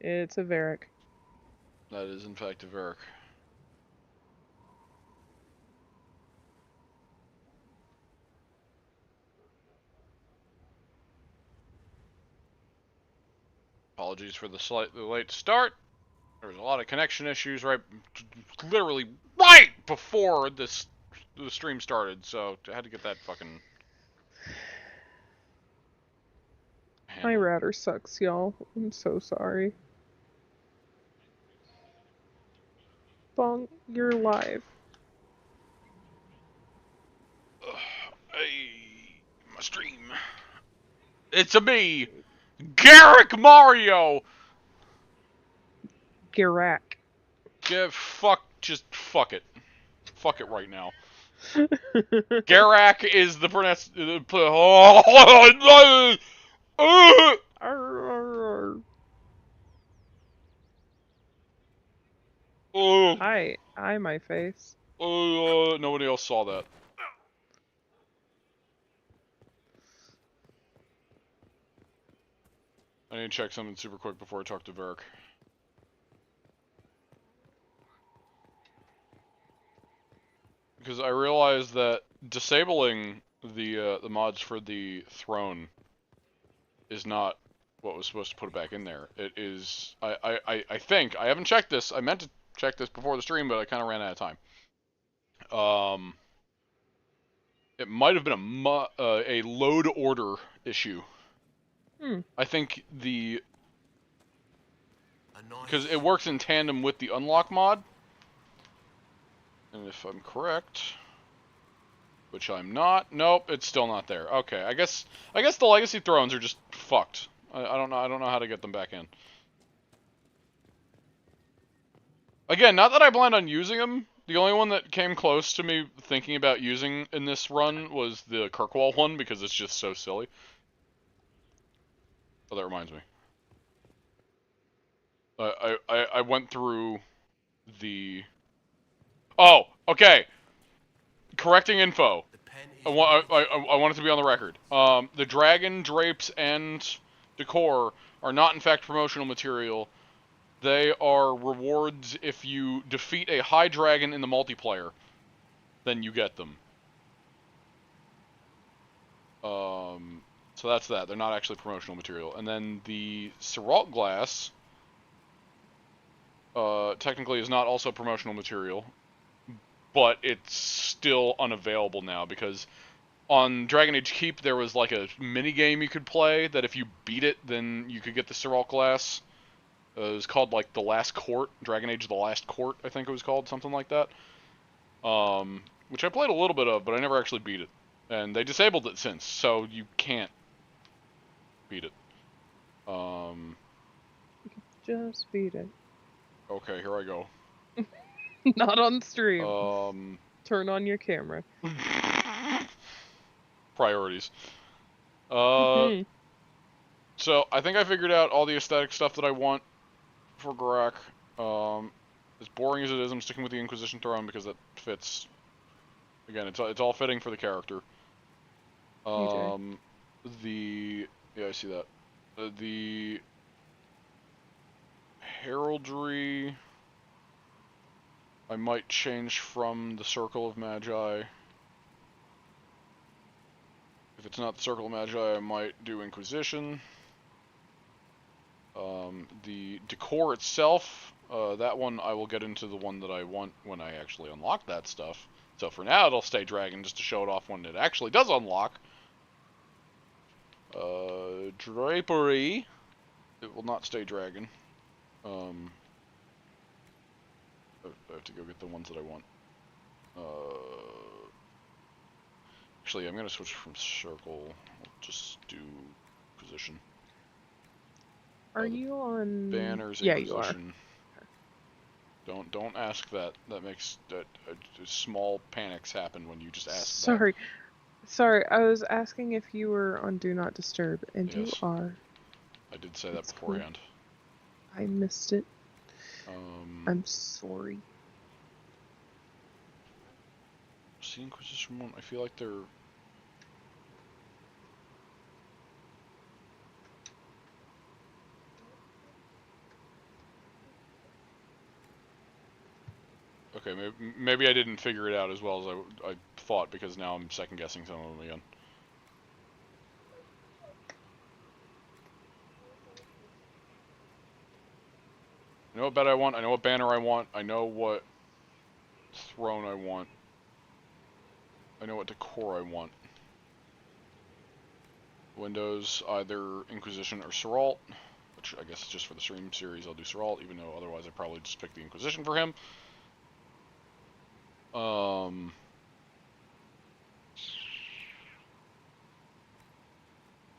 It's a Varric. That is, in fact, a Varric. Apologies for the slightly late start. There was a lot of connection issues literally right before the stream started, so I had to get that fucking My handled. router sucks, y'all. I'm so sorry. Bong, you're live. Hey, my stream. It's a me, Garrick Mario. Garak. Just fuck it. Fuck it right now. Garak is the Hi, my face. Nobody else saw that. I need to check something super quick before I talk to Varric. Because I realized that disabling the mods for the throne is not what was supposed to put it back in there. It is, I think, I haven't checked this. I meant to check this before the stream, but I kind of ran out of time. It might have been a load order issue. I think because it works in tandem with the unlock mod, and if I'm correct, which I'm not, nope, it's still not there. Okay, I guess the legacy thrones are just fucked. I don't know how to get them back in. Again, not that I plan on using them. The only one that came close to me thinking about using in this run was the Kirkwall one, because it's just so silly. Oh, that reminds me. I went through the... Oh, okay. Correcting info. I want it to be on the record. The dragon drapes and decor are not in fact promotional material. They are rewards if you defeat a high dragon in the multiplayer. Then you get them. So that's that. They're not actually promotional material. And then the Siralt glass, technically is not also promotional material, but it's still unavailable now because on Dragon Age Keep there was like a mini game you could play that if you beat it, then you could get the Siralt glass. It was called like The Last Court, Dragon Age The Last Court, I think it was called, something like that. Which I played a little bit of, but I never actually beat it. And they disabled it since, so you can't beat it. Just beat it. Okay, here I go. Not on stream. Turn on your camera. Priorities. So I think I figured out all the aesthetic stuff that I want for Garak. As boring as it is, I'm sticking with the Inquisition throne because that fits. Again, it's all fitting for the character. Yeah, I see that. The heraldry, I might change from the Circle of Magi. If it's not the Circle of Magi, I might do Inquisition. The decor itself, that one I will get into the one that I want when I actually unlock that stuff. So for now, it'll stay dragon just to show it off when it actually does unlock. Drapery, it will not stay dragon. I have to go get the ones that I want. Actually, I'm gonna switch from circle. I'll just do position. Are you on banners? Yeah, Inquisition. you are. Don't ask that. That makes small panics happen when you just ask Sorry. that. Sorry, I was asking if you were on Do Not Disturb, and yes. You are. I did say that beforehand. Cool. I missed it. I'm sorry. See Inquisition 1, I feel like they're... Okay, maybe I didn't figure it out as well as I thought, because now I'm second-guessing some of them again. I know what bed I want, I know what banner I want, I know what throne I want. I know what decor I want. Windows, either Inquisition or Seralt, which I guess just for the stream series I'll do Seralt, even though otherwise I'd probably just pick the Inquisition for him.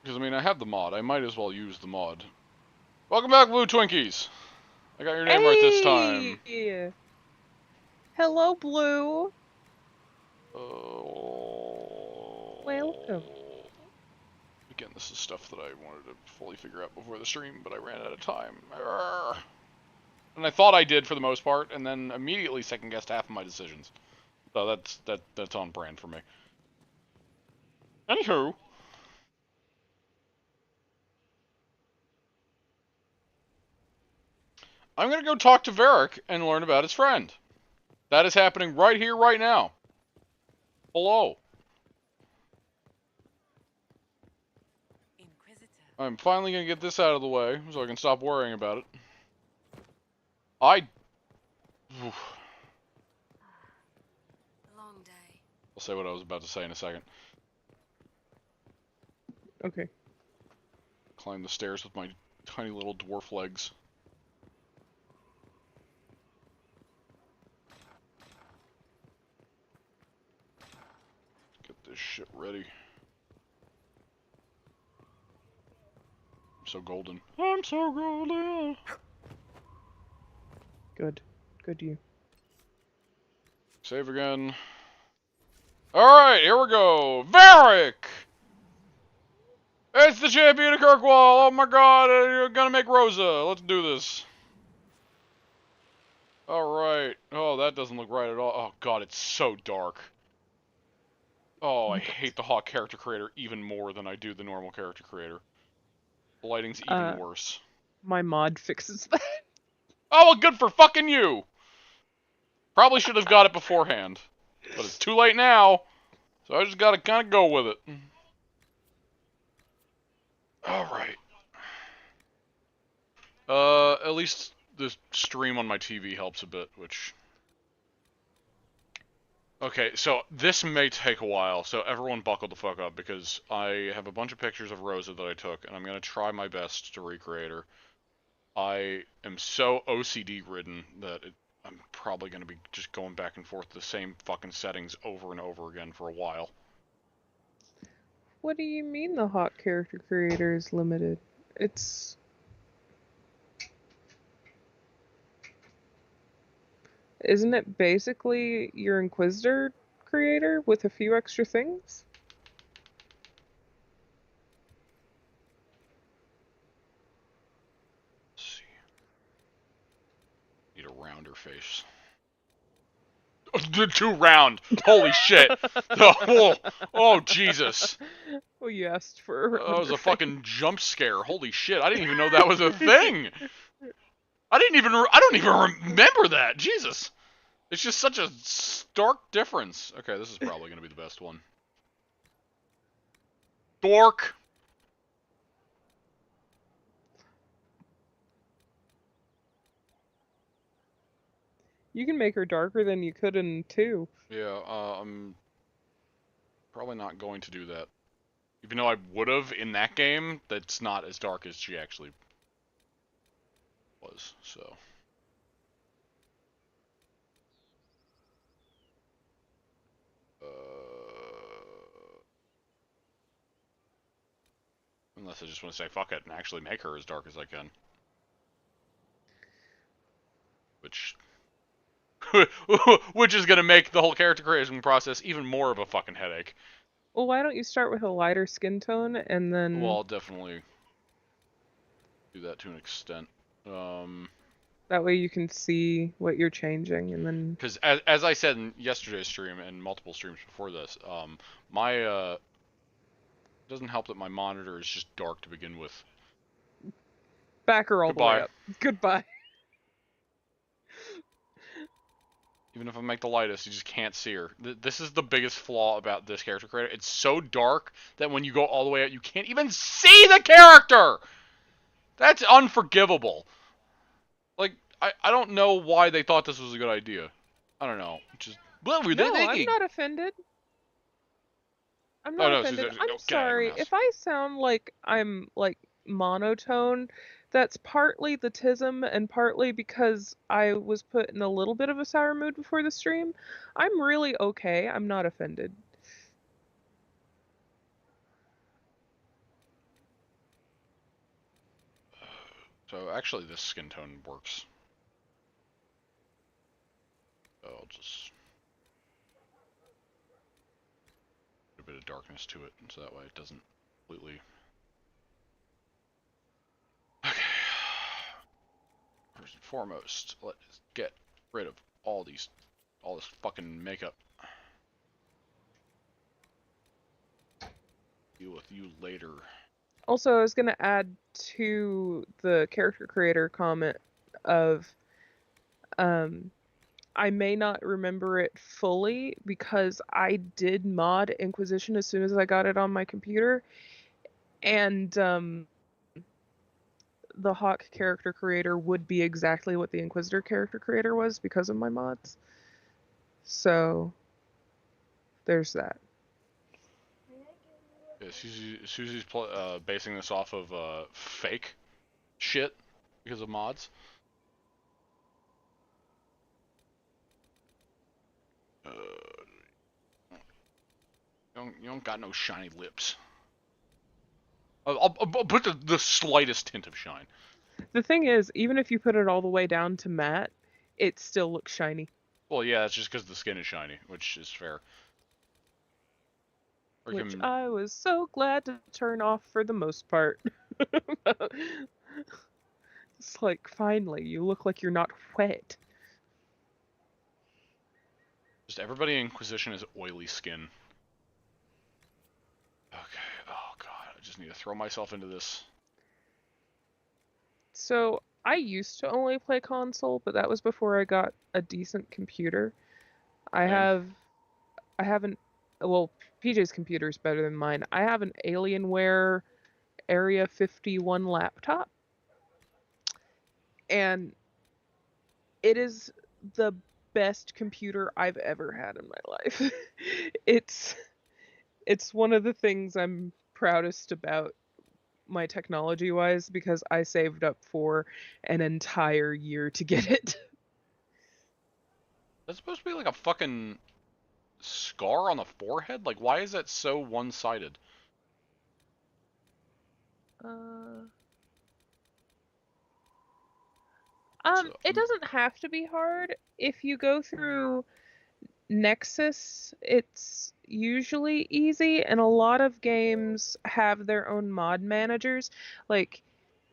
Because, I mean, I have the mod. I might as well use the mod. Welcome back, Blue Twinkies! I got your name right this time. Hello, Blue! Welcome. Again, this is stuff that I wanted to fully figure out before the stream, but I ran out of time. And I thought I did for the most part, and then immediately second-guessed half of my decisions. So that's on brand for me. Anywho. I'm gonna go talk to Varric and learn about his friend. That is happening right here, right now. Hello. I'm finally gonna get this out of the way, so I can stop worrying about it. Long day. I'll say what I was about to say in a second. Okay. Climb the stairs with my tiny little dwarf legs. Get this shit ready. I'm so golden. I'm so golden! Good. Good you. Save again. Alright, here we go! Varric! It's the champion of Kirkwall! Oh my god, you're gonna make Rosa! Let's do this. Alright. Oh, that doesn't look right at all. Oh god, it's so dark. Oh, I hate the hot character creator even more than I do the normal character creator. The lighting's even worse. My mod fixes that. Oh, well, good for fucking you! Probably should have got it beforehand. But it's too late now, so I just gotta kinda go with it. Alright. At least the stream on my TV helps a bit, which... Okay, so this may take a while, so everyone buckle the fuck up, because I have a bunch of pictures of Rosa that I took, and I'm gonna try my best to recreate her. I am so OCD-ridden that I'm probably gonna be just going back and forth the same fucking settings over and over again for a while. What do you mean the hot character creator is limited? It's... Isn't it basically your Inquisitor creator with a few extra things? Let's see. Need a rounder face. Too round! Holy shit! Oh, Jesus! Well, you asked for a rounder That was a face. fucking jump scare. Holy shit, I didn't even know that was a thing! I don't even remember that! Jesus! It's just such a stark difference. Okay, this is probably gonna be the best one. Dork! You can make her darker than you could in 2. Yeah, I'm probably not going to do that. Even though I would've in that game, that's not as dark as she actually was, so... Unless I just want to say fuck it and actually make her as dark as I can. Which... which is gonna make the whole character creation process even more of a fucking headache. Well, why don't you start with a lighter skin tone and then... Well, I'll definitely do that to an extent. That way you can see what you're changing, and then... Because as I said in yesterday's stream and multiple streams before this, my doesn't help that my monitor is just dark to begin with. Back her all the way up. Goodbye. Even if I make the lightest, you just can't see her. This is the biggest flaw about this character creator. It's so dark that when you go all the way out, you can't even see the character! That's unforgivable. Like, I don't know why they thought this was a good idea. I don't know. Just, well, No, I'm not offended. I'm oh not no, offended. Suzie, I'm no, get out of your sorry mess. if I sound like I'm like monotone. That's partly the tism and partly because I was put in a little bit of a sour mood before the stream. I'm really okay. I'm not offended. So actually, this skin tone works. So I'll just put a bit of darkness to it, so that way it doesn't completely. Okay. First and foremost, let's get rid of all this fucking makeup. Deal with you later. Also, I was gonna add to the character creator comment of I may not remember it fully because I did mod Inquisition as soon as I got it on my computer, and the Hawk character creator would be exactly what the Inquisitor character creator was because of my mods. So there's that. Yeah, Susie's basing this off of fake shit because of mods. You don't got no shiny lips. I'll put the slightest hint of shine. The thing is, even if you put it all the way down to matte, it still looks shiny. Well, yeah, that's just because the skin is shiny, which is fair. Or Which can, I was so glad to turn off for the most part. It's like, finally, you look like you're not wet. just everybody in Inquisition has oily skin. Okay. Oh god, I just need to throw myself into this. So, I used to only play console, but that was before I got a decent computer. I Same. have I haven't well, PJ's computer is better than mine. I have an Alienware Area 51 laptop, and it is the best computer I've ever had in my life. it's it's one of the things I'm proudest about my technology wise because I saved up for an entire year to get it. That's supposed to be like a fucking scar on the forehead? Like, why is that so one-sided? Uh, So, it doesn't have to be hard. If you go through Nexus, it's usually easy, and a lot of games have their own mod managers. Like,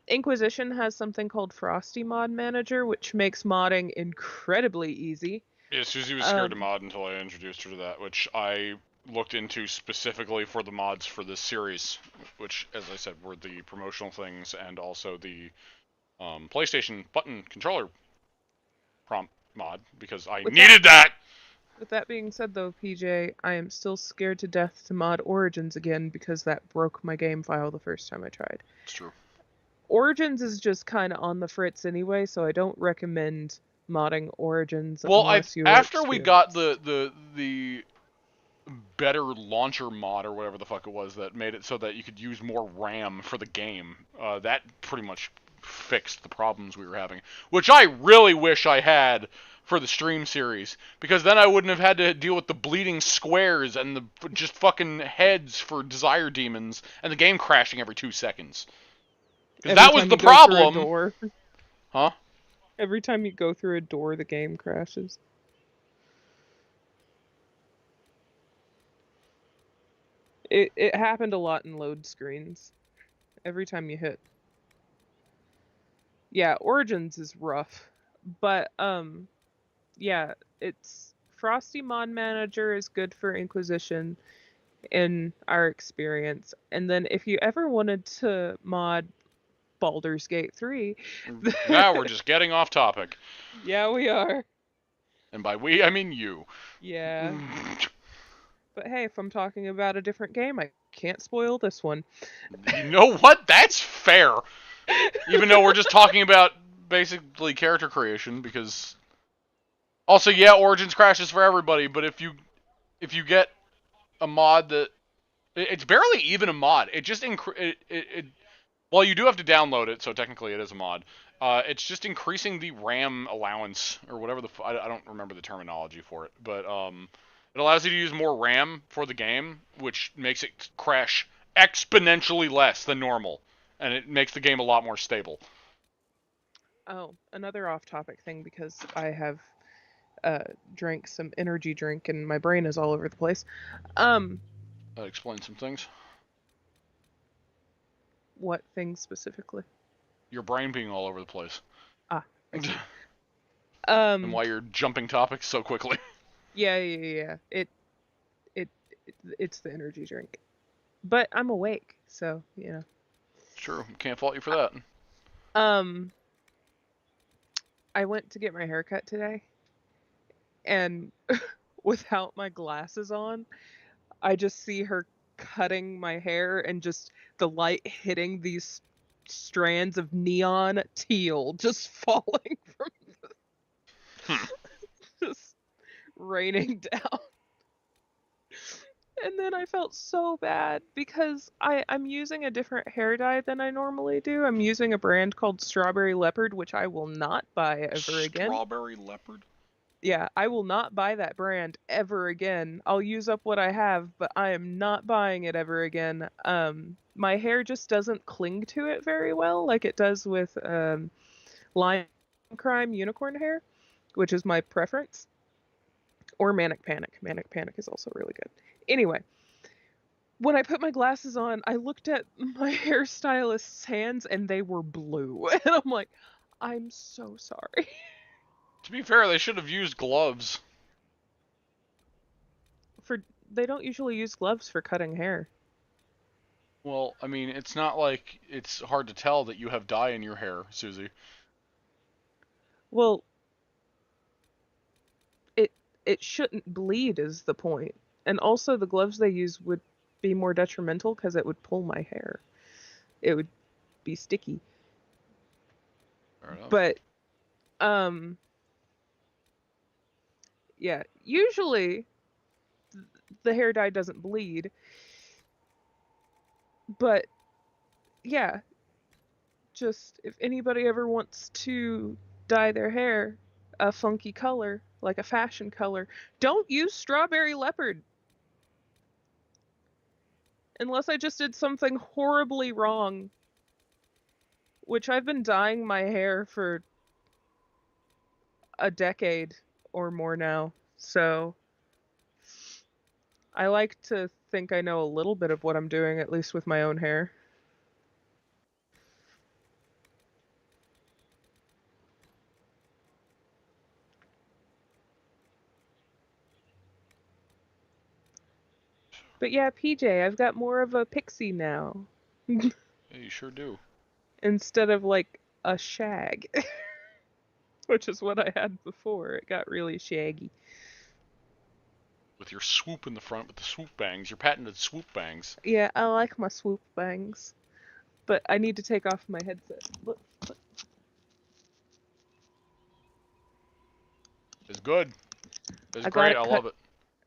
Inquisition has something called Frosty Mod Manager, which makes modding incredibly easy. yeah, Suzie was scared to Um, mod until I introduced her to that, which I looked into specifically for the mods for this series, which, as I said, were the promotional things and also the PlayStation button controller prompt mod, because I with that needed that! with that being said, though, PJ, I am still scared to death to mod Origins again because that broke my game file the first time I tried. It's true. Origins is just kind of on the fritz anyway, so I don't recommend modding Origins Well, unless you are after we got experienced. the better launcher mod or whatever the fuck it was that made it so that you could use more RAM for the game, that pretty much fixed the problems we were having, which I really wish I had for the stream series, because then I wouldn't have had to deal with the bleeding squares and the just fucking heads for desire demons and the game crashing every 2 seconds. Because Every that was time the you go through a problem, door, huh? every time you go through a door, the game crashes. It happened a lot in load screens. Every time you hit. Yeah, Origins is rough. But yeah, it's Frosty Mod Manager is good for Inquisition in our experience. And then if you ever wanted to mod Baldur's Gate 3, Now we're just getting off topic. yeah, we are. And by we, I mean you. Yeah. But hey, if I'm talking about a different game, I can't spoil this one. You know what? That's fair. Even though we're just talking about basically character creation, because also, yeah, Origins crashes for everybody, but if you get a mod that it's barely even a mod. It just well, you do have to download it, so technically it is a mod. It's just increasing the RAM allowance or whatever I don't remember the terminology for it, but it allows you to use more RAM for the game, which makes it crash exponentially less than normal, and it makes the game a lot more stable. Oh, another off-topic thing because I have drank some energy drink and my brain is all over the place. Um, That explains some things. what things specifically? Your brain being all over the place, Ah, I see. and Um, why you're jumping topics so quickly. yeah. It it's the energy drink. But I'm awake, so, you know. True, can't fault you for that. Um, I went to get my hair cut today, and without my glasses on, I just see her cutting my hair and just the light hitting these strands of neon teal just falling from Hmm. just raining down. And then I felt so bad because I'm using a different hair dye than I normally do. I'm using a brand called Strawberry Leopard, which I will not buy ever again. Strawberry leopard. Yeah, I will not buy that brand ever again. I'll use up what I have, but I am not buying it ever again. My hair just doesn't cling to it very well, like it does with Lion Crime unicorn hair, which is my preference, or Manic Panic. Manic Panic is also really good. Anyway, when I put my glasses on, I looked at my hairstylist's hands and they were blue, and I'm like, I'm so sorry. To be fair, they should have used gloves. For they don't usually use gloves for cutting hair. Well, I mean, it's not like it's hard to tell that you have dye in your hair, Suzie. Well, it it shouldn't bleed is the point. And also the gloves they use would be more detrimental because it would pull my hair. It would be sticky. Fair enough. But um yeah, usually the hair dye doesn't bleed, but yeah, just if anybody ever wants to dye their hair a funky color, like a fashion color, don't use strawberry leopard unless I just did something horribly wrong, which I've been dyeing my hair for a decade or more now. So I like to think I know a little bit of what I'm doing, at least with my own hair. But yeah, PJ, I've got more of a pixie now. Yeah, you sure do. Instead of like a shag, which is what I had before. It got really shaggy. With your swoop in the front with the swoop bangs, your patented swoop bangs. Yeah, I like my swoop bangs. But I need to take off my headset. Look, It's good. It's I got great. it I cut love it.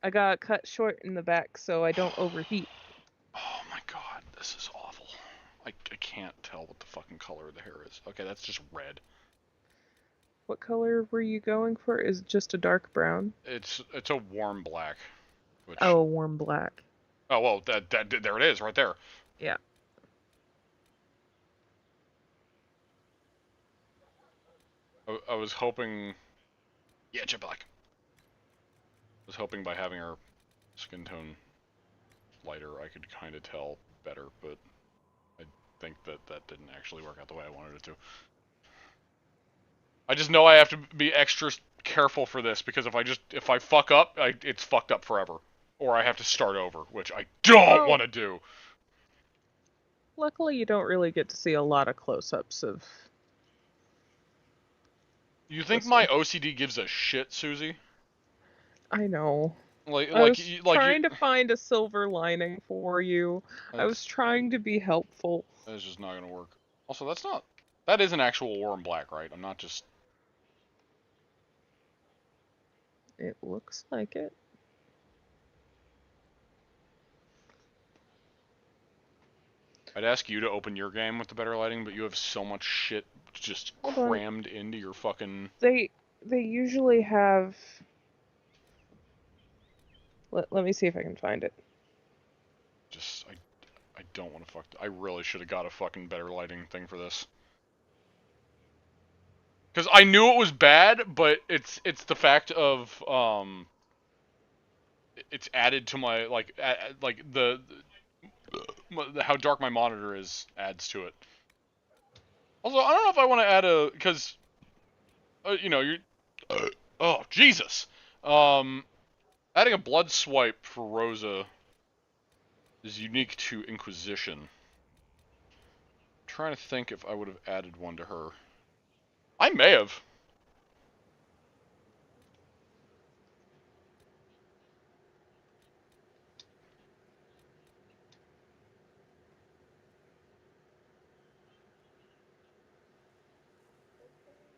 I got it cut short in the back so I don't overheat. Oh my god, this is awful. I can't tell what the fucking color of the hair is. Okay, that's just red. What color were you going for? Is it just a dark brown? It's a warm black, which Oh, a warm black. oh well, that there it is right there. Yeah. I was hoping, yeah, jet black. I was hoping by having her skin tone lighter, I could kind of tell better, but I think that didn't actually work out the way I wanted it to. I just know I have to be extra careful for this because if I fuck up, it's fucked up forever, or I have to start over, which I don't Well, want to do. luckily you don't really get to see a lot of close-ups of You think this my one. OCD gives a shit, Suzie? I know. Like, I like, was like you. trying to find a silver lining for you. I was That's trying to be helpful. that's just not gonna work. Also, that's not. That is an actual War in Black, right? I'm not just. It looks like it. I'd ask you to open your game with the better lighting, but you have so much shit just Hold on. crammed into your fucking. They usually have. Let me see if I can find it. Just I don't want to fuck. I really should have got a fucking better lighting thing for this. Because I knew it was bad, but it's the fact of it's added to my like how dark my monitor is adds to it. Also, I don't know if I want to add a because you know you're oh Jesus adding a blood swipe for Rosa is unique to Inquisition. I'm trying to think if I would have added one to her. I may have.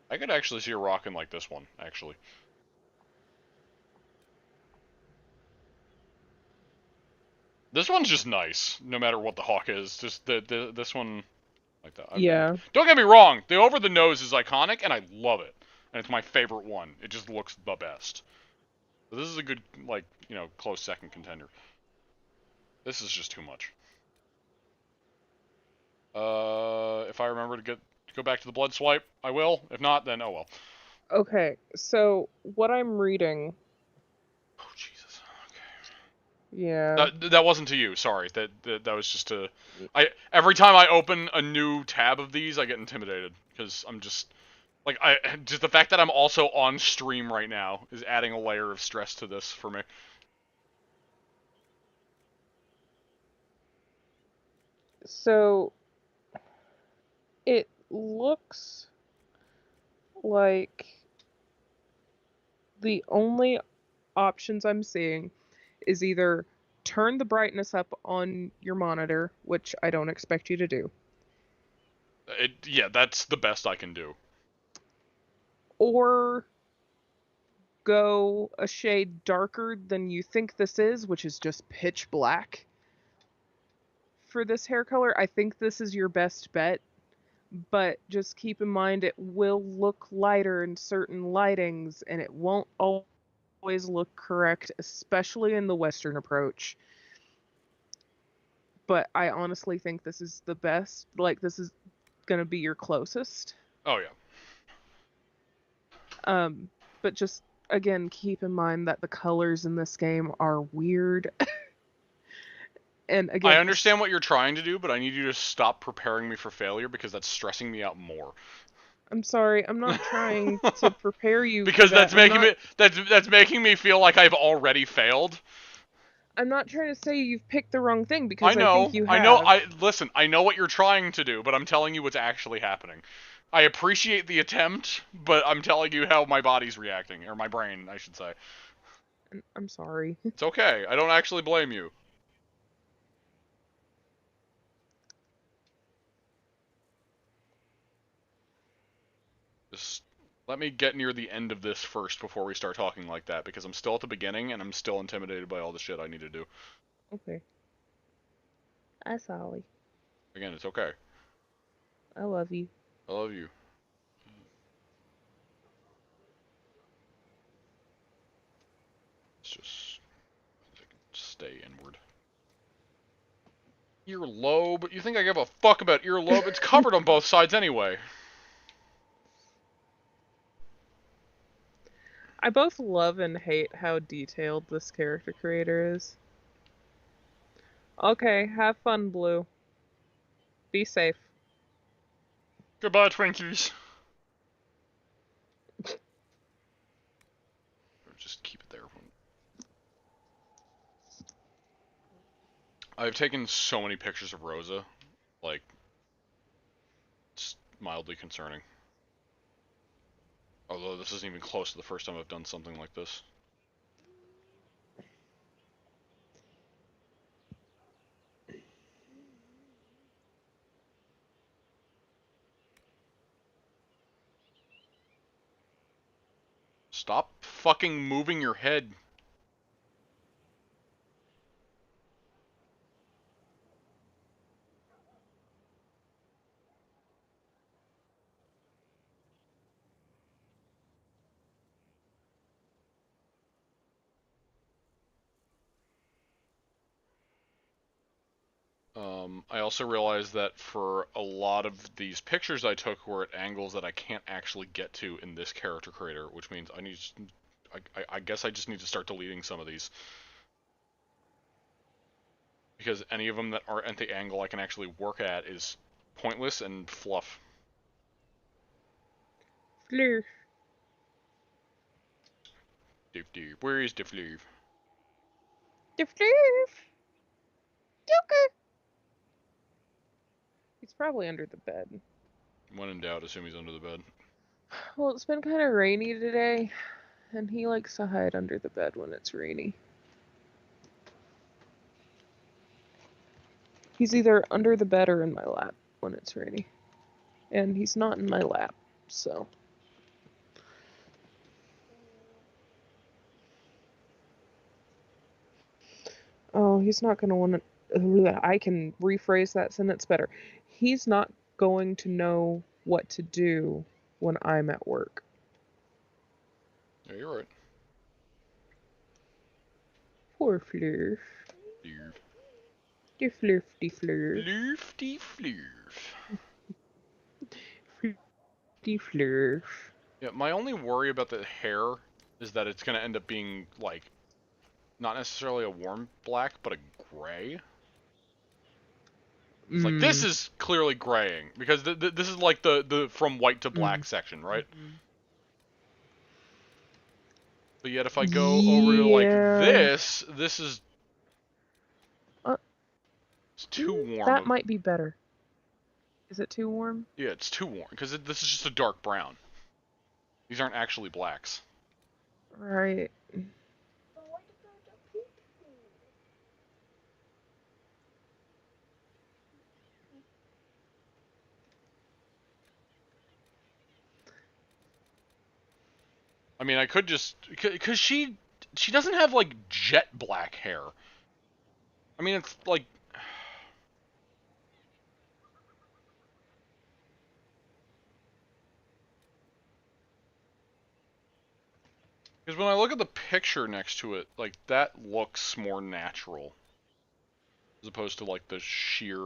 I could actually see her rocking like this one, actually. This one's just nice, no matter what the hawk is. Just this one, like that. Yeah. Don't get me wrong, the over the nose is iconic, and I love it, and it's my favorite one. It just looks the best. So this is a good, like, close second contender. This is just too much. If I remember to go back to the blood swipe, I will. If not, then oh well. Okay, so what I'm reading. Oh Jesus. Yeah. That wasn't to you. Sorry. That was just to. Every time I open a new tab of these, I get intimidated because I'm just like just the fact that I'm also on stream right now is adding a layer of stress to this for me. So it looks like the only options I'm seeing is either turn the brightness up on your monitor, which I don't expect you to do, Yeah, that's the best I can do. or go a shade darker than you think this is, which is just pitch black for this hair color. I think this is your best bet, but just keep in mind it will look lighter in certain lightings and it won't always look correct, especially in the Western approach. But I honestly think this is the best. Like, this is going to be your closest. Oh yeah. Um, but just again, keep in mind that the colors in this game are weird. And I again, understand what you're trying to do, but I need you to stop preparing me for failure because that's stressing me out more. I'm sorry, I'm not trying to prepare you for Because that. that's making me that's making me feel like I've already failed. I'm not trying to say you've picked the wrong thing I because I think know, you I know. have. Listen. I know what you're trying to do, but I'm telling you what's actually happening. I appreciate the attempt, but I'm telling you how my body's reacting, or my brain, I should say. I'm sorry. It's okay. I don't actually blame you. Just let me get near the end of this first before we start talking like that, because I'm still at the beginning and I'm still intimidated by all the shit I need to do. Okay. I'm sorry. Again, it's okay. I love you. I love you. It's just stay inward. Earlobe? You think I give a fuck about earlobe? It's covered on both sides anyway. I both love and hate how detailed this character creator is. Okay, have fun, Blue. Be safe. Goodbye, Twinkies. Just keep it there. I've taken so many pictures of Rosa, like, it's mildly concerning. Although this isn't even close to the first time I've done something like this. Stop fucking moving your head. I also realized that for a lot of these pictures I took were at angles that I can't actually get to in this character creator, which means I guess I just need to start deleting some of these. Because any of them that aren't at the angle I can actually work at is pointless and fluff. Fleur. Where is the fleur? The Fleur. Joker. He's probably under the bed. When in doubt, assume he's under the bed. Well, it's been kind of rainy today, and he likes to hide under the bed when it's rainy. He's either under the bed or in my lap when it's rainy. And he's not in my lap, so. Oh, he's not going to want to. I can rephrase that sentence better. He's not going to know what to do when I'm at work. Yeah, you're right. Poor Fleur. Fleur. Dear Flirty Fleur. Floofty fleur. Flirty Fleur. Yeah, my only worry about the hair is that it's going to end up being, like, not necessarily a warm black, but a gray. It's like, this is clearly graying, because this is like the from white to black section, right? But yet if I go over to, like, this is... it's too warm. That might be better. Is it too warm? Yeah, it's too warm, because this is just a dark brown. These aren't actually blacks. Right. I mean, I could just... because she doesn't have, like, jet black hair. I mean, it's, like... because when I look at the picture next to it, like, that looks more natural. As opposed to, like, the sheer,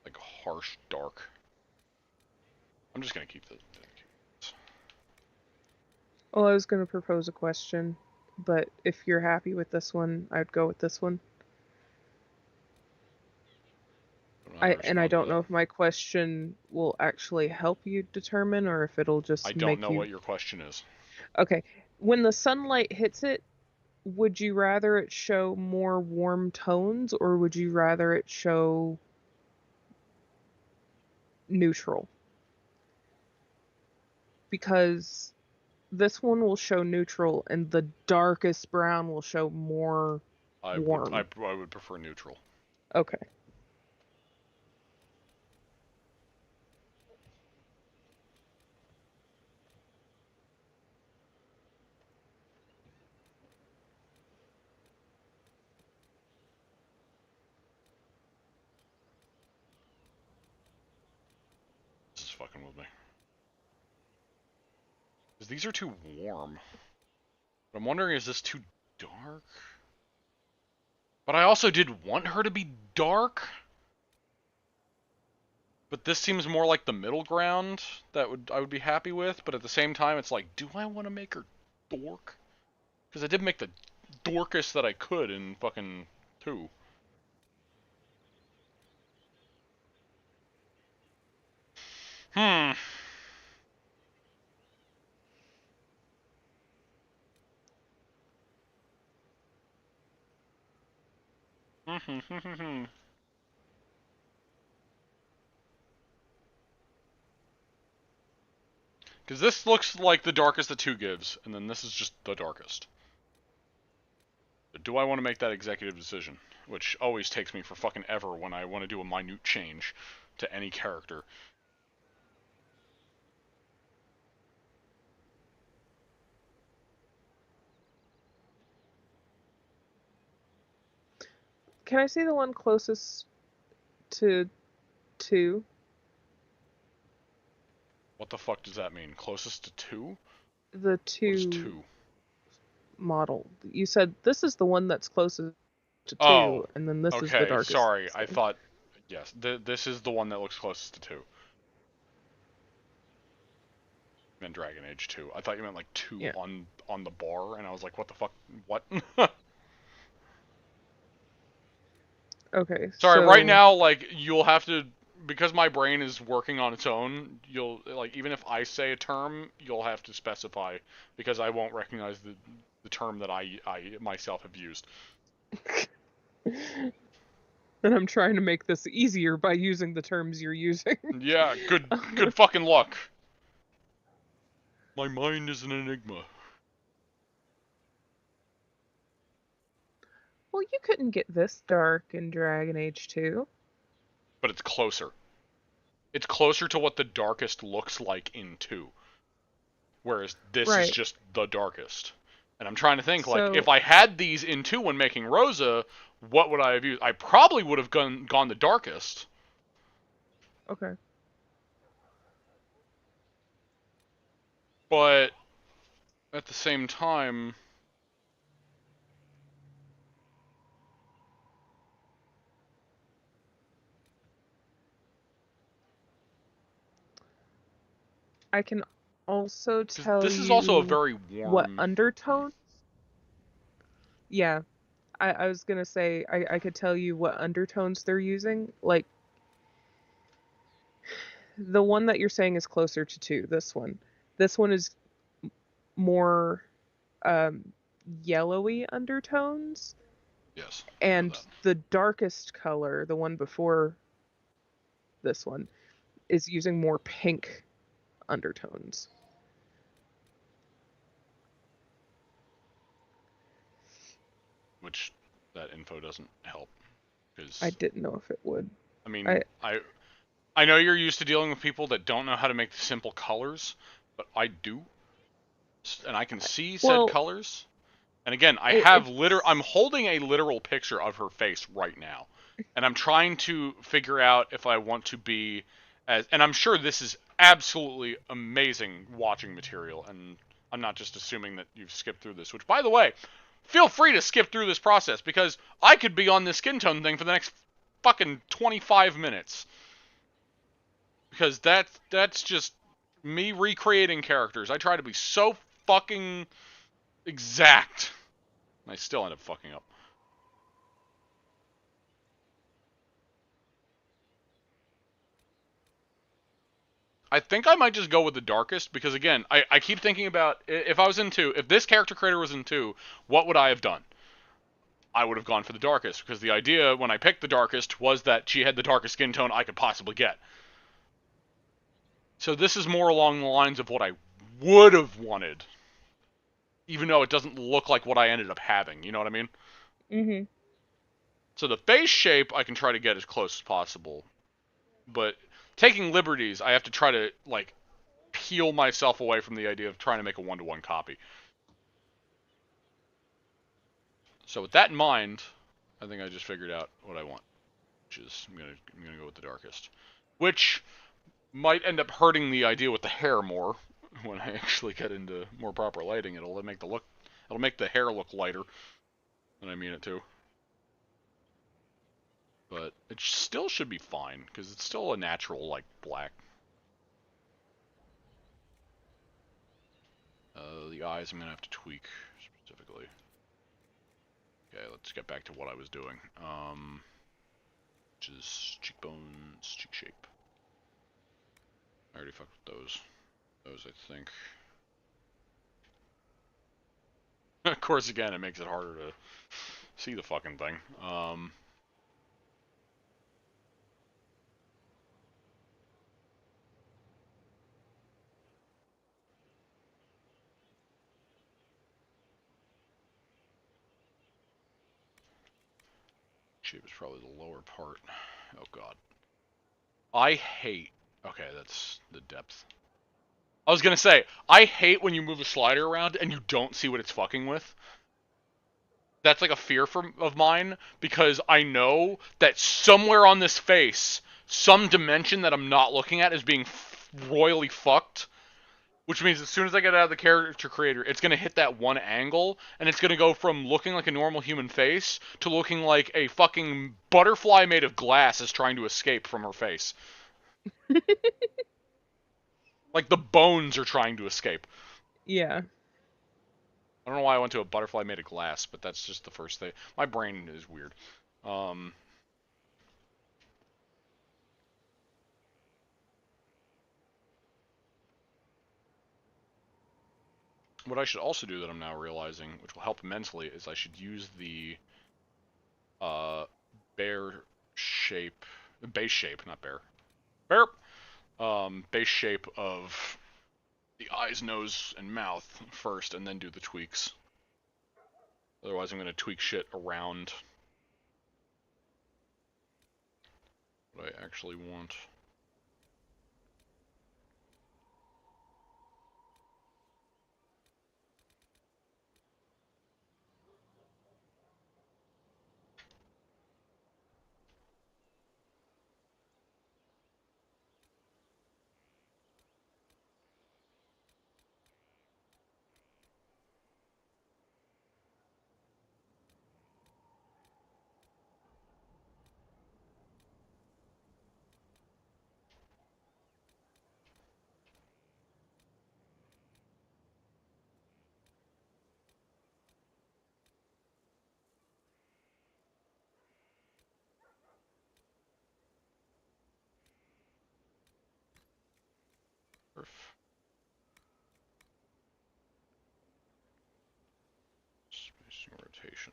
like, harsh dark. I'm just gonna keep this. Well, I was going to propose a question, but if you're happy with this one, I'd go with this one. I don't know if my question will actually help you determine or if it'll just I make don't know you... what your question is. Okay. When the sunlight hits it, would you rather it show more warm tones or would you rather it show neutral? Because this one will show neutral and the darkest brown will show more warm. I would prefer neutral. Okay. This is fucking with me. Because these are too warm. But I'm wondering, is this too dark? But I also did want her to be dark. But this seems more like the middle ground that I would be happy with. But at the same time, it's like, do I want to make her dork? Because I did make the dorkest that I could in fucking 2. Hmm. Because this looks like the darkest the 2 gives, and then this is just the darkest. But do I want to make that executive decision? Which always takes me for fucking ever when I want to do a minute change to any character. Can I see the one closest to 2? What the fuck does that mean? Closest to 2? The What is 2 2? model. You said this is the one that's closest to 2, Oh, and then this is the okay, darkest sorry. I one. thought, yes, this is the one that looks closest to 2. I meant Dragon Age 2. I thought you meant like 2 Yeah. on the bar, and I was like, what the fuck? What? Okay, Sorry, right so now, like, you'll have to, because my brain is working on its own, you'll, like, even if I say a term, you'll have to specify, because I won't recognize the term that I myself have used. and I'm trying to make this easier by using the terms you're using. Yeah, good fucking luck. My mind is an enigma. Well, you couldn't get this dark in Dragon Age 2. But it's closer. It's closer to what the darkest looks like in 2. Whereas this is Right. just the darkest. And I'm trying to think, like, if So, I had these in 2 when making Rosa, what would I have used? I probably would have gone the darkest. okay. But at the same time, I can also because tell this is also a you very what warm. undertone. Yeah, I was gonna say I could tell you what undertones they're using. Like the one that you're saying is closer to 2. This one. This one is more um, yellowy undertones, Yes, I know and that. the darkest color, the one before this one, is using more pink undertones. Which that info doesn't help. I Because, didn't know if it would. I mean, I I know you're used to dealing with people that don't know how to make the simple colors, but I do. And I can see said well, colors. And again, I'm it's holding a literal picture of her face right now. And I'm trying to figure out if I want to be as, and I'm sure this is absolutely amazing watching material, and I'm not just assuming that you've skipped through this, which, by the way, feel free to skip through this process, because I could be on this skin tone thing for the next fucking 25 minutes. Because that's just me recreating characters. I try to be so fucking exact. I still end up fucking up. I think I might just go with the darkest because, again, I keep thinking about if I was in 2, if this character creator was in 2, what would I have done? I would have gone for the darkest because the idea when I picked the darkest was that she had the darkest skin tone I could possibly get. So this is more along the lines of what I would have wanted, even though it doesn't look like what I ended up having. You know what I mean? hmm So the face shape I can try to get as close as possible, but taking liberties, I have to try to like peel myself away from the idea of trying to make a one-to-one copy. So with that in mind, I think I just figured out what I want, which is I'm gonna go with the darkest, which might end up hurting the idea with the hair more when I actually get into more proper lighting. It'll make the hair look lighter than I mean it to, but it still should be fine because it's still a natural like black. The eyes I'm gonna have to tweak specifically. Okay, let's get back to what I was doing. Which is cheekbones, cheek shape. I already fucked with those. Those, I think. Of course, again, it makes it harder to see the fucking thing. Shape is probably the lower part. Oh god. I hate. Okay, that's the depth. I was gonna say, I hate when you move a slider around and you don't see what it's fucking with. That's like a fear of mine because I know that somewhere on this face, some dimension that I'm not looking at is being royally fucked. Which means as soon as I get out of the character creator, it's going to hit that one angle, and it's going to go from looking like a normal human face to looking like a fucking butterfly made of glass is trying to escape from her face. Like the bones are trying to escape. Yeah. I don't know why I went to a butterfly made of glass, but that's just the first thing. My brain is weird. Um, what I should also do that I'm now realizing, which will help immensely, is I should use the uh, bear shape, base shape, not bear, bear, base shape of the eyes, nose, and mouth first, and then do the tweaks. Otherwise, I'm going to tweak shit around what I actually want. Spacing rotation.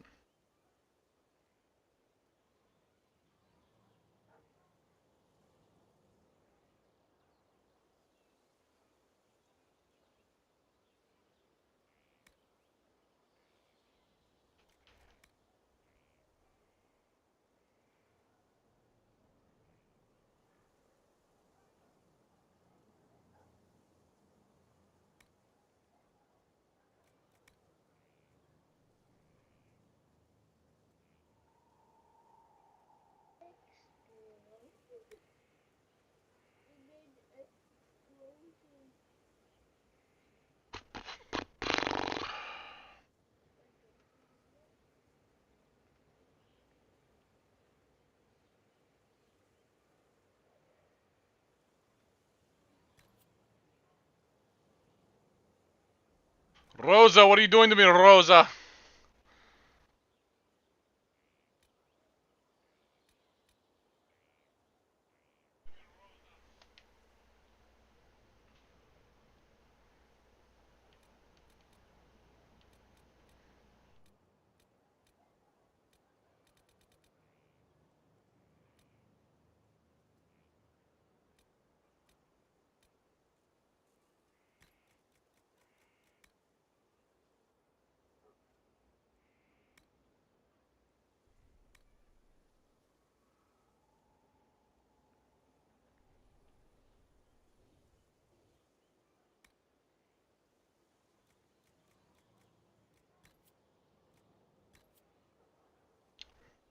Rosa, what are you doing to me, Rosa?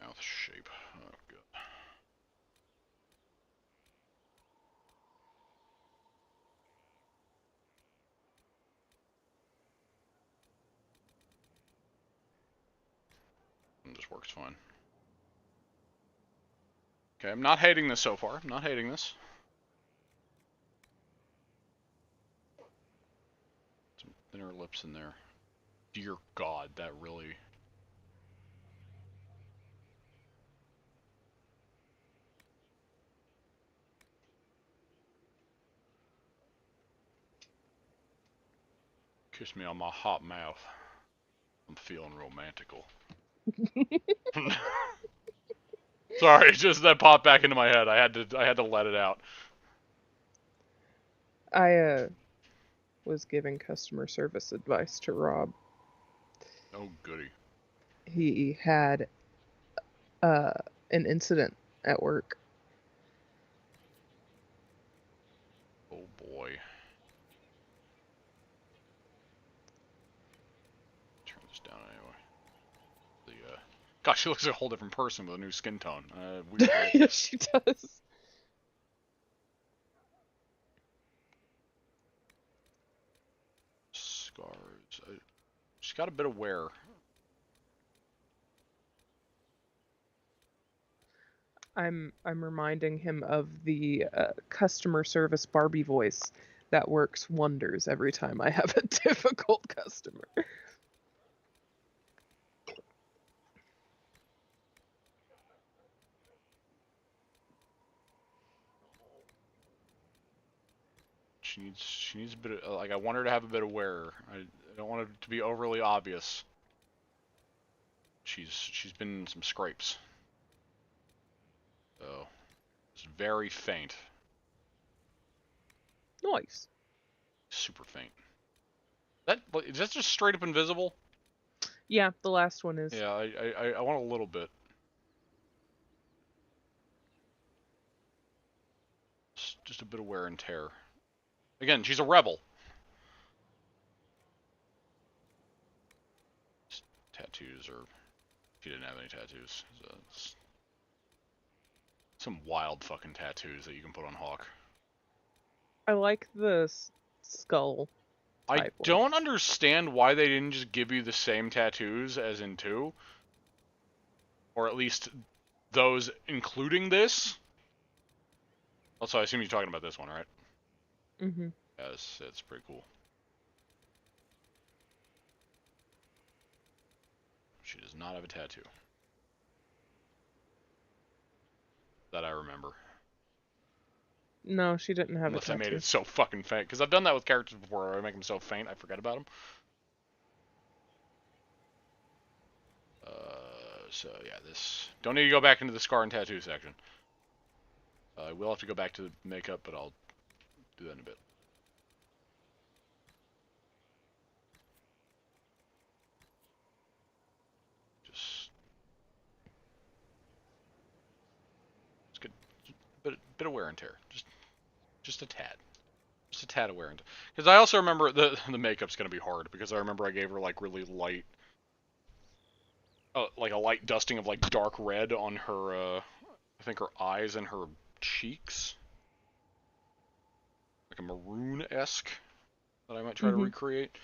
Mouth shape. Oh, good. It just works fine. Okay, I'm not hating this so far. I'm not hating this. Some thinner lips in there. Dear God, that really... Kiss me on my hot mouth. I'm feeling romantical. Sorry, just that popped back into my head. I had to let it out. I was giving customer service advice to Rob. Oh goody. He had uh an incident at work. Oh boy. Turn this down anyway. Gosh, she looks like a whole different person with a new skin tone. Weird, right? Yes, she does. Scars. She's got a bit of wear. I'm reminding him of the customer service Barbie voice that works wonders every time I have a difficult customer. She needs a bit of, like, I want her to have a bit of wear. I don't want it to be overly obvious. She's been in some scrapes. So it's very faint. Nice. Super faint. Is that just straight up invisible? Yeah, the last one is. Yeah, I want a little bit. Just a bit of wear and tear. Again, she's a rebel. Tattoos, or she didn't have any tattoos. So it's some wild fucking tattoos that you can put on Hawk. I like the skull I type one. don't understand why they didn't just give you the same tattoos as in 2. Or at least those including this. Also, I assume you're talking about this one, right? Mm-hmm. Yes, it's pretty cool. She does not have a tattoo. That I remember. No, she didn't have Unless a I made tattoo. it so fucking faint. Because I've done that with characters before where I make them so faint I forget about them. So yeah, this... Don't need to go back into the scar and tattoo section. I will have to go back to the makeup, but I'll do that in a bit. Just good. Bit of wear and tear. Just a tad. Just a tad of wear and tear. Because I also remember the makeup's gonna be hard because I remember I gave her like really light, like a light dusting of like dark red on her. I think her eyes and her cheeks, like a maroon-esque that I might try to Mm-hmm. recreate.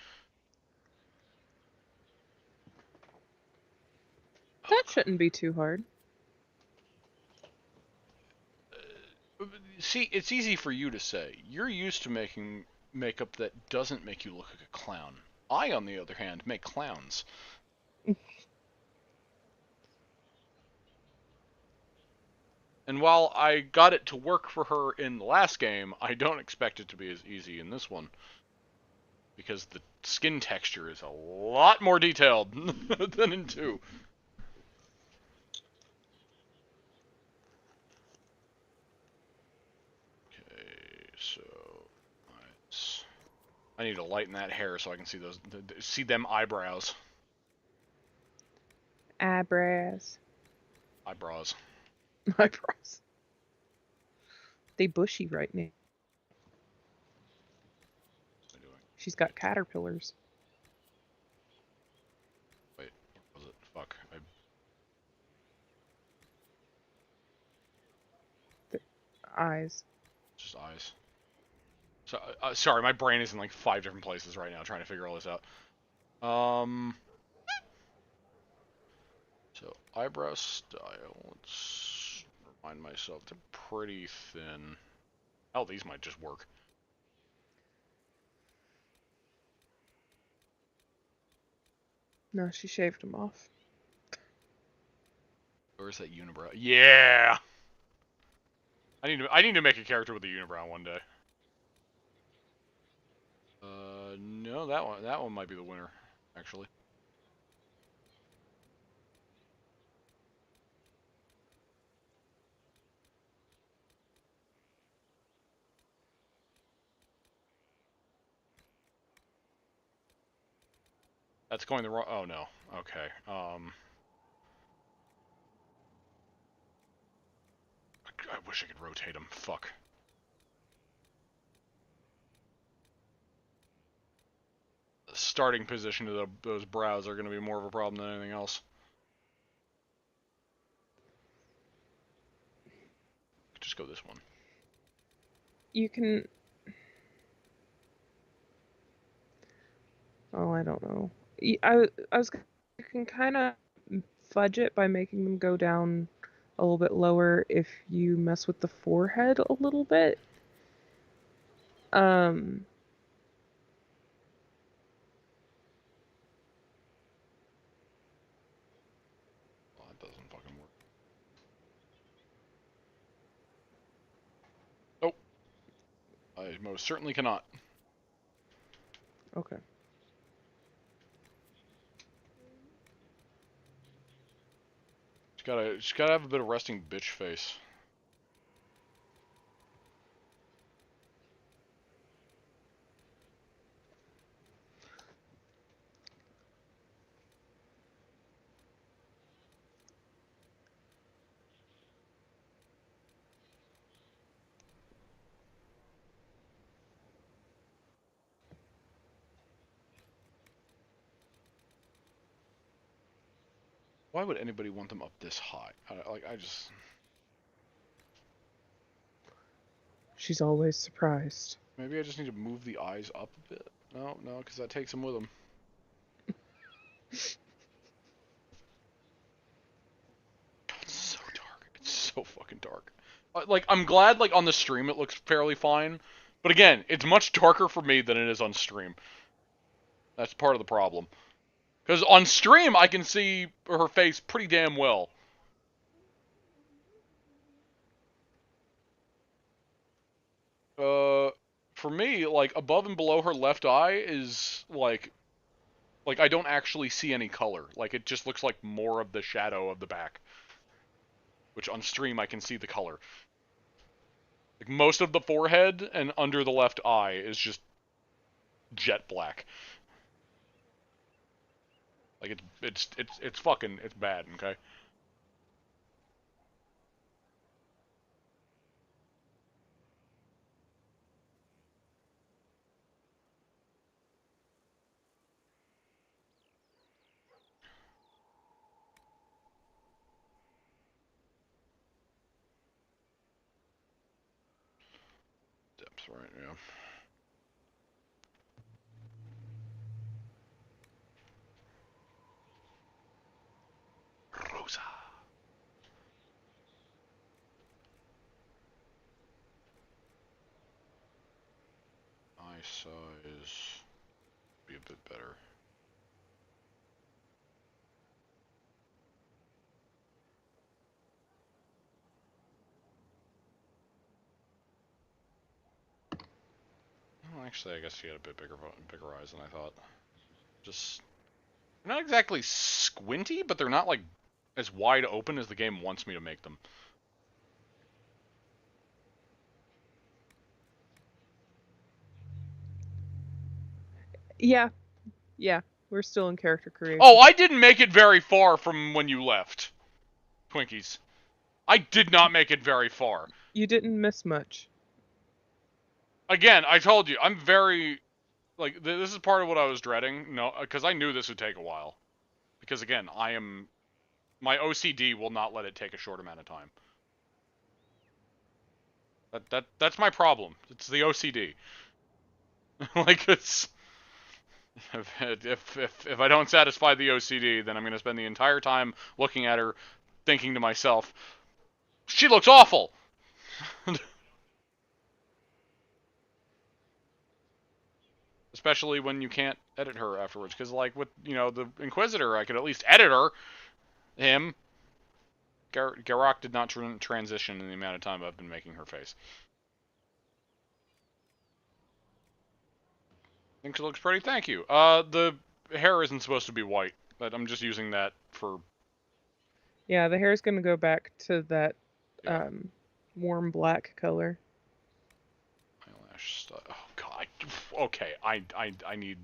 That shouldn't be too hard. See, it's easy for you to say. You're used to making makeup that doesn't make you look like a clown. I, on the other hand, make clowns. And while I got it to work for her in the last game, I don't expect it to be as easy in this one. Because the skin texture is a lot more detailed than in 2. Okay, so I need to lighten that hair so I can see those, see them eyebrows. Eyebrows. Eyebrows. Eyebrows. They bushy right now. What am I doing? She's got caterpillars. Wait, what was it? Fuck. Eyes. Just eyes. So, sorry, my brain is in like 5 different places right now trying to figure all this out. So, eyebrow style. Let's remind myself. They're pretty thin. Hell, these might just work. No, she shaved them off. Where's that unibrow? Yeah! I need to make a character with a unibrow one day. No, that one might be the winner, actually. That's going the wrong... Oh, no. Okay. I wish I could rotate them. Fuck. The starting position of those brows are going to be more of a problem than anything else. just go this one. You can... Oh, I don't know. I was... You can kind of fudge it by making them go down a little bit lower if you mess with the forehead a little bit. Um... Well, that doesn't fucking work. Oh. I most certainly cannot. Okay. She's gotta have a bit of resting bitch face. Why would anybody want them up this high? I just... She's always surprised. Maybe I just need to move the eyes up a bit. No, because that takes them with them. It's so dark. It's so fucking dark. Like, I'm glad, like, on the stream it looks fairly fine. But again, it's much darker for me than it is on stream. That's part of the problem. Because on stream, I can see her face pretty damn well. For me, like, above and below her left eye is, like, I don't actually see any color. Like, it just looks like more of the shadow of the back. Which on stream, I can see the color. Like, most of the forehead and under the left eye is just jet black. Like, it's fucking, it's bad, okay? Depth, right, yeah. Rosa. Eye size be a bit better. Well, actually, I guess she had a bit bigger eyes than I thought. Just, they're not exactly squinty, but they're not like as wide open as the game wants me to make them. Yeah. Yeah. We're still in character Oh, creation. I didn't make it very far from when you left, Twinkies. I did not make it very far. You didn't miss much. Again, I told you, I'm very, like, this is part of what I was dreading. No, because I knew this would take a while. Because again, my OCD will not let it take a short amount of time. That's my problem. It's the OCD. Like, it's, if I don't satisfy the OCD, then I'm gonna spend the entire time looking at her, thinking to myself, she looks awful. Especially when you can't edit her afterwards, because like with the Inquisitor, I could at least edit him. Garrock did not transition in the amount of time I've been making her face. I think she looks pretty. Thank you. The hair isn't supposed to be white, but I'm just using that for. Yeah, the hair's gonna go back to that Yeah. warm black color. Eyelash stuff. Oh god. Okay. I need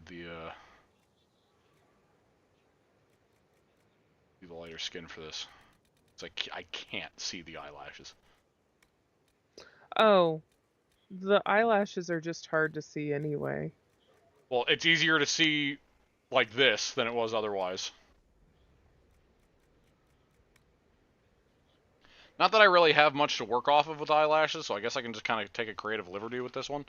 the lighter skin for this. It's like I can't see the eyelashes. Oh, the eyelashes are just hard to see anyway. Well, it's easier to see like this than it was otherwise. Not that I really have much to work off of with eyelashes, so I guess I can just kind of take a creative liberty with this one.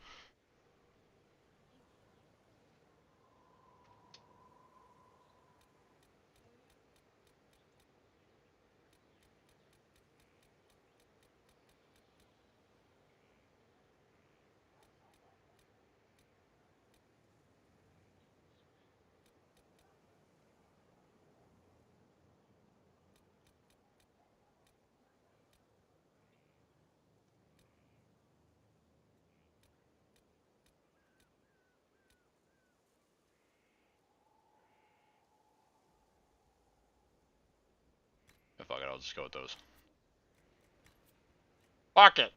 Fuck it, I'll just go with those. Fuck it!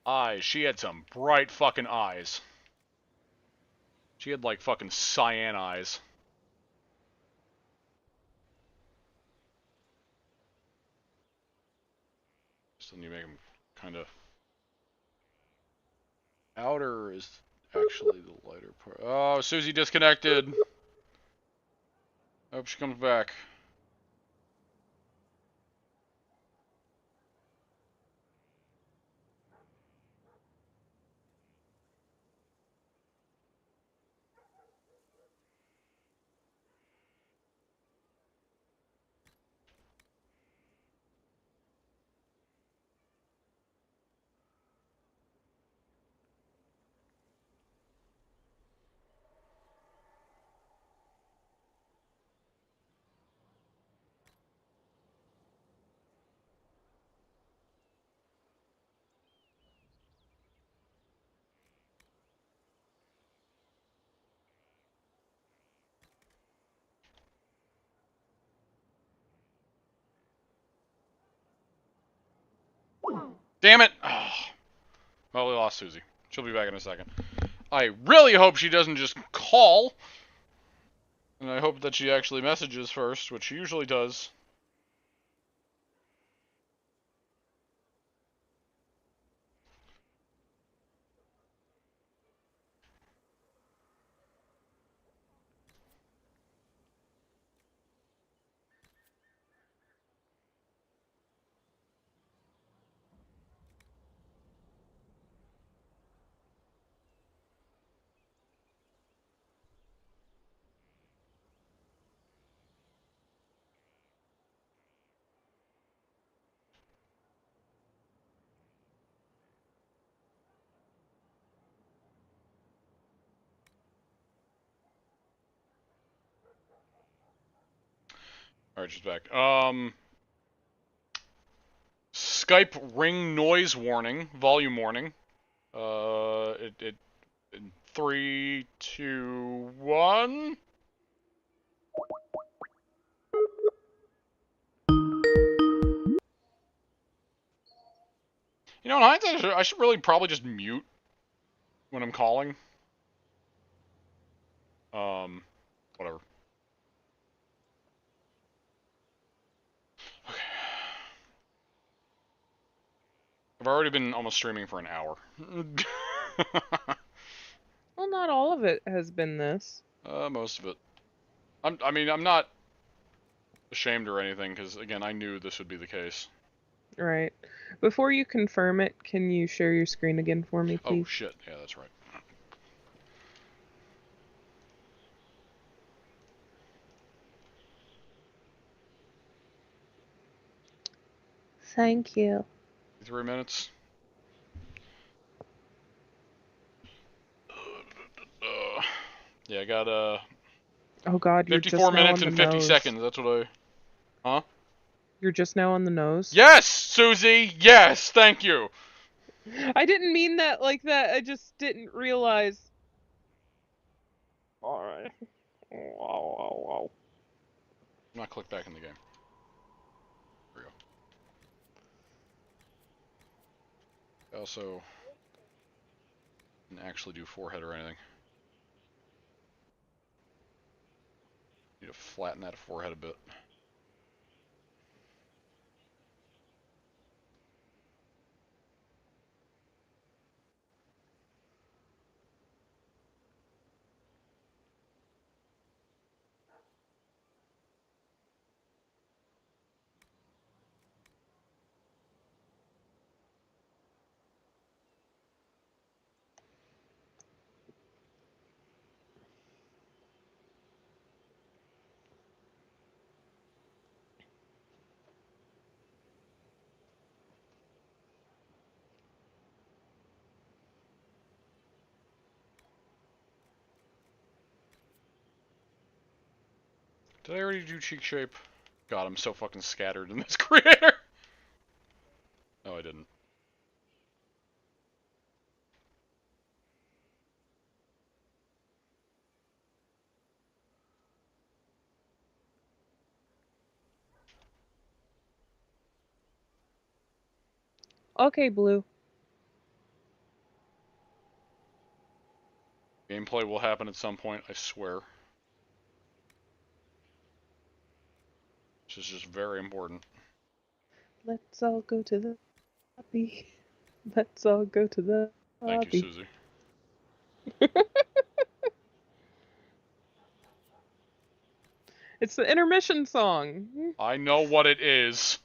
Eyes. She had some bright fucking eyes. She had like fucking cyan eyes. So then you make them kind of... Outer is actually the lighter part. Oh, Suzie disconnected. I hope she comes back. Damn it! Oh. Well, we lost Suzie. She'll be back in a second. I really hope she doesn't just call. And I hope that she actually messages first, which she usually does. Alright, she's back. Skype ring noise warning, volume warning. In 3, 2, 1. You know, in hindsight, I should really probably just mute when I'm calling. Whatever. Okay. I've already been almost streaming for an hour. Well, not all of it has been this. Most of it. I mean, I'm not ashamed or anything, because, again, I knew this would be the case. Right. Before you confirm it, can you share your screen again for me, please? Oh, shit. Yeah, that's right. Thank you. 3 minutes. Yeah, I got, Oh god, you're 54 just now minutes on the and 50 nose. seconds. That's what I... Huh? You're just now on the nose? Yes, Suzie! Yes! Thank you! I didn't mean that like that. I just didn't realize. Alright. Wow. I'm not click back in the game. There we go. I also didn't actually do forehead or anything. Need to flatten that forehead a bit. Did I already do cheek shape? God, I'm so fucking scattered in this creator. No, I didn't. Okay, Blue. Gameplay will happen at some point, I swear. This is just very important. Let's all go to the lobby. Let's all go to the Thank you, lobby. Suzie. It's the intermission song. I know what it is.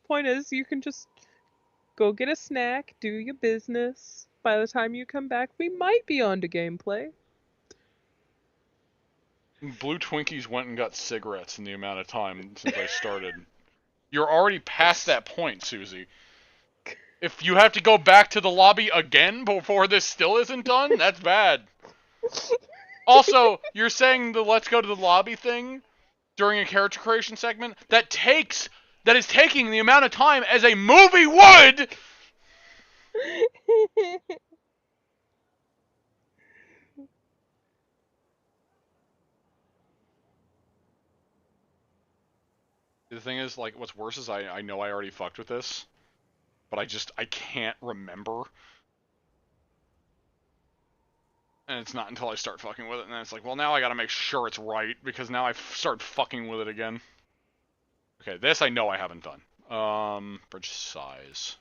Point is, you can just go get a snack, do your business. By the time you come back, we might be on to gameplay. Blue Twinkies went and got cigarettes in the amount of time since I started. You're already past that point, Suzie. If you have to go back to the lobby again before this still isn't done, that's bad. Also, you're saying the let's go to the lobby thing during a character creation segment that is taking the amount of time as a movie would. The thing is, like, what's worse is I know I already fucked with this, but I can't remember. And it's not until I start fucking with it, and then it's like, well, now I gotta make sure it's right, because now I start fucking with it again. Okay, this I know I haven't done. Bridge size.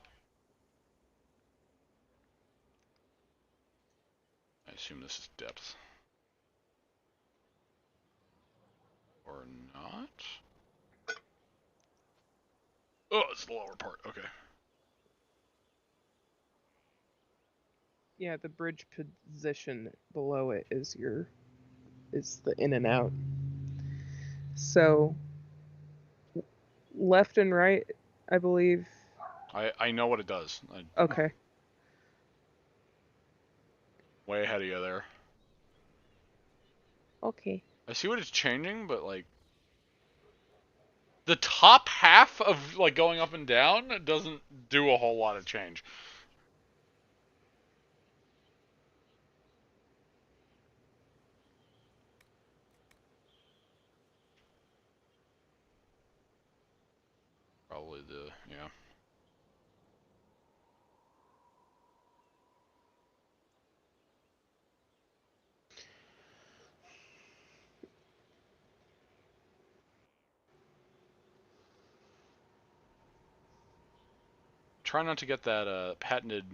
I assume this is depth. Or not? Oh, it's the lower part, okay. Yeah, the bridge position below it is the in and out. So left and right, I believe. I know what it does. Okay. Way ahead of you there. Okay. I see what it's changing, but like the top half of like going up and down doesn't do a whole lot of change. Probably yeah. Try not to get that patented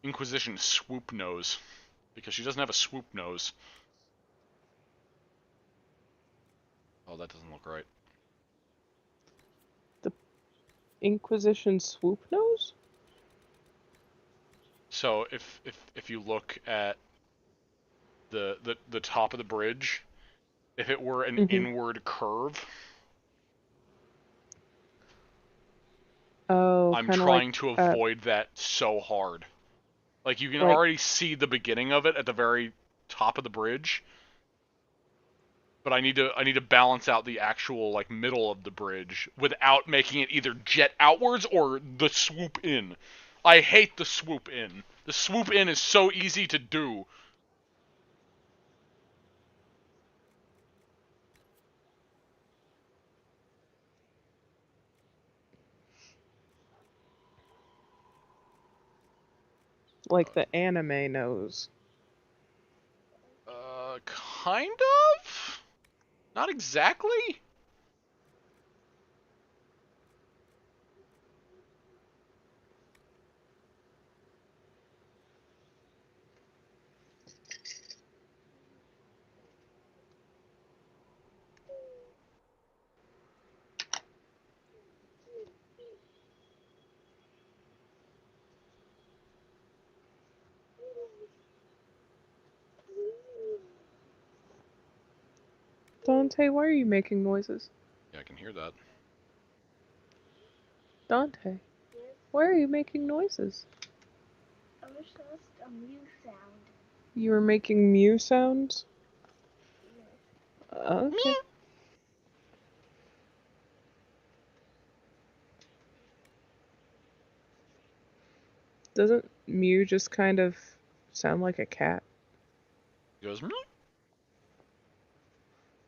Inquisition swoop nose, because she doesn't have a swoop nose. Oh, that doesn't look right. The Inquisition swoop nose? So if you look at the top of the bridge, if it were an inward curve, Oh, I'm kind of like trying to avoid that so hard. Like you can like already see the beginning of it at the very top of the bridge, but I need to balance out the actual like middle of the bridge without making it either jet outwards or the swoop in. I hate the swoop in. The swoop in is so easy to do. the anime nose. Kind of? Not exactly? Dante, why are you making noises? Yeah, I can hear that. Dante, why are you making noises? I was just a mew sound. You were making mew sounds? Yeah. Okay. Doesn't Mew just kind of sound like a cat? He goes,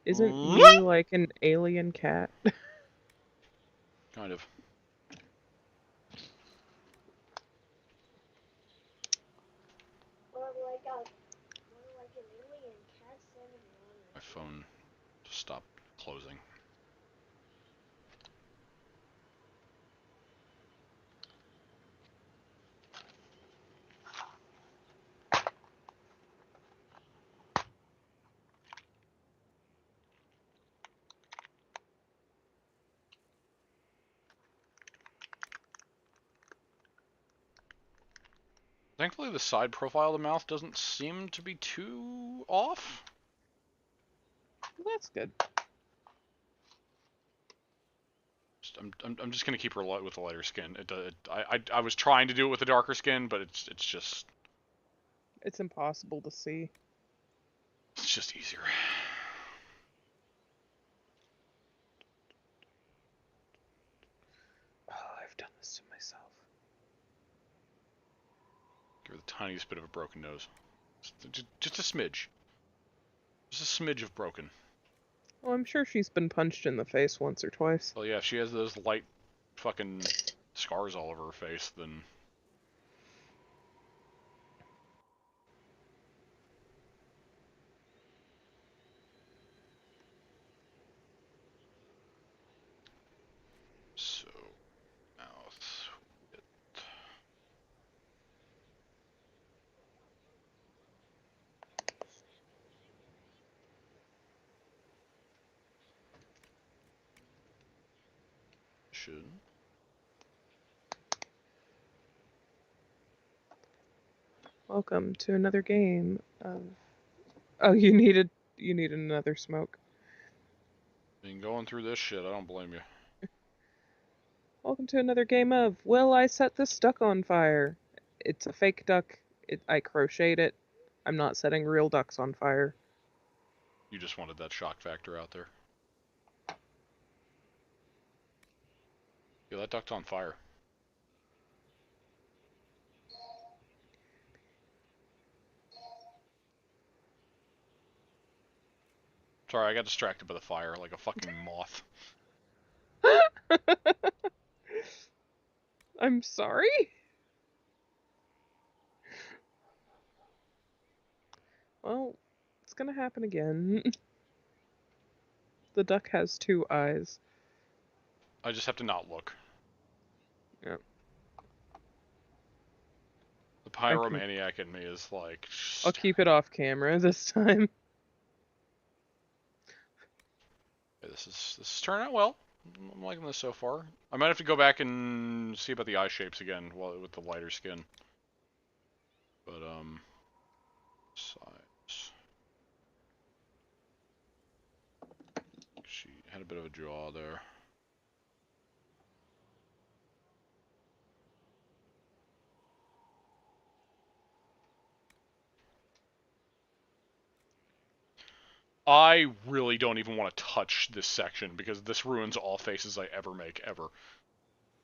Isn't Mew like an alien cat? kind of. My phone just stopped closing. Thankfully, the side profile of the mouth doesn't seem to be too off. That's good. I'm just gonna keep her with the lighter skin. I was trying to do it with the darker skin, but it's just It's impossible to see. it's just easier. Oh, I've done this to myself. Give her the tiniest bit of a broken nose. Just a smidge. Just a smidge of broken. Well, I'm sure she's been punched in the face once or twice. Well, yeah, if she has those light fucking scars all over her face, then... So, mouth... Should... Welcome to another game of... Oh, you needed another smoke. Been going through this shit, I don't blame you. Welcome to another game of Will I Set This Duck on Fire? It's a fake duck. I crocheted it. I'm not setting real ducks on fire. You just wanted that shock factor out there. Yeah, that duck's on fire. Sorry, I got distracted by the fire like a fucking moth. I'm sorry? Well, it's gonna happen again. The duck has 2 eyes. I just have to not look. Yeah. The pyromaniac in me is like... I'll keep it off camera this time. Okay, this is turning out well. I'm liking this so far. I might have to go back and see about the eye shapes again with the lighter skin. But, size. She had a bit of a jaw there. I really don't even want to touch this section because this ruins all faces I ever make, ever.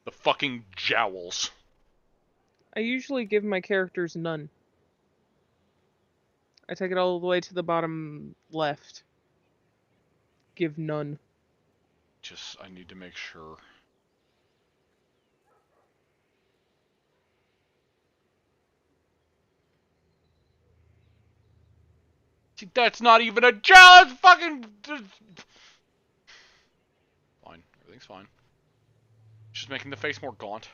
The fucking jowls. I usually give my characters none. I take it all the way to the bottom left. Give none. Just, I need to make sure. See, that's not even a jowl, it's fucking... Fine, everything's fine. Just making the face more gaunt.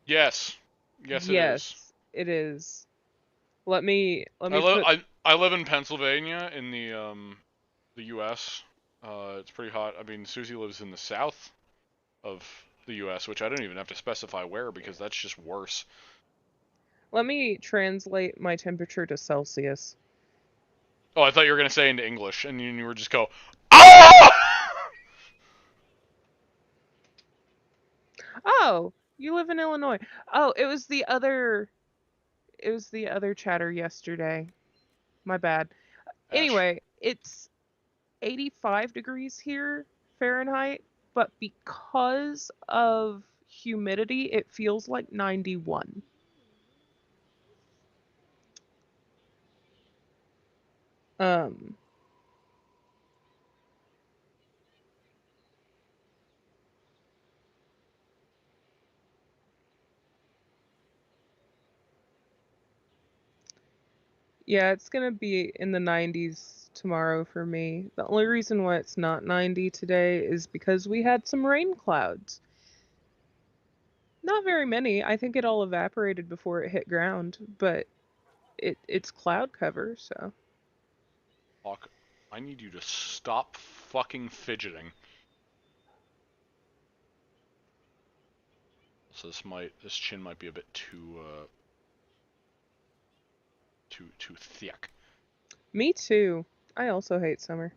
Yes. Yes, it is. Yes, it is. Let me I live put I live in Pennsylvania in the U.S. It's pretty hot. I mean, Suzie lives in the south of the U.S., which I don't even have to specify where because that's just worse. let me translate my temperature to Celsius. Oh, I thought you were gonna say into English, and you were just go, ah! Oh, you live in Illinois. Oh, it was the other It was the other chatter yesterday. My bad. Ash. Anyway, it's 85 degrees here Fahrenheit, but because of humidity, it feels like 91. Um, yeah, it's gonna be in the 90s tomorrow for me. The only reason why it's not 90 today is because we had some rain clouds. Not very many. I think it all evaporated before it hit ground, but it's cloud cover, so. Fuck. I need you to stop fucking fidgeting. So this chin might be a bit too thick. Me too. I also hate summer.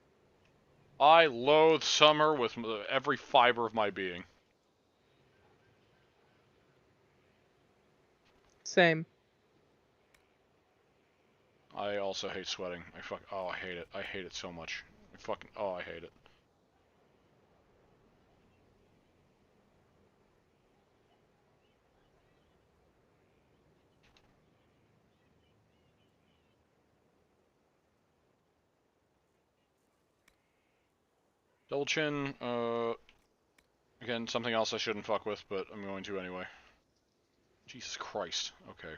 I loathe summer with every fiber of my being. Same. I also hate sweating. Oh, I hate it. I hate it so much. I hate it. Double chin, again, something else I shouldn't fuck with, but I'm going to anyway. Jesus Christ. Okay.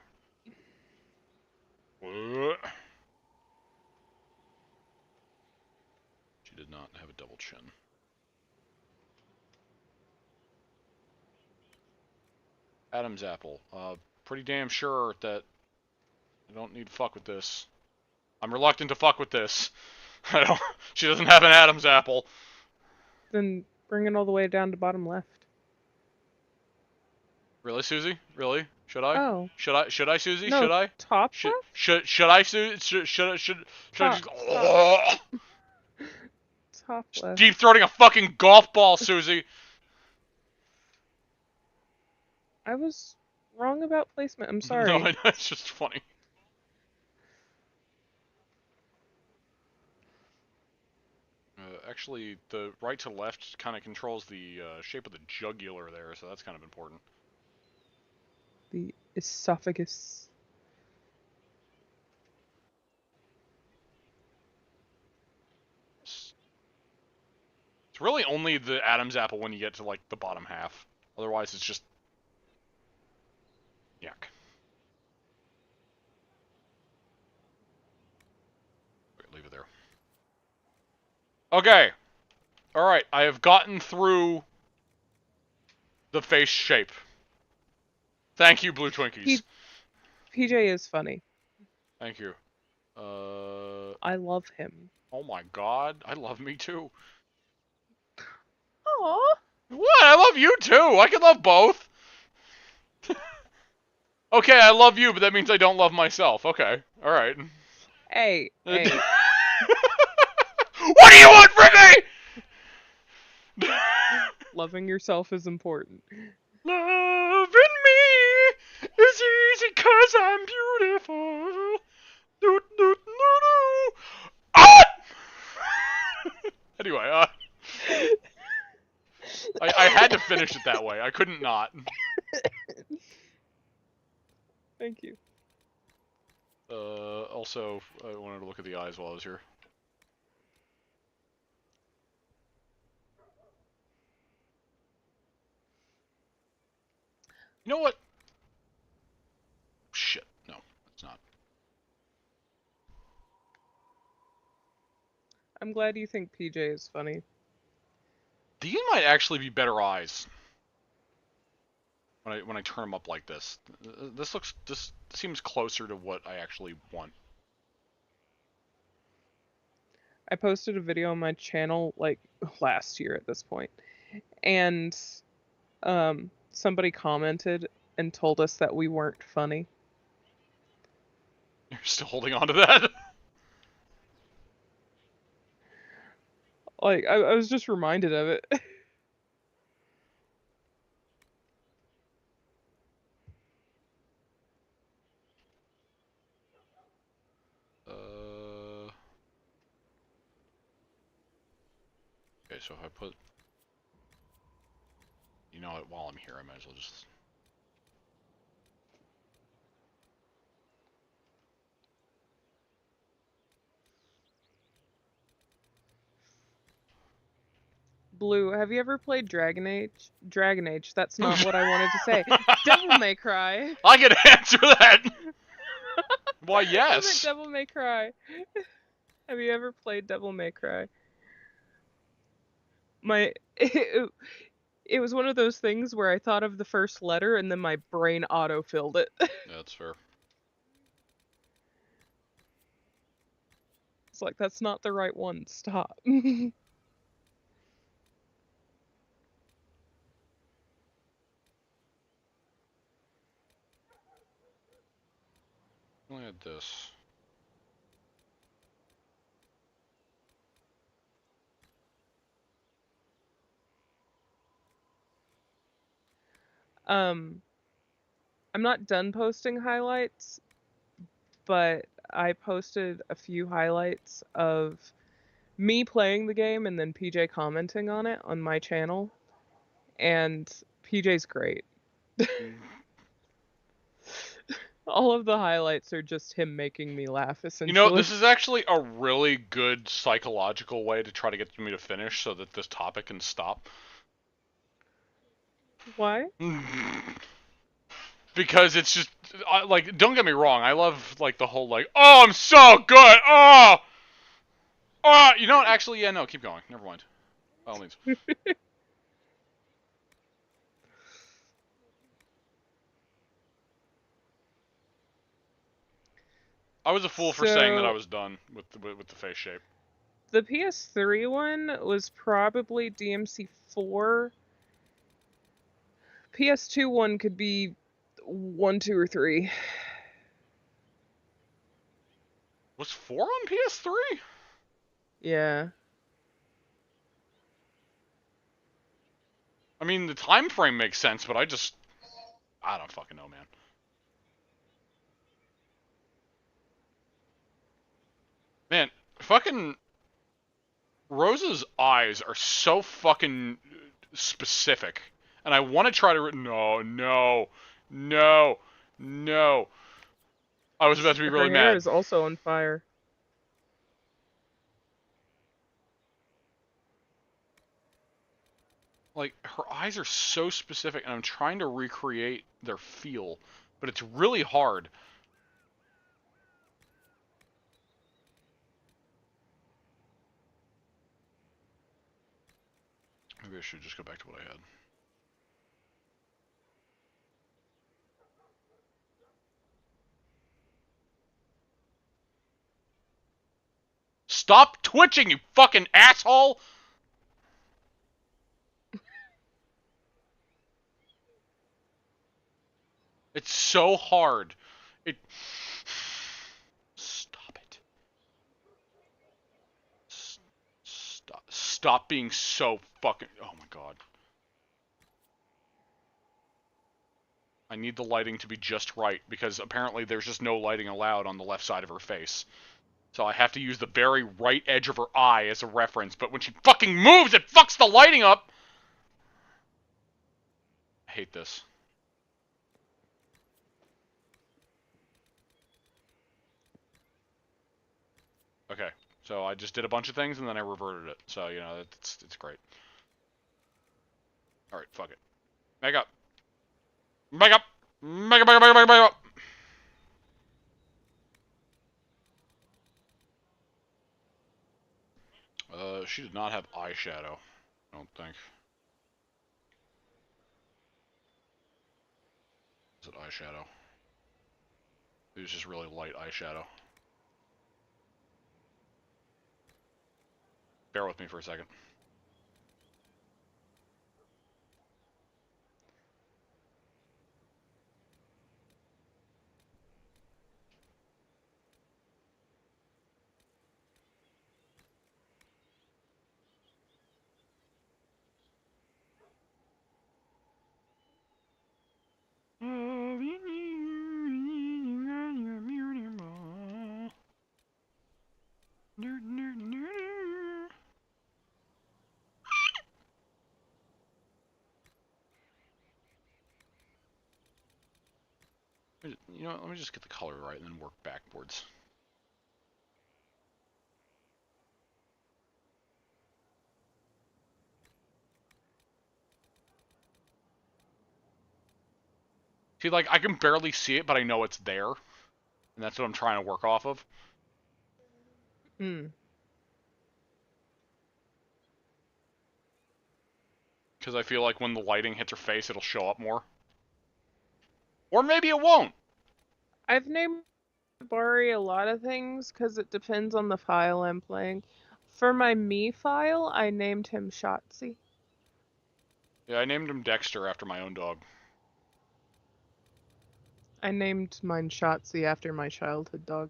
She did not have a double chin. Adam's apple. Pretty damn sure that I don't need to fuck with this. I'm reluctant to fuck with this. I don't. She doesn't have an Adam's apple. Then bring it all the way down to bottom left. Really, Suzie? Really? Should I? Oh. Should I, Suzie? No, Should I? top Should left? should I, Suzie? Should I Top, just top left. deep throating a fucking golf ball, Suzie? I was wrong about placement. I'm No, sorry. I know, it's just funny. Actually, the right to left kind of controls the shape of the jugular there, so that's kind of important. The esophagus. It's really only the Adam's apple when you get to, like, the bottom half. Otherwise, it's just yuck. Okay, leave it there. Okay. Alright, I have gotten through the face shape. Thank you, Blue Twinkies. PJ is funny. Thank you. I love him. Oh my god, I love me too. Aww. What? I love you too. I can love both. Okay, I love you, but that means I don't love myself. Okay, alright. Hey, hey. What do you want from me? Loving yourself is important. Loving me is easy 'cause I'm beautiful. Doot, doot, doo, doo. Ah! Anyway, I had to finish it that way. I couldn't not. Thank you. Also, I wanted to look at the eyes while I was here. You know what? Shit, no, it's not. I'm glad you think PJ is funny. These might actually be better eyes. When I turn them up like this. This seems closer to what I actually want. I posted a video on my channel like last year at this point, and somebody commented and told us that we weren't funny. You're still holding on to that? Like, I was just reminded of it. so if I put... You know what, while I'm here, I might as well just... Blue, have you ever played Dragon Age? Dragon Age, that's not what I wanted to say. Devil May Cry. I can answer that! Why, I meant yes! Devil May Cry. Have you ever played Devil May Cry? My it was one of those things where I thought of the first letter and then my brain auto-filled it. Yeah, that's fair. It's like, that's not the right one. Stop. Only had this. I'm not done posting highlights, but I posted a few highlights of me playing the game and then PJ commenting on it on my channel, and PJ's great. All of the highlights are just him making me laugh, You know, essentially. this is actually a really good psychological way to try to get me to finish so that this topic can stop. Why? Because it's just, like, don't get me wrong, I love, like, the whole, like, oh, I'm so good, oh! Oh! You know what, actually, yeah, no, keep going, never mind. By all means. I was a fool for saying that I So was done with the face shape. the PS3 one was probably DMC4. PS2 one could be 1, 2, or 3. Was 4 on PS3? Yeah. I mean, the time frame makes sense, but I don't fucking know, man. Man, fucking Rose's eyes are so fucking specific. And I want to try to... No, no, no, no. I was about to be really Her hair mad. is also on fire. Like, her eyes are so specific, and I'm trying to recreate their feel, but it's really hard. Maybe I should just go back to what I had. Stop twitching, you fucking asshole! It's so hard. It... Stop it. Stop being so fucking... Oh my god. I need the lighting to be just right, because apparently there's just no lighting allowed on the left side of her face. So I have to use the very right edge of her eye as a reference, but when she fucking moves, it fucks the lighting up! I hate this. Okay, so I just did a bunch of things, and then I reverted it. So, you know, it's great. Alright, fuck it. Make up. Make up! Make up, make up, make up, make up! She did not have eyeshadow, I don't think. Is it eyeshadow? It was just really light eyeshadow. Bear with me for a second. You know what, let me just get the color right and then work backwards. See, like, I can barely see it, but I know it's there. And that's what I'm trying to work off of. Hmm. Because I feel like when the lighting hits her face, it'll show up more. Or maybe it won't! I've named Bari a lot of things because it depends on the file I'm playing. For my me file, I named him Shotzi. Yeah, I named him Dexter after my own dog. I named mine Shotzi after my childhood dog.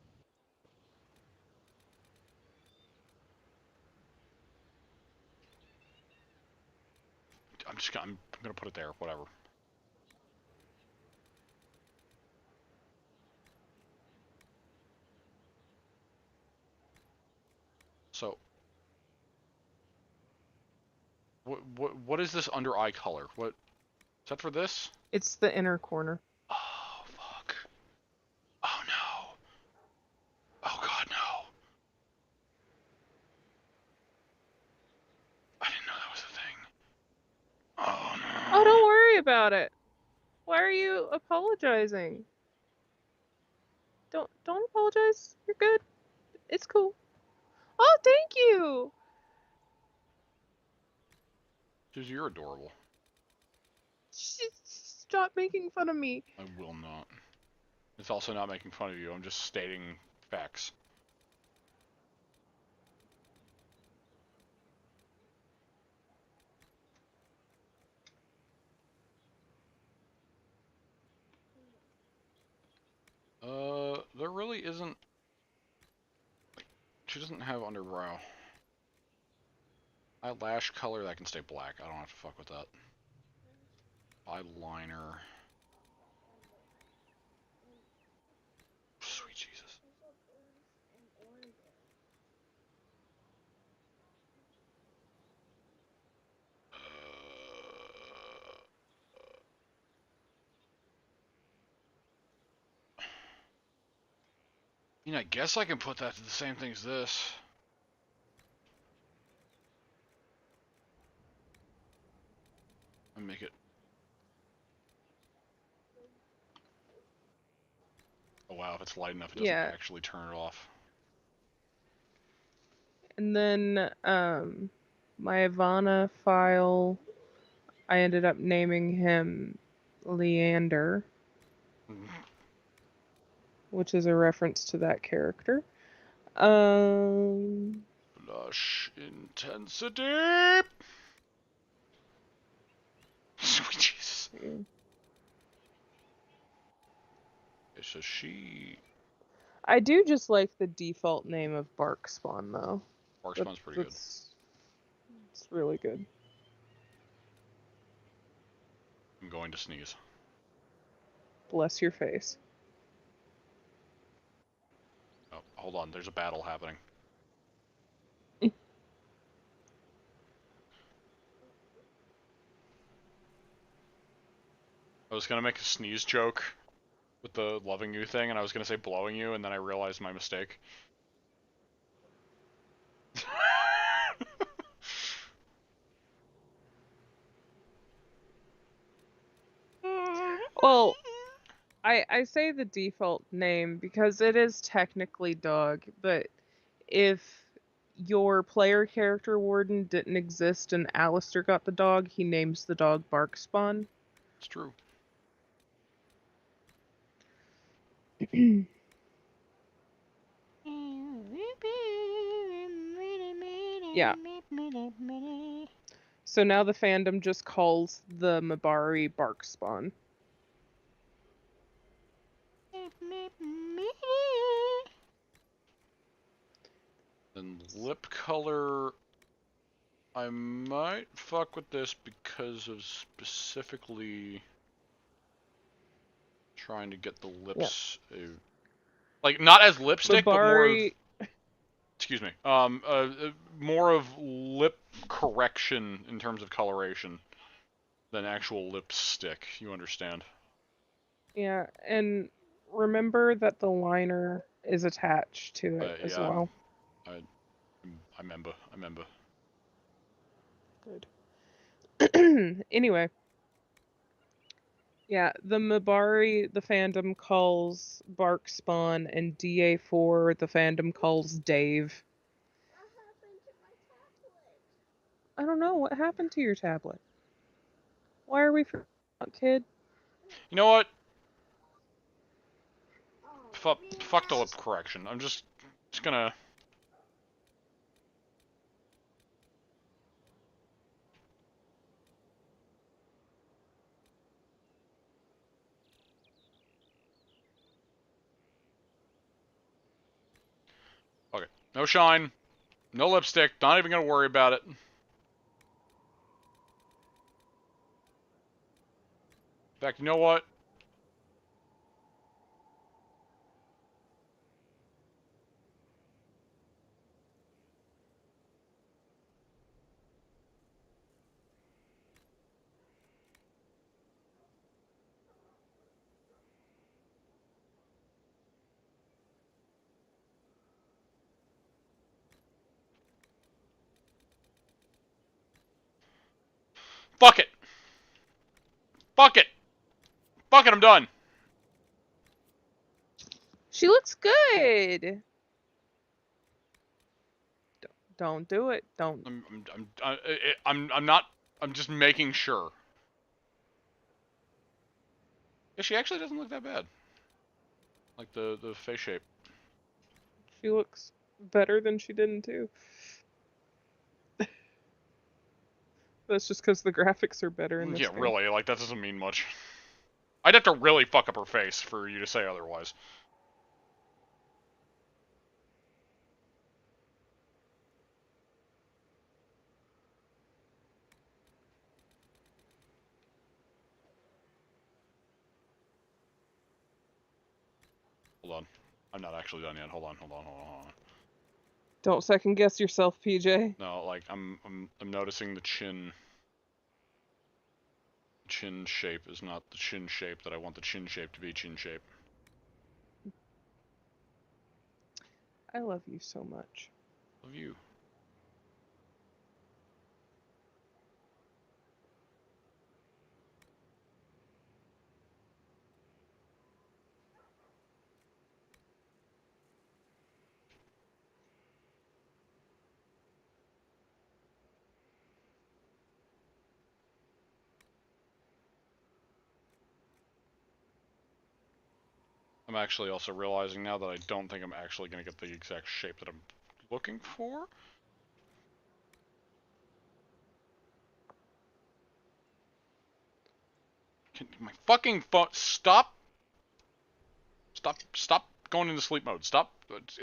I'm gonna put it there, whatever. So, what is this under eye color? What, is that for this? It's the inner corner. Oh, fuck. Oh, no. Oh, God, no. I didn't know that was a thing. Oh, Oh, no. don't worry about it. Why are you apologizing? Don't apologize. You're good. It's cool. Oh, thank you. Suzie, you're adorable. Stop making fun of me. I will not. It's also not making fun of you. I'm just stating facts. There really isn't... She doesn't have underbrow. Eyelash color, that can stay black. I don't have to fuck with that. Eyeliner. Sweet Jesus. You know, I guess I can put that to the same thing as this. And make it... Oh wow, if it's light enough, it doesn't Yeah. actually turn it off. And then my Ivana file, I ended up naming him Leander, which is a reference to that character. Blush intensity! Sweet Jesus. Okay, so she... I do just like the default name of Bark Spawn though. Barkspawn's pretty good. It's really good. I'm going to sneeze. Bless your face. Oh, hold on, there's a battle happening. I was gonna make a sneeze joke with the loving you thing, and I was gonna say blowing you, and then I realized my mistake. Well, I say the default name because it is technically dog, but if your player character warden didn't exist and Alistair got the dog, he names the dog Barkspawn. It's true. Yeah. So now the fandom just calls the Mabari Barkspawn. Then lip color, I might fuck with this because of specifically trying to get the lips, like not as lipstick, but more of, Mabari, excuse me, more of lip correction in terms of coloration than actual lipstick. You understand? yeah, and remember that the liner is attached to it as Yeah, well. I, I remember. I remember. Good. Anyway, yeah, the Mabari, the fandom calls Bark Spawn, and DA4, the fandom calls Dave. I don't know what happened to your tablet. Why are we kid? You know what? Fuck the lip correction. I'm just gonna. Okay. No shine. No lipstick. Not even gonna worry about it. In fact, you know what? Fuck it. Fuck it. Fuck it. I'm done. She looks good. Don't do it. Don't. I'm not. I'm just making sure. Yeah, she actually doesn't look that bad. Like the face shape. She looks better than she did in 2. That's just because the graphics are better in this Yeah, game. really. Like that doesn't mean much. I'd have to really fuck up her face for you to say otherwise. Hold on. I'm not actually done yet. Hold on. Don't second guess yourself, PJ. No, like I'm noticing the chin shape is not the chin shape that I want the chin shape to be chin shape. I love you so much. Love you. I'm actually also realizing now that I don't think I'm actually going to get the exact shape that I'm looking for. Can my fucking phone stop going into sleep mode. Stop. It's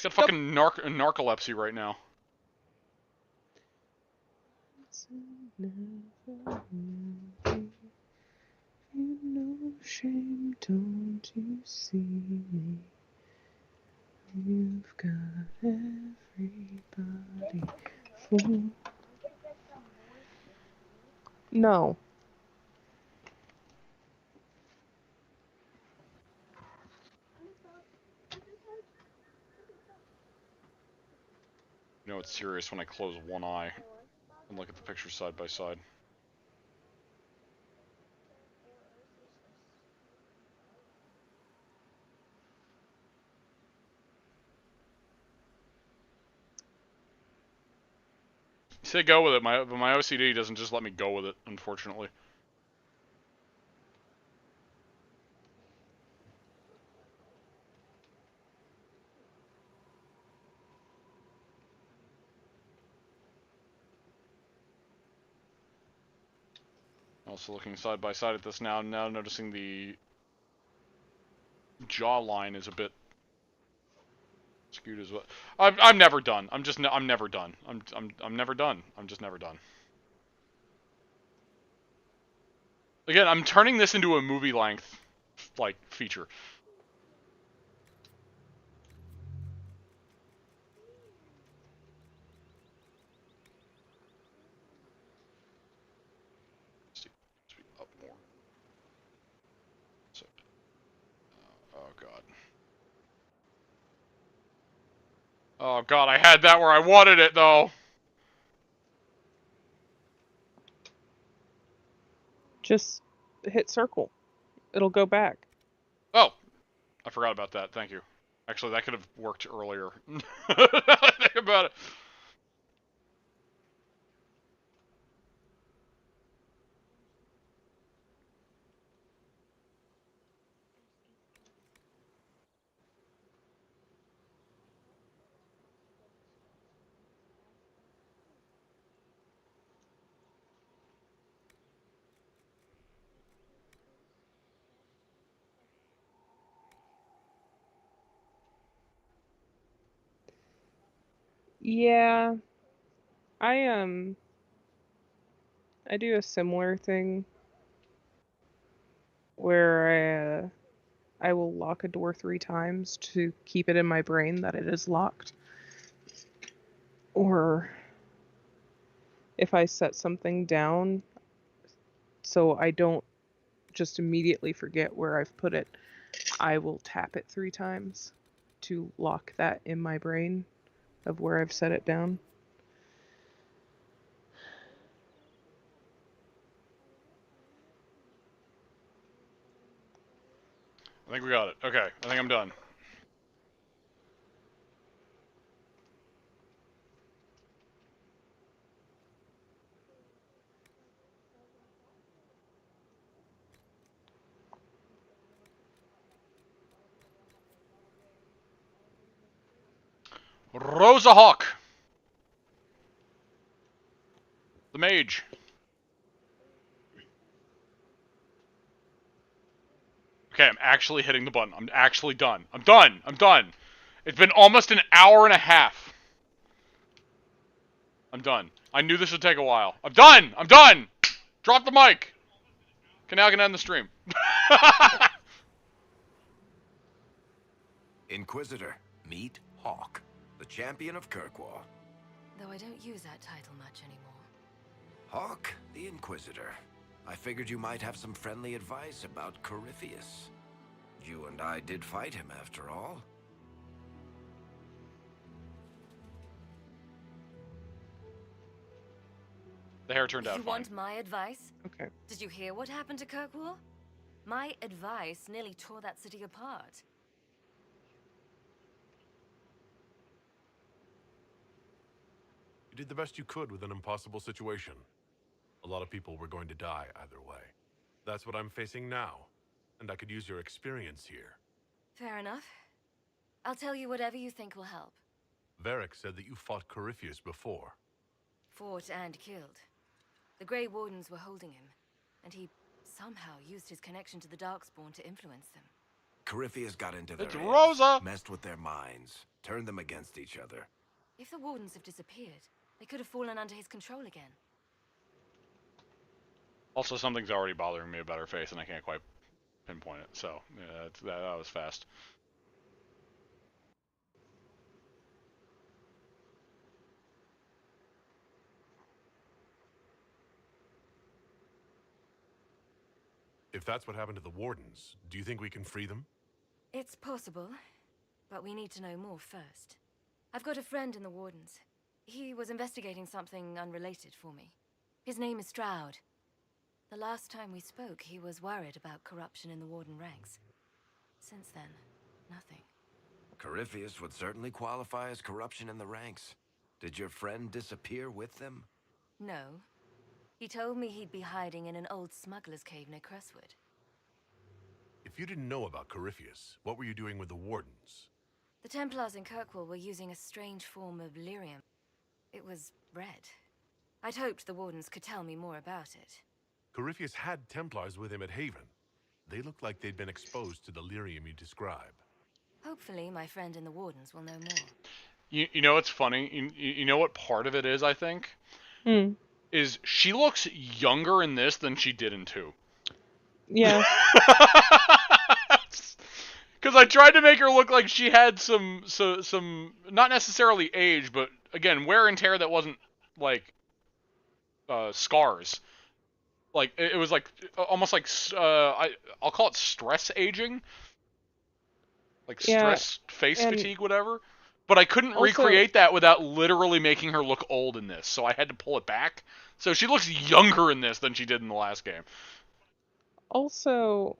got Stop. fucking narcolepsy right now. You know shame, don't you see me? You've got everybody fooled. No. You know it's serious when I close one eye and look at the pictures side by side. You say go with it, but my OCD doesn't just let me go with it, unfortunately. Also looking side by side at this now noticing the jawline is a bit skewed as well. I'm never done. I'm never done. I'm never done. I'm just never done. Again, I'm turning this into a movie length like feature. Speak up more. So, god. Oh god, I had that where I wanted it though. Just hit circle. It'll go back. Oh, I forgot about that. Thank you. Actually, that could have worked earlier. Think about it. Yeah, I I do a similar thing where I will lock a door 3 times to keep it in my brain that it is locked. Or if I set something down so I don't just immediately forget where I've put it, I will tap it 3 times to lock that in my brain of where I've set it down. I think we got it. Okay, I think I'm done. Rosa Hawk, the mage. Okay, I'm actually hitting the button. I'm actually done. I'm done. I'm done. It's been almost an hour and a half. I'm done. I knew this would take a while. I'm done. I'm done. Drop the mic. Now I can end the stream. Inquisitor, meet Hawk, the champion of Kirkwall. Though I don't use that title much anymore. Hawk, the Inquisitor. I figured you might have some friendly advice about Corypheus. You and I did fight him, after all. The hair turned out You fine. want my advice? Okay. Did you hear what happened to Kirkwall? My advice nearly tore that city apart. You did the best you could with an impossible situation. A lot of people were going to die either way. That's what I'm facing now, and I could use your experience here. Fair enough. I'll tell you whatever you think will help. Varric said that you fought Corypheus before. Fought and killed. The Grey Wardens were holding him, and he somehow used his connection to the Darkspawn to influence them. Corypheus got into their It's heads, Rosa! messed with their minds, turned them against each other. If the Wardens have disappeared, they could have fallen under his control again. Also, something's already bothering me about her face, and I can't quite pinpoint it. So, yeah, that was fast. If that's what happened to the Wardens, do you think we can free them? It's possible, but we need to know more first. I've got a friend in the Wardens. He was investigating something unrelated for me. His name is Stroud. The last time we spoke, he was worried about corruption in the Warden ranks. Since then, nothing. Corypheus would certainly qualify as corruption in the ranks. Did your friend disappear with them? No. He told me he'd be hiding in an old smuggler's cave near Crestwood. If you didn't know about Corypheus, what were you doing with the Wardens? The Templars in Kirkwall were using a strange form of lyrium. It was red. I'd hoped the Wardens could tell me more about it. Corypheus had Templars with him at Haven. They looked like they'd been exposed to the lyrium you describe. Hopefully my friend in the Wardens will know more. You know what's funny? You know what part of it is, I think? Is she looks younger in this than she did in 2. Yeah. Because I tried to make her look like she had some not necessarily age, but again, wear and tear that wasn't like scars. Like it was like almost like I'll call it stress aging. like Yeah, stress, face and fatigue, whatever. But I couldn't also recreate that without literally making her look old in this, so I had to pull it back. So she looks younger in this than she did in the last game. also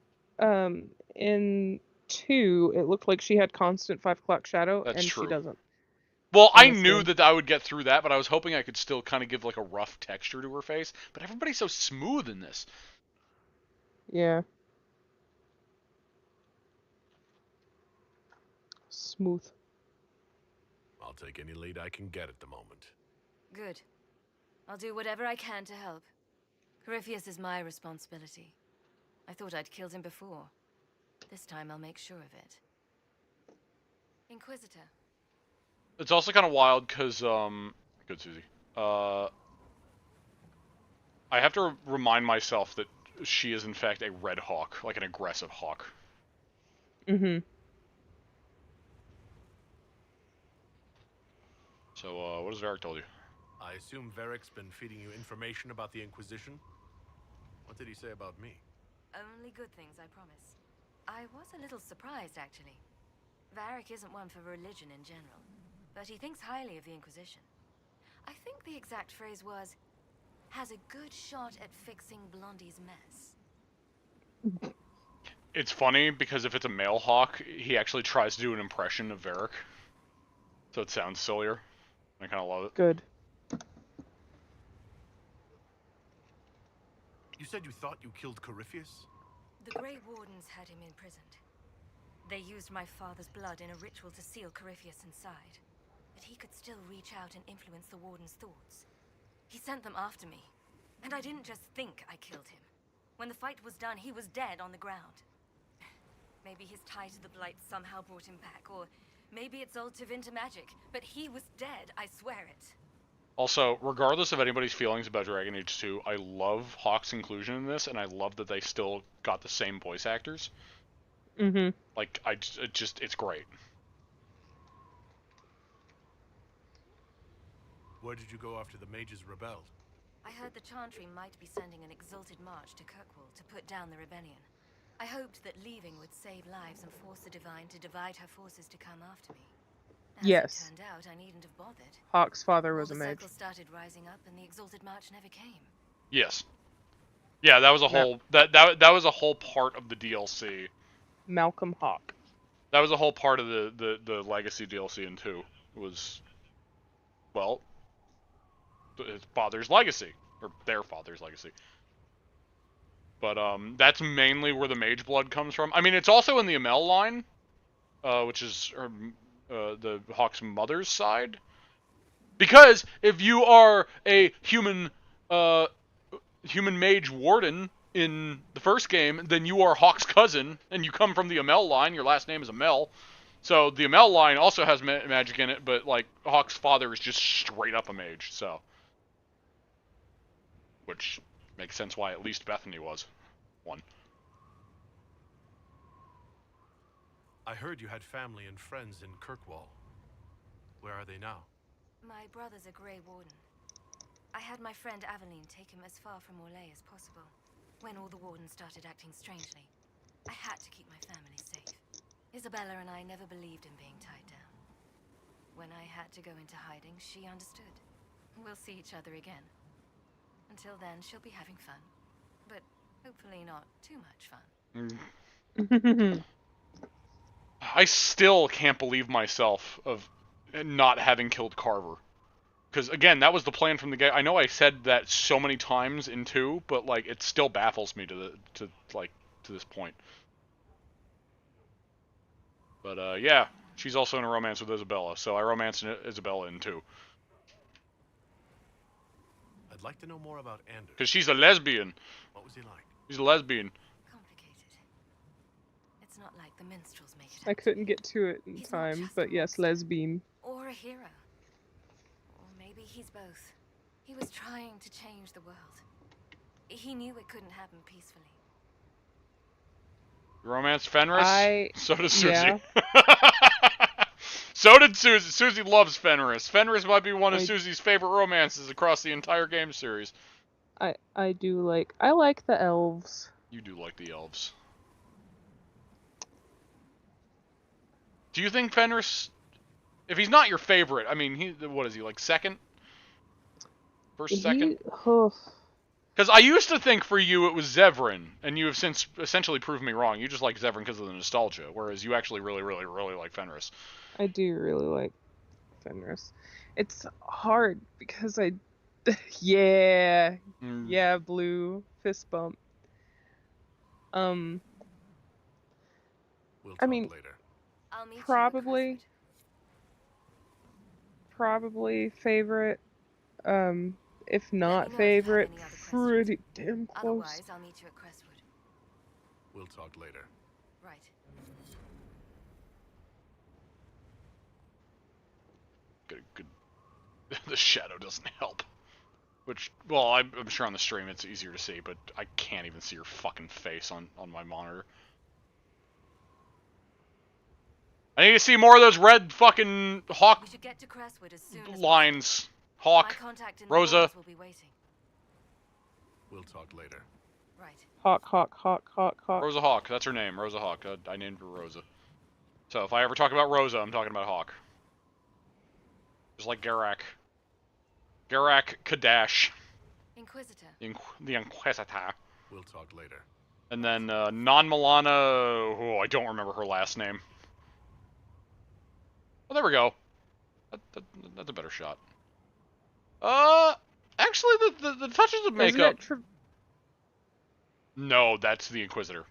in 2 it looked like she had constant 5 o'clock shadow, That's and she true. doesn't Well, in I this knew game. that I would get through that, but I was hoping I could still kind of give like a rough texture to her face. But everybody's so smooth in this. Yeah. Smooth. I'll take any lead I can get at the moment. Good. I'll do whatever I can to help. Corypheus is my responsibility. I thought I'd killed him before. This time I'll make sure of it. Inquisitor. It's also kind of wild because, good Suzie. I have to remind myself that she is in fact a red hawk, like an aggressive hawk. Mm-hmm. So, what has Varric told you? I assume Varric's been feeding you information about the Inquisition? What did he say about me? Only good things, I promise. I was a little surprised, actually. Varric isn't one for religion in general, but he thinks highly of the Inquisition. I think the exact phrase was, has a good shot at fixing Blondie's mess. It's funny because if it's a male hawk, he actually tries to do an impression of Varric. So it sounds sillier. I kind of love it. Good. You said you thought you killed Corypheus? The Grey Wardens had him imprisoned. They used my father's blood in a ritual to seal Corypheus inside. But he could still reach out and influence the Warden's thoughts. He sent them after me. And I didn't just think I killed him. When the fight was done, he was dead on the ground. Maybe his tie to the Blight somehow brought him back, or maybe it's all Tevinter magic, but he was dead, I swear it. Also, regardless of anybody's feelings about Dragon Age 2, I love Hawk's inclusion in this, and I love that they still got the same voice actors. Mm-hmm. Like, it's great. Where did you go after the mages rebelled? I heard the Chantry might be sending an exalted march to Kirkwall to put down the rebellion. I hoped that leaving would save lives and force the Divine to divide her forces to come after me. As Yes. it turned out, I needn't have bothered. Hawk's father All was the a mage. circles started rising up, and the exalted march never came. Yes. Yeah, that was a whole that was a whole part of the DLC. Malcolm Hawk. That was a whole part of the Legacy DLC in 2. Was, well, his father's legacy, or their father's legacy. But that's mainly where the mage blood comes from. I mean, it's also in the Amel line, which is the Hawk's mother's side. Because if you are a human mage warden in the first game, then you are Hawk's cousin, and you come from the Amel line. Your last name is Amel. So the Amel line also has magic in it, but like Hawk's father is just straight up a mage. So, which makes sense why at least Bethany was one. I heard you had family and friends in Kirkwall. Where are they now? My brother's a Grey Warden. I had my friend Aveline take him as far from Orlais as possible. When all the Wardens started acting strangely, I had to keep my family safe. Isabella and I never believed in being tied down. When I had to go into hiding, she understood. We'll see each other again. Until then, she'll be having fun. But hopefully not too much fun. I still can't believe myself of not having killed Carver. Because, again, that was the plan from the get. I know I said that so many times in 2, but, like, it still baffles me to this point. But, yeah, she's also in a romance with Isabella, so I romanced Isabella in 2. I'd like to know more about Anders. Because she's a lesbian. What was he like? She's a lesbian. Complicated. It's not like the minstrels make it I out. couldn't get to it in He's not time, just but a yes, monster. lesbian. Or a hero. Or maybe he's both. He was trying to change the world. He knew it couldn't happen peacefully. Romance Fenris? So does Suzie. Yeah. So did Suzie. Suzie loves Fenris. Fenris might be one of Susie's favorite romances across the entire game series. I like the elves. You do like the elves. Do you think Fenris, if he's not your favorite, I mean, what is he, like second? First, second? Oh, Because I used to think for you it was Zevran, and you have since essentially proved me wrong. You just like Zevran because of the nostalgia, whereas you actually really, really, really like Fenris. I do really like Fenris. It's hard because yeah, yeah, blue fist bump. We'll I talk mean, later. I'll meet you at probably Crestwood. favorite. If Let not me know if you have favorite, any other questions. pretty damn close. Otherwise, I'll meet you at Crestwood. We'll talk later. Right. Good. The shadow doesn't help. Which, well, I'm sure on the stream it's easier to see, but I can't even see your fucking face on my monitor. I need to see more of those red fucking hawk We should get to Crestwood as soon as lines. possible. My Hawk, contact in the Rosa. Wardens will be waiting. We'll talk later. Right. Hawk. Rosa Hawk, that's her name, Rosa Hawk. I named her Rosa. So if I ever talk about Rosa, I'm talking about Hawk. Just like Garak. Garak Kadash. Inquisitor. The Inquisitor. We'll talk later. And then Non-Milana, oh, I don't remember her last name. Oh, there we go. That's a better shot. Actually, the touches of makeup. No, that's the Inquisitor.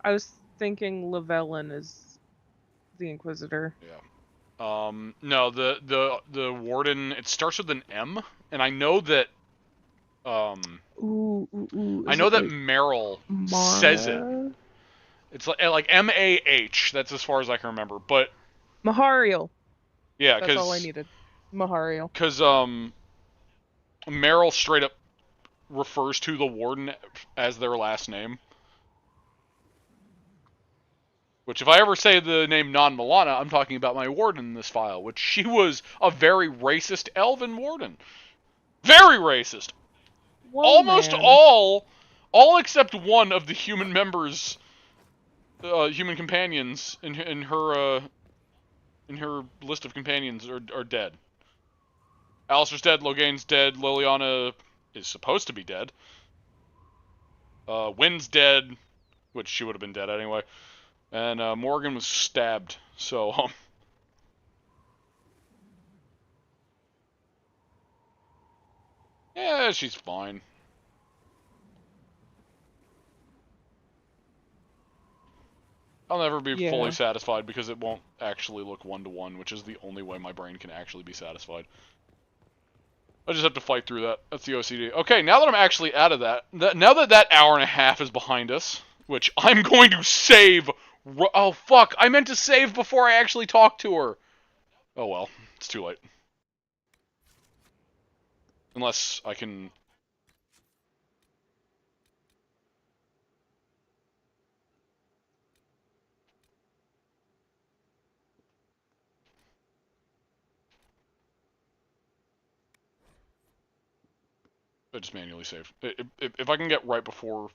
I was thinking Llewellyn is the Inquisitor. Yeah. No, the Warden. It starts with an M, and I know that. I know that like Meryl says it. It's like M-A-H. That's as far as I can remember. But Mahariel. Yeah, that's all I needed. Mahariel. Because Meryl straight up refers to the Warden as their last name. Which, if I ever say the name Non-Milana, I'm talking about my Warden in this file, which she was a very racist elven Warden. Very racist. Whoa, almost man. all except one of the human members, human companions in her list of companions are dead. Alistair's dead, Loghain's dead, Liliana is supposed to be dead. Wynn's dead, which she would have been dead anyway. And Morgan was stabbed, so yeah, she's fine. I'll never be fully satisfied because it won't actually look one-to-one, which is the only way my brain can actually be satisfied. I just have to fight through that. That's the OCD. Okay, now that I'm actually out of that, now that hour and a half is behind us, which I'm going to save. Oh, fuck. I meant to save before I actually talked to her. Oh, well. It's too late. Unless I can... I just manually save. If I can get right before...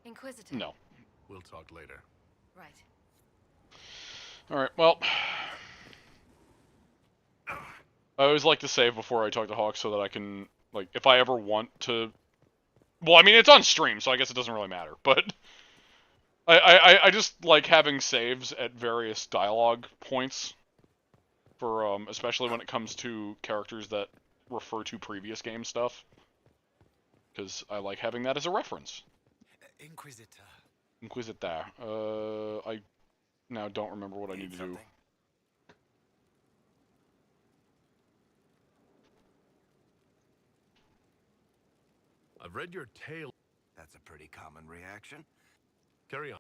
Inquisitor. No. We'll talk later. Right. Alright, well... I always like to save before I talk to Hawk so that I can, like, if I ever want to... Well, I mean, it's on stream, so I guess it doesn't really matter, but... I just like having saves at various dialogue points. For, especially when it comes to characters that refer to previous game stuff. Because I like having that as a reference. Inquisitor. I now don't remember what I need to do. I've read your tale. That's a pretty common reaction. Carry on.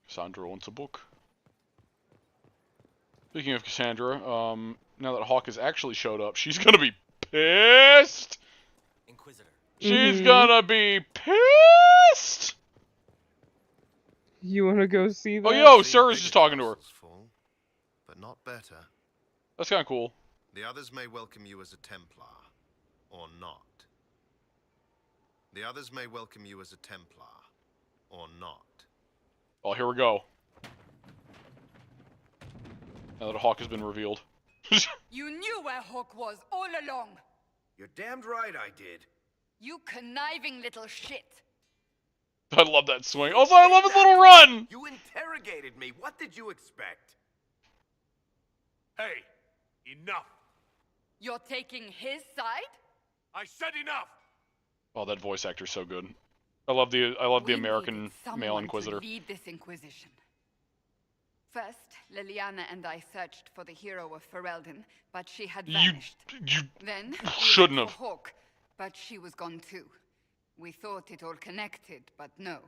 Cassandra wants a book. Speaking of Cassandra, now that Hawk has actually showed up, she's gonna be pissed! Inquisitor. She's gonna be pissed! You wanna go see that? Oh, yo, Sir is just talking to her. Full, but not better. That's kinda cool. The others may welcome you as a Templar, or not. The others may welcome you as a Templar, or not. Oh, here we go. Now that Hawk has been revealed. You knew where Hawk was all along. You're damned right I did. You conniving little shit. I love that swing. Also, I love his little run! You interrogated me. What did you expect? Hey, enough! You're taking his side? I said enough! Oh, that voice actor's so good. I love the We American needed male someone Inquisitor. to lead this Inquisition. First, Liliana and I searched for the hero of Ferelden, but she had vanished. You Then shouldn't we have. looked for Hawk, but she was gone too. We thought it all connected, but no.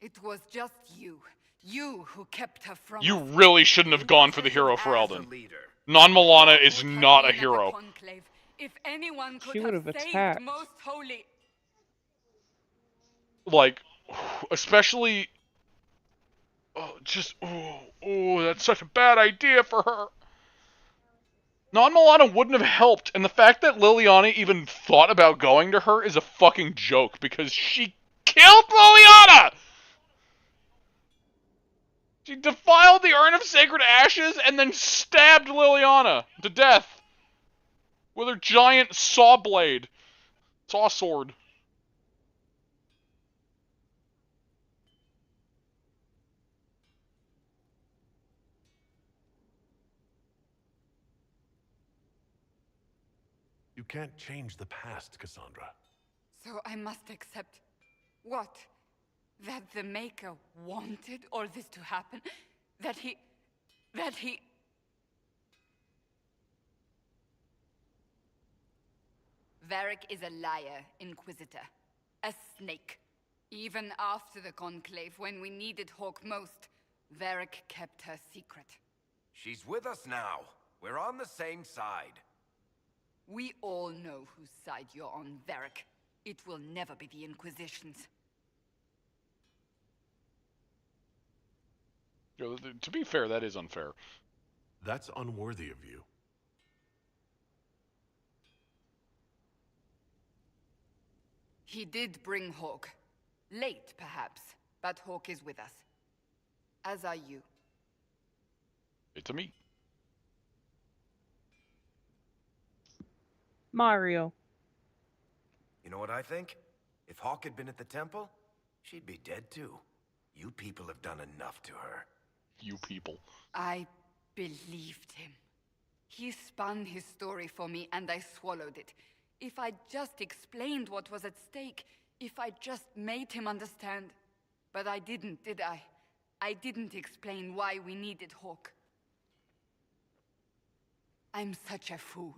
It was just you. You who kept her from You us. really shouldn't have gone for the hero As for a Elden. leader. Non-Milana is Would have not a been at the hero. conclave if anyone could She would have saved attacked. Most Holy. Like, especially... Oh, that's such a bad idea for her. Non-Milana wouldn't have helped, and the fact that Liliana even thought about going to her is a fucking joke, because she killed Liliana! She defiled the Urn of Sacred Ashes and then stabbed Liliana to death with her giant saw blade. Saw sword. You can't change the past, Cassandra. So I must accept what? That the Maker wanted all this to happen? That he... Varric is a liar, Inquisitor. A snake. Even after the Conclave, when we needed Hawk most, Varric kept her secret. She's with us now. We're on the same side. We all know whose side you're on, Varric. It will never be the Inquisition's. To be fair, that is unfair. That's unworthy of you. He did bring Hawk. Late, perhaps, but Hawk is with us. As are you. It's a me. Mario. You know what I think? If Hawk had been at the temple, she'd be dead too. You people have done enough to her. You people. I believed him. He spun his story for me, and I swallowed it. If I just explained what was at stake, if I just made him understand. But I didn't, did I? I didn't explain why we needed Hawk. I'm such a fool.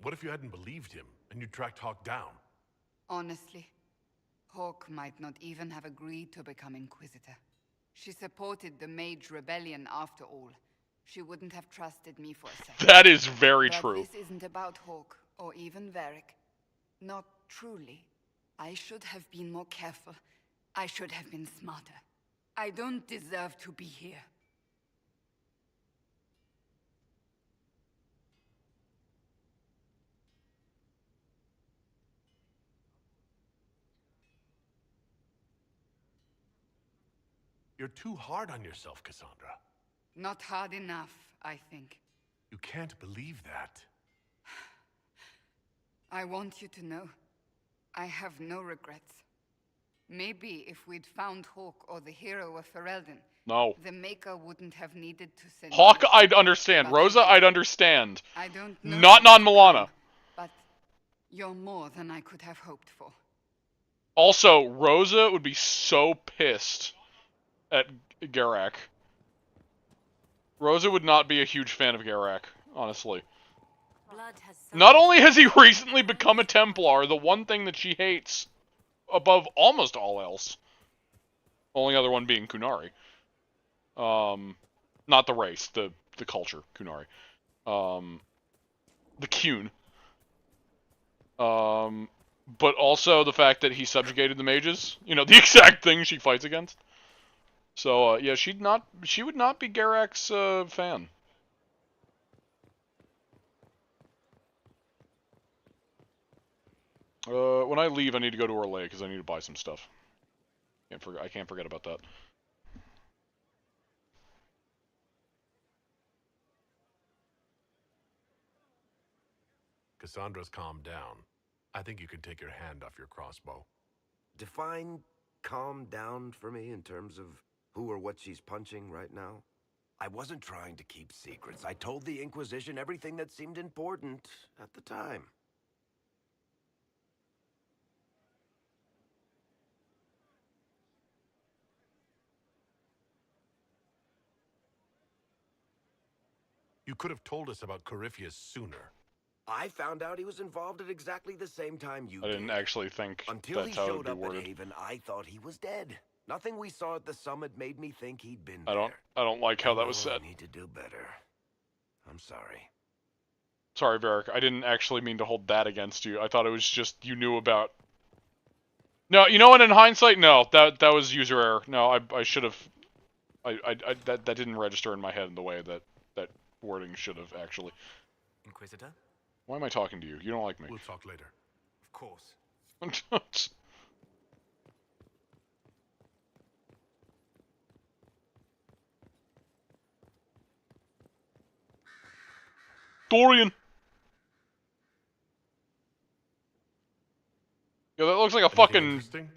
What if you hadn't believed him, and you tracked Hawk down? Honestly, Hawk might not even have agreed to become Inquisitor. She supported the Mage Rebellion after all. She wouldn't have trusted me for a second. That is very But true. this isn't about Hawk, or even Varric. Not truly. I should have been more careful. I should have been smarter. I don't deserve to be here. You're too hard on yourself, Cassandra. Not hard enough, I think. You can't believe that. I want you to know, I have no regrets. Maybe if we'd found Hawk or the hero of Ferelden, No. the Maker wouldn't have needed to send Hawk, you. I'd understand. But Rosa, you did. I'd understand. I don't know. Not what's to non-Milana. come, but you're more than I could have hoped for. Also, Rosa would be so pissed at Garak. Rosa would not be a huge fan of Garak, honestly. Blood has Not only has he recently become a Templar, the one thing that she hates above almost all else. Only other one being Kunari. Not the race, the culture, Kunari. The Kun. But also the fact that he subjugated the mages. You know, the exact thing she fights against. So, yeah, she would not be Garak's fan. When I leave, I need to go to Orlais because I need to buy some stuff. I can't forget about that. Cassandra's calmed down. I think you can take your hand off your crossbow. Define calm down for me in terms of who or what she's punching right now. I wasn't trying to keep secrets. I told the Inquisition everything that seemed important at the time. You could have told us about Corypheus sooner. I found out he was involved at exactly the same time you did. I didn't actually think Until he that's how it would showed be up at worded. Haven, I thought he was dead. Nothing we saw at the summit made me think he'd been I there. don't like how I that was know said. I need to do better. I'm sorry. Sorry, Varric. I didn't actually mean to hold that against you. I thought it was just you knew about. No, you know what? In hindsight, no, that was user error. No, I should have. That didn't register in my head in the way that wording should have actually. Inquisitor? Why am I talking to you? You don't like me. We'll talk later. Of course. Dorian! Yo, that looks like a Anything fucking interesting?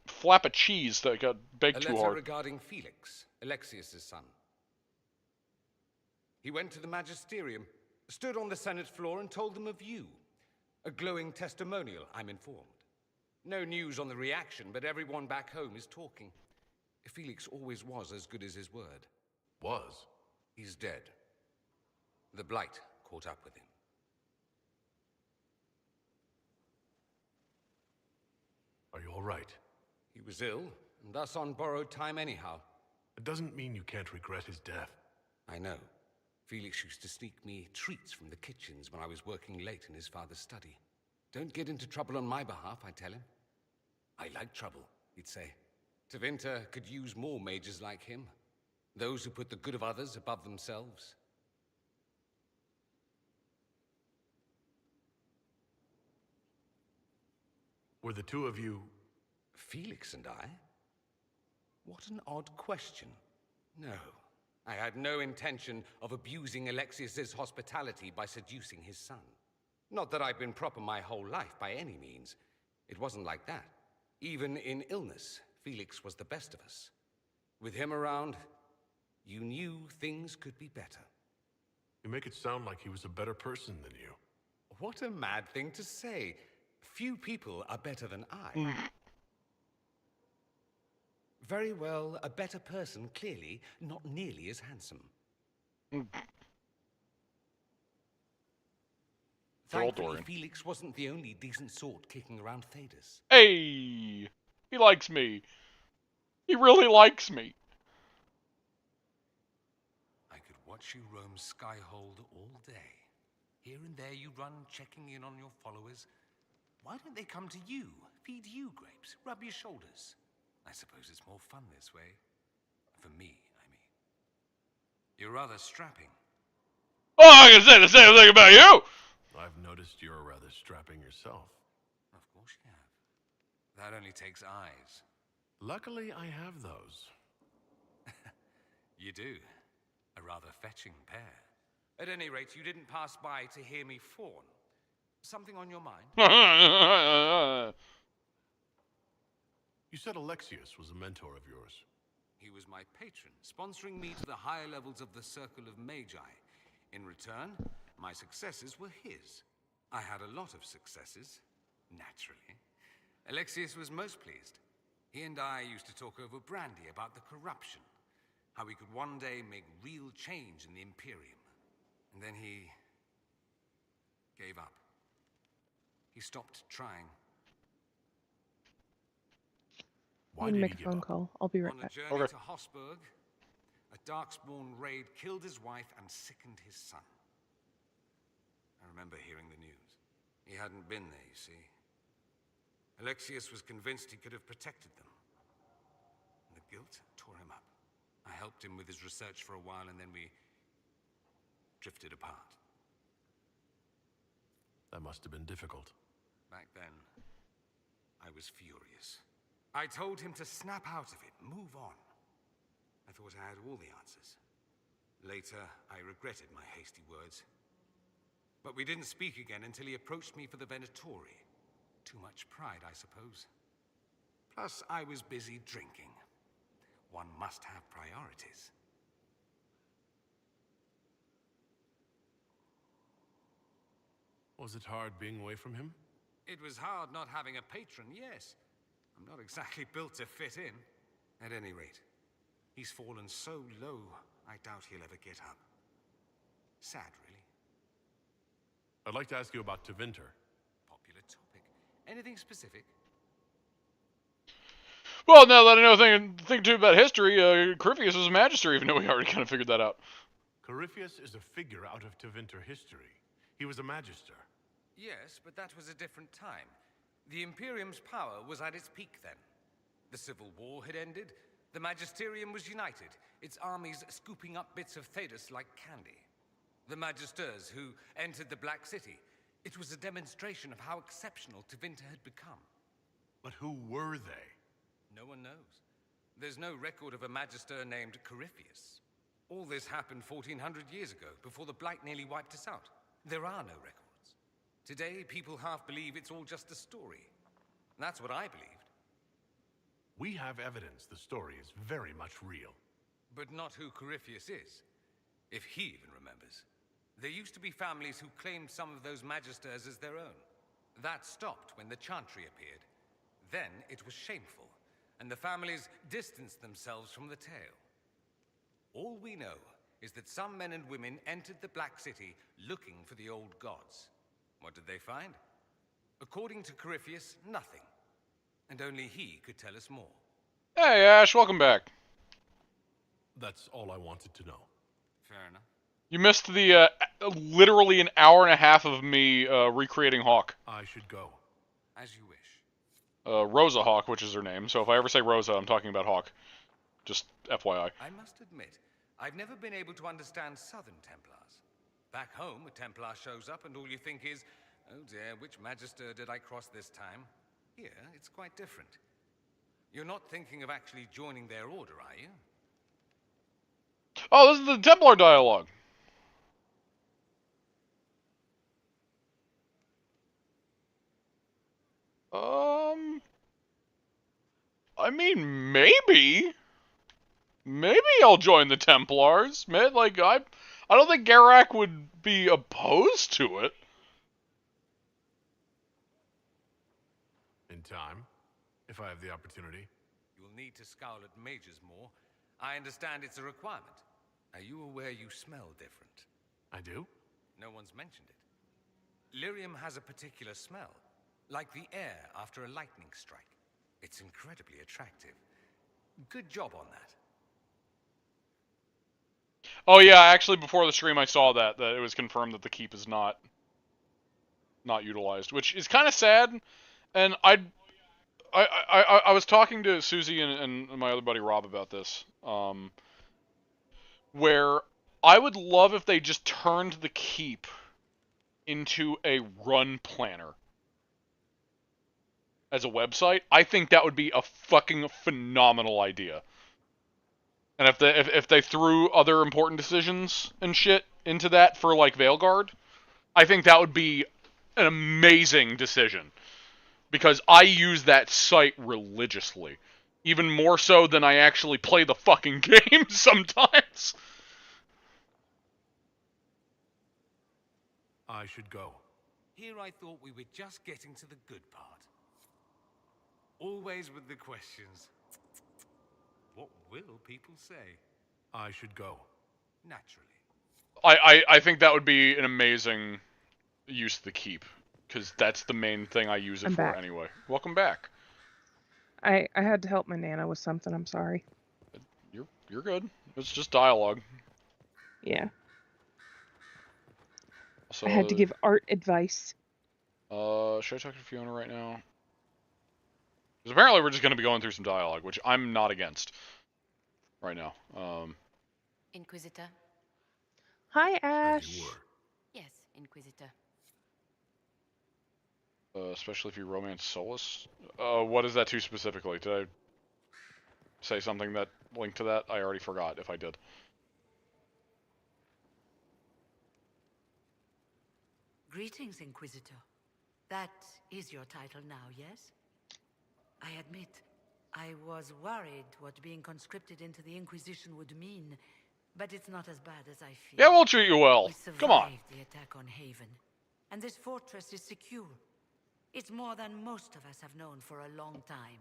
flap of cheese that got baked A too letter hard. regarding Felix, Alexius' son. He went to the magisterium, stood on the Senate floor and told them of you. A glowing testimonial, I'm informed. No news on the reaction, but everyone back home is talking. Felix always was as good as his word. Was. He's dead. The blight caught up with him. Are you all right? He was ill, and thus on borrowed time anyhow. It doesn't mean you can't regret his death. I know. Felix used to sneak me treats from the kitchens when I was working late in his father's study. Don't get into trouble on my behalf, I tell him. I like trouble, he'd say. Tevinter could use more mages like him. Those who put the good of others above themselves. Were the two of you... Felix and I? What an odd question. No, I had no intention of abusing Alexius's hospitality by seducing his son. Not that I've been proper my whole life, by any means. It wasn't like that. Even in illness, Felix was the best of us. With him around, you knew things could be better. You make it sound like he was a better person than you. What a mad thing to say. Few people are better than I. Very well, a better person, clearly, not nearly as handsome. Thankfully, Dorian. Felix wasn't the only decent sort kicking around Thedas. Hey! He likes me. He really likes me. I could watch you roam Skyhold all day. Here and there you run, checking in on your followers. Why don't they come to you, feed you grapes, rub your shoulders? I suppose it's more fun this way. For me, I mean. You're rather strapping. Oh, I can say the same thing about you! I've noticed you're rather strapping yourself. Of course you have. That only takes eyes. Luckily, I have those. You do. A rather fetching pair. At any rate, you didn't pass by to hear me fawn. Something on your mind? You said Alexius was a mentor of yours. He was my patron, sponsoring me to the higher levels of the Circle of Magi. In return, my successes were his. I had a lot of successes, naturally. Alexius was most pleased. He and I used to talk over brandy about the corruption, how we could one day make real change in the Imperium. And then he gave up. He stopped trying. Why I'm did gonna he make a give phone up? call. I'll be right On a back. journey Okay. to Hosburg, a Darkspawn raid killed his wife and sickened his son. I remember hearing the news. He hadn't been there, you see. Alexius was convinced he could have protected them. And the guilt tore him up. I helped him with his research for a while, and then we drifted apart. That must have been difficult. Back then, I was furious. I told him to snap out of it, move on. I thought I had all the answers. Later, I regretted my hasty words. But we didn't speak again until he approached me for the Venatori. Too much pride, I suppose. Plus, I was busy drinking. One must have priorities. Was it hard being away from him? It was hard not having a patron, yes. I'm not exactly built to fit in. At any rate, he's fallen so low, I doubt he'll ever get up. Sad, really. I'd like to ask you about Tevinter. Popular topic. Anything specific? Well, now that I know a thing too about history, Corypheus was a magister, even though we already kind of figured that out. Corypheus is a figure out of Tevinter history. He was a magister. Yes, but that was a different time. The Imperium's power was at its peak then. The Civil War had ended. The Magisterium was united, its armies scooping up bits of Thedas like candy. The Magisters who entered the Black City. It was a demonstration of how exceptional Tevinter had become. But who were they? No one knows. There's no record of a Magister named Corypheus. All this happened 1400 years ago, before the Blight nearly wiped us out. There are no records. Today, people half believe it's all just a story. That's what I believed. We have evidence the story is very much real. But not who Corypheus is, if he even remembers. There used to be families who claimed some of those Magisters as their own. That stopped when the Chantry appeared. Then it was shameful, and the families distanced themselves from the tale. All we know is that some men and women entered the Black City looking for the old gods. What did they find? According to Corypheus, nothing. And only he could tell us more. Hey, Ash, welcome back. That's all I wanted to know. Fair enough. You missed the literally an hour and a half of me recreating Hawk. I should go. As you wish. Rosa Hawk, which is her name. So if I ever say Rosa, I'm talking about Hawk. Just FYI. I must admit, I've never been able to understand Southern Templars. Back home, a Templar shows up and all you think is, oh dear, which Magister did I cross this time? Here, it's quite different. You're not thinking of actually joining their order, are you? Oh, this is the Templar dialogue. I mean, maybe. Maybe I'll join the Templars. Man, like, I don't think Garak would be opposed to it. In time, if I have the opportunity. You'll need to scowl at mages more. I understand it's a requirement. Are you aware you smell different? I do? No one's mentioned it. Lyrium has a particular smell, like the air after a lightning strike. It's incredibly attractive. Good job on that. Oh yeah, actually before the stream I saw that it was confirmed that the keep is not utilized, which is kind of sad. And I was talking to Suzie and my other buddy Rob about this, where I would love if they just turned the keep into a run planner as a website. I think that would be a fucking phenomenal idea. And if they threw other important decisions and shit into that for like Veilguard, I think that would be an amazing decision. Because I use that site religiously. Even more so than I actually play the fucking game sometimes. I should go. Here I thought we were just getting to the good part. Always with the questions. What will people say? I should go. Naturally. I think that would be an amazing use of the keep. Because that's the main thing I use it for back. anyway. Welcome back. I had to help my Nana with something, I'm sorry. You're good. It's just dialogue. Yeah. So, I had to give Art advice. Should I talk to Fiona right now? Because apparently we're just going to be going through some dialogue, which I'm not against right now. Inquisitor? Hi, Ash. Yes, Inquisitor. Especially if you romance Solus. What is that to specifically? Did I say something that linked to that? I already forgot if I did. Greetings, Inquisitor. That is your title now, yes? I admit, I was worried what being conscripted into the Inquisition would mean, but it's not as bad as I fear. Yeah, we'll treat you well. We Come on. survived the attack on Haven, and this fortress is secure. It's more than most of us have known for a long time.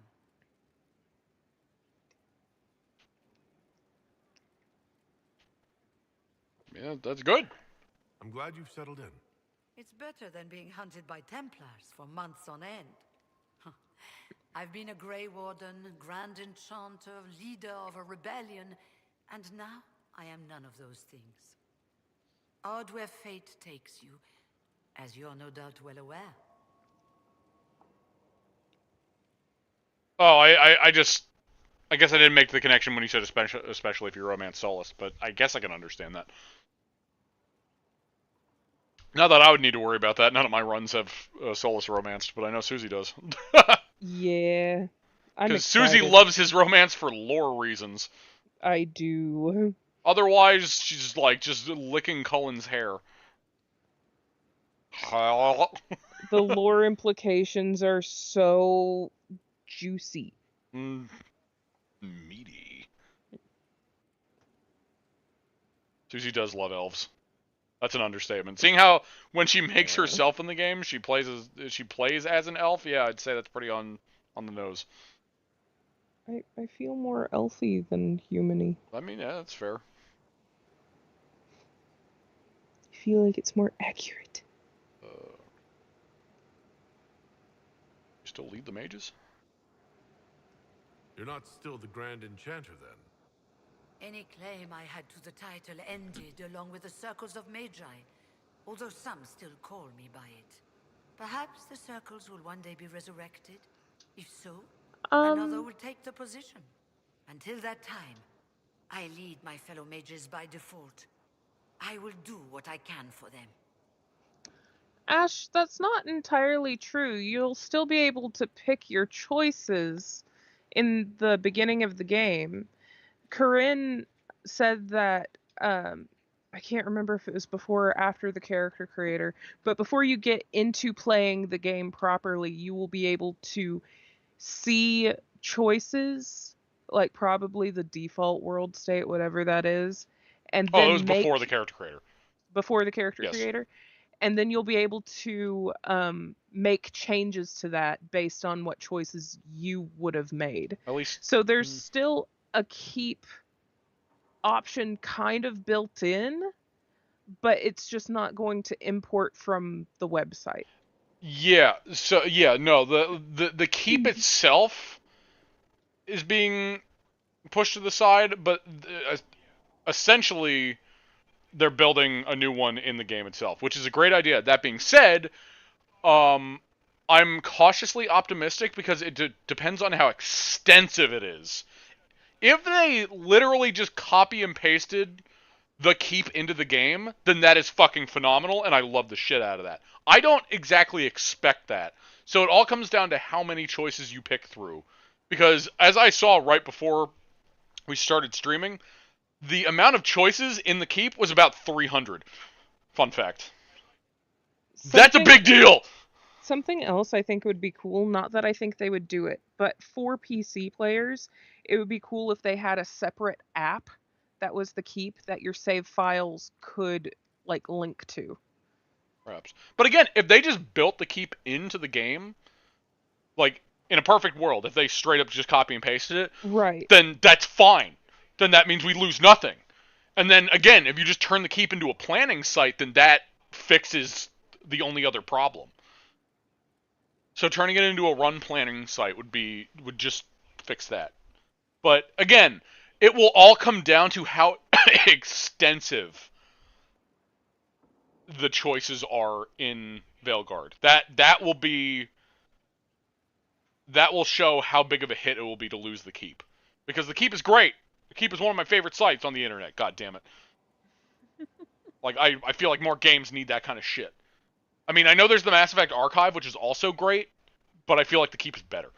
Yeah, that's good. I'm glad you've settled in. It's better than being hunted by Templars for months on end. I've been a Grey Warden, Grand Enchanter, leader of a rebellion, and now I am none of those things. Odd where fate takes you, as you're no doubt well aware. Oh, I guess I didn't make the connection when you said especially if you romance Solus, but I guess I can understand that. Not that I would need to worry about that. None of my runs have Solus romanced, but I know Suzie does. Yeah. Because Suzie loves his romance for lore reasons. I do. Otherwise, she's like just licking Cullen's hair. The lore implications are so juicy. Meaty. Suzie does love elves. That's an understatement. Seeing how when she makes herself in the game, she plays as an elf. Yeah, I'd say that's pretty on the nose. I feel more elfy than humany. I mean, yeah, that's fair. I feel like it's more accurate. You still lead the mages? You're not still the Grand Enchanter, then? Any claim I had to the title ended along with the Circles of Magi, although some still call me by it. Perhaps the Circles will one day be resurrected. If so, another will take the position. Until that time, I lead my fellow mages by default. I will do what I can for them. Ash, that's not entirely true. You'll still be able to pick your choices in the beginning of the game. Corinne said that, I can't remember if it was before or after the character creator, but before you get into playing the game properly, you will be able to see choices, like probably the default world state, whatever that is, and then it was before the character creator. Before the character Yes. creator, and then you'll be able to make changes to that based on what choices you would have made. At least. So there's still a keep option kind of built in, but it's just not going to import from the website. Yeah. So yeah, no, the keep itself is being pushed to the side, but essentially they're building a new one in the game itself, which is a great idea. That being said, I'm cautiously optimistic because it depends on how extensive it is. If they literally just copy and pasted the keep into the game, then that is fucking phenomenal, and I love the shit out of that. I don't exactly expect that. So it all comes down to how many choices you pick through. Because as I saw right before we started streaming, the amount of choices in the keep was about 300. Fun fact. That's a big deal! Something else I think would be cool, not that I think they would do it, but for PC players, it would be cool if they had a separate app that was the keep that your save files could like link to. Perhaps. But again, if they just built the keep into the game, like in a perfect world, if they straight up just copy and pasted it, right, then that's fine. Then that means we lose nothing. And then again, if you just turn the keep into a planning site, then that fixes the only other problem. So turning it into a run planning site would just fix that. But again, it will all come down to how extensive the choices are in Veilguard. That will show how big of a hit it will be to lose the keep. Because the keep is great. The keep is one of my favorite sites on the internet. God damn it. Like I feel like more games need that kind of shit. I mean, I know there's the Mass Effect Archive, which is also great, but I feel like the Keep is better.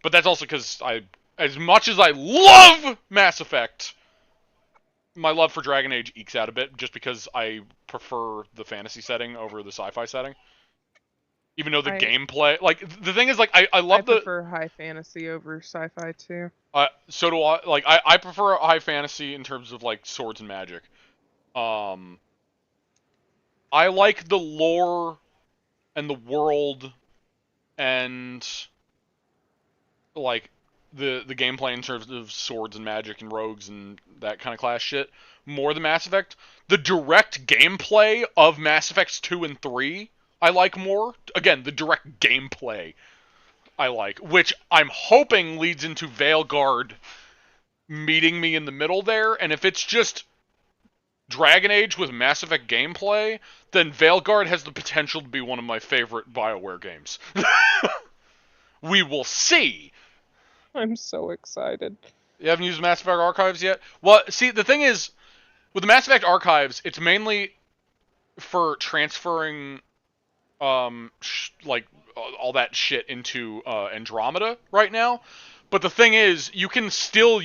But that's also because as much as I love Mass Effect, my love for Dragon Age ekes out a bit, just because I prefer the fantasy setting over the sci-fi setting. Even though the gameplay, like, the thing is, like, I love I prefer high fantasy over sci-fi too. So do I. Like, I prefer high fantasy in terms of, like, swords and magic. I like the lore and the world and, like, the gameplay in terms of swords and magic and rogues and that kind of class shit more than Mass Effect. The direct gameplay of Mass Effects 2 and 3 I like more. Again, the direct gameplay I like, which I'm hoping leads into Veilguard meeting me in the middle there, and if it's just Dragon Age with Mass Effect gameplay, then Veilguard has the potential to be one of my favorite BioWare games. We will see. I'm so excited. You haven't used Mass Effect Archives yet? Well, see, the thing is, with the Mass Effect Archives, it's mainly for transferring, like, all that shit into Andromeda right now. But the thing is, you can still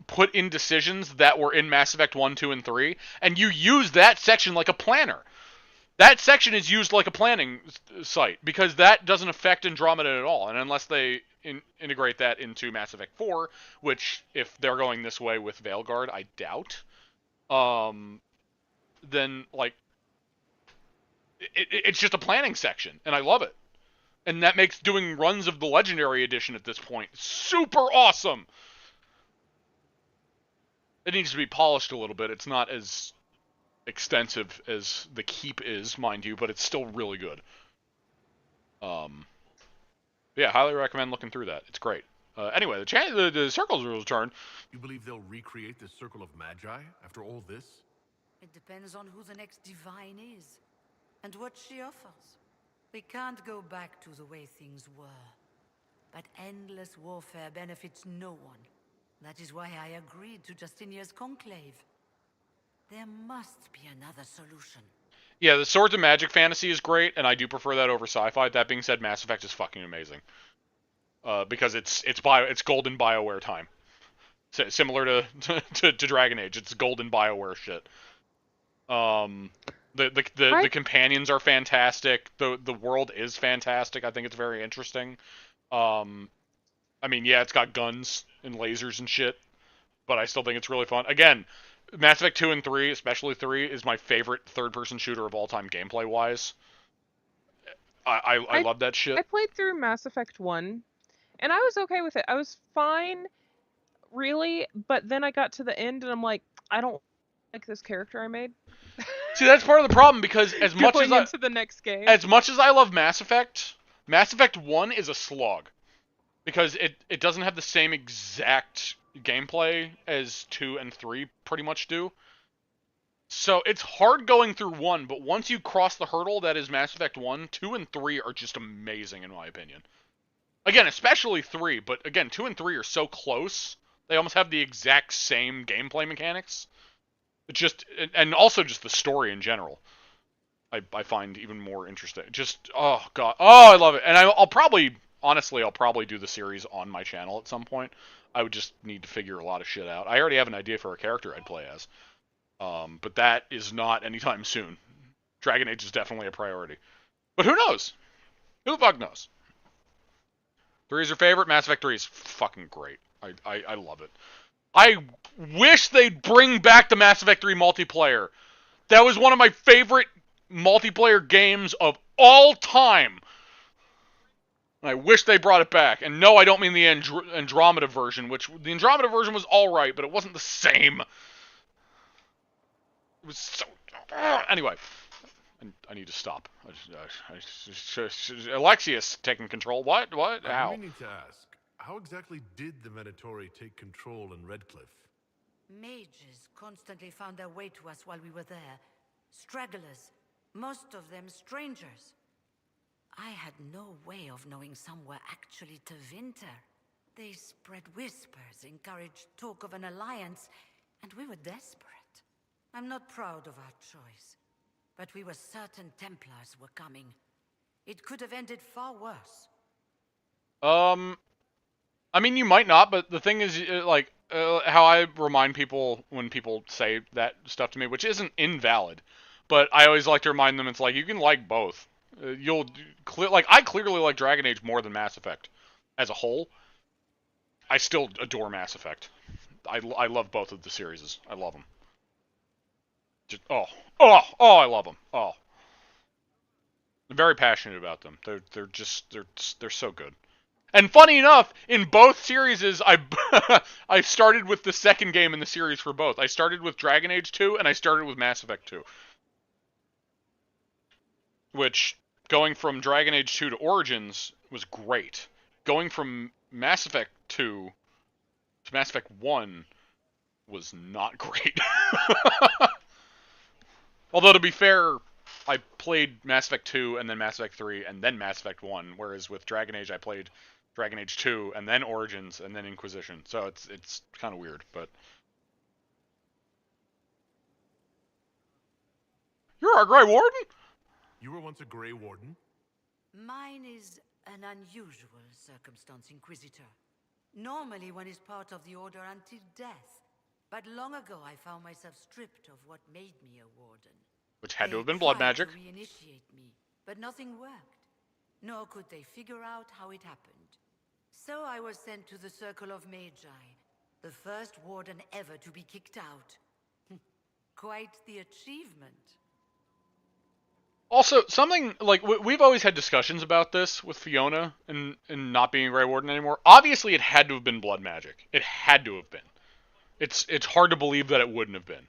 put in decisions that were in Mass Effect 1, 2, and 3, and you use that section like a planner. That section is used like a planning site, because that doesn't affect Andromeda at all, and unless they integrate that into Mass Effect 4, which, if they're going this way with Veilguard, I doubt, then, like, it's just a planning section, and I love it. And that makes doing runs of the Legendary Edition at this point super awesome! It needs to be polished a little bit. It's not as extensive as the Keep is, mind you, but it's still really good. Yeah, highly recommend looking through that. It's great. Anyway, the circles will return. You believe they'll recreate the Circle of Magi after all this? It depends on who the next divine is, and what she offers. We can't go back to the way things were. But endless warfare benefits no one. That is why I agreed to Justinia's conclave. There must be another solution. Yeah, the Swords of Magic fantasy is great, and I do prefer that over sci-fi. That being said, Mass Effect is fucking amazing. Because it's golden BioWare time. Similar to Dragon Age, it's golden BioWare shit. The companions are fantastic. The world is fantastic. I think it's very interesting. I mean, yeah, it's got guns and lasers and shit, but I still think it's really fun. Again, Mass Effect 2 and 3, especially 3, is my favorite third-person shooter of all time gameplay-wise. I love that shit. I played through Mass Effect 1, and I was okay with it. I was fine, really, but then I got to the end, and I'm like, I don't like this character I made. See, that's part of the problem, because as much as into the next game. As much as I love Mass Effect 1 is a slog. Because it doesn't have the same exact gameplay as 2 and 3 pretty much do. So it's hard going through 1, but once you cross the hurdle that is Mass Effect 1, 2 and 3 are just amazing in my opinion. Again, especially 3, but again, 2 and 3 are so close, they almost have the exact same gameplay mechanics. It's just, and also just the story in general, I find even more interesting. Just, oh god, oh, I love it. And honestly, I'll probably do the series on my channel at some point. I would just need to figure a lot of shit out. I already have an idea for a character I'd play as. But that is not anytime soon. Dragon Age is definitely a priority. But who knows? Who the fuck knows? 3 is your favorite? Mass Effect 3 is fucking great. I love it. I wish they'd bring back the Mass Effect 3 multiplayer. That was one of my favorite multiplayer games of all time. And I wish they brought it back. And no, I don't mean the Andromeda version, which the Andromeda version was alright, but it wasn't the same. It was so... Anyway, I need to stop. Alexius taking control. What? How? I need to ask, how exactly did the Venatori take control in Redcliffe? Mages constantly found their way to us while we were there. Stragglers, most of them strangers. I had no way of knowing some were actually Tevinter. They spread whispers, encouraged talk of an alliance, and we were desperate. I'm not proud of our choice, but we were certain Templars were coming. It could have ended far worse. I mean, you might not, but the thing is, like, how I remind people when people say that stuff to me, which isn't invalid, but I always like to remind them, it's like, you can like both. I clearly like Dragon Age more than Mass Effect as a whole. I still adore Mass Effect. I love both of the series. I love them. Just, I love them. Oh. I'm very passionate about them. They're so good. And funny enough, in both series, I started with the second game in the series for both. I started with Dragon Age 2, and I started with Mass Effect 2. Which, going from Dragon Age 2 to Origins was great. Going from Mass Effect 2 to Mass Effect 1 was not great. Although, to be fair, I played Mass Effect 2 and then Mass Effect 3 and then Mass Effect 1, whereas with Dragon Age I played Dragon Age 2 and then Origins and then Inquisition. So it's kind of weird, but you're our Grey Warden? You were once a Grey Warden? Mine is an unusual circumstance, Inquisitor. Normally one is part of the Order until death. But long ago I found myself stripped of what made me a Warden. Which had to have been blood magic. They tried to reinitiate me, but nothing worked. Nor could they figure out how it happened. So I was sent to the Circle of Magi, the first Warden ever to be kicked out. Quite the achievement. Also, something, like, we've always had discussions about this with Fiona and not being a Grey Warden anymore. Obviously, it had to have been blood magic. It had to have been. It's hard to believe that it wouldn't have been.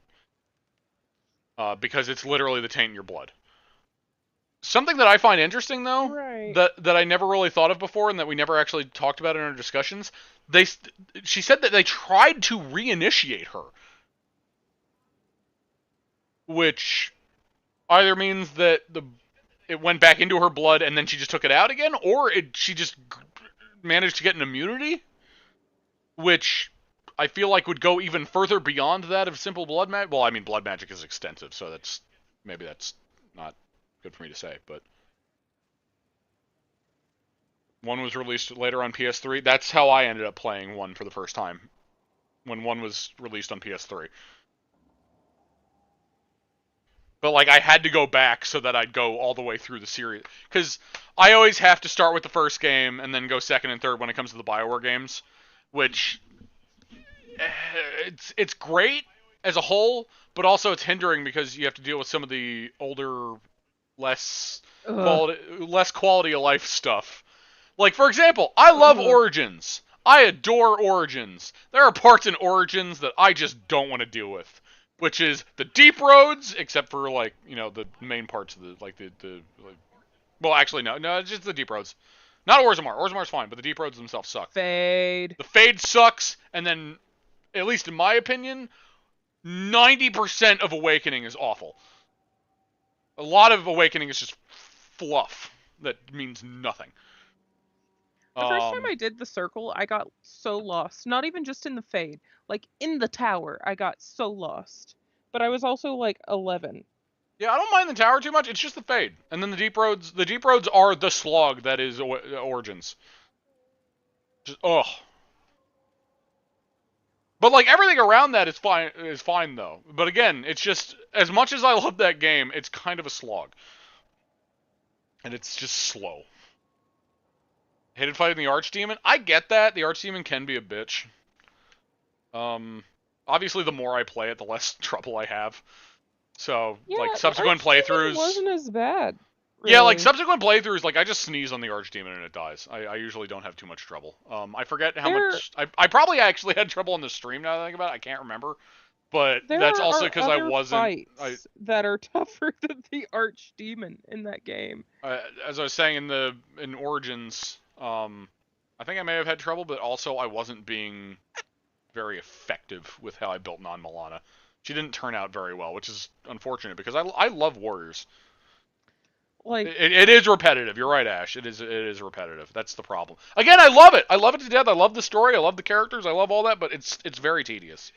Because it's literally the taint in your blood. Something that I find interesting, though, right, that I never really thought of before and that we never actually talked about in our discussions, she said that they tried to reinitiate her. Which either means that it went back into her blood and then she just took it out again, or she just managed to get an immunity, which I feel like would go even further beyond that of simple blood magic. Well, I mean, blood magic is extensive, so maybe that's not good for me to say, but 1 was released later on PS3. That's how I ended up playing 1 for the first time, when 1 was released on PS3. But, like, I had to go back so that I'd go all the way through the series. Because I always have to start with the first game and then go second and third when it comes to the BioWare games. Which, it's great as a whole, but also it's hindering because you have to deal with some of the older, less quality of life stuff. Like, for example, I love Origins. I adore Origins. There are parts in Origins that I just don't want to deal with. Which is the deep roads, except for, like, you know, the main parts of well, actually, no, it's just the deep roads. Not Orzammar. Orzamar's fine, but the deep roads themselves suck. Fade. The Fade sucks, and then, at least in my opinion, 90% of Awakening is awful. A lot of Awakening is just fluff that means nothing. The first time I did the circle, I got so lost. Not even just in the Fade. Like, in the tower, I got so lost. But I was also, like, 11. Yeah, I don't mind the tower too much. It's just the Fade. And then the deep roads. The deep roads are the slog that is Origins. Just, ugh. But, like, everything around that is fine, though. But again, it's just, as much as I love that game, it's kind of a slog. And it's just slow. Hated fighting the Archdemon? I get that. The Archdemon can be a bitch. Obviously, the more I play it, the less trouble I have. So, Yeah, like, subsequent playthroughs... wasn't as bad. Really. Yeah, like, subsequent playthroughs, like, I just sneeze on the Archdemon and it dies. I usually don't have too much trouble. I forget how much... I probably actually had trouble on the stream now that I think about it. I can't remember. But that's also because I wasn't... that are tougher than the Archdemon in that game. As I was saying in Origins... I think I may have had trouble, but also I wasn't being very effective with how I built Non-Milana. She didn't turn out very well, which is unfortunate because I love warriors. Like it is repetitive. You're right, Ash. It is repetitive. That's the problem. Again, I love it. I love it to death. I love the story. I love the characters. I love all that, but it's very tedious.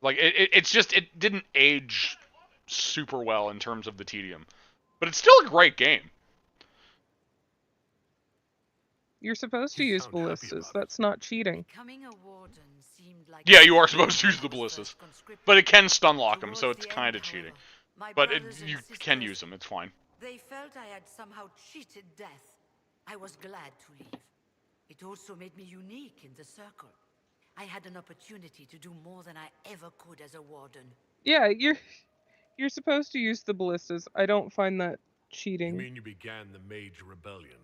Like it didn't age super well in terms of the tedium. But it's still a great game. You're supposed to You use sound happy ballistas. about it. That's not cheating. Becoming a warden seemed like Yeah, a you are step supposed to when use I the was ballistas. first conscripted. But it can stun lock them, so Towards it's the kind end, of cheating. however, my But brothers and you sisters, can use them, it's fine. they felt I had somehow cheated death. I was glad to leave. It also made me unique in the circle. I had an opportunity to do more than I ever could as a warden. Yeah, you're supposed to use the ballistas. I don't find that You cheating. mean you began the Mage Rebellion?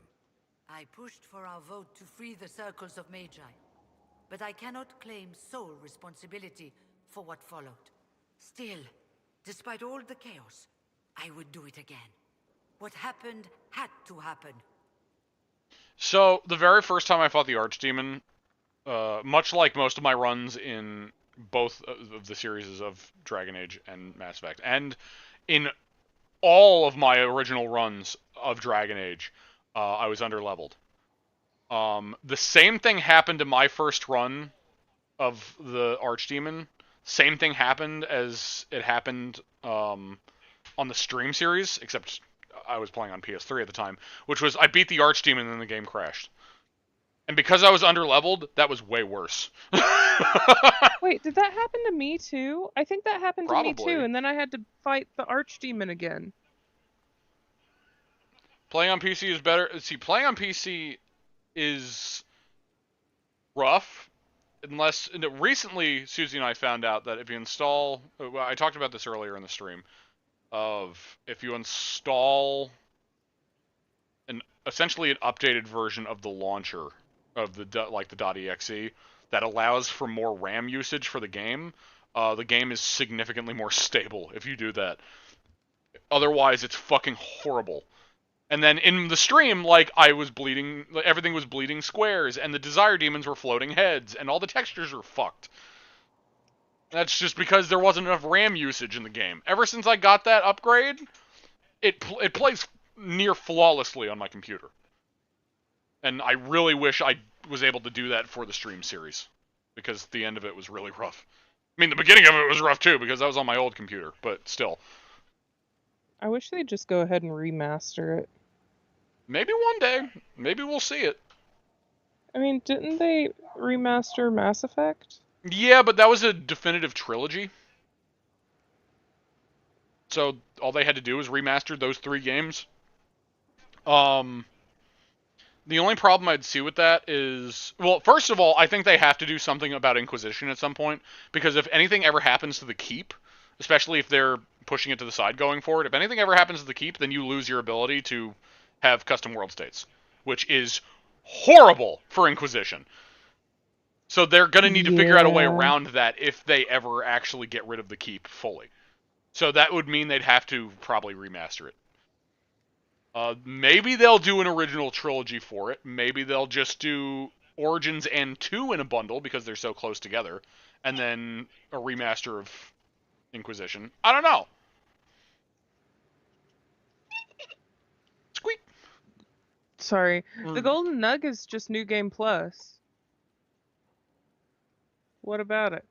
I pushed for our vote to free the circles of Magi, but I cannot claim sole responsibility for what followed. Still, despite all the chaos, I would do it again. What happened had to happen. So, the very first time I fought the Archdemon, much like most of my runs in both of the series of Dragon Age and Mass Effect, and in all of my original runs of Dragon Age, I was underleveled. The same thing happened in my first run of the Archdemon. Same thing happened as it happened on the stream series, except I was playing on PS3 at the time, which was I beat the Archdemon and then the game crashed. And because I was underleveled, that was way worse. Wait, did that happen to me too? I think that happened to me Probably. too, and then I had to fight the Archdemon again. Playing on PC is better. See, playing on PC is rough, unless recently Suzie and I found out that if you install, well, I talked about this earlier in the stream, of if you install essentially an updated version of the launcher of the .exe that allows for more RAM usage for the game is significantly more stable if you do that. Otherwise, it's fucking horrible. And then in the stream, like, I was bleeding, everything was bleeding squares, and the Desire Demons were floating heads, and all the textures were fucked. That's just because there wasn't enough RAM usage in the game. Ever since I got that upgrade, it plays near flawlessly on my computer. And I really wish I was able to do that for the stream series, because the end of it was really rough. I mean, the beginning of it was rough too, because that was on my old computer, but still. I wish they'd just go ahead and remaster it. Maybe one day. Maybe we'll see it. I mean, didn't they remaster Mass Effect? Yeah, but that was a definitive trilogy. So all they had to do was remaster those 3 games. The only problem I'd see with that is, well, first of all, I think they have to do something about Inquisition at some point, because if anything ever happens to the Keep, especially if they're pushing it to the side going forward, if anything ever happens to the Keep, then you lose your ability to have custom world states, which is horrible for Inquisition. So they're going to need to figure out a way around that if they ever actually get rid of the Keep fully. So that would mean they'd have to probably remaster it. Maybe they'll do an original trilogy for it. Maybe they'll just do Origins and 2 in a bundle because they're so close together. And then a remaster of Inquisition. I don't know. Squeak. Sorry. The Golden Nug is just New Game Plus. What about it?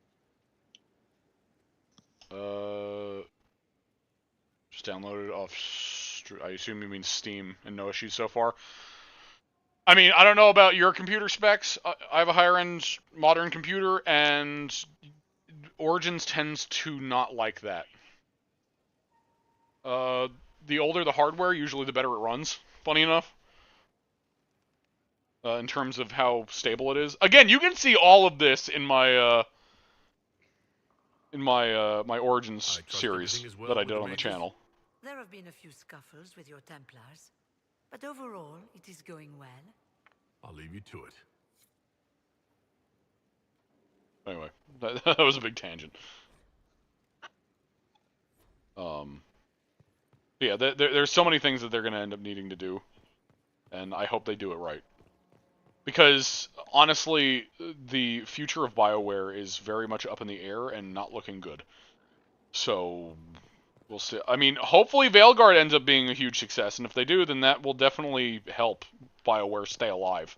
Just downloaded off. I assume you mean Steam, and no issues so far. I mean, I don't know about your computer specs. I have a higher-end modern computer, and Origins tends to not like that. The older the hardware, usually the better it runs, funny enough. In terms of how stable it is. Again, you can see all of this in my my Origins series that I did on the channel. There have been a few scuffles with your Templars, but overall, it is going well. I'll leave you to it. Anyway, that was a big tangent. Yeah, there's so many things that they're going to end up needing to do, and I hope they do it right. Because, honestly, the future of BioWare is very much up in the air and not looking good. So, we'll see. I mean, hopefully Veilguard ends up being a huge success, and if they do, then that will definitely help BioWare stay alive.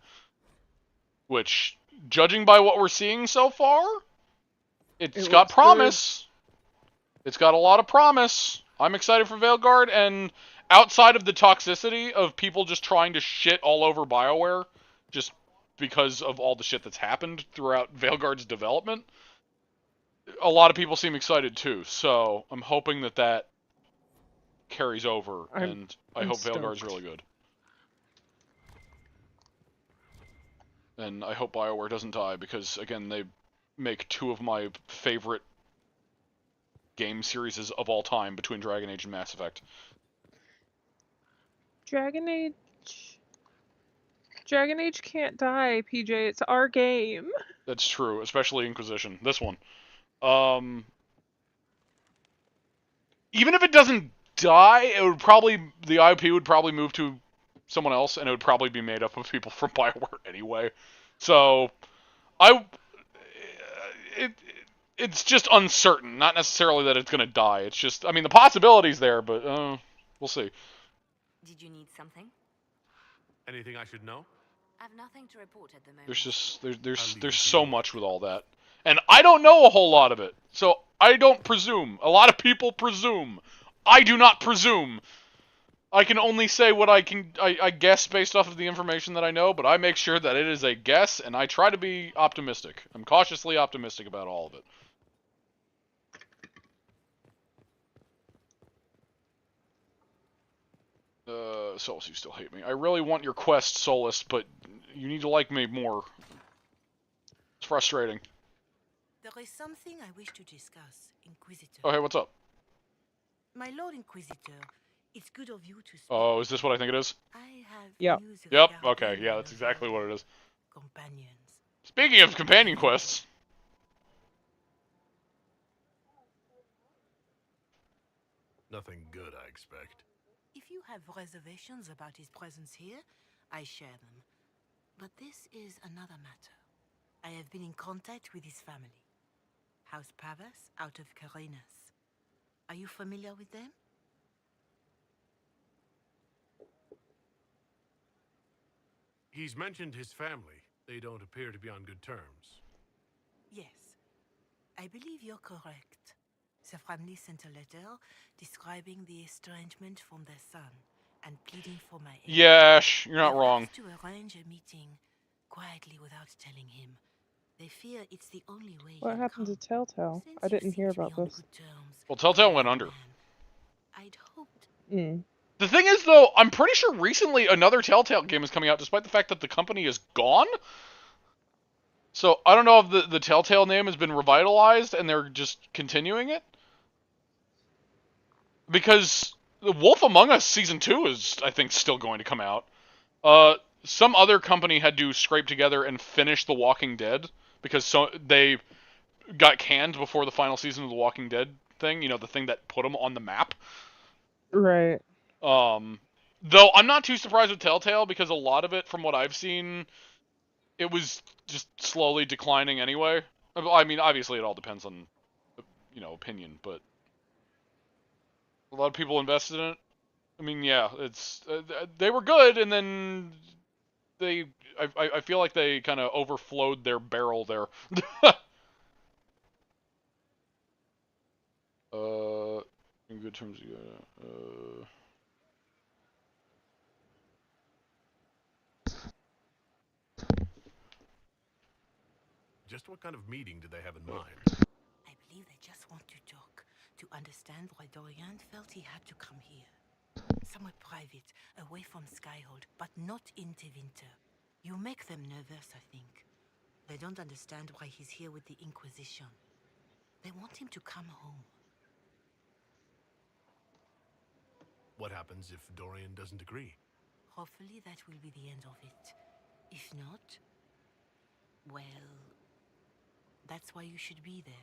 Which, judging by what we're seeing so far, it's got promise. Good. It's got a lot of promise. I'm excited for Veilguard, and outside of the toxicity of people just trying to shit all over BioWare, just because of all the shit that's happened throughout Veilguard's development, a lot of people seem excited too. So I'm hoping that carries over, and I hope Veilguard's really good. And I hope BioWare doesn't die, because, again, they make two of my favorite game series of all time between Dragon Age and Mass Effect. Dragon Age can't die, PJ. It's our game. That's true, especially Inquisition. This one. Even if it doesn't die, it would probably, the IP would probably move to someone else, and it would probably be made up of people from BioWare anyway. So, it's just uncertain. Not necessarily that it's going to die. It's just, I mean, the possibility's there, but we'll see. Did you need something? Anything I should know? I've nothing to report at the moment. There's just there's so much with all that, and I don't know a whole lot of it, so I don't presume. A lot of people presume. I do not presume. I can only say what I guess based off of the information that I know, but I make sure that it is a guess, and I try to be optimistic. I'm cautiously optimistic about all of it. Solus, you still hate me. I really want your quest, Solus, but you need to like me more. It's frustrating. There is something I wish to discuss, Inquisitor. Oh, hey, what's up? My Lord Inquisitor, it's good of you to speak. Oh, is this what I think it is? I have news Yep, regarding okay, yeah, that's exactly what it is. companions. Speaking of companion quests... Nothing good, I expect. If you have reservations about his presence here, I share them. But this is another matter. I have been in contact with his family. House Pavas out of Carenas. Are you familiar with them? He's mentioned his family. They don't appear to be on good terms. Yes. I believe you're correct. The family sent a letter describing the estrangement from their son and pleading for my aid. Yes, you're not wrong. They've asked to arrange a meeting quietly without telling him. They fear it's the only way. What happened to Telltale? I didn't hear about this. Well, Telltale went under. I'd hoped. The thing is, though, I'm pretty sure recently another Telltale game is coming out, despite the fact that the company is gone. So, I don't know if the Telltale name has been revitalized and they're just continuing it. Because The Wolf Among Us Season 2 is, I think, still going to come out. Some other company had to scrape together and finish The Walking Dead, because they got canned before the final season of The Walking Dead thing, you know, the thing that put them on the map. Right. Though I'm not too surprised with Telltale, because a lot of it, from what I've seen, it was just slowly declining anyway. I mean, obviously it all depends on, you know, opinion, but a lot of people invested in it. I mean, yeah, it's they were good, and then I feel like they kind of overflowed their barrel there. In good terms, Just what kind of meeting did they have in mind? I believe they just want to talk, to understand why Dorian felt he had to come here. Somewhere private, away from Skyhold, but not in Tevinter. You make them nervous, I think. They don't understand why he's here with the Inquisition. They want him to come home. What happens if Dorian doesn't agree? Hopefully that will be the end of it. If not, well, that's why you should be there.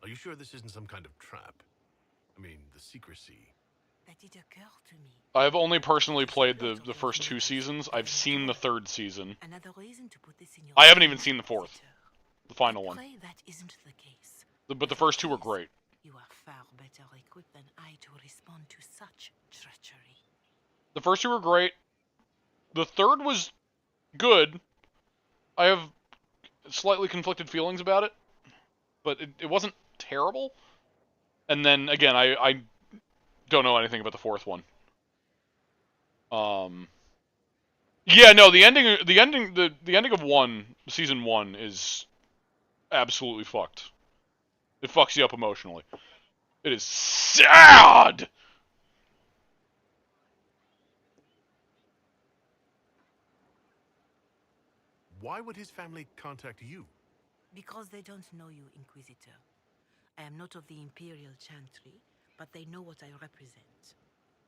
Are you sure this isn't some kind of trap? I mean, the secrecy. That did occur to me. I've only personally played the first 2 seasons. I've seen the 3rd season. Another reason to put this in your I haven't even seen the 4th, the final one. That isn't the case. But the first 2 were great. You are far better equipped than I to respond to such treachery. The first 2 were great. The 3rd was good. I have slightly conflicted feelings about it, but it wasn't terrible. And then again, I don't know anything about the fourth one. Yeah, no, the ending of season 1 is absolutely fucked. It fucks you up emotionally. It is sad. Why would his family contact you? Because they don't know you, Inquisitor. I am not of the Imperial Chantry, but they know what I represent.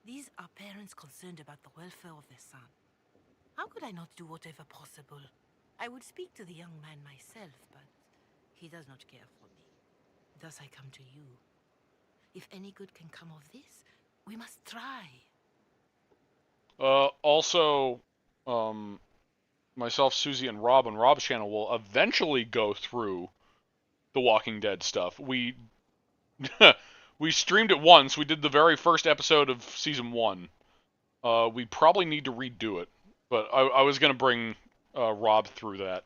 These are parents concerned about the welfare of their son. How could I not do whatever possible? I would speak to the young man myself, but he does not care for me. Thus I come to you. If any good can come of this, we must try. Also, myself, Suzie, and Rob on Rob's channel will eventually go through the Walking Dead stuff. We we streamed it once. We did the very first episode of season 1. We probably need to redo it, but I was gonna bring Rob through that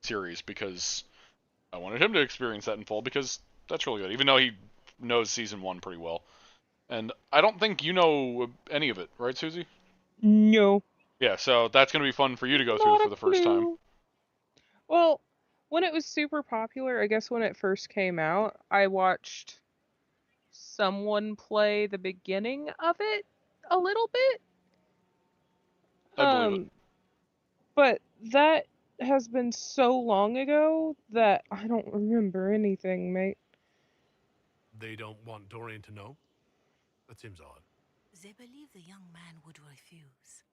series because I wanted him to experience that in full because that's really good. Even though he knows season 1 pretty well, and I don't think you know any of it, right, Suzie? No. Yeah, so that's gonna be fun for you to go through Not for a the first time. clue. Well, when it was super popular, I guess when it first came out, I watched someone play the beginning of it a little bit. I believe it. But that has been so long ago that I don't remember anything, mate. They don't want Dorian to know? That seems odd. They believe the young man would refuse,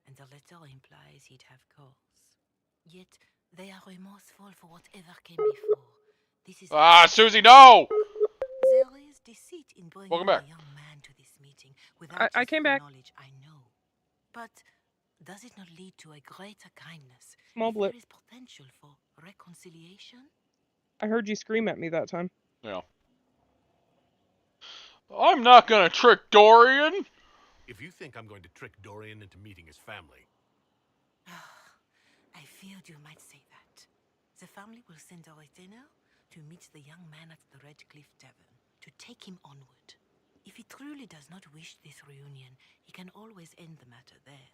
and the letter implies he'd have cause. Yet, they are remorseful for whatever came before. This is Suzie, no! There is deceit in bringing Welcome back. the young man to this meeting without I his came back. knowledge, I know. But does it not lead to a greater kindness Small if blip. there is potential for reconciliation? I heard you scream at me that time. Yeah. I'm not gonna trick Dorian! If you think I'm going to trick Dorian into meeting his family... I feared you might say that. The family will send a retainer to meet the young man at the Red Cliff Tavern, to take him onward. If he truly does not wish this reunion, he can always end the matter there.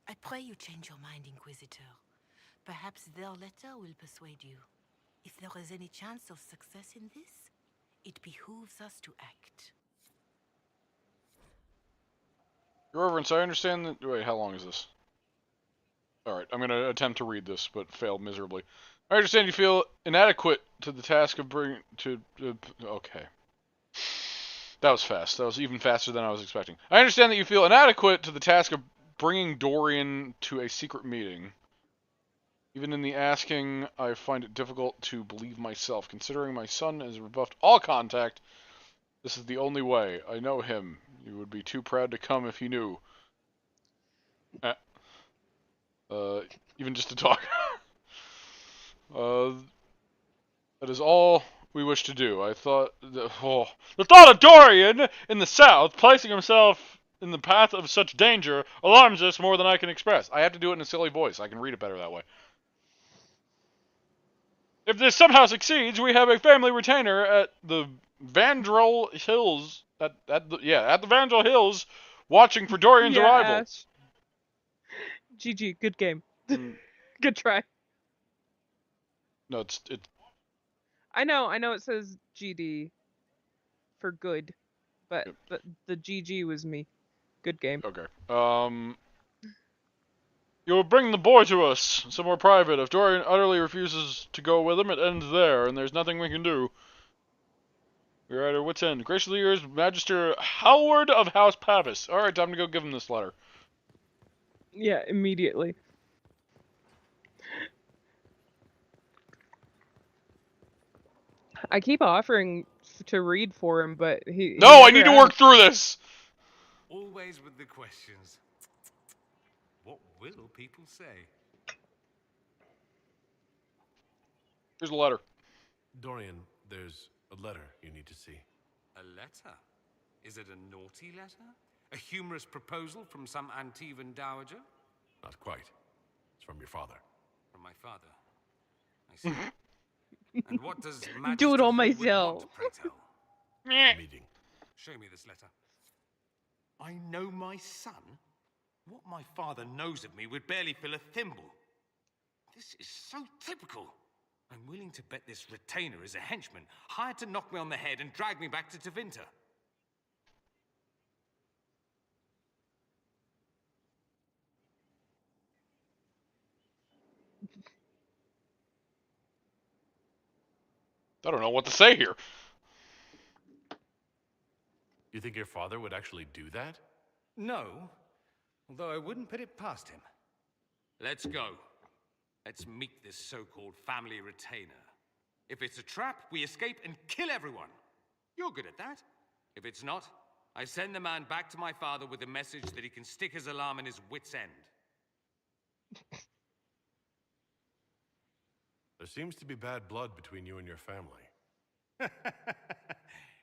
I pray you change your mind, Inquisitor. Perhaps their letter will persuade you. If there is any chance of success in this, it behooves us to act. Your Reverence, I understand that... Wait, how long is this? Alright, I'm gonna attempt to read this, but fail miserably. I understand you feel inadequate to the task of bringing... okay. That was fast. That was even faster than I was expecting. I understand that you feel inadequate to the task of bringing Dorian to a secret meeting. Even in the asking, I find it difficult to believe myself. Considering my son has rebuffed all contact, this is the only way. I know him. You would be too proud to come if he knew. Even just to talk. That is all we wish to do. I thought... the thought of Dorian in the south placing himself in the path of such danger alarms us more than I can express. I have to do it in a silly voice. I can read it better that way. If this somehow succeeds, we have a family retainer at the Vandrel Hills... At the Vandrel Hills, watching for Dorian's arrival. Ash. GG, good game. Good try. No, it's... I know it says GD for good, but Yep. the GG was me. Good game. Okay. You will bring the boy to us, somewhere private. If Dorian utterly refuses to go with him, it ends there, and there's nothing we can do. We are at our wit's end. Graciously yours, Magister Howard of House Pavis. Alright, time to go give him this letter. Yeah, immediately. I keep offering to read for him, but he No, I need to work through this! Always with the questions. What will people say? Here's the letter. Dorian, there's a letter you need to see. A letter? Is it a naughty letter? A humorous proposal from some Antivan dowager? Not quite. It's from your father. From my father. I see. And what does Do it Magister all Hallward myself. want, pray tell? Meeting. Show me this letter. I know my son? What my father knows of me would barely fill a thimble. This is so typical. I'm willing to bet this retainer is a henchman, hired to knock me on the head and drag me back to Tevinter. I don't know what to say here. You think your father would actually do that? No, although I wouldn't put it past him. Let's go. Let's meet this so-called family retainer. If it's a trap, we escape and kill everyone. You're good at that. If it's not, I send the man back to my father with a message that he can stick his alarm in his wit's end. There seems to be bad blood between you and your family.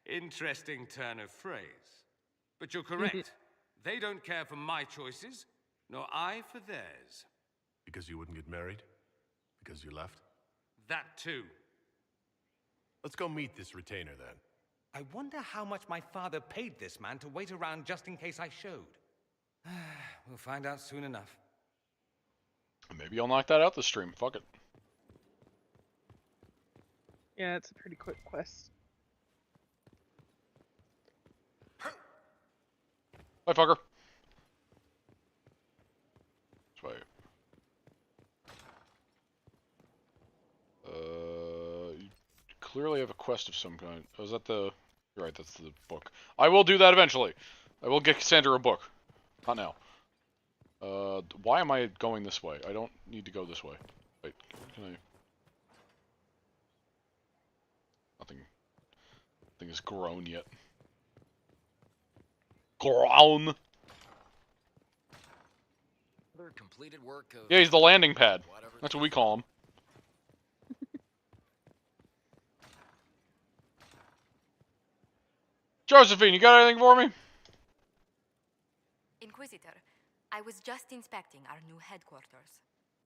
Interesting turn of phrase. But you're correct. They don't care for my choices, nor I for theirs. Because you wouldn't get married? Because you left? That too. Let's go meet this retainer then. I wonder how much my father paid this man to wait around just in case I showed. We'll find out soon enough. Maybe I'll knock that out this stream. Fuck it. Yeah, it's a pretty quick quest. Bye, fucker. This way. You clearly have a quest of some kind. Oh, is that the... You're right, that's the book. I will do that eventually. I will get Cassandra a book. Not now. Why am I going this way? I don't need to go this way. Wait, can I... Nothing has grown yet. Grown! Completed work of Yeah, he's the landing pad. That's what we call him. Josephine, you got anything for me? Inquisitor, I was just inspecting our new headquarters.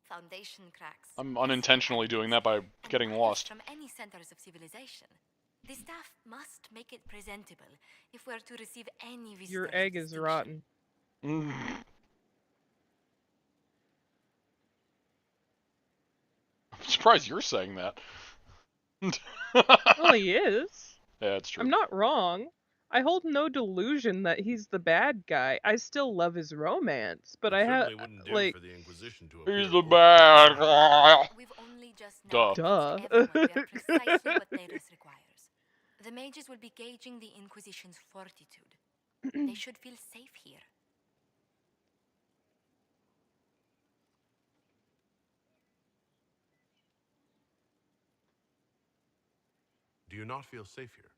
Foundation cracks. I'm unintentionally doing that by getting lost. From any centers of civilization. The staff must make it presentable if we're to receive any visitors. Your egg is rotten. I'm surprised you're saying that. Well, he is. Yeah, it's true. I'm not wrong. I hold no delusion that he's the bad guy. I still love his romance, but I have like for the Inquisition to he's the bad guy. We've only just Duh. everyone we are precisely what Theros requires. The mages will be gauging the Inquisition's fortitude. They should feel safe here. Do you not feel safe here?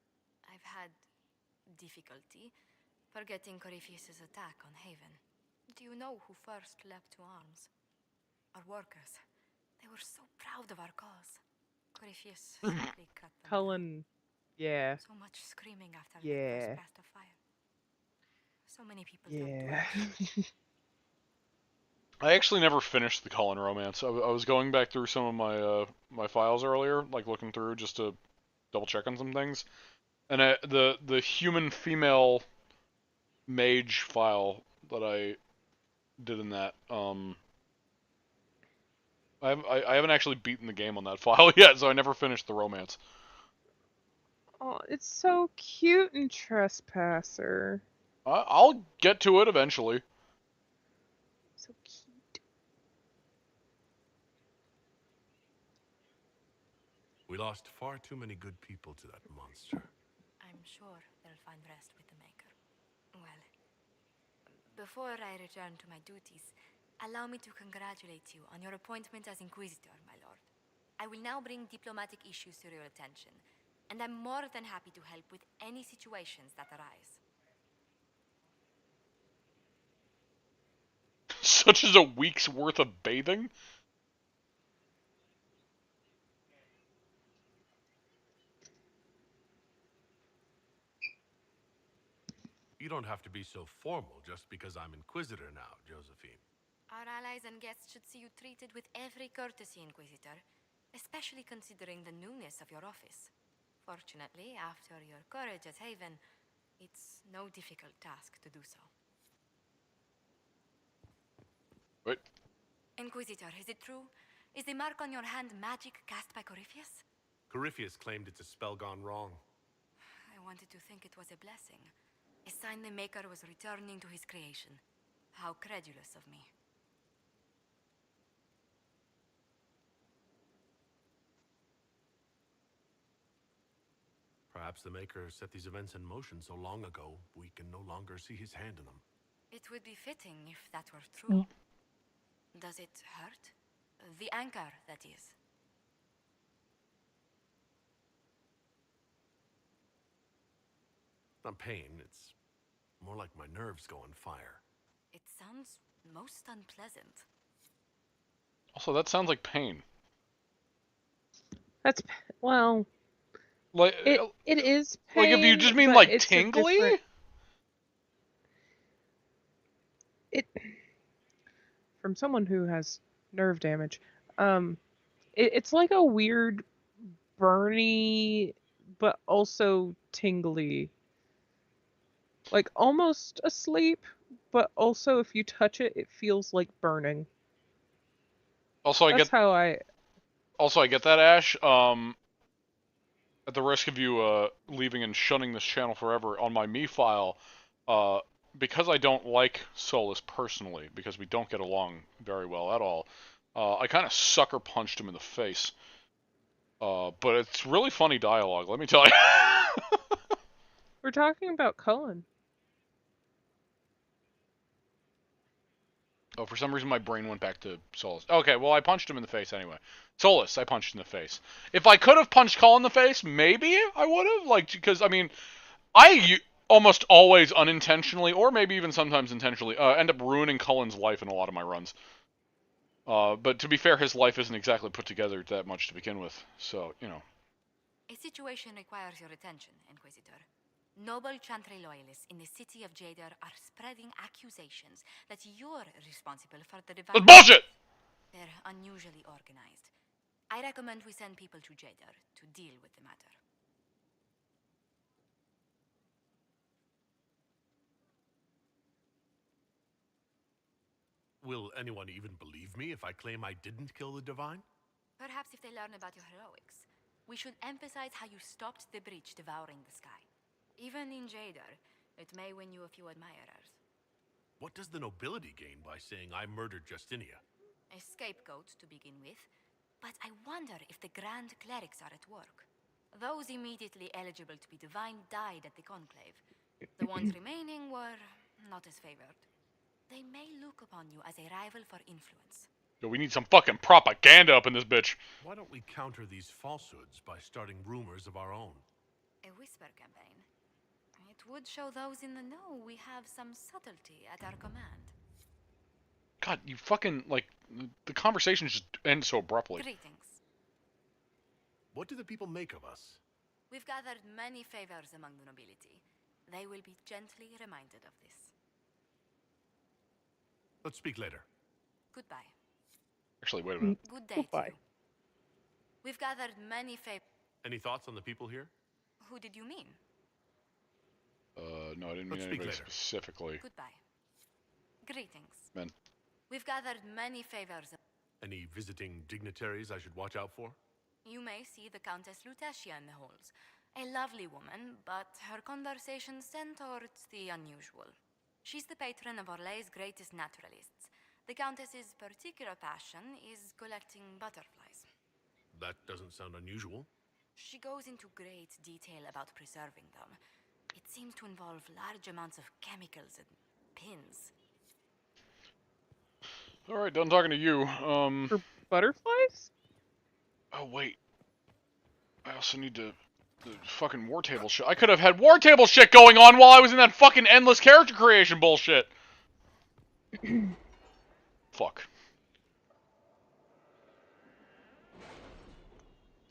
I've had difficulty forgetting Corypheus's attack on Haven. Do you know who first leapt to arms? Our workers. They were so proud of our cause. Corypheus simply cut them Cullen. Yeah. So much screaming after Yeah. the burst of fire. So many people Yeah. I actually never finished the Cullen romance. I was going back through some of my my files earlier, like looking through just to double check on some things. And the human female mage file that I did in that, I haven't actually beaten the game on that file yet, so I never finished the romance. Oh, it's so cute in Trespasser. I'll get to it eventually. So cute. We lost far too many good people to that monster. I'm sure they'll find rest with the Maker. Well, before I return to my duties, allow me to congratulate you on your appointment as Inquisitor, my lord. I will now bring diplomatic issues to your attention, and I'm more than happy to help with any situations that arise. Such as a week's worth of bathing? You don't have to be so formal just because I'm Inquisitor now, Josephine. Our allies and guests should see you treated with every courtesy, Inquisitor, especially considering the newness of your office. Fortunately, after your courage at Haven, it's no difficult task to do so. Wait. Inquisitor, is it true? Is the mark on your hand magic cast by Corypheus? Corypheus claimed it's a spell gone wrong. I wanted to think it was a blessing. A sign the Maker was returning to his creation. How credulous of me. Perhaps the Maker set these events in motion so long ago, we can no longer see his hand in them. It would be fitting if that were true. Does it hurt? The anchor, that is. Not pain, it's more like my nerves go on fire. It sounds most unpleasant. Also, that sounds like pain. That's, well, Like it is pain. Like if you just mean but like it's a tingly? different- It, from someone who has nerve damage, it's like a weird burny, but also tingly. Like almost asleep, but also if you touch it, it feels like burning. Also, I That's get how I. also I get that, Ash. At the risk of you leaving and shunning this channel forever, on my me file, because I don't like Solus personally, because we don't get along very well at all, I kind of sucker punched him in the face. But it's really funny dialogue, let me tell you. We're talking about Cullen. Oh, for some reason my brain went back to Solus. Okay, well I punched him in the face anyway. Solus, I punched in the face. If I could have punched Cullen in the face, maybe I would have. Like, because, I mean, almost always unintentionally, or maybe even sometimes intentionally, end up ruining Cullen's life in a lot of my runs. But to be fair, his life isn't exactly put together that much to begin with, so, you know. A situation requires your attention, Inquisitor. Noble Chantry loyalists in the city of Jadar are spreading accusations that you're responsible for the divine... That's bullshit! They're unusually organized. I recommend we send people to Jadar to deal with the matter. Will anyone even believe me if I claim I didn't kill the Divine? Perhaps if they learn about your heroics. We should emphasize how you stopped the breach devouring the sky. Even in Jadar, it may win you a few admirers. What does the nobility gain by saying I murdered Justinia? A scapegoat to begin with, but I wonder if the Grand Clerics are at work. Those immediately eligible to be divine died at the Conclave. The ones remaining were not as favored. They may look upon you as a rival for influence. Yo, we need some fucking propaganda up in this bitch. Why don't we counter these falsehoods by starting rumors of our own? A whisper campaign. It would show those in the know we have some subtlety at our command. God, you fucking, like, the conversation just ends so abruptly. Greetings. What do the people make of us? We've gathered many favors among the nobility. They will be gently reminded of this. Let's speak later. Goodbye. Actually, wait a minute. Good day to you. We've gathered many favors. Any thoughts on the people here? Who did you mean? No, I didn't mean anybody specifically. Goodbye. Greetings. Men. We've gathered many favors. Any visiting dignitaries I should watch out for? You may see the Countess Lutetia in the halls. A lovely woman, but her conversations tend towards the unusual. She's the patron of Orlay's greatest naturalists. The Countess's particular passion is collecting butterflies. That doesn't sound unusual. She goes into great detail about preserving them. It seems to involve large amounts of chemicals and pins. Alright, done talking to you. For butterflies? Oh, wait. I also need to... The fucking war table shit. I could have had war table shit going on while I was in that fucking endless character creation bullshit. Fuck.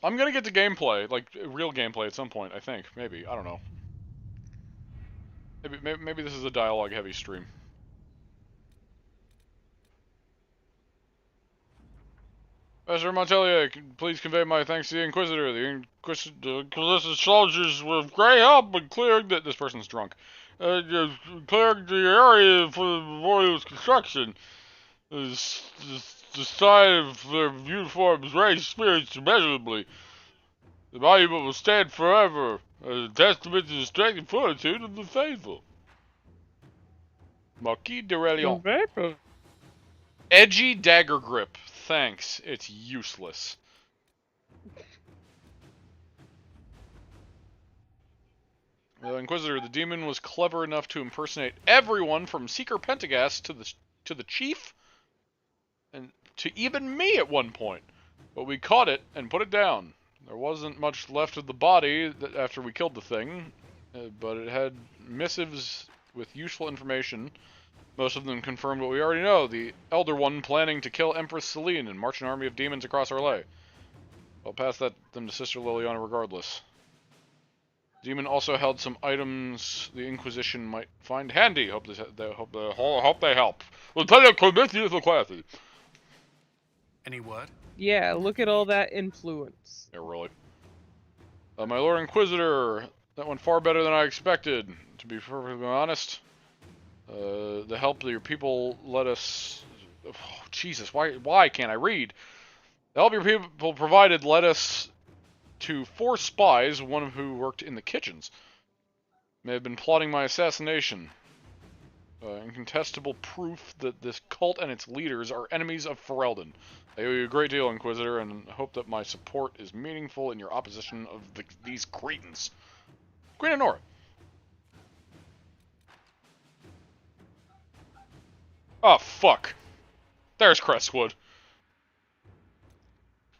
I'm gonna get to gameplay, like real gameplay at some point, I think. Maybe. I don't know. Maybe this is a dialogue-heavy stream. Master Montelier, please convey my thanks to the Inquisitor. The Inquisitor's soldiers were of great help in clearing this person's drunk. Clearing the area for the memorial's construction. The sight of their uniforms raised spirits immeasurably. The monument will stand forever as a testament to the strength and fortitude of the faithful. Marquis de Reliant. Edgy dagger grip. Thanks. It's useless. The Inquisitor, the demon, was clever enough to impersonate everyone from Seeker Pentagast to the Chief, and to even me at one point. But we caught it and put it down. There wasn't much left of the body after we killed the thing, but it had missives with useful information. Most of them confirmed what we already know. The Elder One planning to kill Empress Celine and march an army of demons across our I'll pass them to Sister Liliana regardless. Demon also held some items the Inquisition might find handy. Hope they help. We'll tell you the Any word? Yeah, look at all that influence. Yeah, really. My Lord Inquisitor, that went far better than I expected. To be perfectly honest, the help that your people let us. Oh, Jesus, why can't I read? The help your people provided led us to 4 spies, one of who worked in the kitchens. May have been plotting my assassination. Incontestable proof that this cult and its leaders are enemies of Ferelden. I owe you a great deal, Inquisitor, and hope that my support is meaningful in your opposition of these cretins. Queen Nora. Oh, fuck. There's Crestwood.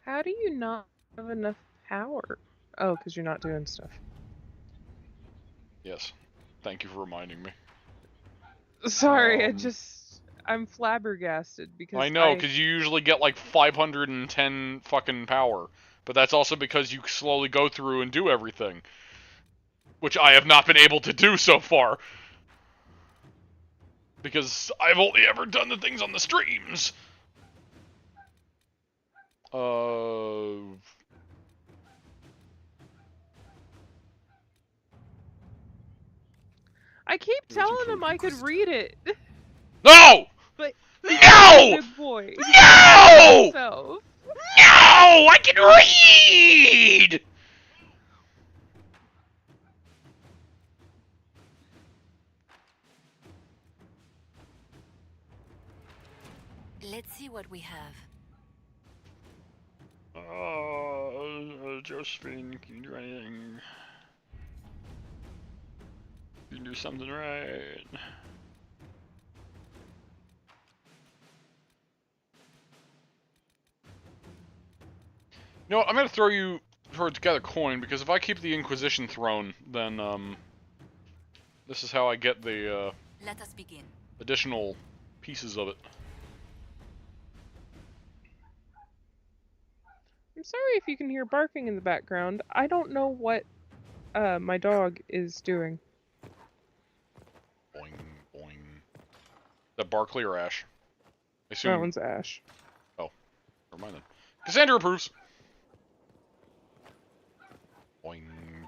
How do you not have enough power? Oh, because you're not doing stuff. Yes. Thank you for reminding me. Sorry, I'm flabbergasted because I know, because you usually get like 510 fucking power. But that's also because you slowly go through and do everything. Which I have not been able to do so far. Because I've only ever done the things on the streams. I keep telling him I could read it. No! But no! Good boy. No! No! I can read! Let's see what we have. Josephine, can you do anything? You can do something right. You know what, I'm gonna throw you towards Gather Coin, because if I keep the Inquisition throne, then, this is how I get the, Let us begin. Additional pieces of it. I'm sorry if you can hear barking in the background. I don't know what my dog is doing. Boing, boing. Is that Barkley or Ash? I assume... That one's Ash. Oh, never mind then. Cassandra approves. Boing,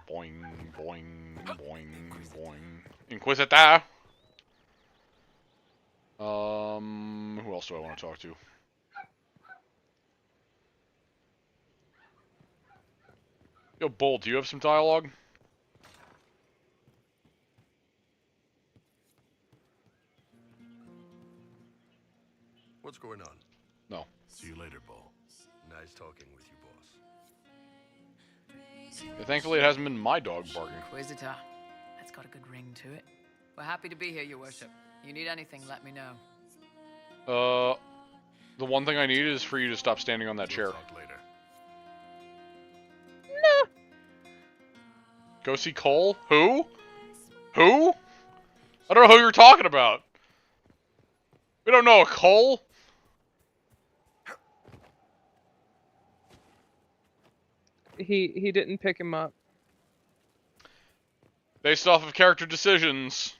boing, boing, boing, boing. Inquisitor! Who else do I want to talk to? Yo, Bolt, do you have some dialogue? What's going on? No. See you later, Bull. Nice talking with you, boss. Yeah, thankfully, it hasn't been my dog barking. Inquisitor. That's got a good ring to it. We're happy to be here, Your Worship. You need anything, let me know. The one thing I need is for you to stop standing on that chair. We'll talk later. No. Go see Cole? Who? Who? I don't know who you're talking about. We don't know a Cole. He didn't pick him up. Based off of character decisions,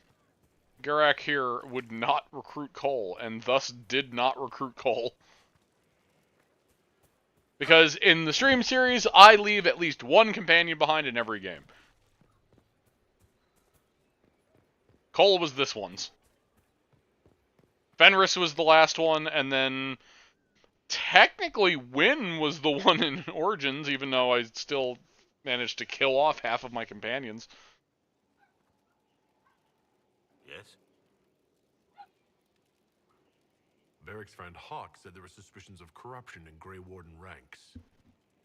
Garak here would not recruit Cole, and thus did not recruit Cole. Because in the stream series, I leave at least one companion behind in every game. Cole was this one's. Fenris was the last one, and then technically Wynn was the one in Origins, even though I still managed to kill off half of my companions. Yes? Varric's friend Hawk said there were suspicions of corruption in Grey Warden ranks.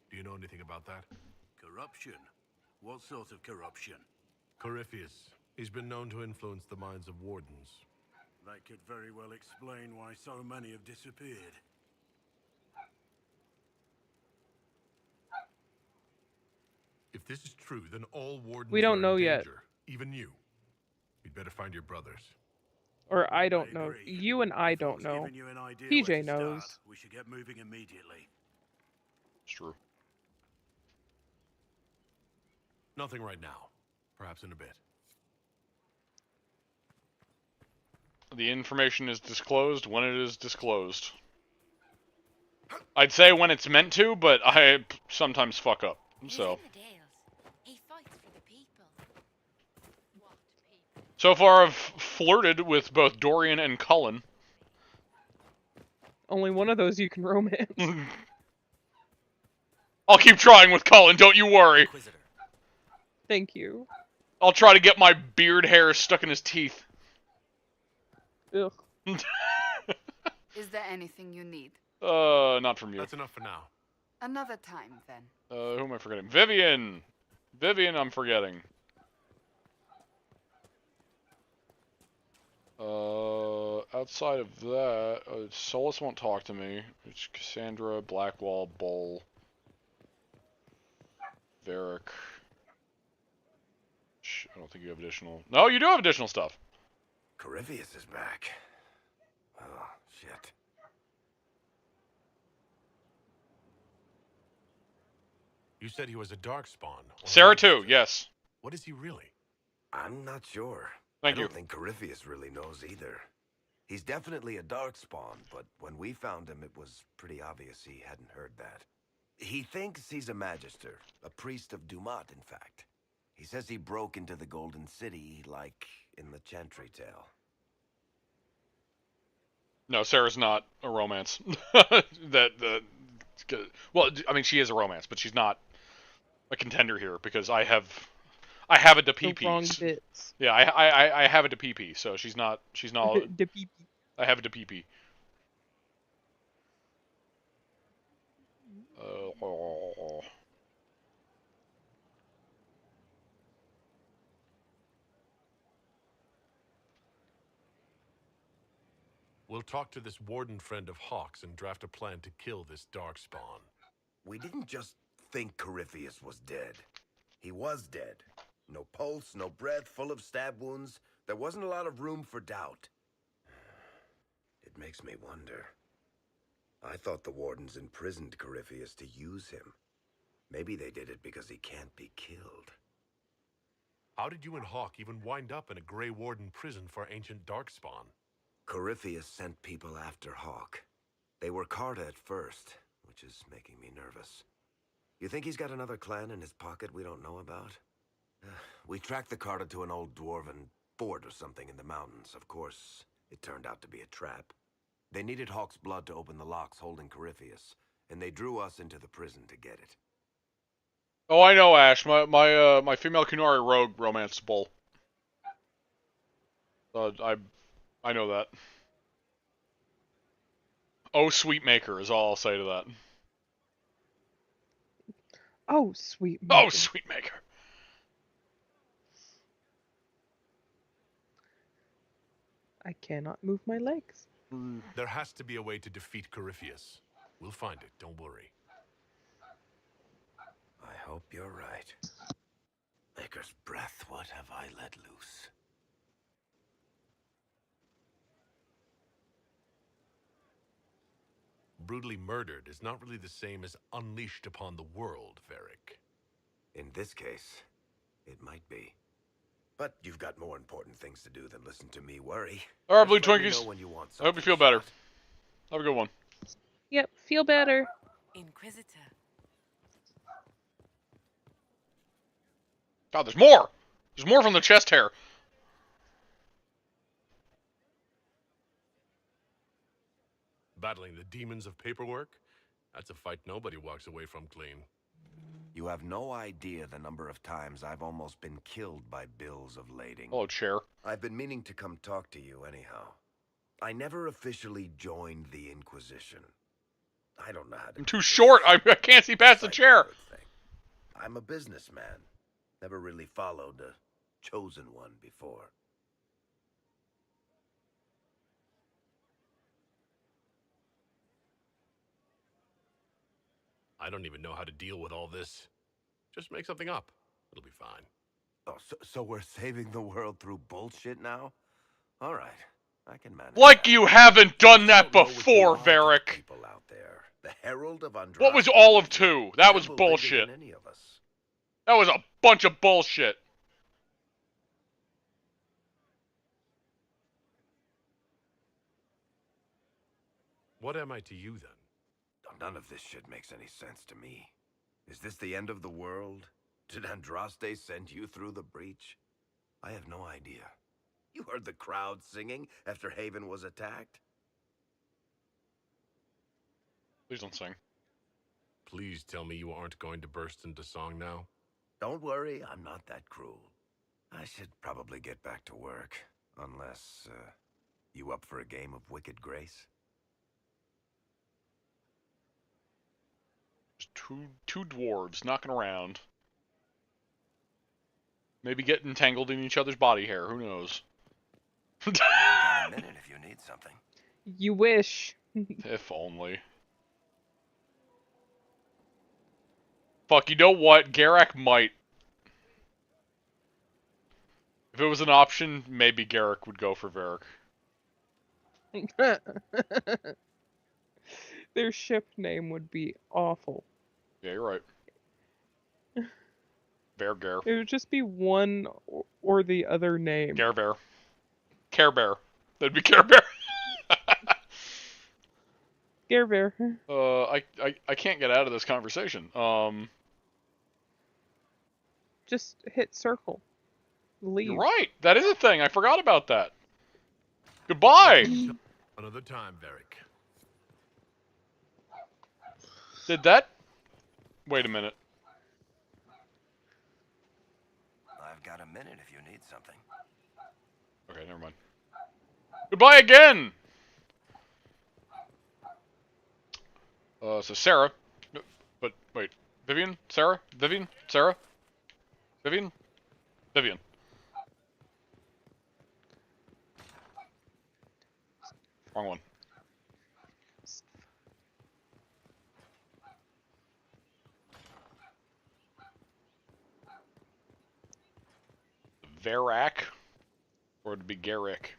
Do you know anything about that? Corruption? What sort of corruption? Corypheus. He's been known to influence the minds of wardens. That could very well explain why so many have disappeared. If this is true, then all wardens We don't are know in yet. danger, even you. You'd better find your brothers. Or I don't know. agree. You and I If don't Hawk's know. given you an idea PJ where to knows. start, we should get moving immediately. It's true. Nothing right now. Perhaps in a bit. The information is disclosed when it is disclosed. I'd say when it's meant to, but I sometimes fuck up. So. He fights for the people. What people? So far, I've flirted with both Dorian and Cullen. Only one of those you can romance. I'll keep trying with Cullen, don't you worry. Inquisitor. Thank you. I'll try to get my beard hair stuck in his teeth. Ugh. Is there anything you need? Not from you. That's enough for now. Another time, then. Who am I forgetting? Vivian! Vivian, I'm forgetting. Outside of that, Solus won't talk to me. It's Cassandra, Blackwall, Bull, Varric. I don't think you have additional... No, you do have additional stuff. Corypheus is back. Oh, shit. You said he was a darkspawn. Sarah too, yes. What is he really? I'm not sure. Thank I you. don't think Corypheus really knows either. He's definitely a darkspawn, but when we found him, it was pretty obvious he hadn't heard that. He thinks he's a magister, a priest of Dumat, in fact. He says he broke into the Golden City, like in the Chantry Tale. No, Sarah's not a romance. Well, I mean, she is a romance, but she's not a contender here because I have a The DPP. wrong bits. Yeah, I have a DPP, so she's not The PP. I have a DPP. We'll talk to this warden friend of Hawk's and draft a plan to kill this darkspawn. We didn't just think Corypheus was dead. He was dead. No pulse, no breath, full of stab wounds. There wasn't a lot of room for doubt. It makes me wonder. I thought the wardens imprisoned Corypheus to use him. Maybe they did it because he can't be killed. How did you and Hawk even wind up in a Grey Warden prison for ancient darkspawn? Corypheus sent people after Hawk. They were Carta at first, which is making me nervous. You think he's got another clan in his pocket we don't know about? We tracked the Carta to an old dwarven fort or something in the mountains. Of course, it turned out to be a trap. They needed Hawk's blood to open the locks holding Corypheus, and they drew us into the prison to get it. Oh, I know, Ash. My female Kunari rogue romance Bull. I know that. Oh, sweet maker is all I'll say to that. Oh, sweet. Oh, maker. sweet maker. I cannot move my legs. There has to be a way to defeat Corypheus. We'll find it, don't worry. I hope you're right. Maker's breath, what have I let loose? Brutally murdered is not really the same as unleashed upon the world, Varric. In this case, it might be. But you've got more important things to do than listen to me worry. All right, Blue Just let me Twinkies. know when you want I hope you something feel better. shot. Have a good one. Yep, feel better. Inquisitor. God, there's more! There's more from the chest hair. Battling the demons of paperwork? That's a fight nobody walks away from clean. You have no idea the number of times I've almost been killed by bills of lading. Hello, chair. I've been meaning to come talk to you anyhow. I never officially joined the Inquisition. I don't know how to. I'm too short. I can't see past the chair. I'm a businessman. Never really followed a chosen one before. I don't even know how to deal with all this. Just make something up. It'll be fine. Oh, so we're saving the world through bullshit now? All right, I can manage. Like you haven't done that before, Varric. People out there, the Herald of Andraste. What was all of 2? That was bullshit. Any of us. That was a bunch of bullshit. What am I to you, then? None of this shit makes any sense to me. Is this the end of the world? Did Andraste send you through the breach? I have no idea. You heard the crowd singing after Haven was attacked? Please don't sing. Please tell me you aren't going to burst into song now. Don't worry, I'm not that cruel. I should probably get back to work. Unless, you up for a game of Wicked Grace? Just two dwarves knocking around. Maybe get entangled in each other's body hair. Who knows? Got a minute if you need something. You wish. If only. Fuck, you know what? Garak might. If it was an option, maybe Garak would go for Varric. Their ship name would be awful. Yeah, you're right. Bear. It would just be one or the other name. Care Bear. Care Bear. That'd be Care Bear. Care Bear. I can't get out of this conversation. Just hit circle. Leave. You're right. That is a thing. I forgot about that. Goodbye. Another time, Varric. Did that? Wait a minute. I've got a minute if you need something. Okay, never mind. Goodbye again! So Sarah. But, wait. Vivian? Sarah? Vivian? Sarah? Vivian? Vivian. Wrong one. Varric, or it'd be Garrick.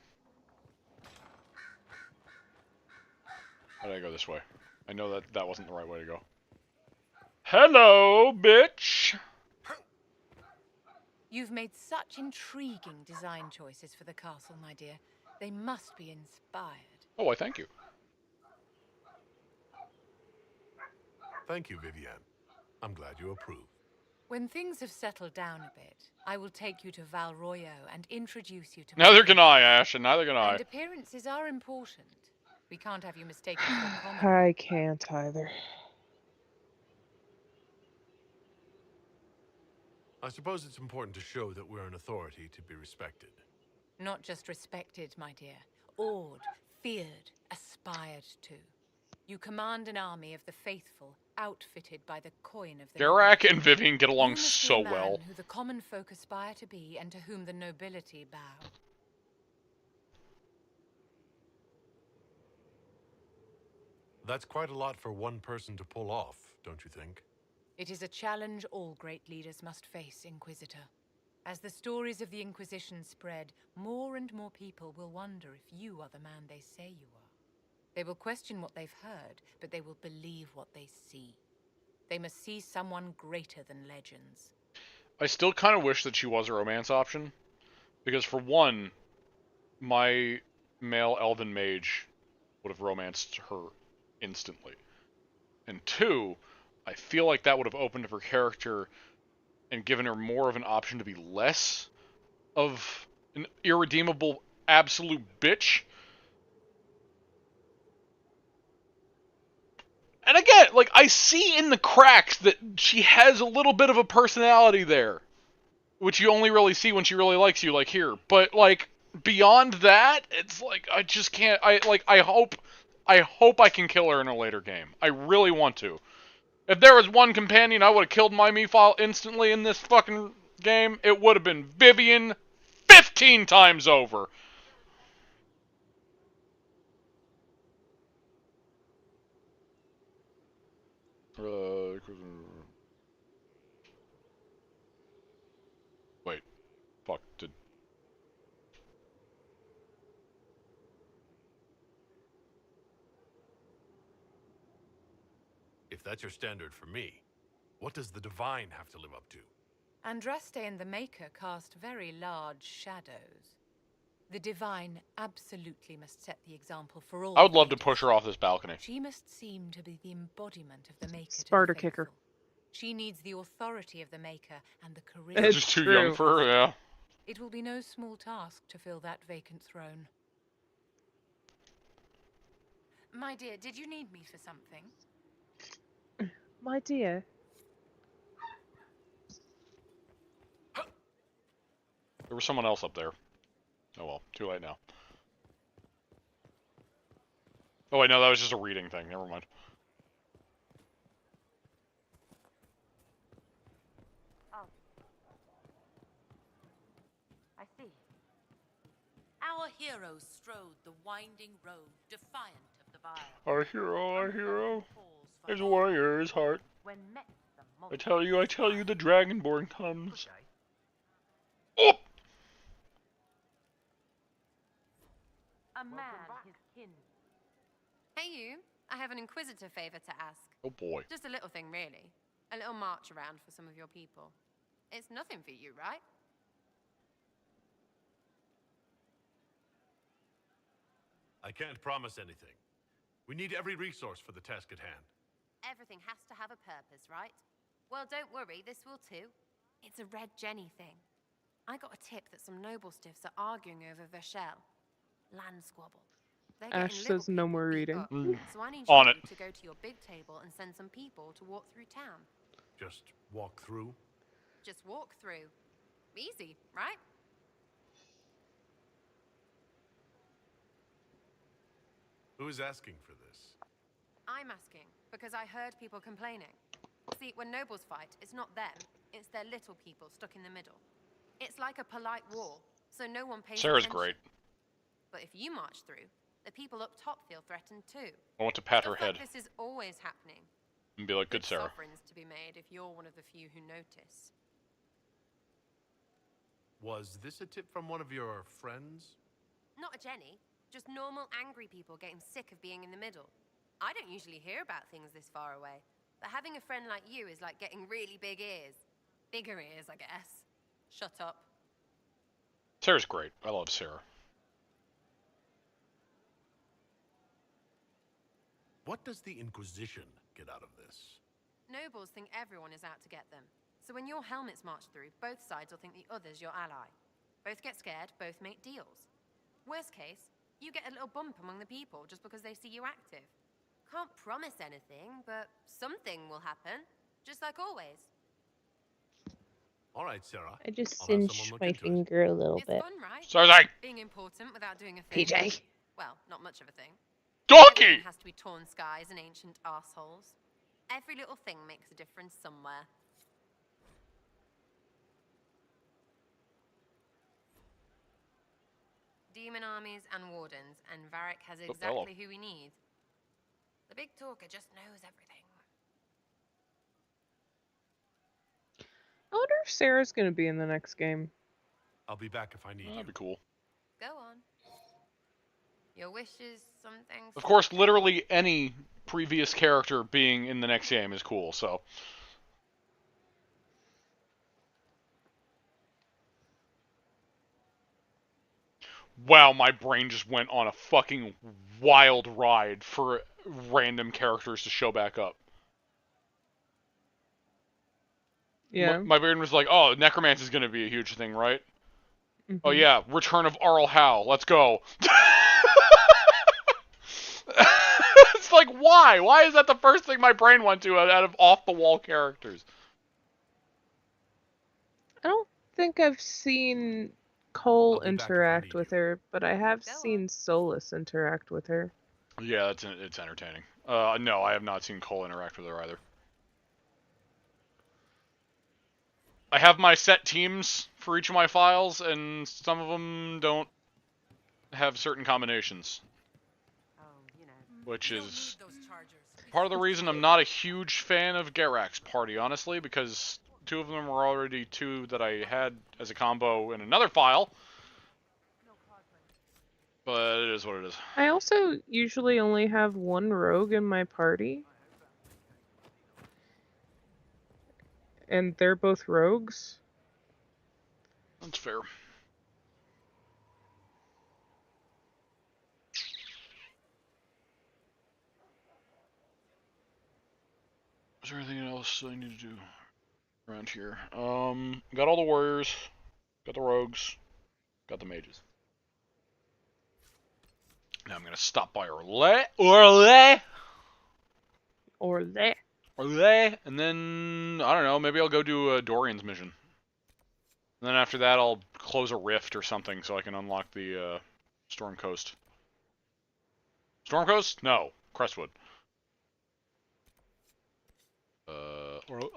How did I go this way? I know that wasn't the right way to go. Hello, bitch! You've made such intriguing design choices for the castle, my dear. They must be inspired. Oh, why thank you. Thank you, Vivienne. I'm glad you approve. When things have settled down a bit, I will take you to Valroyo and introduce you to... Neither can I, Ash, and neither can I. And appearances are important. We can't have you mistaken for a common... I can't either. I suppose it's important to show that we're an authority to be respected. Not just respected, my dear. Awed, feared, aspired to. You command an army of the faithful, outfitted by the coin of the... Garak and Vivian get along so you must be a man well. who the common folk aspire to be, and to whom the nobility bow. That's quite a lot for one person to pull off, don't you think? It is a challenge all great leaders must face, Inquisitor. As the stories of the Inquisition spread, more and more people will wonder if you are the man they say you are. They will question what they've heard, but they will believe what they see. They must see someone greater than legends. I still kind of wish that she was a romance option. Because for one, my male elven mage would have romanced her instantly. And two, I feel like that would have opened up her character and given her more of an option to be less of an irredeemable absolute bitch. And again, like, I see in the cracks that she has a little bit of a personality there, which you only really see when she really likes you, like here. But, like, beyond that, it's like, I just can't, I hope I can kill her in a later game. I really want to. If there was one companion I would have killed my me-file instantly in this fucking game, it would have been Vivian 15 times over. Wait. Fuck. If that's your standard for me, what does the Divine have to live up to? Andraste and the Maker cast very large shadows. The Divine absolutely must set the example for all. I would love to push her off this balcony. She must seem to be the embodiment of the Maker. Sparta kicker. She needs the authority of the Maker and the charisma. It's just too young for her, yeah. It will be no small task to fill that vacant throne. My dear, did you need me for something? My dear. There was someone else up there. Oh well, too late now. Oh wait, no, that was just a reading thing. Never mind. Oh. I see. Our heroes strode the winding road, defiant of the vile. Our hero. His warrior's heart. I tell you, the Dragonborn comes. Oh! A man, his kin. Hey you, I have an Inquisitor favor to ask. Oh boy. Just a little thing, really. A little march around for some of your people. It's nothing for you, right? I can't promise anything. We need every resource for the task at hand. Everything has to have a purpose, right? Well, don't worry, this will too. It's a Red Jenny thing. I got a tip that some noble stiffs are arguing over Verschelle. Land squabble. Ash says no more reading. So I need On you it. to go to your big table and send some people to walk through town. Just walk through? Just walk through. Easy, right? Who is asking for this? I'm asking because I heard people complaining. See, when nobles fight, it's not them. It's their little people stuck in the middle. It's like a polite war, so no one pays Sarah's attention. great. But if you march through, the people up top feel threatened too. I want to pat her Stuff head like this is always happening. and be like, good Sarah. Sovereigns to be made if you're one of the few who notice. Was this a tip from one of your friends? Not a Jenny, just normal angry people getting sick of being in the middle. I don't usually hear about things this far away, but having a friend like you is like getting really big ears. Bigger ears, I guess. Shut up. Sarah's great. I love Sarah. What does the Inquisition get out of this? Nobles think everyone is out to get them. So when your helmets march through, both sides will think the other's your ally. Both get scared, both make deals. Worst case, you get a little bump among the people just because they see you active. Can't promise anything, but something will happen. Just like always. All right, Sarah. I just cinched my finger a little bit. It's fun, right? Suzie! Being important without doing a thing. PJ. Well, not much of a thing. Donkey! Everything has to be torn skies and ancient arseholes. Every little thing makes a difference somewhere. Demon armies and wardens, and Varric has exactly who we need. The big talker just knows everything. I wonder if Sarah's gonna be in the next game. I'll be back if I need you. That'd be cool. Go on. Your wish is something... Of course, literally any previous character being in the next game is cool, so... Wow, my brain just went on a fucking wild ride for random characters to show back up. Yeah. My brain was like, oh, necromancy is going to be a huge thing, right? Oh Mhm. yeah, Return of Arl Howe. Let's go. It's like, why? Why is that the first thing my brain went to out of off-the-wall characters? I don't think I've seen Cole I'll be back if I interact need with you. her, but I have seen Solus interact with her. Yeah, it's entertaining. No, I have not seen Cole interact with her either. I have my set teams for each of my files, and some of them don't have certain combinations. Which is part of the reason I'm not a huge fan of Garak's party, honestly, because 2 of them were already 2 that I had as a combo in another file. But it is what it is. I also usually only have 1 rogue in my party. And they're both rogues. That's fair. Is there anything else I need to do around here? Got all the warriors, got the rogues, got the mages. Now I'm gonna stop by Orlais, and then I don't know. Maybe I'll go do Dorian's mission. And then after that, I'll close a rift or something so I can unlock the Storm Coast. Storm Coast? No, Crestwood.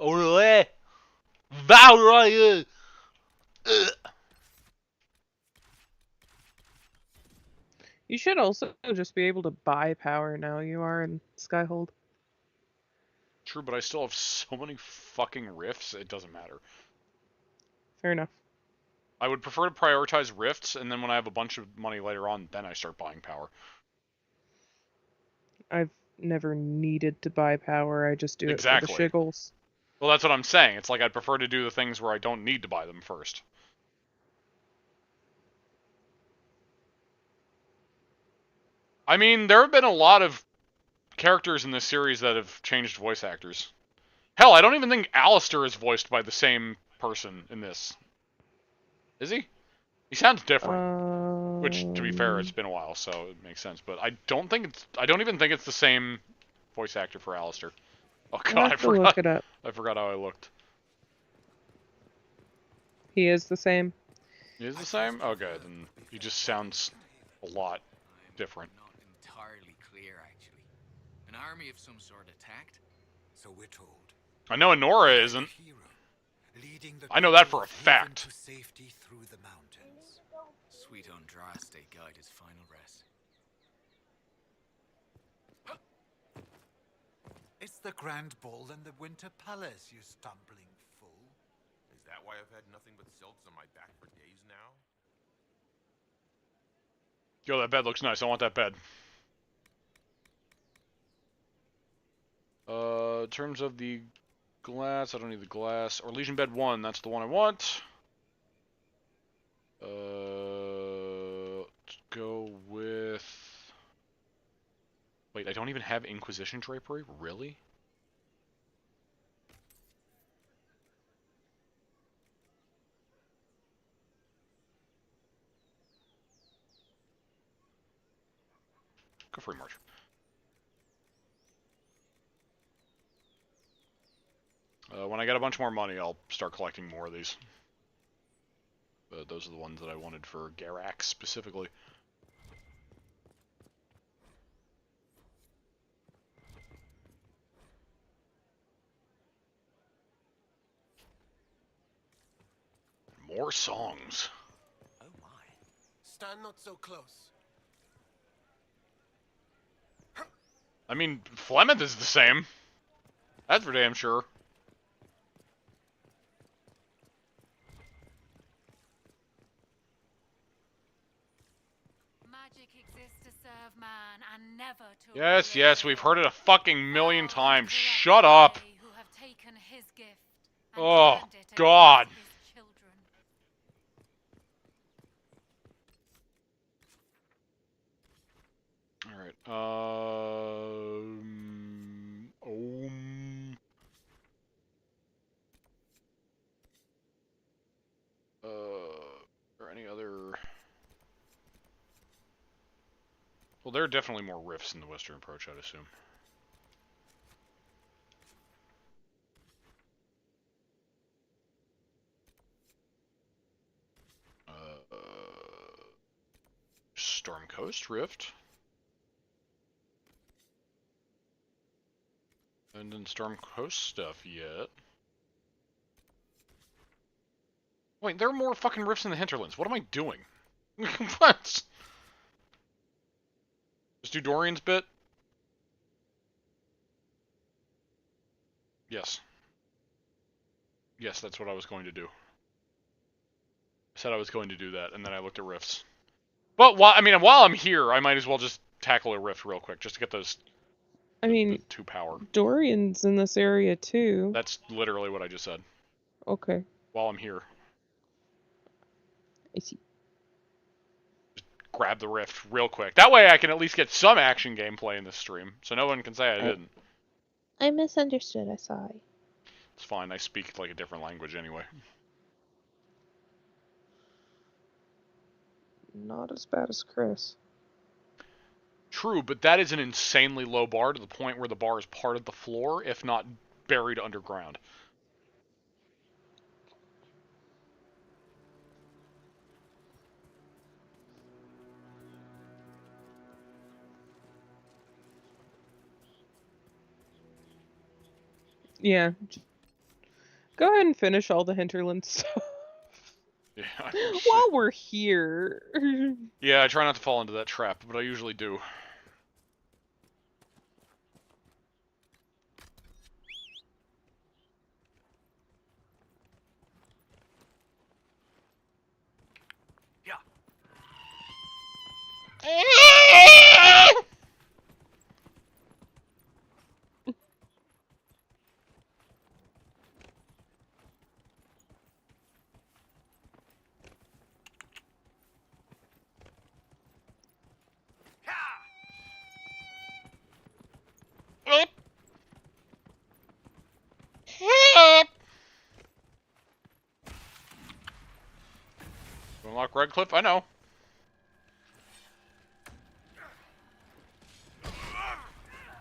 Orlais, Valraya. You should also just be able to buy power now you are in Skyhold. True, but I still have so many fucking rifts, it doesn't matter. Fair enough. I would prefer to prioritize rifts, and then when I have a bunch of money later on, then I start buying power. I've never needed to buy power, I just do it for the shiggles. Well, that's what I'm saying. It's like I'd prefer to do the things where I don't need to buy them first. I mean, there have been a lot of characters in this series that have changed voice actors. Hell, I don't even think Alistair is voiced by the same person in this. Is he? He sounds different. Which, to be fair, it's been a while, so it makes sense. But I don't even think it's the same voice actor for Alistair. Oh god, I forgot. Look it up. I forgot how I looked. He is the same. He is the same? Okay, then he just sounds a lot different. Not entirely clear, actually. An army of some sort attacked? So we're told. I know Honora isn't. I know that for a fact. To safety through the mountains. Sweet Andraste guide his final rest. It's the Grand Ball in the Winter Palace, you stumbling fool. Is that why I've had nothing but silks on my back for days now? Yo, that bed looks nice. I want that bed. In terms of the glass, I don't need the glass. Or Legion Bed 1, that's the one I want. Let's go with... Wait, I don't even have Inquisition drapery? Really? Go free march. When I get a bunch more money, I'll start collecting more of these. But those are the ones that I wanted for Garak specifically. More songs. Oh my. Stand not so close. I mean, Flemeth is the same. That's for damn sure. Magic exists to serve man and never to Yes, yes, we've heard it a fucking million times. Shut up. who have taken his gift Oh, turned it God. against his children. Alright, Well, there are definitely more rifts in the western approach, I'd assume. Storm Coast Rift. And then Storm Coast stuff yet. Wait, there are more fucking rifts in the hinterlands. What am I doing? What? Just do Dorian's bit? Yes. Yes, that's what I was going to do. I said I was going to do that, and then I looked at rifts. But while I'm here, I might as well just tackle a rift real quick, just to get those. I mean, 2 power. Dorian's in this area too. That's literally what I just said. Okay. While I'm here. I see. Just grab the rift real quick. That way I can at least get some action gameplay in this stream, so no one can say I didn't. I misunderstood. I saw. It's fine. I speak like a different language anyway. Not as bad as Kris. True, but that is an insanely low bar to the point where the bar is part of the floor, if not buried underground. Yeah. Go ahead and finish all the hinterland stuff. Yeah. While we're here. Yeah, I try not to fall into that trap, but I usually do. Yeah. Unlock Redcliffe? I know.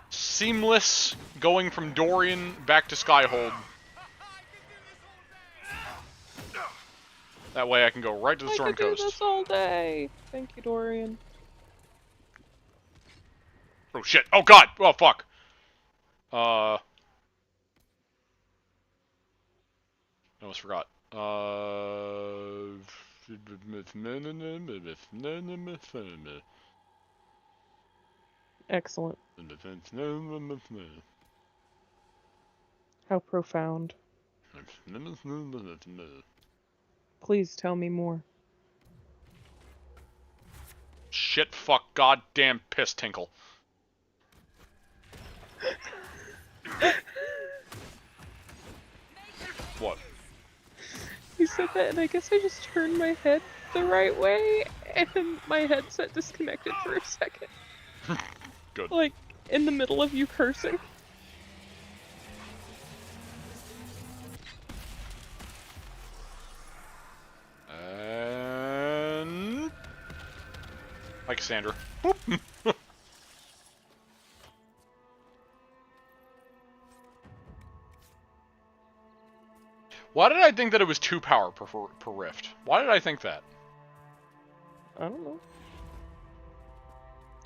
Seamless going from Dorian back to Skyhold. That way I can go right to the Storm Coast. I could do this all day. Thank you, Dorian. Oh shit! Oh god! Oh fuck! I almost forgot. Excellent. How profound. Please tell me more. Shit, fuck, goddamn piss tinkle. What? You said that, and I guess I just turned my head the right way, and my headset disconnected for a second. Good. Like, in the middle of you cursing. And... like Cassandra. Why did I think that it was 2 power per rift? Why did I think that? I don't know.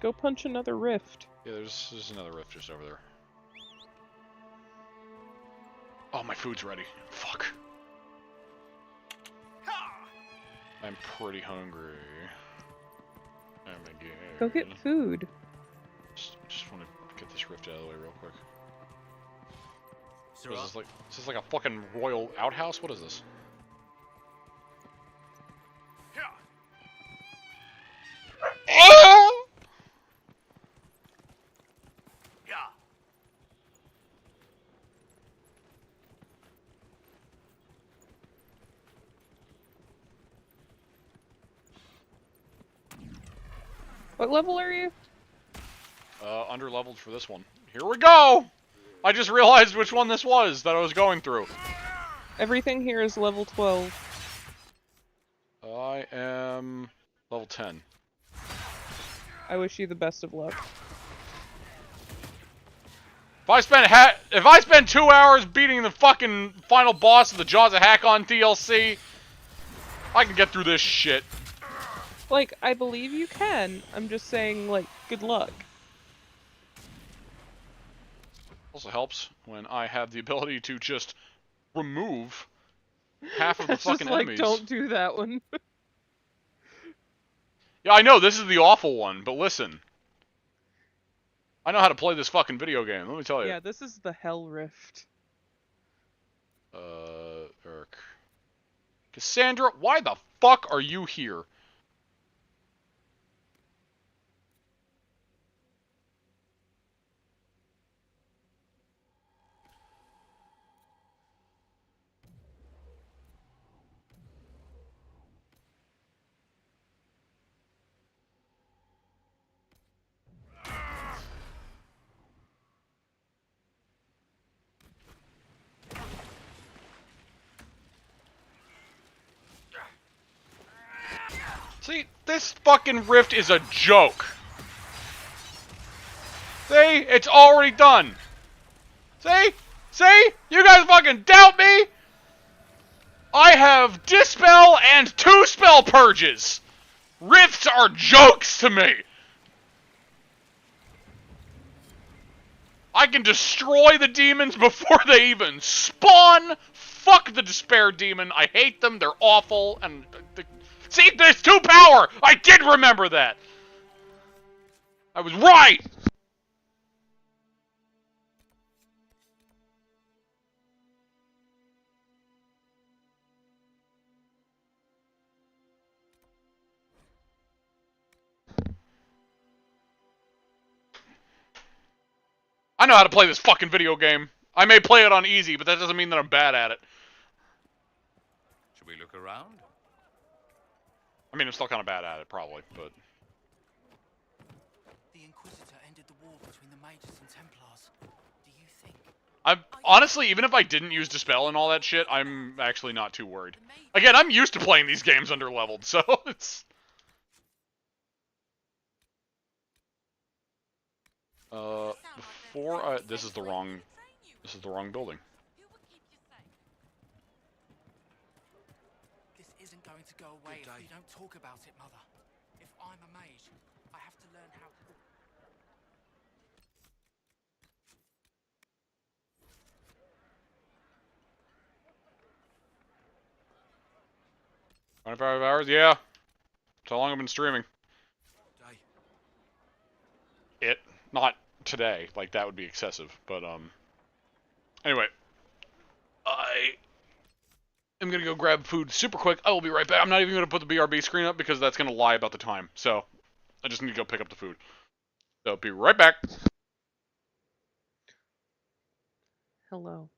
Go punch another rift. Yeah, there's another rift just over there. Oh, my food's ready. Fuck. I'm pretty hungry. Go get food. Just want to get this rift out of the way real quick. Sir, Is this like a fucking royal outhouse? What is this? What level are you? Underleveled for this one. Here we go! I just realized which one this was that I was going through. Everything here is level 12. I am level 10. I wish you the best of luck. If I spend 2 hours beating the fucking final boss of the Jaws of Hakon DLC, I can get through this shit. Like, I believe you can. I'm just saying, like, good luck. Also helps when I have the ability to just remove half of the It's fucking just like, enemies. don't do that one. Yeah, I know, this is the awful one, but listen. I know how to play this fucking video game, let me tell you. Yeah, this is the Hell Rift. Eric. Cassandra, why the fuck are you here? See, this fucking rift is a joke. See? It's already done. See? See? You guys fucking doubt me? I have Dispel and 2 spell purges. Rifts are jokes to me. I can destroy the demons before they even spawn. Fuck the despair demon. I hate them. They're awful. And see, there's 2 power. I did remember that. I was right. I know how to play this fucking video game. I may play it on easy, but that doesn't mean that I'm bad at it. Should we look around? I mean, I'm still kind of bad at it, probably, but... The Inquisitor ended the war between the Mages and Templars. Do you think? Honestly, even if I didn't use Dispel and all that shit, I'm actually not too worried. Again, I'm used to playing these games under-leveled, so it's... before I... This is the wrong building. This isn't going to go away if we don't talk about it, Mother. If I'm a mage, I have to learn how to... 25 hours? Yeah. That's how long I've been streaming. It. Not today. Like, that would be excessive. But, anyway. I am gonna go grab food super quick. I will be right back. I'm not even gonna put the BRB screen up because that's gonna lie about the time. So, I just need to go pick up the food. So, I'll be right back. Hello.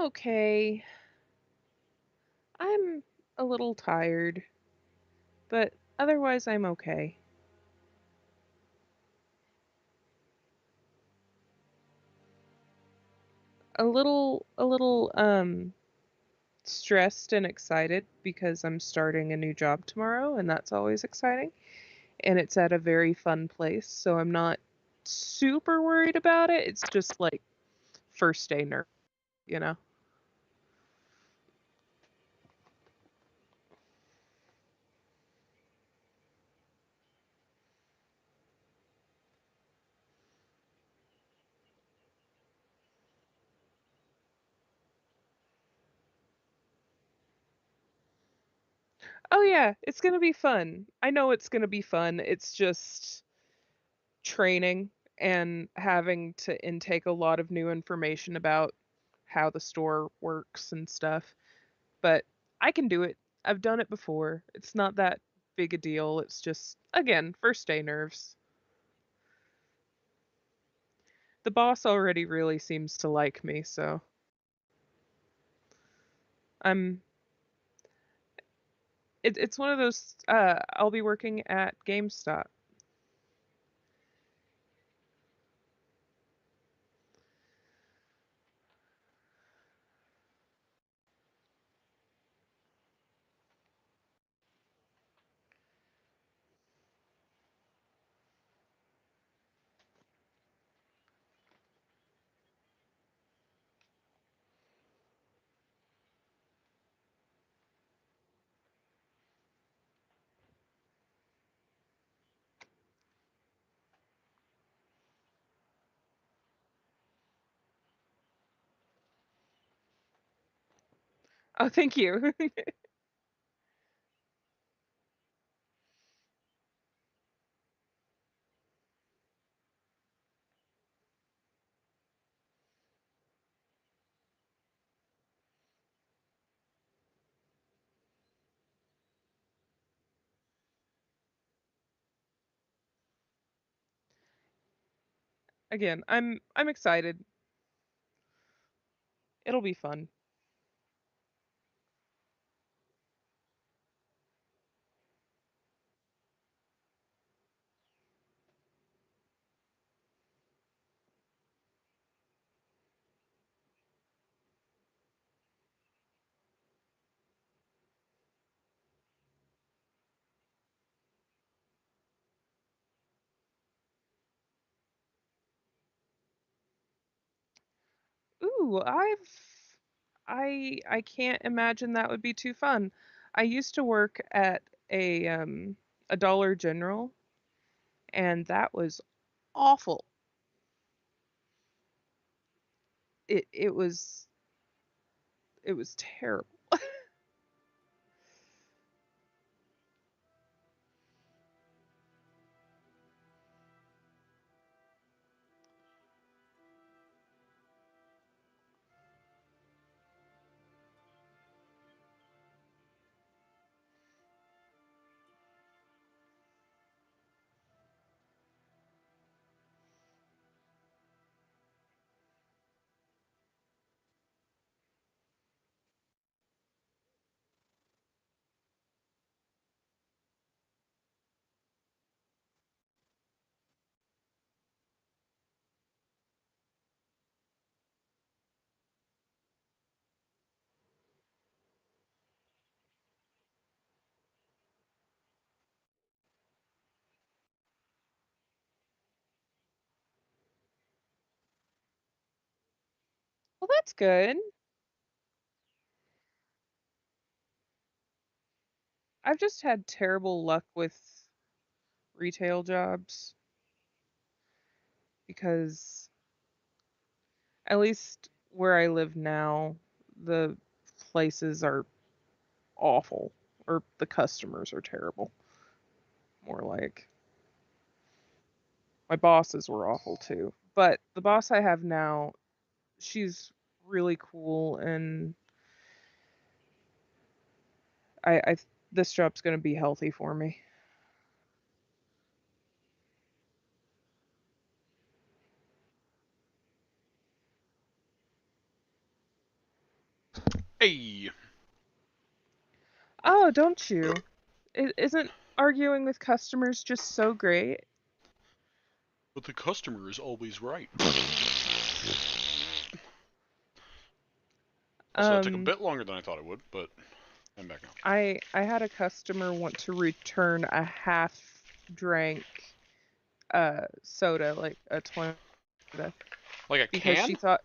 okay. I'm a little tired, but otherwise I'm okay. A little stressed and excited because I'm starting a new job tomorrow and that's always exciting. And it's at a very fun place, so I'm not super worried about it. It's just like first day nerve, you know? Oh yeah, it's gonna be fun. I know it's gonna be fun. It's just training and having to intake a lot of new information about how the store works and stuff. But I can do it. I've done it before. It's not that big a deal. It's just, again, first day nerves. The boss already really seems to like me, so I'm it's one of those I'll be working at GameStop. Oh, thank you. Again, I'm excited. It'll be fun. Ooh, I can't imagine that would be too fun. I used to work at a Dollar General and that was awful. It it was terrible. Well, that's good. I've just had terrible luck with retail jobs because at least where I live now, the places are awful or the customers are terrible. More like my bosses were awful too. But the boss I have now, she's really cool and I this job's going to be healthy for me. Hey! Oh, don't you? Isn't arguing with customers just so great? But the customer is always right. Also, that took a bit longer than I thought it would, but I'm back now. I had a customer want to return a half drank soda, like a 20 soda. Like a because can? she thought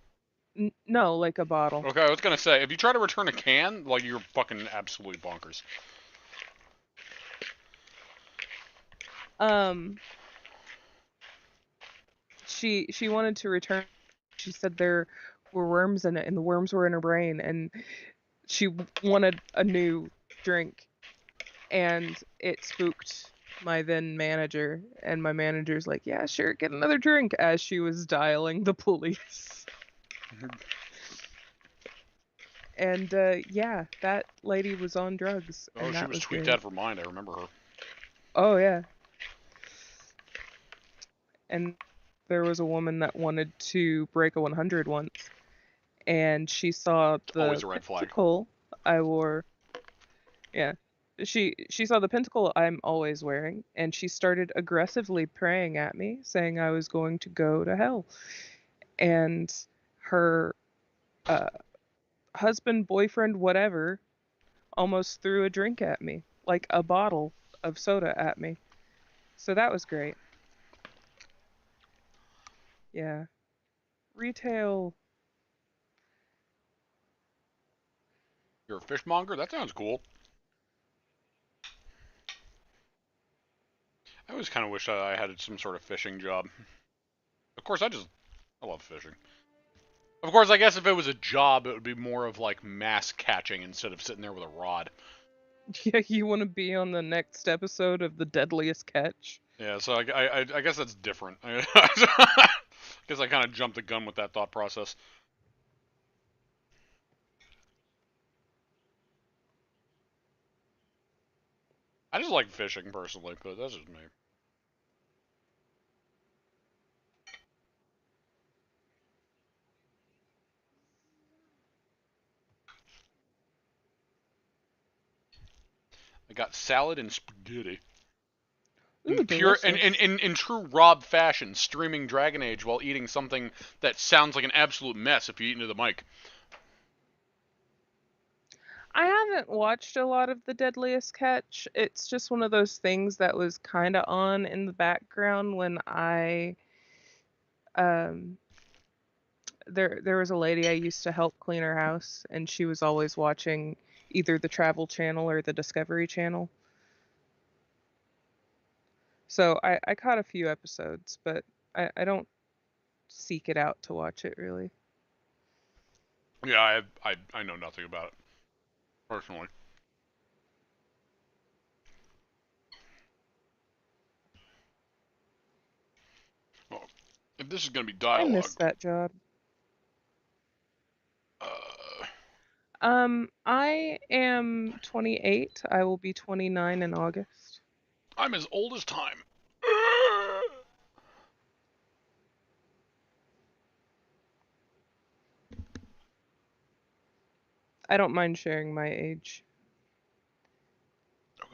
no, like a bottle. Okay, I was gonna say, if you try to return a can, like, you're fucking absolutely bonkers. She wanted to return. She said there were worms in it, and the worms were in her brain, and she wanted a new drink, and it spooked my then manager, and my manager's like, yeah, sure, get another drink, as she was dialing the police. And yeah, that lady was on drugs. Oh, and she that was tweaked great. out of her mind, I remember her. Oh yeah. And there was a woman that wanted to break a 100 once, and she saw Always the a red flag. pentacle I wore. Yeah. She saw the pentacle I'm always wearing, and she started aggressively praying at me, saying I was going to go to hell. And her husband, boyfriend, whatever, almost threw a drink at me, like a bottle of soda at me. So that was great. Yeah. Retail. You're a fishmonger? That sounds cool. I always kind of wish I had some sort of fishing job. Of course, I love fishing. Of course, I guess if it was a job, it would be more of like mass catching instead of sitting there with a rod. Yeah, you want to be on the next episode of The Deadliest Catch? Yeah, so I guess that's different. I guess I kind of jumped the gun with that thought process. I just like fishing personally, but that's just me. I got salad and spaghetti. Ooh, In true Rob fashion, streaming Dragon Age while eating something that sounds like an absolute mess if you eat into the mic. I haven't watched a lot of The Deadliest Catch. It's just one of those things that was kind of on in the background when I there was a lady I used to help clean her house, and she was always watching either the Travel Channel or the Discovery Channel. So I caught a few episodes, but I don't seek it out to watch it really. Yeah, I know nothing about it personally. Well, if this is gonna be I dialogue, missed that job. I am 28. I will be 29 in August. I'm as old as time. I don't mind sharing my age. Oh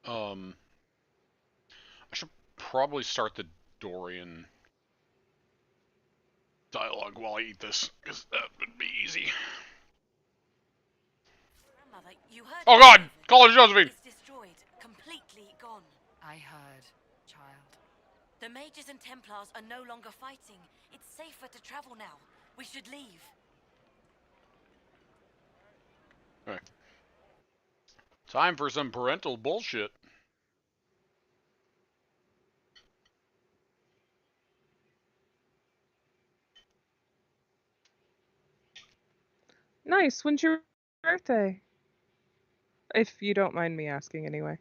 god. I should probably start the Dorian dialogue while I eat this, because that would be easy. Grandmother, you heard Oh god! College Josephine! It's destroyed, completely gone. I heard, child. The mages and Templars are no longer fighting. It's safer to travel now. We should leave. Okay. Time for some parental bullshit. Nice. When's your birthday? If you don't mind me asking anyway.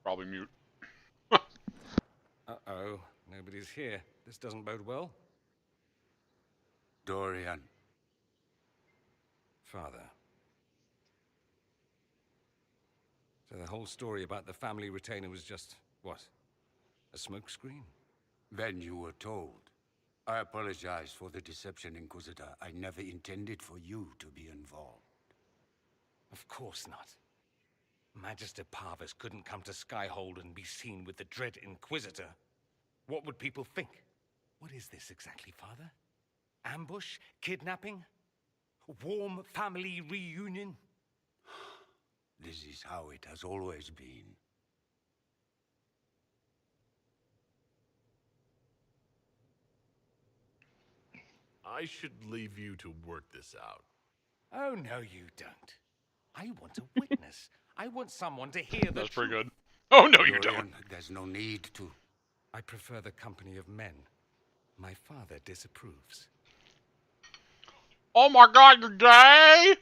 Probably mute. Uh-oh, nobody's here. This doesn't bode well. Dorian. Father. So the whole story about the family retainer was just What? A smokescreen? Then you were told. I apologize for the deception, Inquisitor. I never intended for you to be involved. Of course not. Magister Parvus couldn't come to Skyhold and be seen with the dread Inquisitor. What would people think? What is this exactly, Father? Ambush? Kidnapping? Warm family reunion? This is how it has always been. I should leave you to work this out. Oh, no, you don't. I want a witness. I want someone to hear the That's pretty truth. good. Oh, no, you Dorian, don't. there's no need to. I prefer the company of men. My father disapproves. Oh my god, you're gay!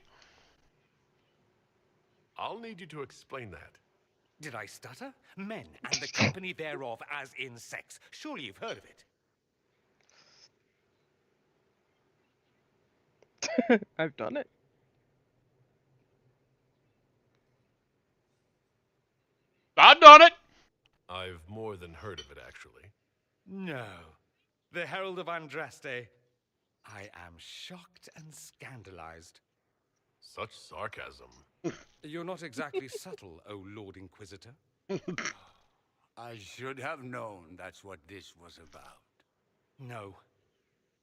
I'll need you to explain that. Did I stutter? Men and the company thereof as in sex. Surely you've heard of it. I've done it. I've done it! I've more than heard of it, actually. No. The Herald of Andraste. I am shocked and scandalized. Such sarcasm. You're not exactly subtle, O Lord Inquisitor. I should have known that's what this was about. No.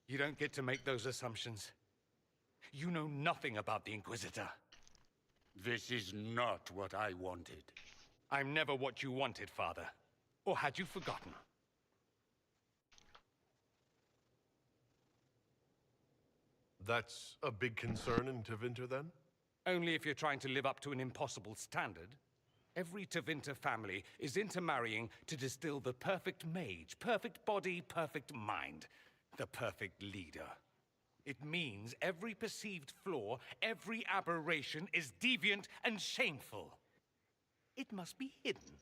You don't get to make those assumptions. You know nothing about the Inquisitor. This is not what I wanted. I'm never what you wanted, Father. Or had you forgotten? That's a big concern in Tevinter, then? Only if you're trying to live up to an impossible standard. Every Tevinter family is intermarrying to distill the perfect mage, perfect body, perfect mind, the perfect leader. It means every perceived flaw, every aberration is deviant and shameful. It must be hidden.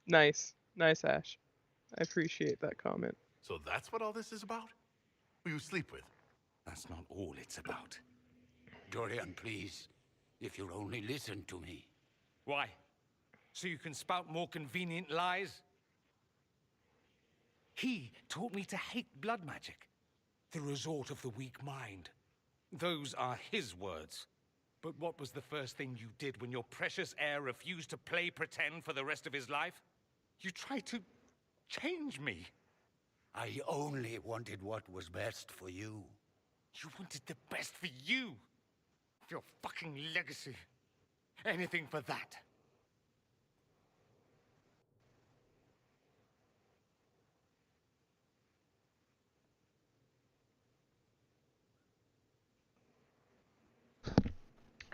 Nice. Nice, Ash. I appreciate that comment. So that's what all this is about? Who you sleep with? That's not all it's about. Dorian, please. If you'll only listen to me. Why? So you can spout more convenient lies? He taught me to hate blood magic. The resort of the weak mind. Those are his words. But what was the first thing you did when your precious heir refused to play pretend for the rest of his life? You tried to change me. I only wanted what was best for you. You wanted the best for you. Your fucking legacy. Anything for that.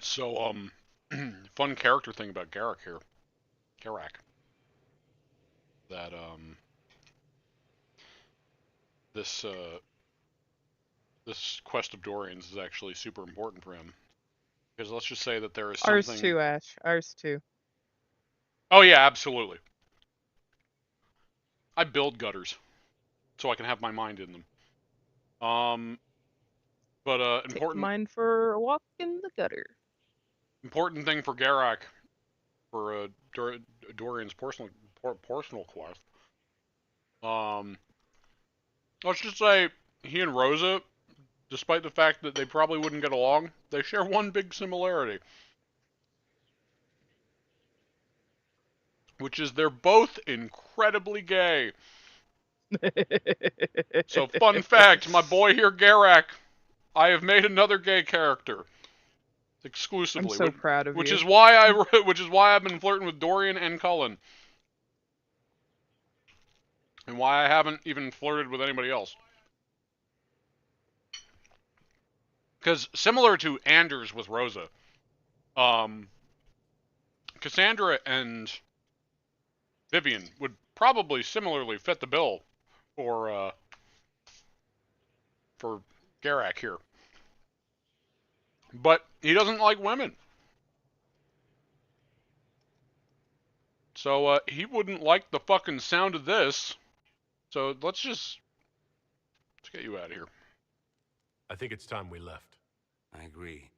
So, fun character thing about Garrick here. Garak. That, this quest of Dorian's is actually super important for him. Because let's just say that there is something... Ours too, Ash. Ours too. Oh yeah, absolutely. I build gutters. So I can have my mind in them. But, Take important... mine for a walk in the gutter. Important thing for Garak, for Dorian's personal quest. Let's just say he and Rosa, despite the fact that they probably wouldn't get along, they share one big similarity. Which is they're both incredibly gay. So, fun fact, my boy here, Garak, I have made another gay character. Exclusively. I'm so proud of which you. Is why I've been flirting with Dorian and Cullen. And why I haven't even flirted with anybody else. Because similar to Anders with Rosa, Cassandra and Vivian would probably similarly fit the bill for Garak here. But he doesn't like women. So he wouldn't like the fucking sound of this. So let's get you out of here. I think it's time we left. I agree.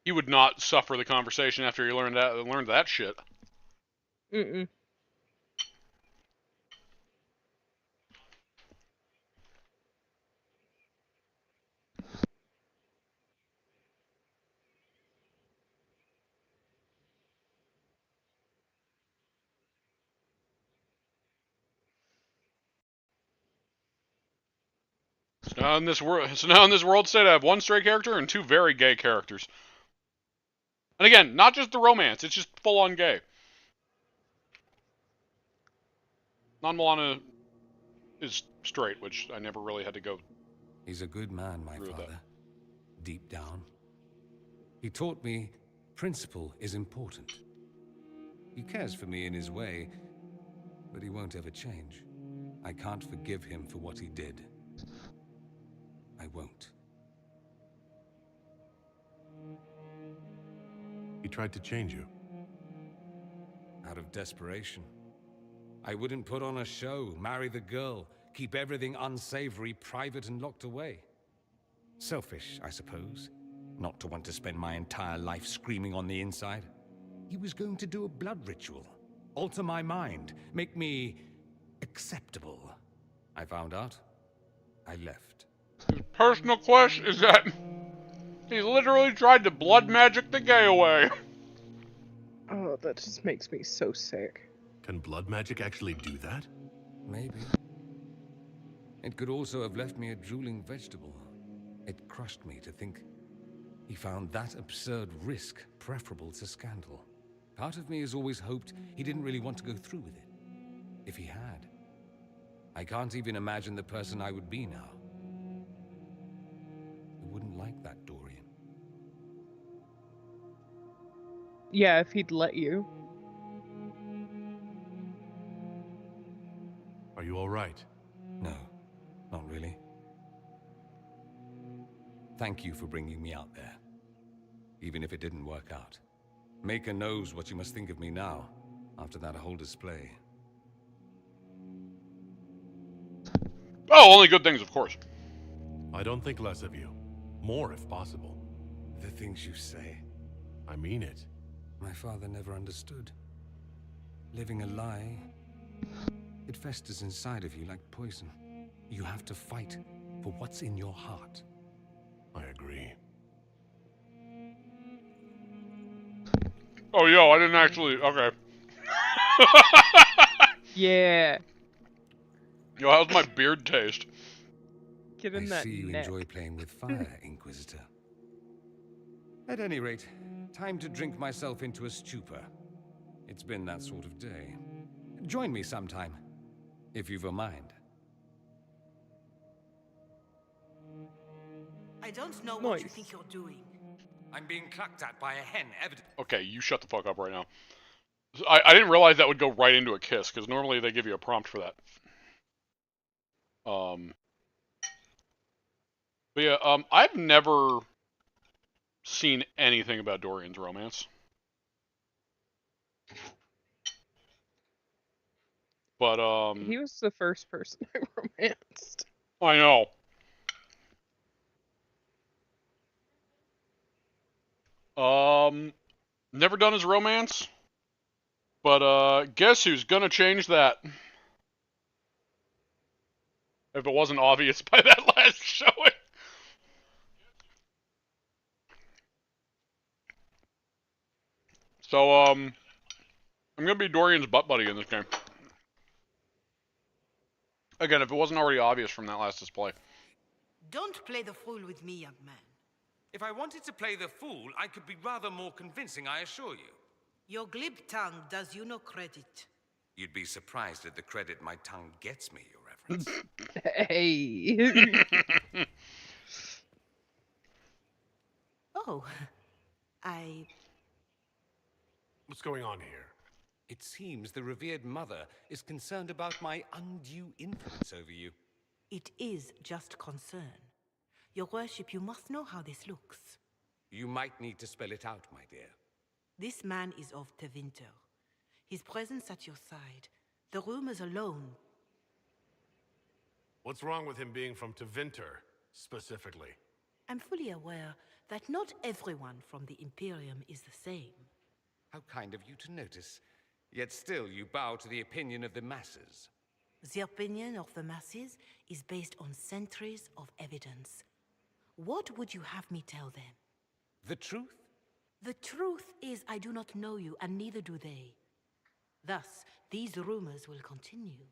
He would not suffer the conversation after he learned that shit. Mm-mm. So now in this world state, I have one straight character and two very gay characters. And again, not just the romance; it's just full-on gay. Non-Milana is straight, which I never really had to go. He's a good man, my father. Deep down. He taught me principle is important. He cares for me in his way, but he won't ever change. I can't forgive him for what he did. I won't. He tried to change you. Out of desperation. I wouldn't put on a show, marry the girl, keep everything unsavory, private and locked away. Selfish, I suppose, not to want to spend my entire life screaming on the inside. He was going to do a blood ritual, alter my mind, make me acceptable. I found out. I left. His personal quest is that he literally tried to blood magic the gay away. Oh, that just makes me so sick. Can blood magic actually do that? Maybe. It could also have left me a drooling vegetable. It crushed me to think he found that absurd risk preferable to scandal. Part of me has always hoped he didn't really want to go through with it. If he had, I can't even imagine the person I would be now. I wouldn't like that Dorian. Yeah, if he'd let you. Are you all right? No, not really. Thank you for bringing me out there, even if it didn't work out. Maker knows what you must think of me now, after that whole display. Oh, only good things, of course. I don't think less of you. More, if possible. The things you say. I mean it. My father never understood. Living a lie, it festers inside of you like poison. You have to fight for what's in your heart. I agree. Oh, yo, I didn't actually. Okay. Yeah. Yo, how's my beard taste? Get in I that see you neck. enjoy playing with fire, Inquisitor. At any rate, time to drink myself into a stupor. It's been that sort of day. Join me sometime, if you've a mind. I don't know what you think you're doing. I'm being clucked at by a hen, evidently. Okay, you shut the fuck up right now. I didn't realize that would go right into a kiss, because normally they give you a prompt for that. But yeah, I've never seen anything about Dorian's romance. But, He was the first person I romanced. I know. Never done his romance. But, guess who's gonna change that? If it wasn't obvious by that last showing. So, I'm gonna be Dorian's butt buddy in this game. Again, if it wasn't already obvious from that last display. Don't play the fool with me, young man. If I wanted to play the fool, I could be rather more convincing, I assure you. Your glib tongue does you no credit. You'd be surprised at the credit my tongue gets me, Your Reverence. Hey. Oh, I... What's going on here? It seems the revered mother is concerned about my undue influence over you. It is just concern. Your worship, you must know how this looks. You might need to spell it out, my dear. This man is of Tevinter. His presence at your side. The rumors alone. What's wrong with him being from Tevinter, specifically? I'm fully aware that not everyone from the Imperium is the same. How kind of you to notice. Yet still you bow to the opinion of the masses. The opinion of the masses is based on centuries of evidence. What would you have me tell them? The truth? The truth is I do not know you, and neither do they. Thus, these rumors will continue.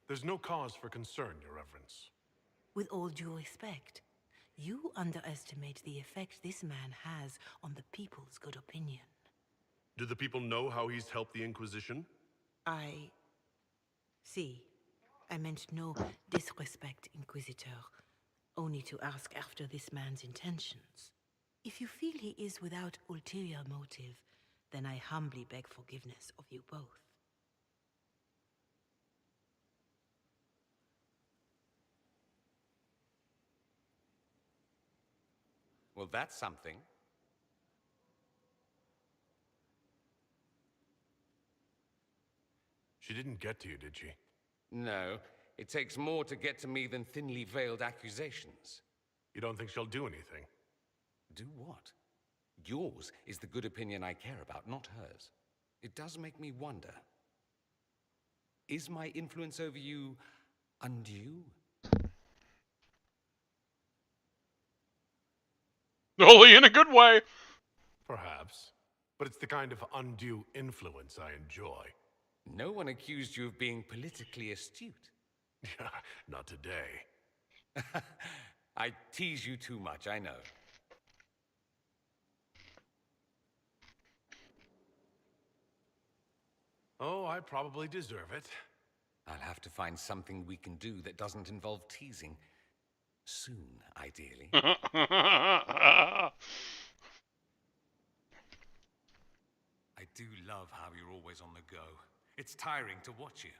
There's no cause for concern, Your Reverence. With all due respect, you underestimate the effect this man has on the people's good opinion. Do the people know how he's helped the Inquisition? See, I meant no disrespect, Inquisitor. Only to ask after this man's intentions. If you feel he is without ulterior motive, then I humbly beg forgiveness of you both. Well, that's something. She didn't get to you, did she? No, it takes more to get to me than thinly veiled accusations. You don't think she'll do anything? Do what? Yours is the good opinion I care about, not hers. It does make me wonder. Is my influence over you undue? Only in a good way. Perhaps. But it's the kind of undue influence I enjoy. No one accused you of being politically astute. Not today. I tease you too much, I know. Oh, I probably deserve it. I'll have to find something we can do that doesn't involve teasing. Soon, ideally. I do love how you're always on the go. It's tiring to watch you.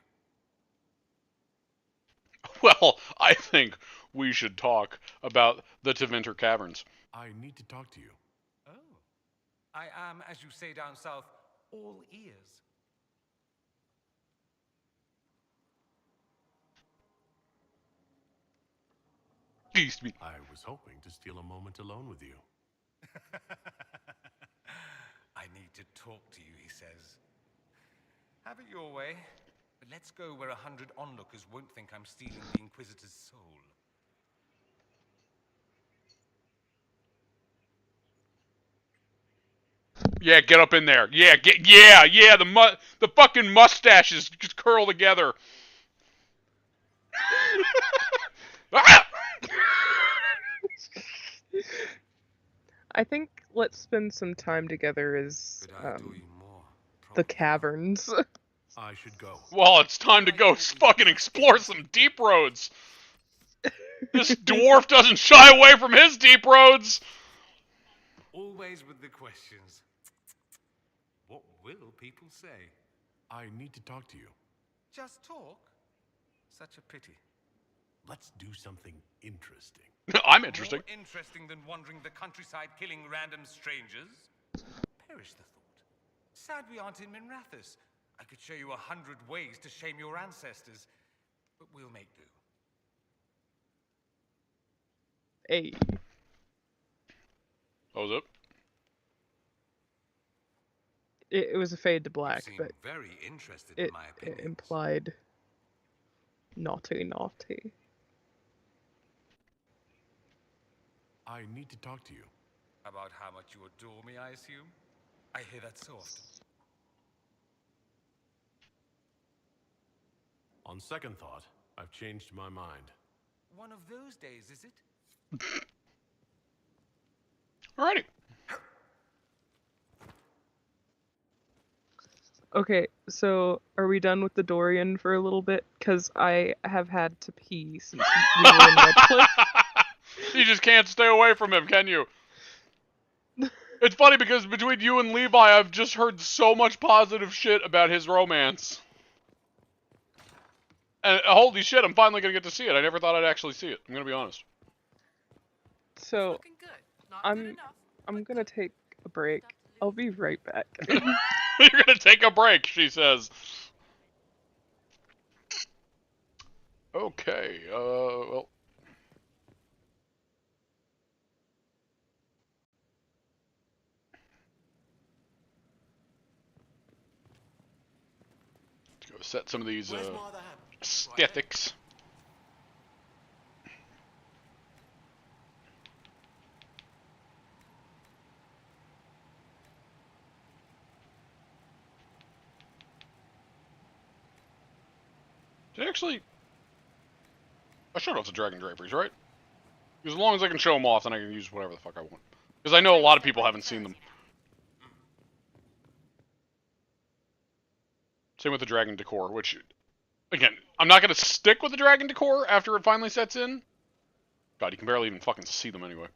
Well, I think we should talk about the Tevinter Caverns. I need to talk to you. Oh. I am, as you say down south, all ears. Excuse me. I was hoping to steal a moment alone with you. I need to talk to you, he says. Have it your way, but let's go where 100 onlookers won't think I'm stealing the Inquisitor's soul. Yeah, get up in there. Yeah, the fucking mustaches just curl together. I think let's spend some time together as the caverns. I should go. Well, it's time to go fucking explore some deep roads. This dwarf doesn't shy away from his deep roads. Always with the questions. What will people say? I need to talk to you. Just talk? Such a pity. Let's do something interesting. I'm interesting. More interesting than wandering the countryside killing random strangers? Perish the thought. Sad we aren't in Minrathous. I could show you 100 ways to shame your ancestors, but we'll make do. Hey. What was it? It was a fade to black, but very interested in my opinion. It implied naughty. I need to talk to you. About how much you adore me, I assume? I hear that so often. On second thought, I've changed my mind. One of those days, is it? Alrighty. Okay, so are we done with the Dorian for a little bit? Because I have had to pee since we were in Redcliffe. You just can't stay away from him, can you? It's funny because between you and Levi, I've just heard so much positive shit about his romance. And holy shit, I'm finally gonna get to see it. I never thought I'd actually see it. I'm gonna be honest. So I'm gonna take a break. I'll be right back. You're gonna take a break, she says. Okay, well. Let's go set some of these, aesthetics. Actually, I showed off the dragon draperies, right? Because as long as I can show them off, then I can use whatever the fuck I want. Because I know a lot of people haven't seen them. Same with the dragon decor, which, again, I'm not going to stick with the dragon decor after it finally sets in. God, you can barely even fucking see them anyway.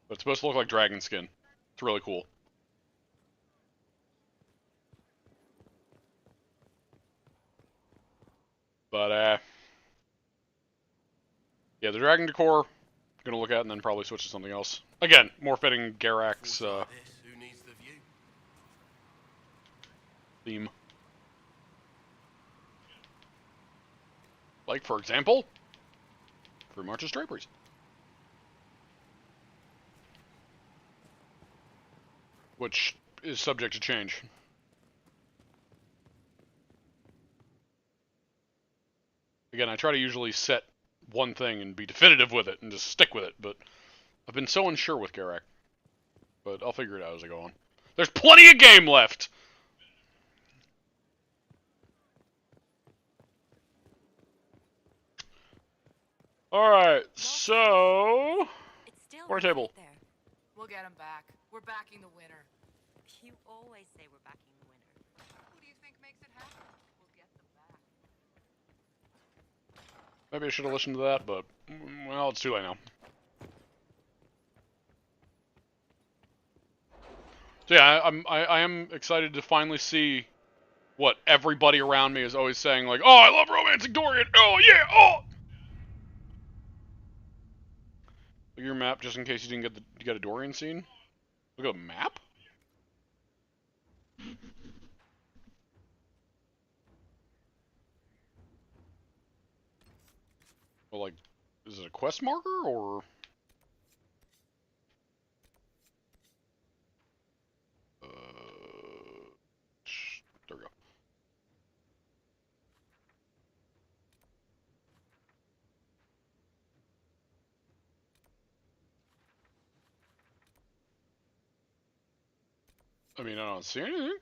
But it's supposed to look like dragon skin. It's really cool. But, yeah, the dragon decor, I'm going to look at and then probably switch to something else. Again, more fitting Garak's, theme. Like, for example, Free March's draperies. Which is subject to change. Again, I try to usually set one thing and be definitive with it and just stick with it, but I've been so unsure with Garak. But I'll figure it out as I go on. There's plenty of game left! Alright, so... War table. We'll get him back. We're backing the winner. You always say we're backing the winner. Who do you think makes it happen? We'll get them back. Maybe I should have listened to that, but, well, it's too late now. So yeah, I am excited to finally see what everybody around me is always saying, like, oh, I love Romancing Dorian! Oh, yeah! Oh! Look at your map, just in case you didn't get a Dorian scene. Look at a map? Well, like, is it a quest marker, or... there we go. I mean, I don't see anything.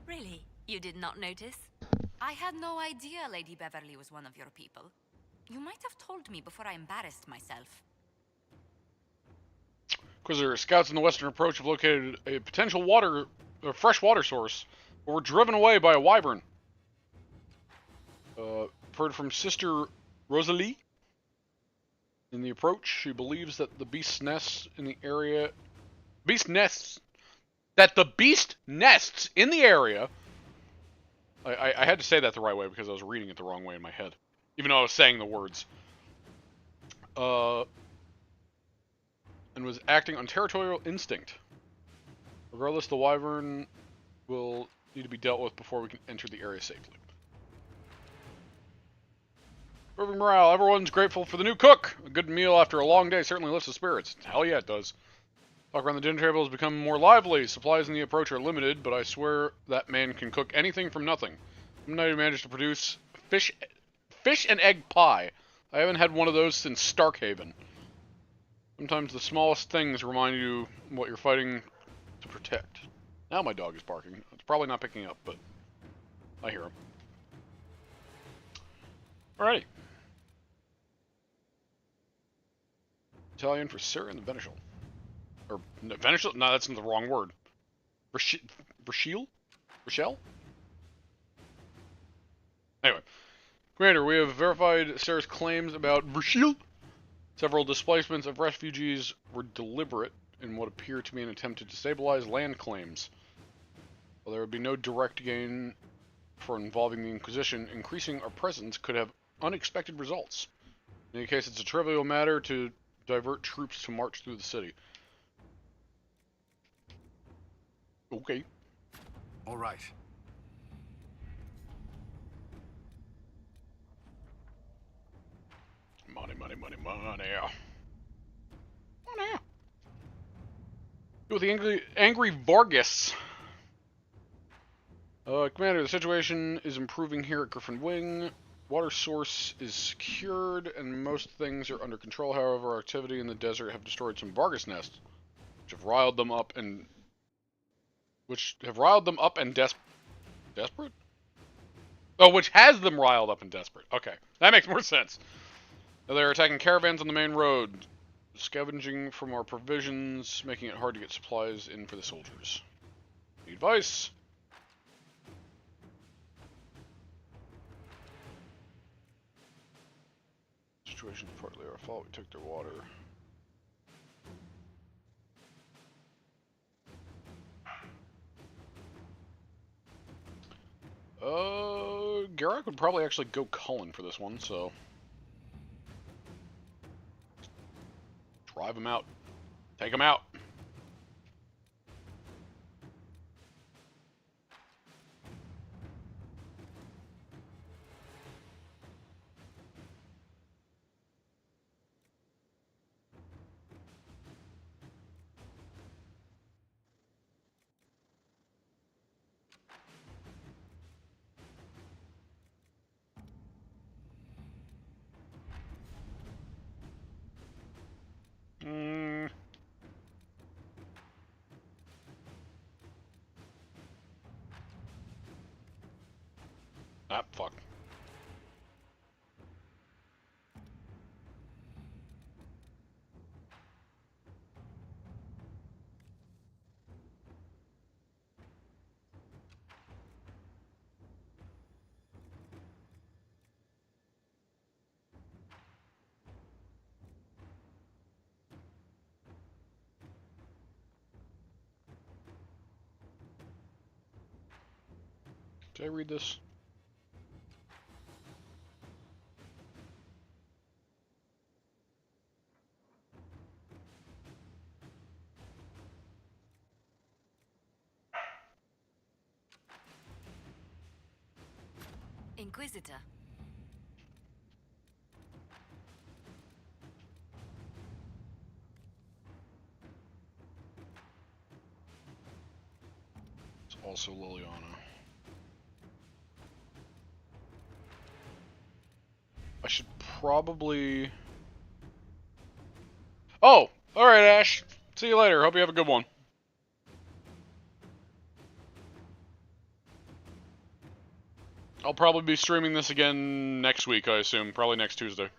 Really? You did not notice? I had no idea Lady Beverly was one of your people. You might have told me before I embarrassed myself. Inquisitor, scouts in the western approach have located a potential fresh water source, but were driven away by a wyvern. Heard from Sister Rosalie. In the approach, she believes that the beast nests in the area... That the beast nests in the area... I had to say that the right way because I was reading it the wrong way in my head. Even though I was saying the words. And was acting on territorial instinct. Regardless, the wyvern will need to be dealt with before we can enter the area safely. Improving morale. Everyone's grateful for the new cook. A good meal after a long day certainly lifts the spirits. Hell yeah, it does. Talk around the dinner table has become more lively. Supplies in the approach are limited, but I swear that man can cook anything from nothing. Midnight managed to produce fish and egg pie. I haven't had one of those since Starkhaven. Sometimes the smallest things remind you what you're fighting to protect. Now my dog is barking. It's probably not picking up, but I hear him. Alrighty. Italian for Sir and the Beneschal. Or Venetia? No, that's the wrong word. Rochelle? Rochelle? Anyway. Commander, we have verified Sarah's claims about Rochelle. Several displacements of refugees were deliberate in what appear to be an attempt to destabilize land claims. While there would be no direct gain for involving the Inquisition, increasing our presence could have unexpected results. In any case, it's a trivial matter to divert troops to march through the city. Okay. All right. Money, money, money, money. Money. With the angry Vargas. Commander, the situation is improving here at Griffin Wing. Water source is secured, and most things are under control. However, our activity in the desert have destroyed some Vargas nests, which have riled them up and desperate. Oh, which has them riled up and desperate. Okay, that makes more sense. They're attacking caravans on the main road, scavenging from our provisions, making it hard to get supplies in for the soldiers. Need advice? Situation's partly our fault. We took their water. Garak would probably actually go Cullen for this one, so drive him out. Take him out. Ah, fuck. Did I read this? Inquisitor. It's also Liliana. I should probably... Oh! Alright, Ash. See you later. Hope you have a good one. I'll probably be streaming this again next week, I assume. Probably next Tuesday.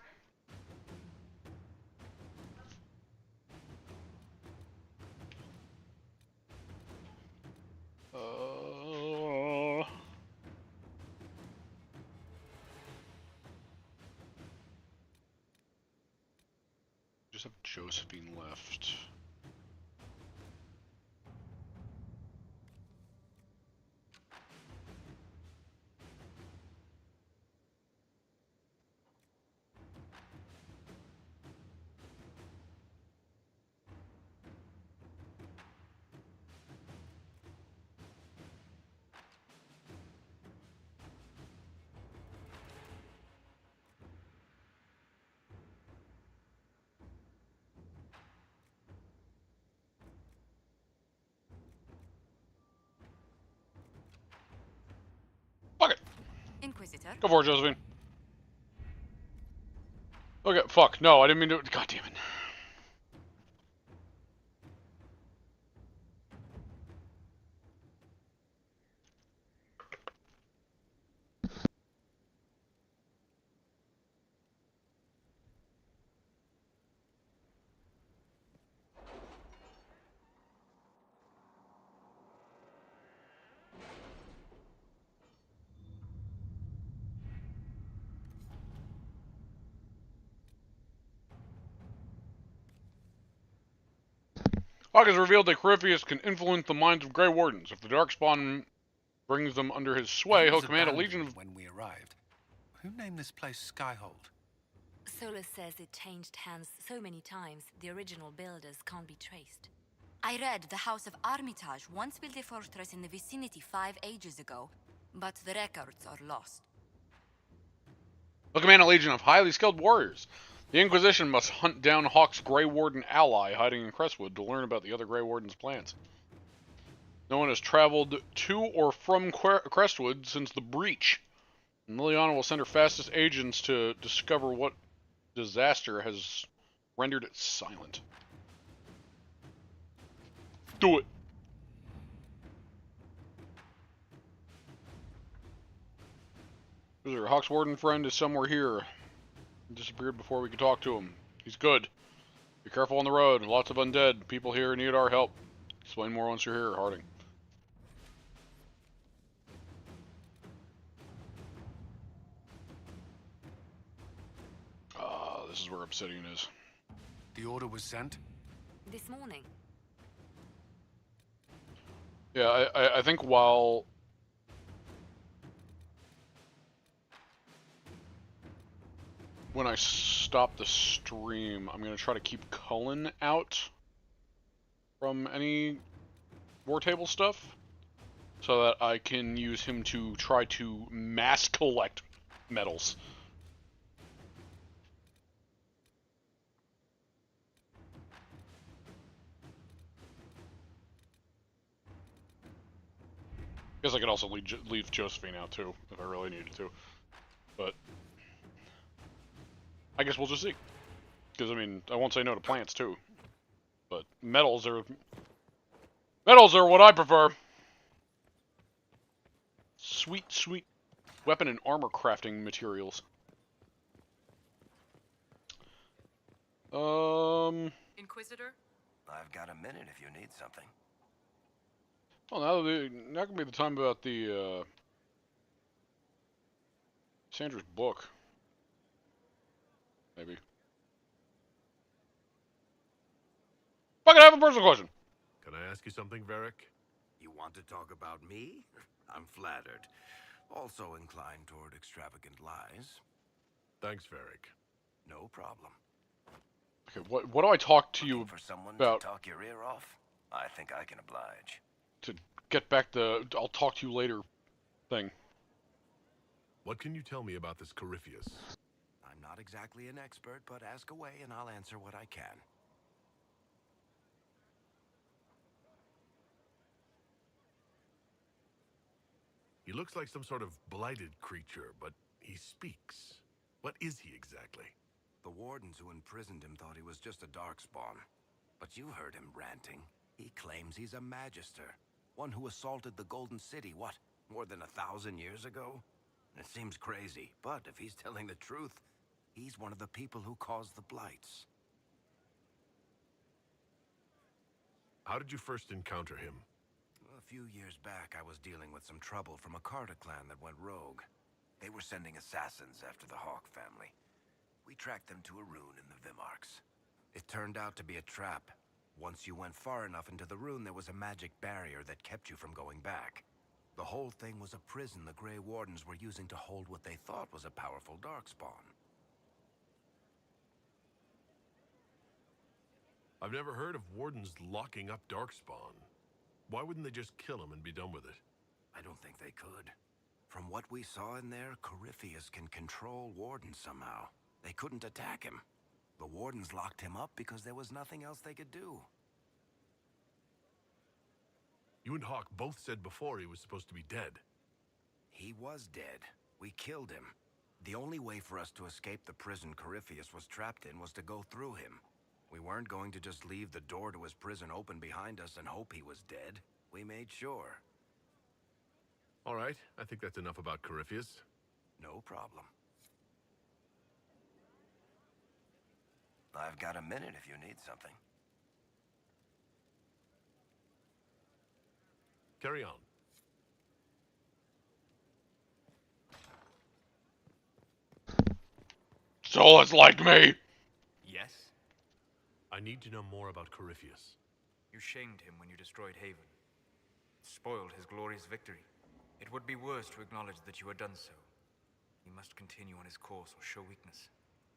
Just have Josephine left. Fuck it! Inquisitor. Go for it, Josephine. Okay, fuck. No, I didn't mean to... God damn it. Hawk has revealed that Corypheus can influence the minds of Grey Wardens. If the Darkspawn brings them under his sway, he'll command a legion of... When we arrived, who named this place Skyhold? Solus says it changed hands so many times, the original builders can't be traced. I read the House of Armitage once built a fortress in the vicinity 5 ages ago, but the records are lost. He'll command a legion of highly skilled warriors. The Inquisition must hunt down Hawk's Grey Warden ally hiding in Crestwood to learn about the other Grey Warden's plans. No one has traveled to or from Crestwood since the breach, and Liliana will send her fastest agents to discover what disaster has rendered it silent. Do it! Our Hawk's Warden friend is somewhere here. He disappeared before we could talk to him. He's good. Be careful on the road. Lots of undead. People here need our help. Explain more once you're here, Harding. This is where Obsidian is. The order was sent? This morning. Yeah, I think while... when I stop the stream, I'm going to try to keep Cullen out from any War Table stuff, so that I can use him to try to mass collect medals. Guess I could also leave Josephine out too, if I really needed to. But I guess we'll just see. Because, I mean, I won't say no to plants too. But metals are what I prefer. Sweet, sweet weapon and armor crafting materials. Inquisitor? I've got a minute if you need something. Well, now can be the time about the Sandra's book. Maybe. Fucking have a personal question. Can I ask you something, Varric? You want to talk about me? I'm flattered. Also inclined toward extravagant lies. Thanks, Varric. No problem. Okay, what do I talk to you for someone about? To talk your ear off? I think I can oblige. To get back the I'll talk to you later thing. What can you tell me about this Corypheus? I'm not exactly an expert, but ask away and I'll answer what I can. He looks like some sort of blighted creature, but he speaks. What is he exactly? The wardens who imprisoned him thought he was just a darkspawn. But you heard him ranting. He claims he's a magister. One who assaulted the Golden City, what, more than 1,000 years ago? It seems crazy, but if he's telling the truth, he's one of the people who caused the blights. How did you first encounter him? A few years back, I was dealing with some trouble from a Carter clan that went rogue. They were sending assassins after the Hawk family. We tracked them to a rune in the Vimarks. It turned out to be a trap. Once you went far enough into the rune, there was a magic barrier that kept you from going back. The whole thing was a prison the Grey Wardens were using to hold what they thought was a powerful darkspawn. I've never heard of wardens locking up darkspawn. Why wouldn't they just kill him and be done with it? I don't think they could. From what we saw in there, Corypheus can control wardens somehow. They couldn't attack him. The wardens locked him up because there was nothing else they could do. You and Hawk both said before he was supposed to be dead. He was dead. We killed him. The only way for us to escape the prison Corypheus was trapped in was to go through him. We weren't going to just leave the door to his prison open behind us and hope he was dead. We made sure. All right, I think that's enough about Corypheus. No problem. I've got a minute if you need something. Carry on. So it's like me. Yes? I need to know more about Corypheus. You shamed him when you destroyed Haven. It spoiled his glorious victory. It would be worse to acknowledge that you had done so. He must continue on his course or show weakness.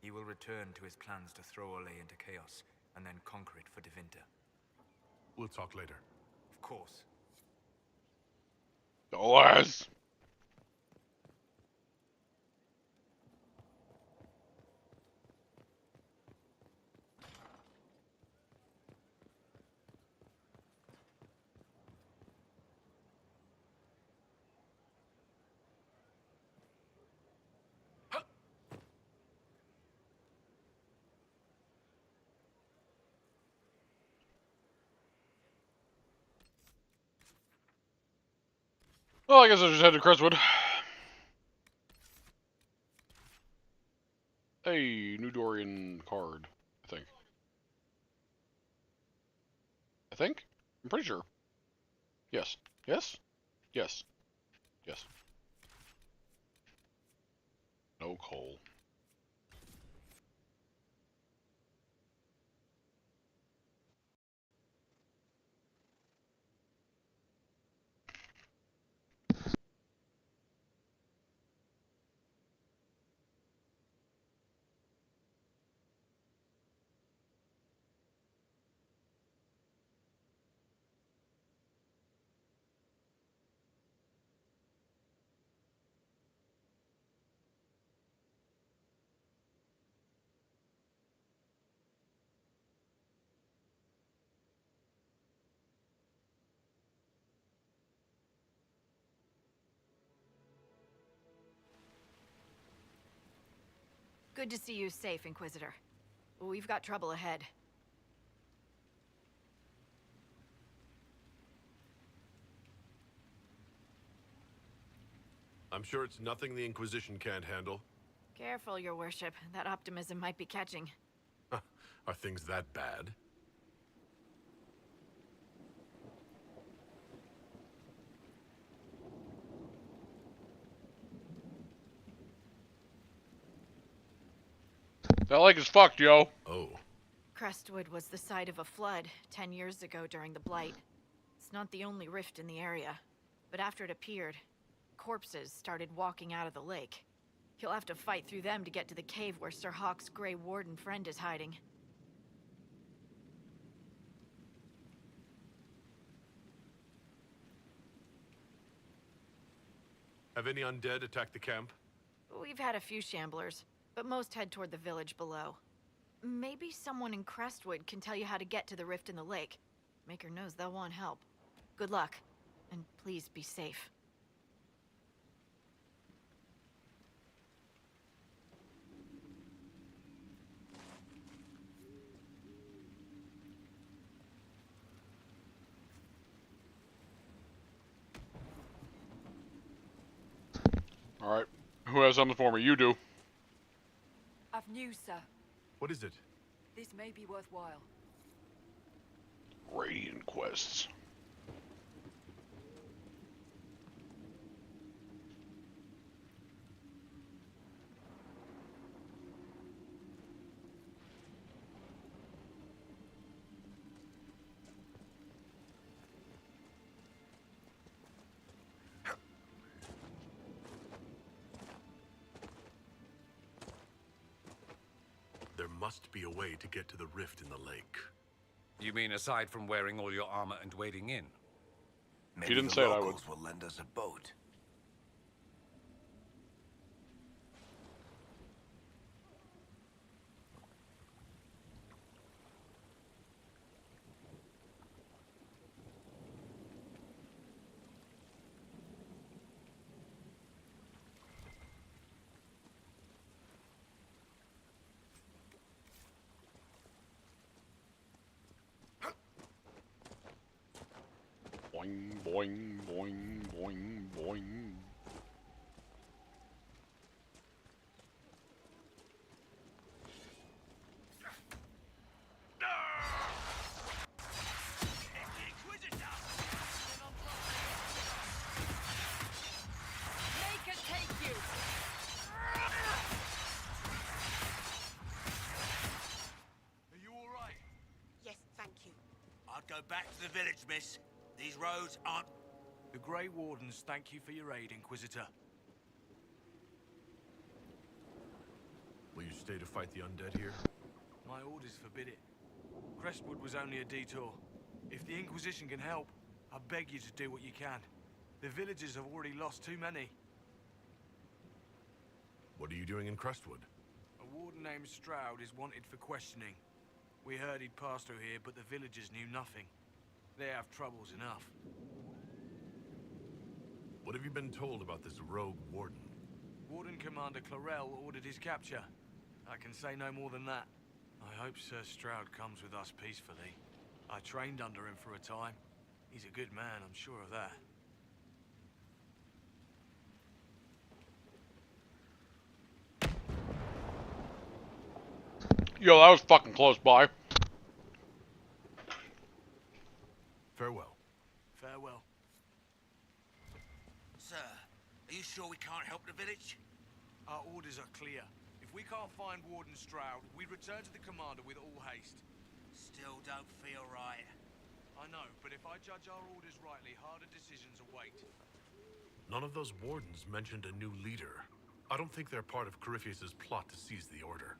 He will return to his plans to throw Olay into chaos, and then conquer it for Devinter. We'll talk later. Of course. Dollars! Well, I guess I just head to Crestwood. Hey, new Dorian card, I think. I'm pretty sure. Yes. Yes? Yes. Yes. No coal. Good to see you safe, Inquisitor. We've got trouble ahead. I'm sure it's nothing the Inquisition can't handle. Careful, Your Worship. That optimism might be catching. Are things that bad? That lake is fucked, yo. Oh. Crestwood was the site of a flood 10 years ago during the Blight. It's not the only rift in the area, but after it appeared, corpses started walking out of the lake. You'll have to fight through them to get to the cave where Sir Hawk's Grey Warden friend is hiding. Have any undead attacked the camp? We've had a few shamblers, but most head toward the village below. Maybe someone in Crestwood can tell you how to get to the rift in the lake. Maker knows they'll want help. Good luck, and please be safe. Alright. Who has something for me? You do. I've news, sir. What is it? This may be worthwhile. Radiant quests. There must be a way to get to the rift in the lake. You mean aside from wearing all your armor and wading in? Maybe didn't the say it, I locals will lend us a boat. Boing, boing, boing, boing, boing. Make it take you! Are you all right? Yes, thank you. I'll go back to the village, miss. These roads aren't... The Grey Wardens thank you for your aid, Inquisitor. Will you stay to fight the undead here? My orders forbid it. Crestwood was only a detour. If the Inquisition can help, I beg you to do what you can. The villagers have already lost too many. What are you doing in Crestwood? A warden named Stroud is wanted for questioning. We heard he'd passed through here, but the villagers knew nothing. They have troubles enough. What have you been told about this rogue warden? Warden Commander Clarel ordered his capture. I can say no more than that. I hope Sir Stroud comes with us peacefully. I trained under him for a time. He's a good man, I'm sure of that. Yo, that was fucking close by. Farewell. Farewell. Sir, are you sure we can't help the village? Our orders are clear. If we can't find Warden Stroud, we return to the commander with all haste. Still don't feel right. I know, but if I judge our orders rightly, harder decisions await. None of those wardens mentioned a new leader. I don't think they're part of Corypheus's plot to seize the order.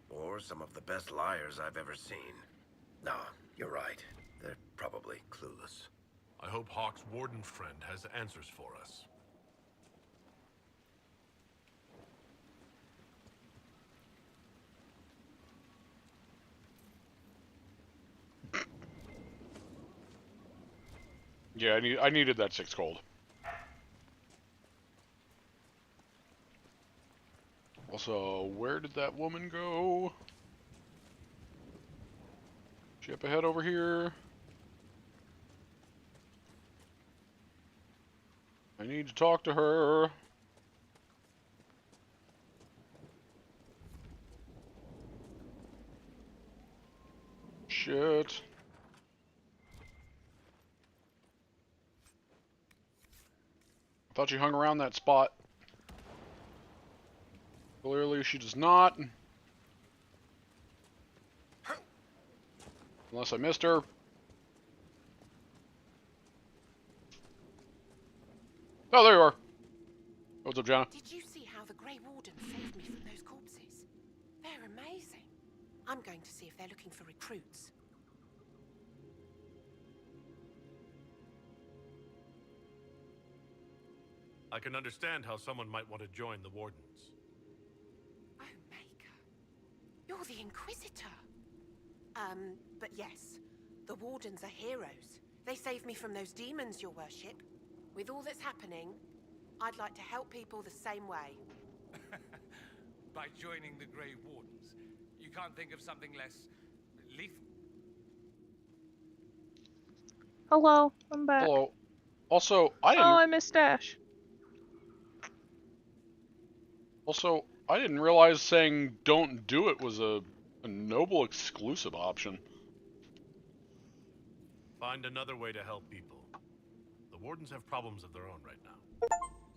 Or some of the best liars I've ever seen. No, you're right. They're probably clueless. I hope Hawk's warden friend has answers for us. Yeah, I needed that 6 gold. Also, where did that woman go? She up ahead over here. I need to talk to her. Shit. I thought she hung around that spot. Clearly she does not. Unless I missed her. Oh, there you are. What's up, Jenna? Did you see how the Grey Warden saved me from those corpses? They're amazing. I'm going to see if they're looking for recruits. I can understand how someone might want to join the Wardens. Oh, Maker. You're the Inquisitor. But yes, the Wardens are heroes. They saved me from those demons, your worship. With all that's happening, I'd like to help people the same way. By joining the Grey Wardens, you can't think of something less lethal. Hello, I'm back. Hello. Also, I Oh, I missed Dash. Also, I didn't realize saying don't do it was a noble exclusive option. Find another way to help people. The Wardens have problems of their own right now.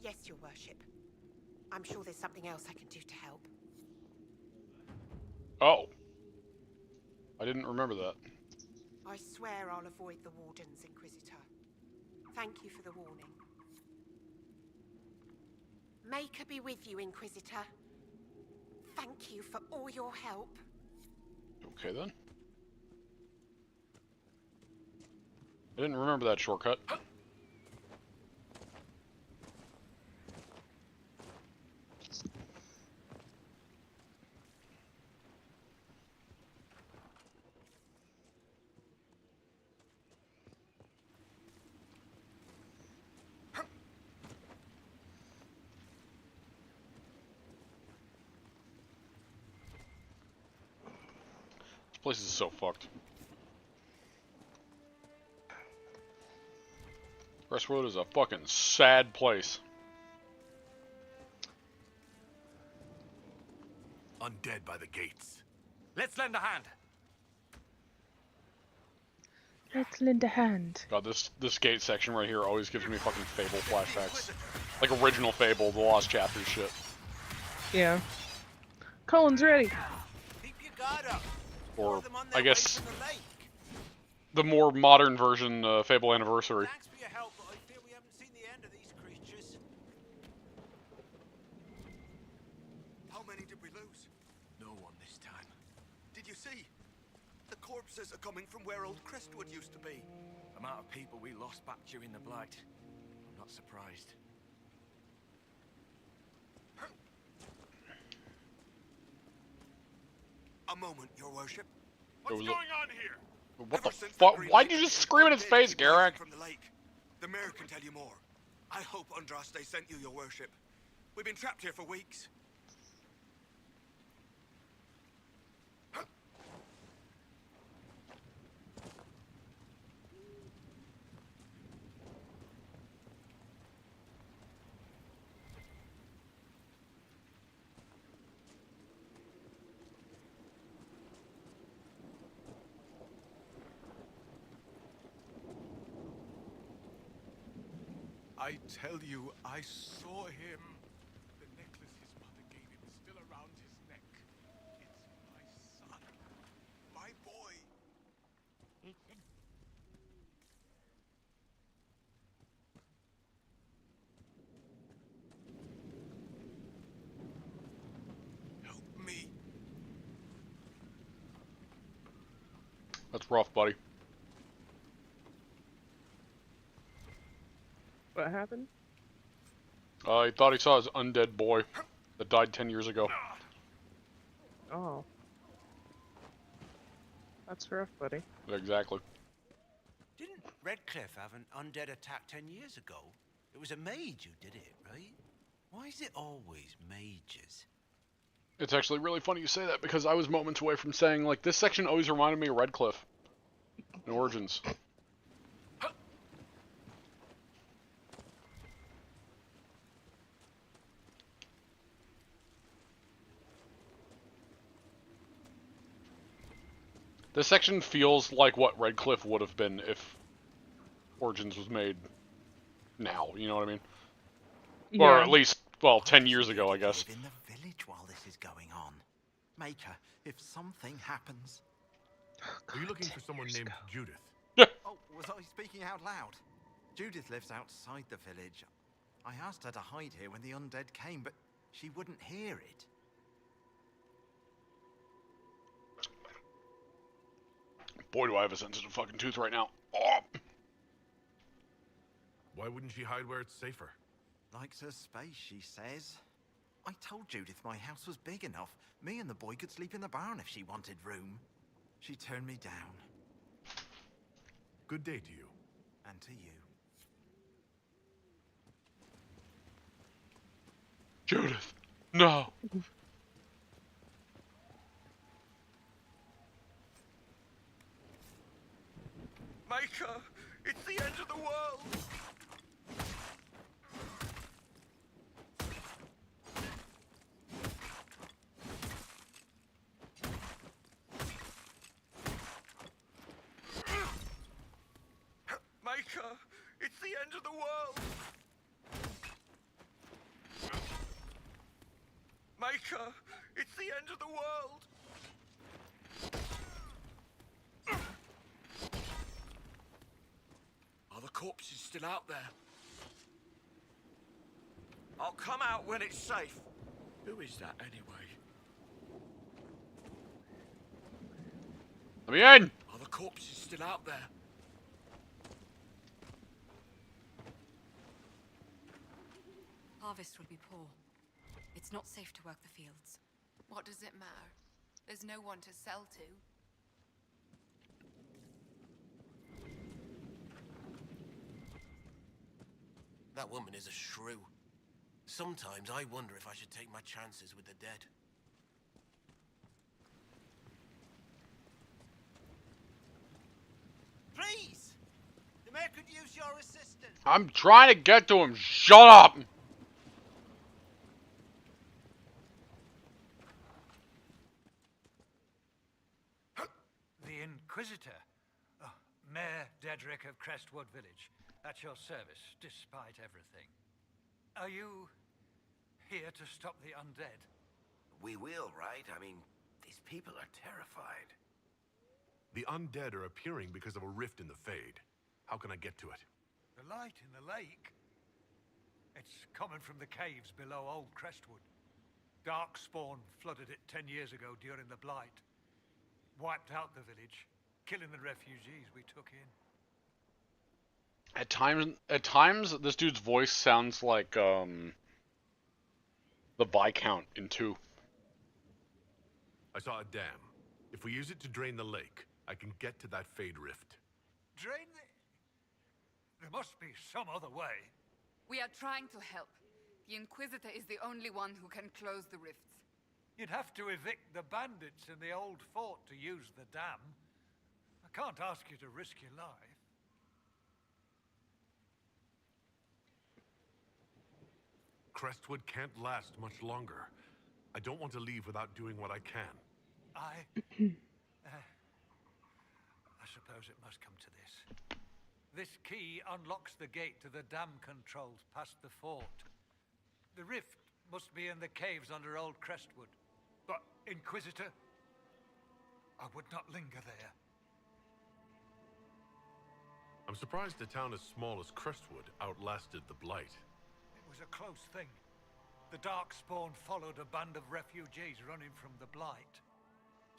Yes, your worship. I'm sure there's something else I can do to help. Oh. I didn't remember that. I swear I'll avoid the Wardens, Inquisitor. Thank you for the warning. Maker be with you, Inquisitor. Thank you for all your help. Okay, then. I didn't remember that shortcut. This place is so fucked. Crestwood is a fucking sad place. Undead by the gates. Let's lend a hand. Let's lend a hand. God, this gate section right here always gives me fucking Fable flashbacks. Like original Fable, the Lost Chapters shit. Yeah. Colin's ready. Keep your guard up. Or, I guess, the more modern version, Fable Anniversary. Thanks for your help, but I fear we haven't seen the end of these creatures. How many did we lose? No one this time. Did you see? The corpses are coming from where old Crestwood used to be. The amount of people we lost back during the Blight. I'm not surprised. A moment, your worship. What's going on here? What the fuck? Why'd you just scream in his face, Garrick? From the lake. The mayor can tell you more. I hope Andraste sent you, your worship. We've been trapped here for weeks. I tell you, I saw him. The necklace his mother gave him is still around his neck. It's my son. My boy. Help me. That's rough, buddy. What happened? He thought he saw his undead boy that died 10 years ago. Oh. That's rough, buddy. Exactly. Didn't Redcliffe have an undead attack 10 years ago? It was a mage who did it, right? Why is it always mages? It's actually really funny you say that, because I was moments away from saying, like, this section always reminded me of Redcliffe in Origins. This section feels like what Redcliffe would have been if Origins was made now, you know what I mean? Yeah. Or at least, well, 10 years ago, I guess. Live in the village while this is going on. Maker, if something happens... Are you looking for someone named Judith? Oh, was I speaking out loud? Judith lives outside the village. I asked her to hide here when the undead came, but she wouldn't hear it. Boy, do I have a sensitive fucking tooth right now. Oh. Why wouldn't she hide where it's safer? Likes her space, she says. I told Judith my house was big enough. Me and the boy could sleep in the barn if she wanted room. She turned me down. Good day to you. And to you. Judith, no. Maker, it's the end of the world. Maker, it's the end of the world. Maker, it's the end of the world. Are the corpses still out there? I'll come out when it's safe. Who is that anyway? Let me in! Are the corpses still out there? Harvest will be poor. It's not safe to work the fields. What does it matter? There's no one to sell to. That woman is a shrew. Sometimes I wonder if I should take my chances with the dead. Please! The mayor could use your assistance. I'm trying to get to him. Shut up! The Inquisitor. Oh, Mayor Dedrick of Crestwood Village. At your service, despite everything. Are you here to stop the undead? We will, right? I mean, these people are terrified. The undead are appearing because of a rift in the Fade. How can I get to it? The light in the lake? It's coming from the caves below Old Crestwood. Darkspawn flooded it 10 years ago during the Blight. Wiped out the village, killing the refugees we took in. At times, this dude's voice sounds like the Viscount in 2. I saw a dam. If we use it to drain the lake, I can get to that Fade rift. Drain the... There must be some other way. We are trying to help. The Inquisitor is the only one who can close the rifts. You'd have to evict the bandits in the old fort to use the dam. I can't ask you to risk your life. Crestwood can't last much longer. I don't want to leave without doing what I can. I suppose it must come to this. This key unlocks the gate to the dam controls past the fort. The rift must be in the caves under Old Crestwood. But, Inquisitor, I would not linger there. I'm surprised a town as small as Crestwood outlasted the Blight. It was a close thing. The Darkspawn followed a band of refugees running from the Blight.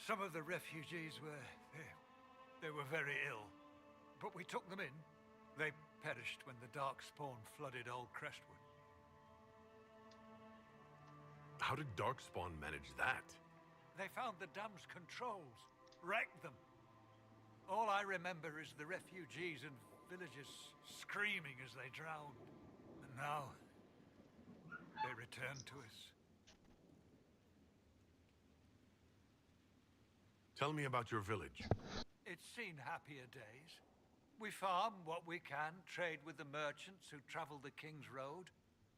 Some of the refugees were... they were very ill. But we took them in. They perished when the Darkspawn flooded Old Crestwood. How did Darkspawn manage that? They found the dam's controls, wrecked them. All I remember is the refugees and villagers screaming as they drowned. And now, they return to us. Tell me about your village. It's seen happier days. We farm what we can, trade with the merchants who travel the King's Road.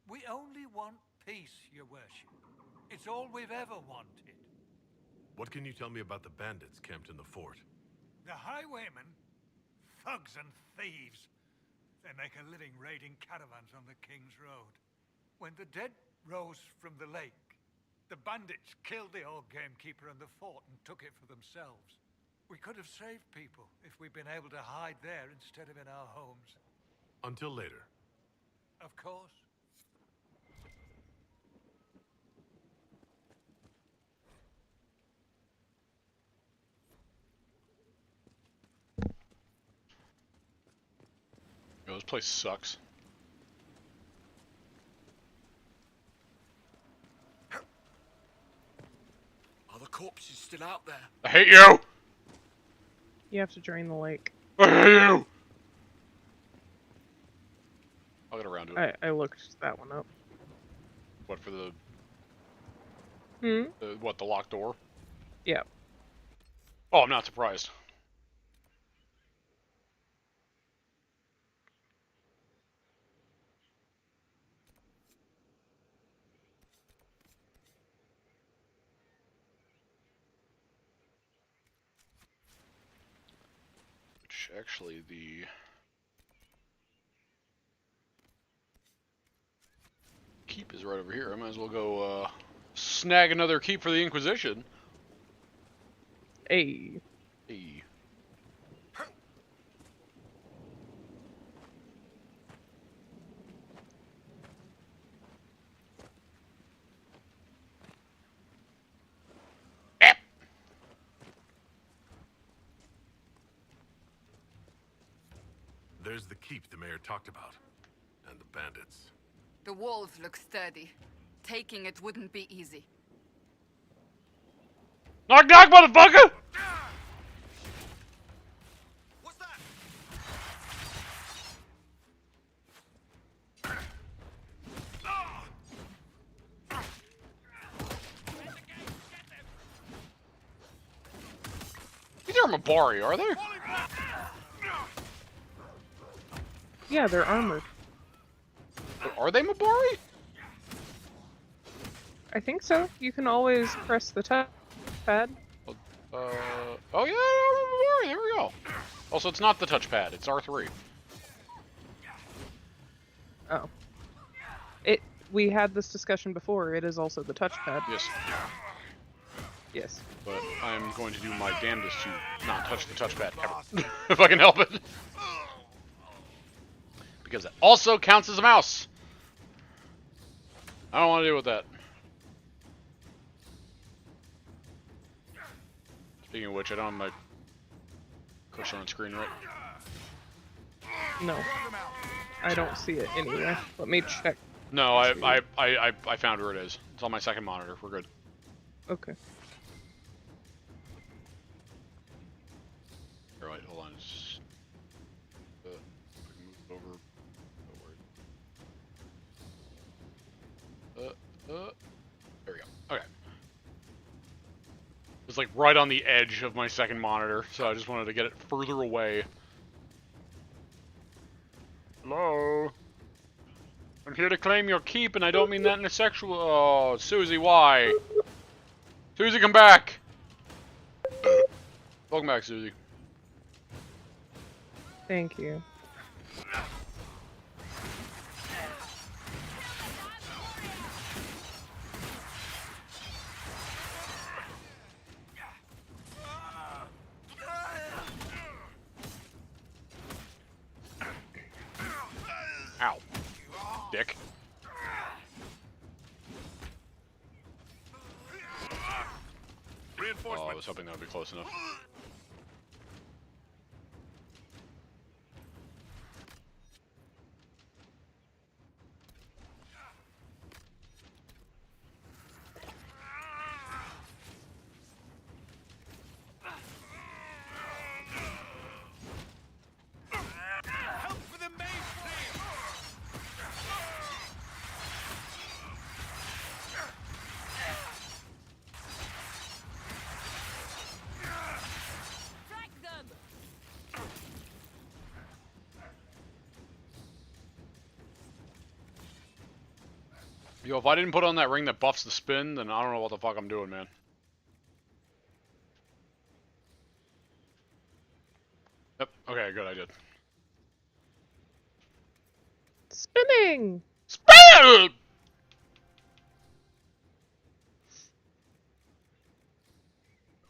We only want peace, your worship. It's all we've ever wanted. What can you tell me about the bandits camped in the fort? The highwaymen, thugs and thieves. They make a living raiding caravans on the King's Road. When the dead rose from the lake, the bandits killed the old gamekeeper and the fort and took it for themselves. We could have saved people if we'd been able to hide there instead of in our homes. Until later. Of course. Yo, this place sucks. Are the corpses still out there? I hate you! You have to drain the lake. I hate you! I'll get around to it. I looked that one up. What, for the... Hmm? What, the locked door? Yeah. Oh, I'm not surprised. Which, actually, the... keep is right over here. I might as well go, snag another keep for the Inquisition. Hey. Hey. There's the keep the mayor talked about. And the bandits. The walls look sturdy. Taking it wouldn't be easy. Knock knock, motherfucker! What's that? These aren't Mabari, are they? Yeah, they're armored. Are they Mabari? I think so. You can always press the touchpad. Oh yeah, there we go. Also, it's not the touchpad, it's R3. Oh. We had this discussion before. It is also the touchpad. Yes. Yes. But I'm going to do my damnedest to not touch the touchpad ever, if I can help it. Because it also counts as a mouse. I don't want to deal with that. Speaking of which, I don't have my cursor on screen, right? No. I don't see it anywhere. Let me check. No, I found where it is. It's on my second monitor. We're good. Okay. Alright, hold on. Just, move it over. There we go. Okay. It's like right on the edge of my second monitor, so I just wanted to get it further away. Hello? I'm here to claim your keep, and I don't mean that in a sexual... Oh, Suzie, why? Suzie, come back! Welcome back, Suzie. Thank you. Ow. Dick. Oh, I was hoping that would be close enough. Yo, if I didn't put on that ring that buffs the spin, then I don't know what the fuck I'm doing, man. Yep, okay, good, I did. Spinning! Spin!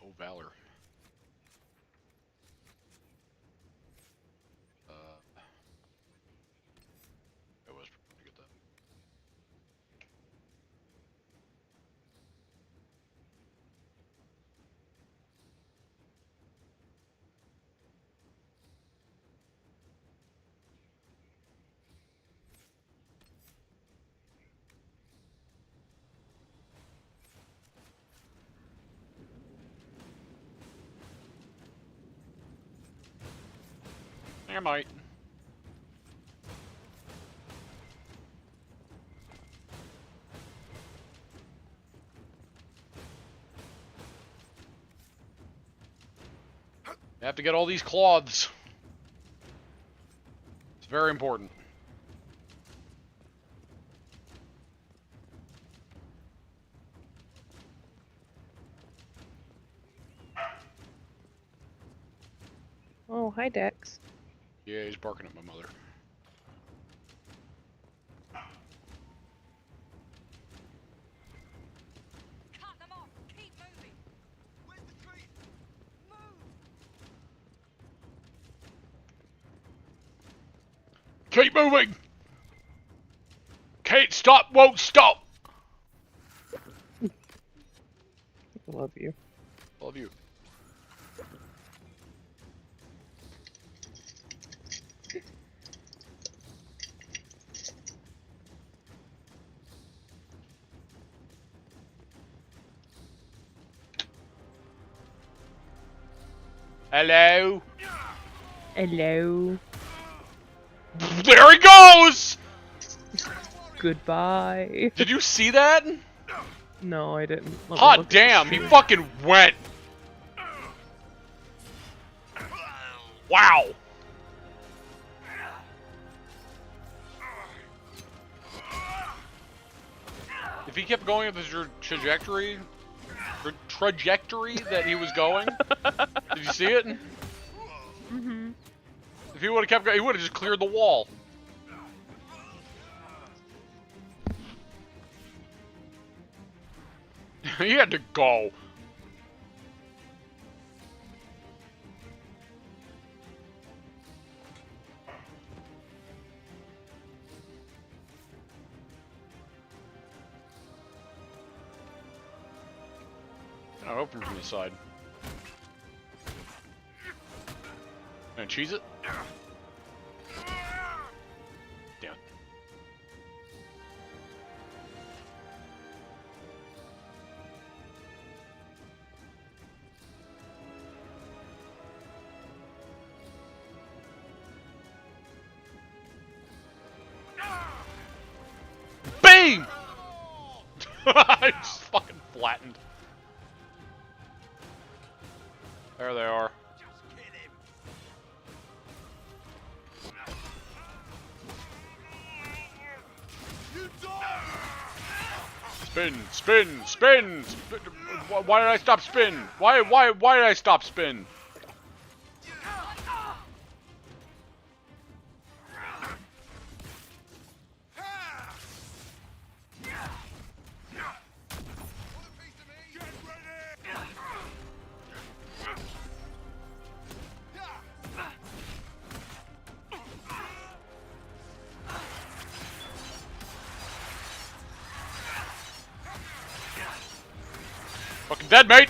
Oh, Valor. I was prepared to get that. I might. You have to get all these cloths. It's very important. Oh, hi, Dex. Yeah, he's barking at my mother. Keep moving! Can't stop, won't stop! Love you. Love you. Hello? Hello. There he goes! Goodbye. Did you see that? No, I didn't. Let me Hot look at damn, the he stream. fucking went! Wow! If he kept going with the trajectory that he was going, did you see it? Mm-hmm. If he would have kept going, he would have just cleared the wall. He had to go. Oh, open from the side. And cheese it? Damn it. BAM! I just fucking flattened. There they are. Spin, spin, spin! Why did I stop spin? Why did I stop spin? Fucking dead, mate!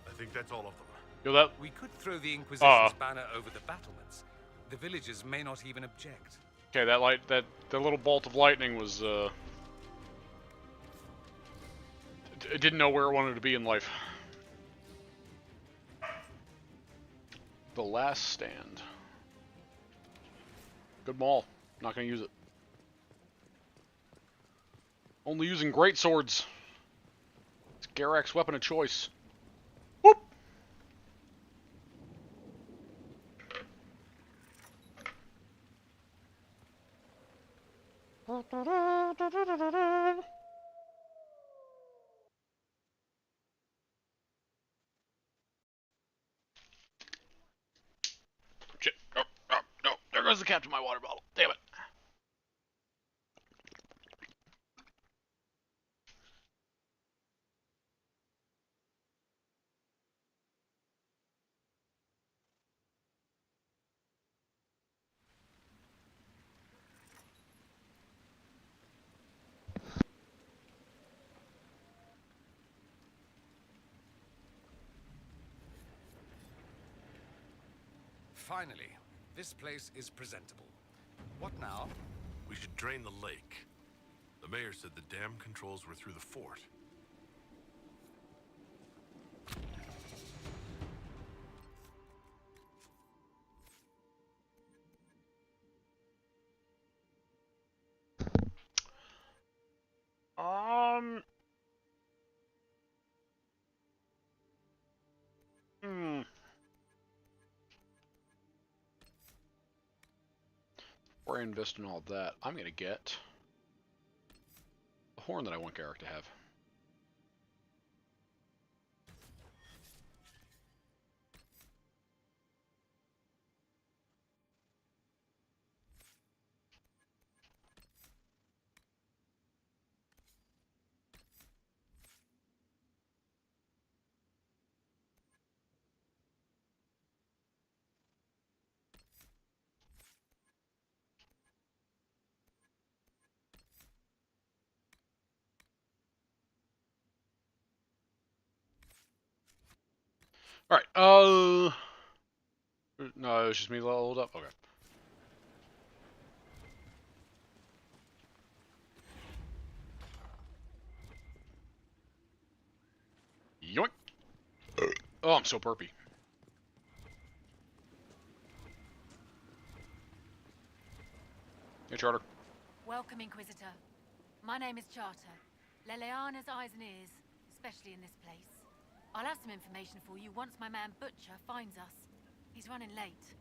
I think that's all of them. Yo, that... We could throw the Inquisition's banner over the battlements. The villagers may not even object. Okay, that little bolt of lightning was, it didn't know where it wanted to be in life. The last stand. Good maul. Not gonna use it. Only using great swords. It's Garak's weapon of choice. Whoop! Shit. Oh, oh, no. There goes the cap to my water bottle. Damn it. Finally, this place is presentable. What now? We should drain the lake. The mayor said the dam controls were through the fort. Before I invest in all that, I'm gonna get the horn that I want Garrick to have. Alright, no, it was just me leveled up? Okay. Yoink! Oh, I'm so burpy. Hey, Charter. Welcome, Inquisitor. My name is Charter. Leleana's eyes and ears, especially in this place. I'll have some information for you once my man Butcher finds us. He's running late.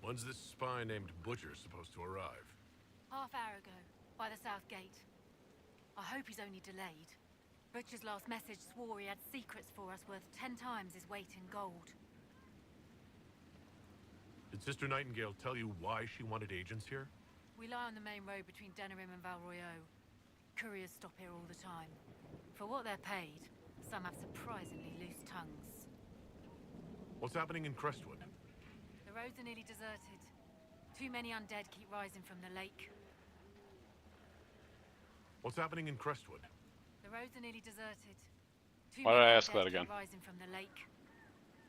When's this spy named Butcher supposed to arrive? Half hour ago, by the south gate. I hope he's only delayed. Butcher's last message swore he had secrets for us worth 10 times his weight in gold. Did Sister Nightingale tell you why she wanted agents here? We lie on the main road between Denerim and Valroyo. Couriers stop here all the time. For what they're paid, some have surprisingly loose tongues. What's happening in Crestwood? The roads are nearly deserted. Too many undead keep rising from the lake. What's happening in Crestwood? The roads are nearly deserted. Why did I ask that again? Rising from the lake.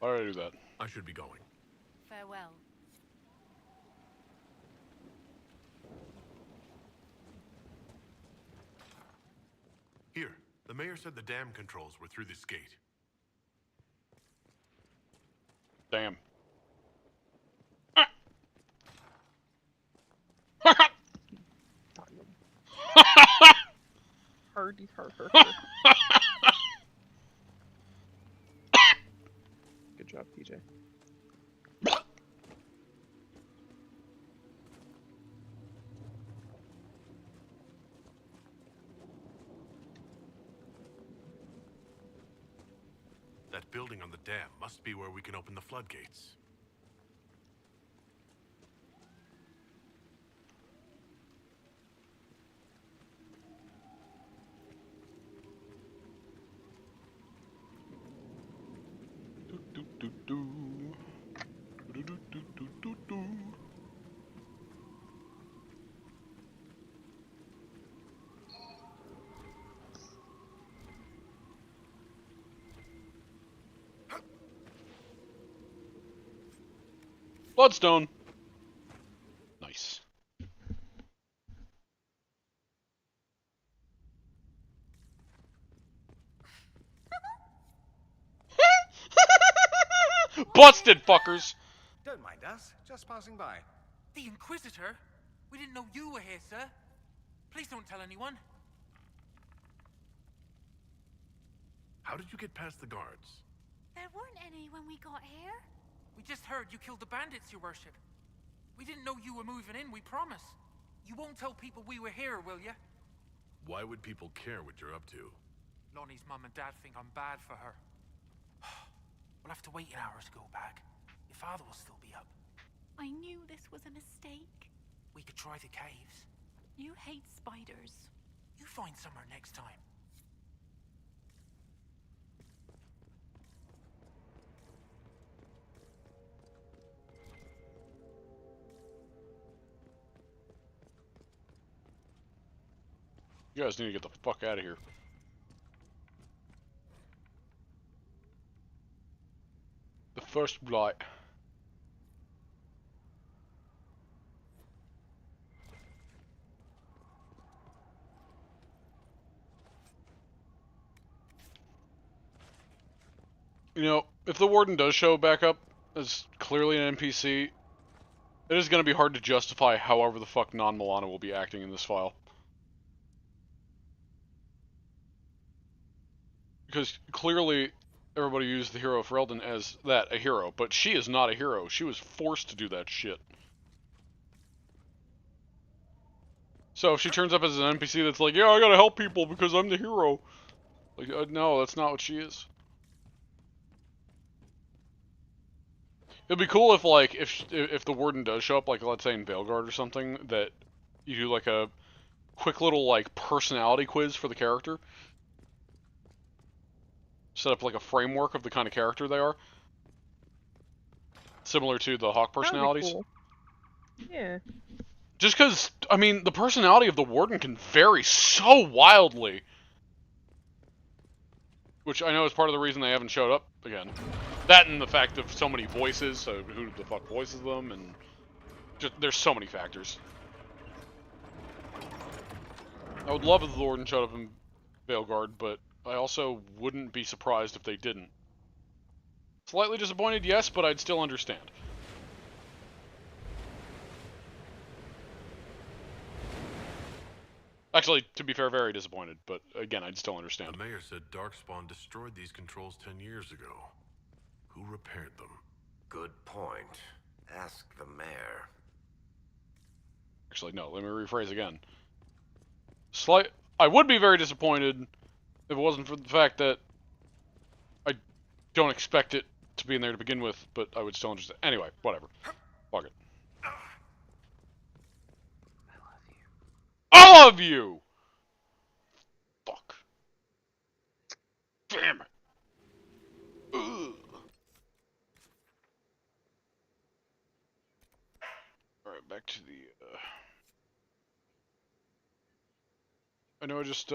Why did I do that? I should be going. Farewell. Here, the mayor said the dam controls were through this gate. Damn. Hard. Good job, PJ. That building on the dam must be where we can open the floodgates. Bloodstone. Nice. Busted, fuckers. Don't mind us. Just passing by. The Inquisitor? We didn't know you were here, sir. Please don't tell anyone. How did you get past the guards? There weren't any when we got here. We just heard you killed the bandits, your worship. We didn't know you were moving in, we promise. You won't tell people we were here, will you? Why would people care what you're up to? Lonnie's mum and dad think I'm bad for her. We'll have to wait an hour to go back. Your father will still be up. I knew this was a mistake. We could try the caves. You hate spiders. You find somewhere next time. You guys need to get the fuck out of here. The first blight. You know, if the warden does show back up as clearly an NPC, it is going to be hard to justify however the fuck non-Milana will be acting in this file. Because clearly everybody used the hero of Ferelden as that, a hero, but she is not a hero. She was forced to do that shit. So if she turns up as an NPC that's like, yeah, I gotta help people because I'm the hero. Like, no, that's not what she is. It'd be cool if, like, if the warden does show up, like, let's say in Veilguard or something, that you do, like, a quick little, like, personality quiz for the character. Set up, like, a framework of the kind of character they are. Similar to the Hawk personalities. Cool. Yeah. Just because, I mean, the personality of the warden can vary so wildly. Which I know is part of the reason they haven't showed up again. That and the fact of so many voices, so who the fuck voices them, and just, there's so many factors. I would love if the warden showed up in Veilguard, but I also wouldn't be surprised if they didn't. Slightly disappointed, yes, but I'd still understand. Actually, to be fair, very disappointed, but again, I'd still understand. The mayor said Darkspawn destroyed these controls 10 years ago. Who repaired them? Good point. Ask the mayor. Actually, no, let me rephrase again. I would be very disappointed if it wasn't for the fact that I don't expect it to be in there to begin with, but I would still understand. Anyway, whatever. Fuck it. I love you! Fuck. Damn it. Ugh. Alright, back to the, I know I just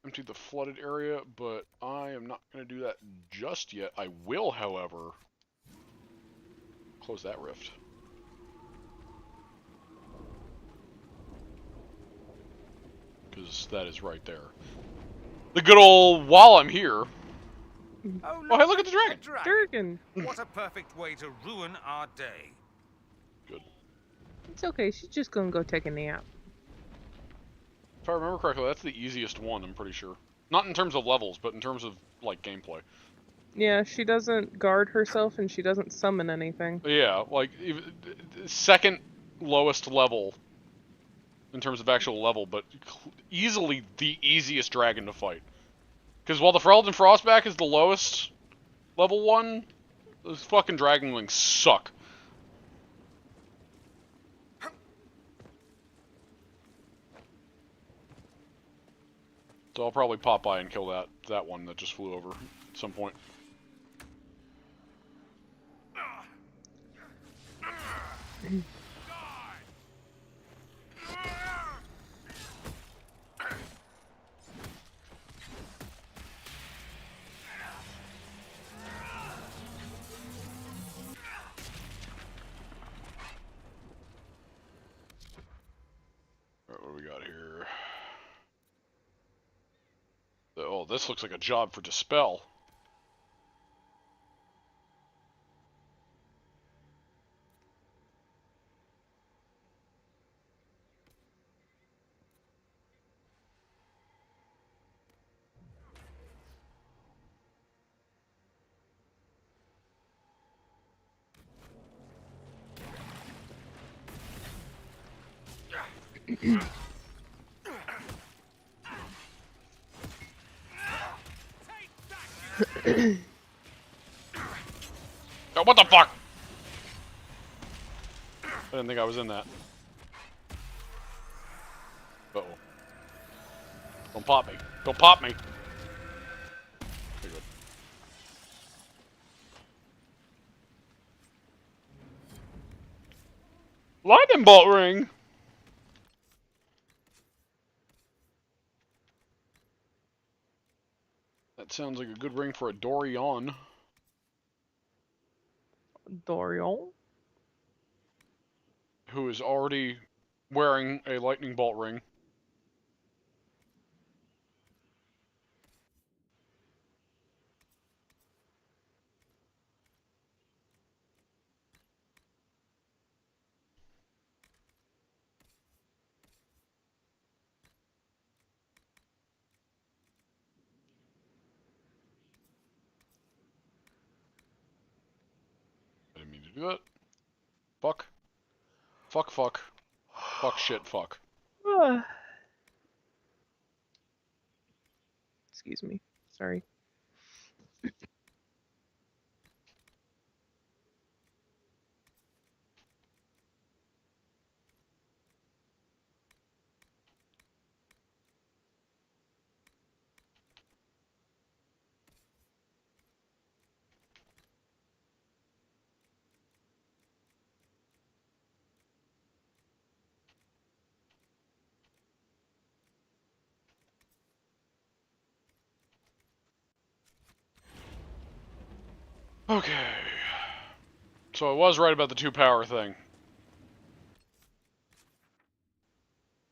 emptied the flooded area, but I am not going to do that just yet. I will, however, close that rift. Because that is right there. The good old while I'm here. Oh, Oh, hey, look at the dragon! Dragon! What a perfect way to ruin our day. Good. It's okay, she's just gonna go take a nap. If I remember correctly, that's the easiest one, I'm pretty sure. Not in terms of levels, but in terms of, like, gameplay. Yeah, she doesn't guard herself and she doesn't summon anything. Yeah, like, even, second lowest level in terms of actual level, but easily the easiest dragon to fight. Because while the Ferelden Frostback is the lowest level one, those fucking dragonlings suck. So I'll probably pop by and kill that one that just flew over at some point. Alright, what do we got here? Oh, this looks like a job for Dispel. Oh, what the fuck? I didn't think I was in that. Uh-oh. Don't pop me. Don't pop me! Okay, good. Lightning bolt ring! That sounds like a good ring for a Dorian. Dorian? Who is already wearing a lightning bolt ring. I didn't mean to do that. Fuck. Fuck, fuck. Fuck, shit, fuck. Excuse me. Sorry. Okay. So I was right about the 2-power thing.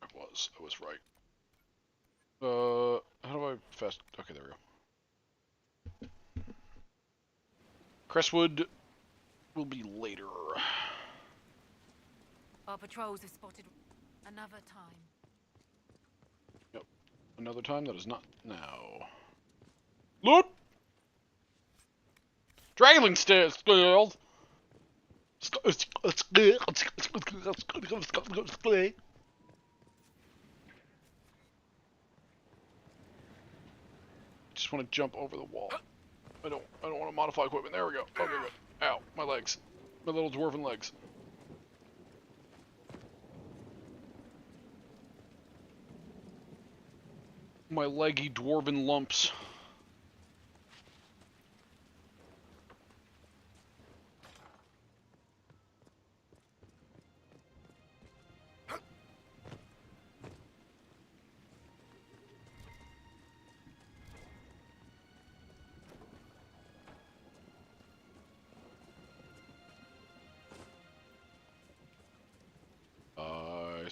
I was right. How do I fast? Okay, there we go. Crestwood will be later. Our patrols have spotted another time. Yep. Another time that is not now. Loot! Dragonling stairs! Just want to jump over the wall. I don't want to modify equipment. There we go. Okay, good. Ow, my legs. My little dwarven legs. My leggy dwarven lumps.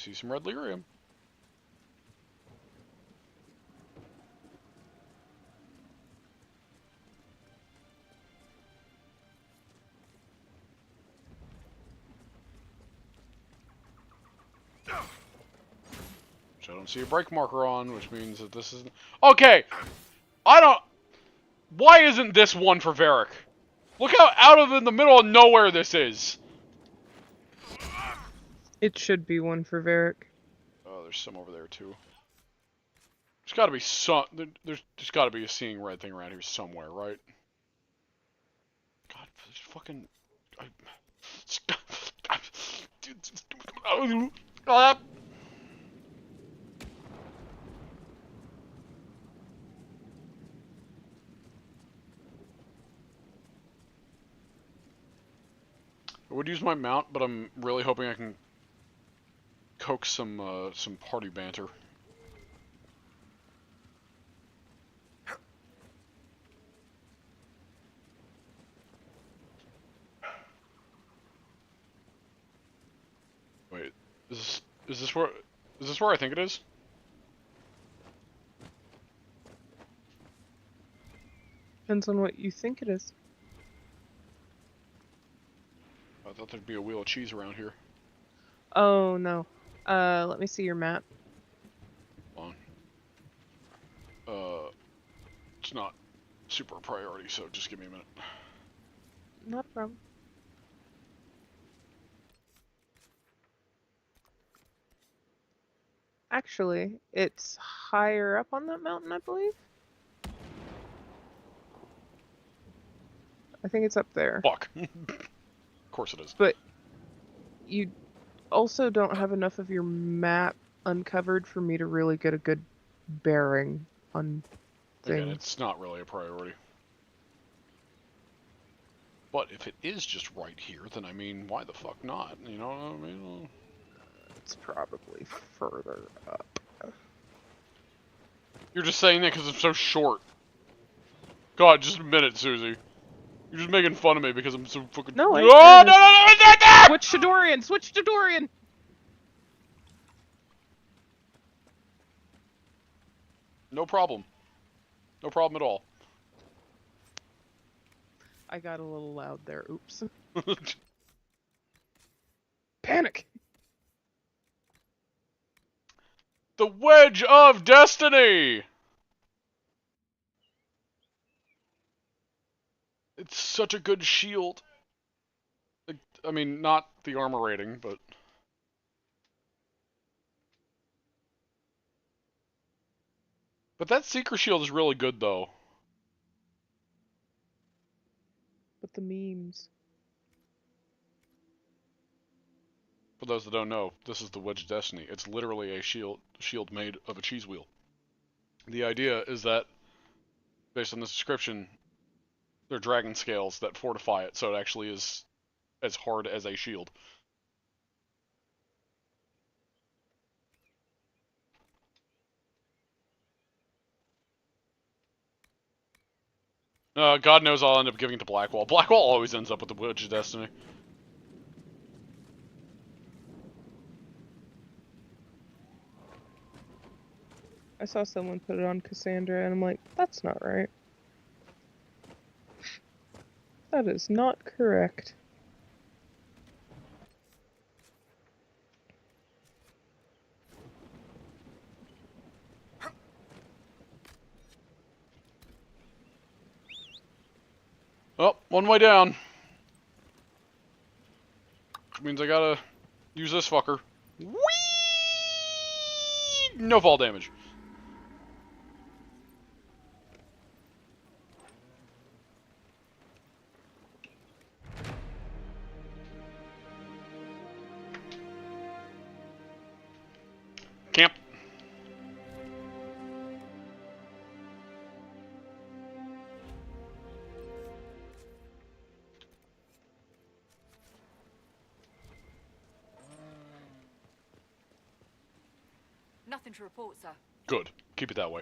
see some red lyrium. Which I don't see a break marker on, which means that this isn't... Okay! I don't... Why isn't this one for Varric? Look how out of in the middle of nowhere this is! It should be one for Varric. Oh, there's some over there, too. There's gotta be some... There's gotta be a seeing red thing around here somewhere, right? God, this fucking... I would use my mount, but I'm really hoping I can coax some party banter. Wait, is this where I think it is? Depends on what you think it is. I thought there'd be a wheel of cheese around here. Oh no. Let me see your map. Hold on. It's not super priority, so just give me a minute. Not a problem. Actually, it's higher up on that mountain, I believe. I think it's up there. Fuck. Of course it is. But you also don't have enough of your map uncovered for me to really get a good bearing on things. Again, it's not really a priority. But if it is just right here, then I mean, why the fuck not? You know what I mean? It's probably further up. You're just saying that because I'm so short. God, just admit it, Suzie. You're just making fun of me because I'm so fucking... No, oh, no! Switch to Dorian! Switch to Dorian! No problem. No problem at all. I got a little loud there. Oops. Panic! The Wedge of Destiny! It's such a good shield. I mean, not the armor rating, but... But that Seeker shield is really good, though. But the memes. For those that don't know, this is the Wedge of Destiny. It's literally a shield made of a cheese wheel. The idea is that, based on this description, they're dragon scales that fortify it, so it actually is as hard as a shield. God knows I'll end up giving it to Blackwall. Blackwall always ends up with the Wedge of Destiny. I saw someone put it on Cassandra, and I'm like, that's not right. That is not correct. Oh, one way down. Which means I gotta use this fucker. Whee! No fall damage. Camp. Nothing to report, sir. Good. Keep it that way.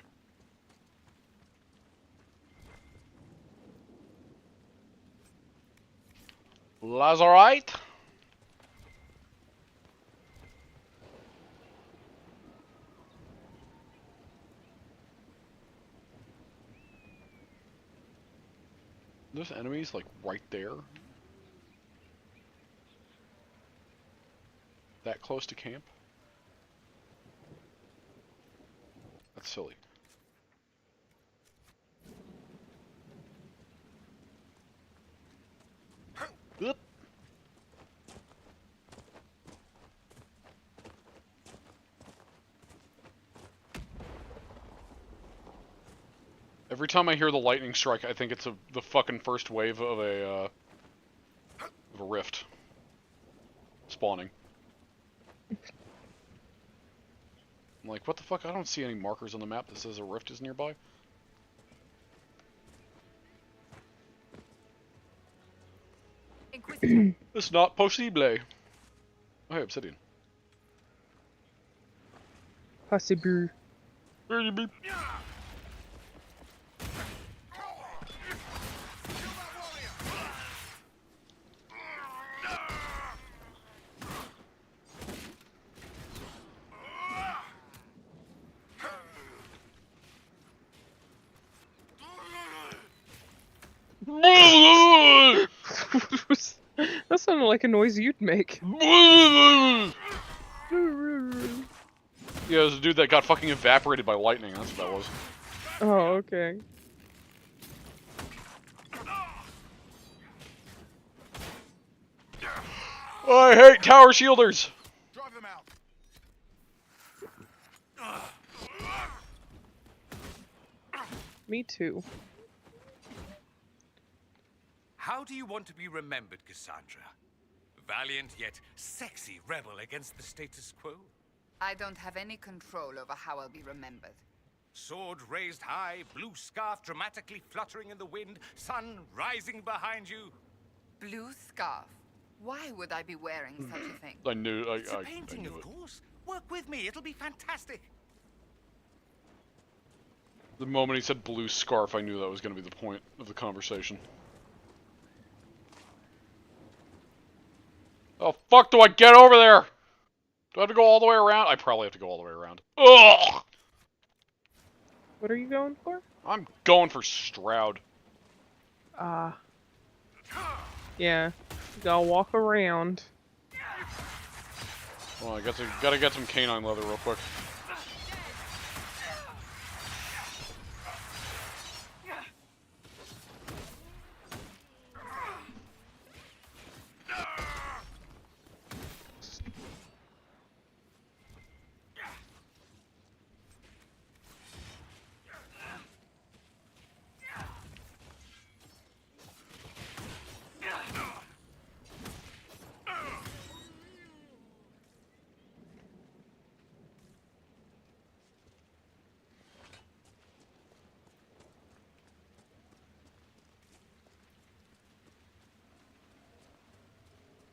Lazarite. There's enemies, like, right there. That close to camp? That's silly. Oop. Every time I hear the lightning strike, I think it's the fucking first wave of a rift spawning. I'm like, what the fuck? I don't see any markers on the map that says a rift is nearby. It's not possible. Oh, hey, obsidian. Possible. That sounded like a noise you'd make. Yeah, there's a dude that got fucking evaporated by lightning. That's what that was. Oh, okay. I hate tower shielders! Drive them out. Me too. How do you want to be remembered, Cassandra? Valiant yet sexy rebel against the status quo? I don't have any control over how I'll be remembered. Sword raised high, blue scarf dramatically fluttering in the wind, sun rising behind you. Blue scarf? Why would I be wearing such a thing? I knew. It's a I painting, knew of it. course. Work with me, it'll be fantastic. The moment he said blue scarf, I knew that was going to be the point of the conversation. Oh, fuck, do I get over there? Do I have to go all the way around? I probably have to go all the way around. Ugh! What are you going for? I'm going for Stroud. Ah. Yeah. You gotta walk around. Well, I guess I gotta get some canine leather real quick.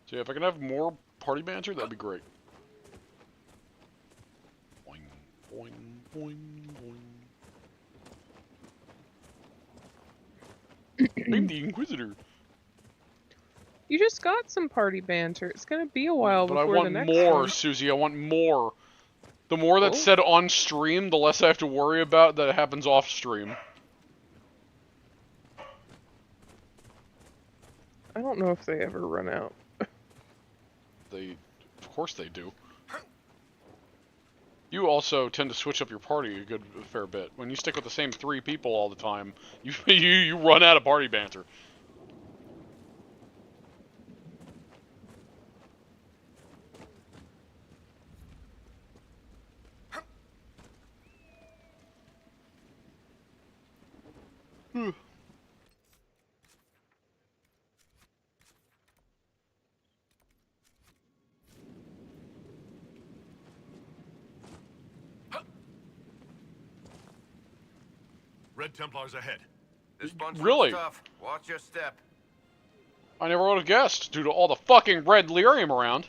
So yeah, if I can have more party banter, that'd be great. Boing, boing, boing, boing. I'm the Inquisitor. You just got some party banter. It's gonna be a while But before I the next want more, one. Suzie. I want more. The more that's said on stream, the less I have to worry about that it happens off stream. I don't know if they ever run out. Of course they do. You also tend to switch up your party a fair bit. When you stick with the same 3 people all the time, you run out of party banter. Red Templars ahead. This bunch Really? looks tough. Watch your step. I never would have guessed, due to all the fucking red lyrium around.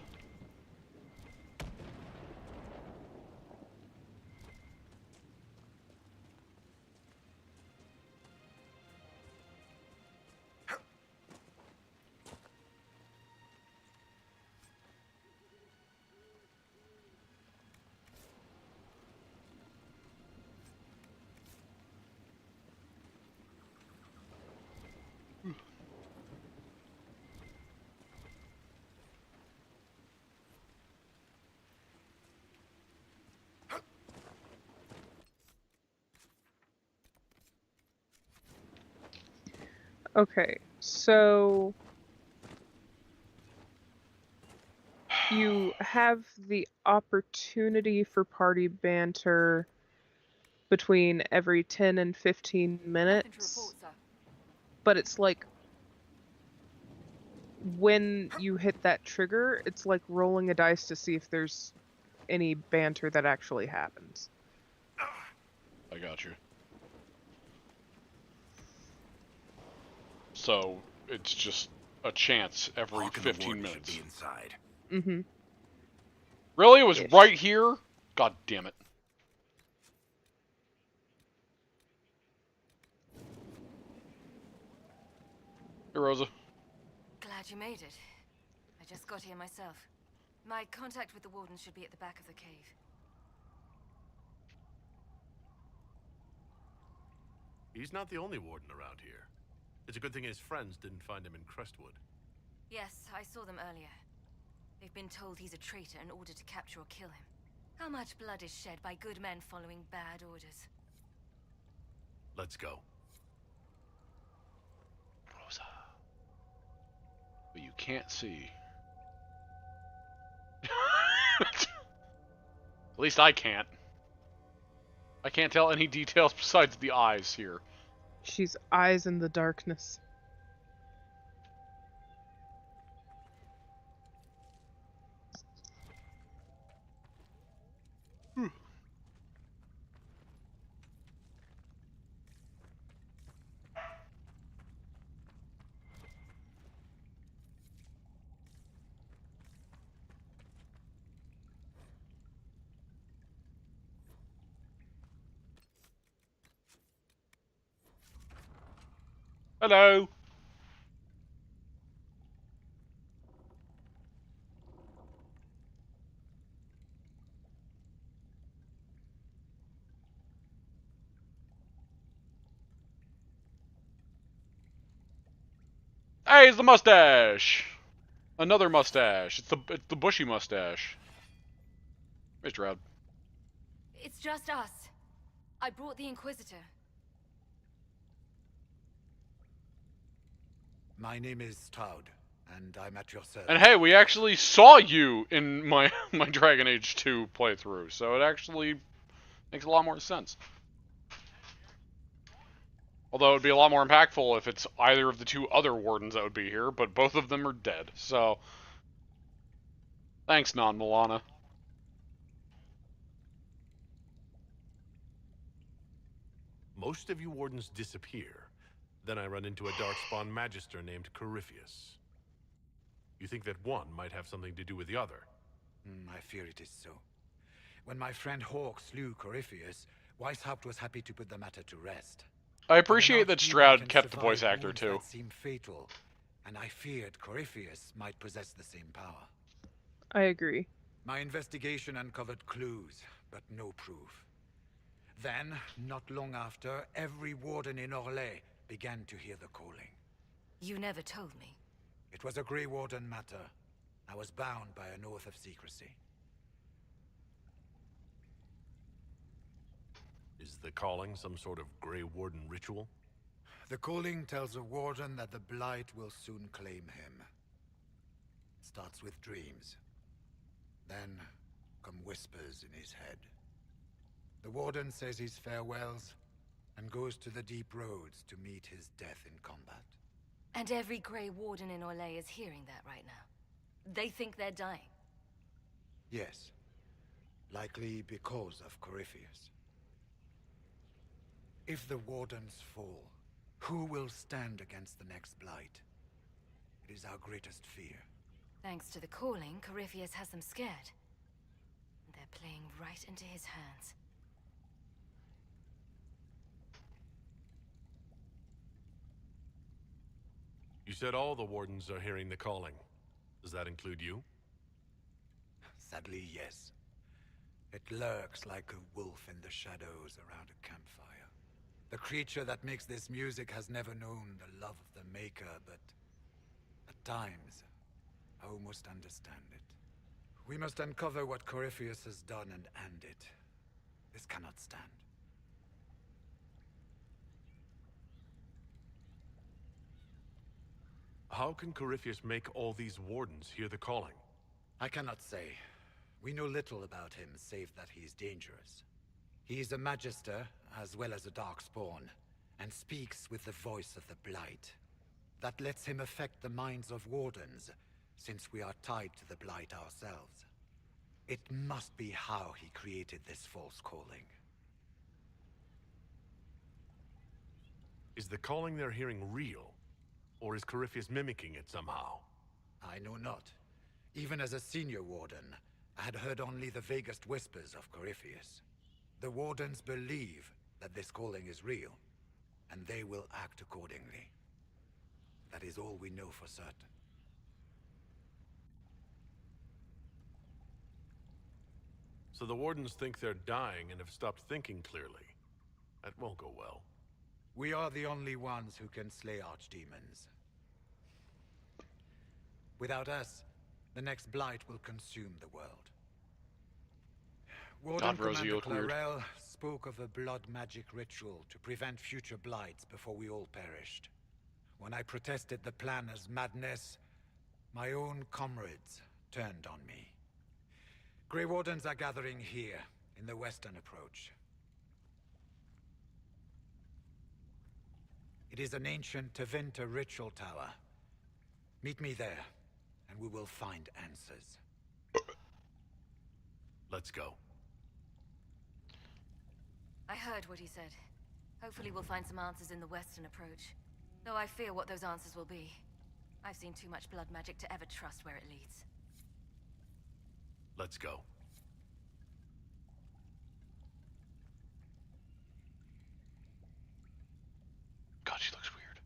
Okay, so you have the opportunity for party banter between every 10 and 15 minutes, but it's like when you hit that trigger, it's like rolling a dice to see if there's any banter that actually happens. I got you. So it's just a chance every 15 minutes. Inside. Mm-hmm. Really? It was right here? God damn it. Hey, Rosa. Glad you made it. I just got here myself. My contact with the warden should be at the back of the cave. He's not the only warden around here. It's a good thing his friends didn't find him in Crestwood. Yes, I saw them earlier. They've been told he's a traitor in order to capture or kill him. How much blood is shed by good men following bad orders? Let's go. Rosa. But you can't see. At least I can't. I can't tell any details besides the eyes here. She's eyes in the darkness. Hello. Hey, it's the mustache. Another mustache. It's the bushy mustache. Hey, Stroud. It's just us. I brought the Inquisitor. My name is Stroud, and I'm at your service. And hey, we actually saw you in my Dragon Age 2 playthrough, so it actually makes a lot more sense. Although it would be a lot more impactful if it's either of the two other wardens that would be here, but both of them are dead, so... Thanks, non-Milana. Most of you wardens disappear. Then I run into a Darkspawn Magister named Corypheus. You think that one might have something to do with the other? I fear it is so. When my friend Hawk slew Corypheus, Weishaupt was happy to put the matter to rest. I appreciate that Stroud kept the voice actor, too. That seemed fatal, and I feared Corypheus might possess the same power. I agree. My investigation uncovered clues, but no proof. Then, not long after, every warden in Orlais began to hear the calling. You never told me. It was a Grey Warden matter. I was bound by an oath of secrecy. Is the calling some sort of Grey Warden ritual? The calling tells a warden that the Blight will soon claim him. It starts with dreams. Then come whispers in his head. The warden says his farewells and goes to the deep roads to meet his death in combat. And every Grey Warden in Orlais is hearing that right now. They think they're dying. Yes. Likely because of Corypheus. If the Wardens fall, who will stand against the next Blight? It is our greatest fear. Thanks to the calling, Corypheus has them scared. They're playing right into his hands. You said all the wardens are hearing the calling. Does that include you? Sadly, yes. It lurks like a wolf in the shadows around a campfire. The creature that makes this music has never known the love of the Maker, but at times, I almost understand it. We must uncover what Corypheus has done and end it. This cannot stand. How can Corypheus make all these wardens hear the calling? I cannot say. We know little about him, save that he's dangerous. He is a Magister, as well as a Darkspawn, and speaks with the voice of the Blight. That lets him affect the minds of wardens, since we are tied to the Blight ourselves. It must be how he created this false calling. Is the calling they're hearing real? Or is Corypheus mimicking it somehow? I know not. Even as a senior warden, I had heard only the vaguest whispers of Corypheus. The wardens believe that this calling is real, and they will act accordingly. That is all we know for certain. So the wardens think they're dying and have stopped thinking clearly. That won't go well. We are the only ones who can slay archdemons. Without us, the next blight will consume the world. Warden Commander Clarel spoke of a blood magic ritual to prevent future blights before we all perished. When I protested the plan as madness, my own comrades turned on me. Grey Wardens are gathering here, in the western approach. It is an ancient Tevinter ritual tower. Meet me there, and we will find answers. Let's go. I heard what he said. Hopefully we'll find some answers in the western approach. Though I fear what those answers will be. I've seen too much blood magic to ever trust where it leads. Let's go. God, she looks weird.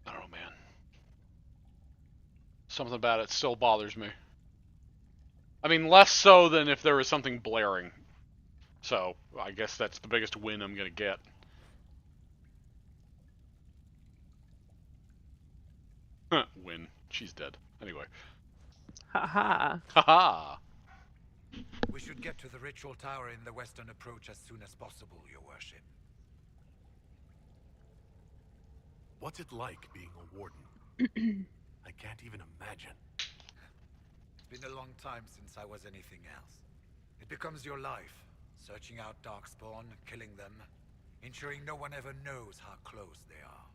I don't know, man. Something about it still bothers me. I mean, less so than if there was something blaring. So, I guess that's the biggest win I'm gonna get. Win. She's dead. Anyway. Haha. Haha. We should get to the ritual tower in the western approach as soon as possible, Your Worship. What's it like being a warden? I can't even imagine. It's been a long time since I was anything else. It becomes your life, searching out Darkspawn, killing them, ensuring no one ever knows how close they are.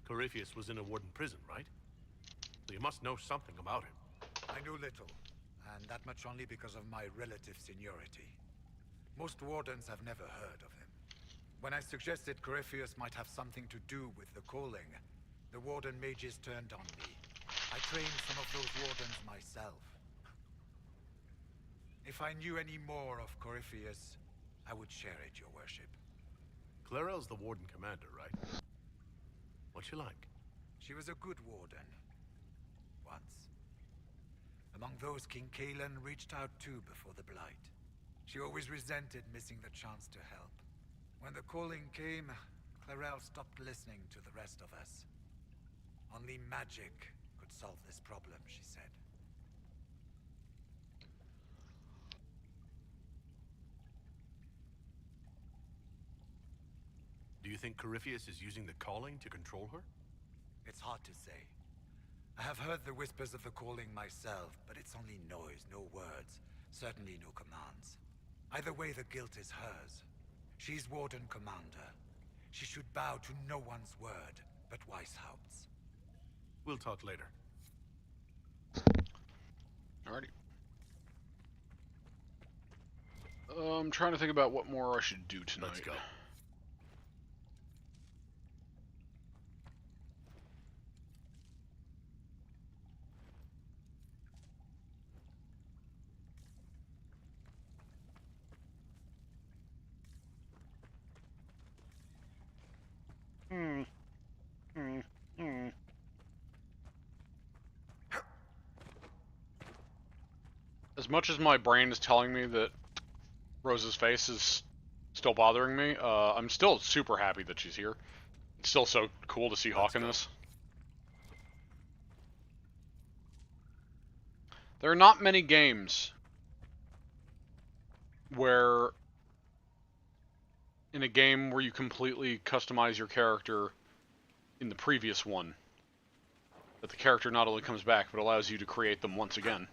Corypheus was in a warden prison, right? So you must know something about him. I know little, and that much only because of my relative seniority. Most wardens have never heard of him. When I suggested Corypheus might have something to do with the calling, the warden mages turned on me. I trained some of those wardens myself. If I knew any more of Corypheus, I would share it, Your Worship. Clarel's the warden commander, right? What's she like? She was a good warden. Once. Among those King Kalen reached out to before the Blight. She always resented missing the chance to help. When the calling came, Clarel stopped listening to the rest of us. Only magic could solve this problem, she said. Do you think Corypheus is using the calling to control her? It's hard to say. I have heard the whispers of the calling myself, but it's only noise, no words. Certainly no commands. Either way, the guilt is hers. She's Warden Commander. She should bow to no one's word but Weishaupt's. We'll talk later. Alrighty. I'm trying to think about what more I should do tonight. Let's go. As much as my brain is telling me that Rose's face is still bothering me, I'm still super happy that she's here. It's still so cool to see Hawk in this. There are not many games where, in a game where you completely customize your character in the previous one, that the character not only comes back, but allows you to create them once again.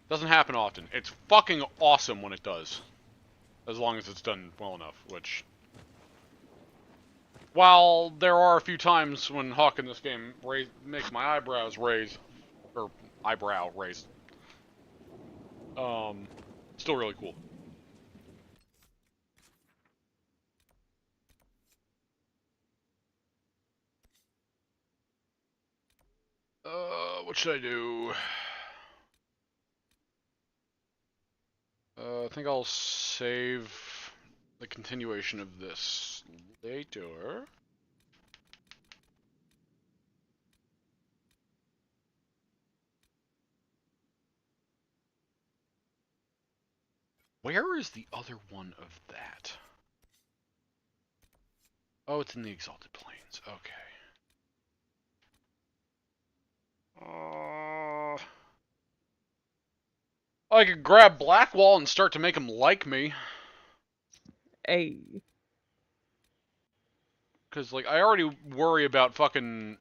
Doesn't happen often. It's fucking awesome when it does. As long as it's done well enough, which... While there are a few times when Hawk in this game makes my eyebrows raise, or eyebrow raise, still really cool. What should I do? I think I'll save the continuation of this later. Where is the other one of that? Oh, it's in the Exalted Plains. Okay. I could grab Blackwall and start to make him like me. Hey. Because, like, I already worry about fucking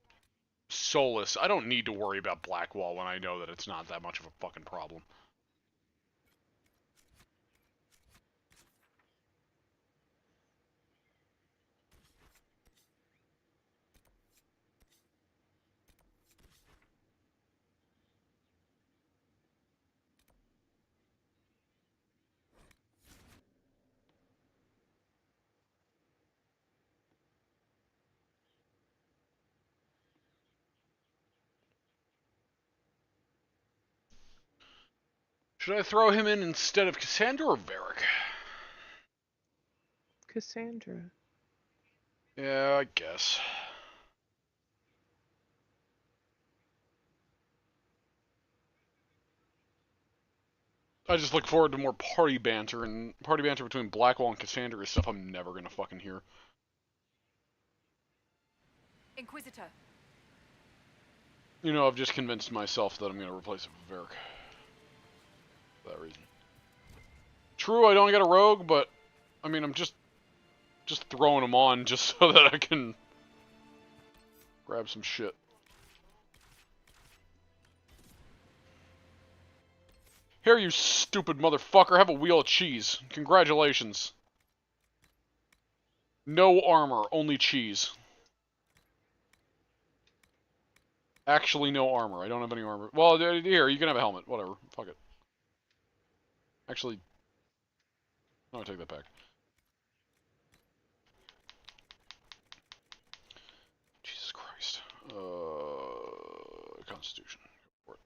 Solus. I don't need to worry about Blackwall when I know that it's not that much of a fucking problem. Should I throw him in instead of Cassandra or Varric? Cassandra. Yeah, I guess. I just look forward to more party banter, and party banter between Blackwall and Cassandra is stuff I'm never gonna fucking hear. Inquisitor. You know, I've just convinced myself that I'm gonna replace it with Varric. For that reason. True, I don't get a rogue, but I mean, I'm just throwing them on just so that I can grab some shit. Here, you stupid motherfucker, have a wheel of cheese. Congratulations. No armor, only cheese. Actually, no armor. I don't have any armor. Well, here, you can have a helmet. Whatever. Fuck it. Actually, no, I take that back. Jesus Christ. Constitution. Go for it.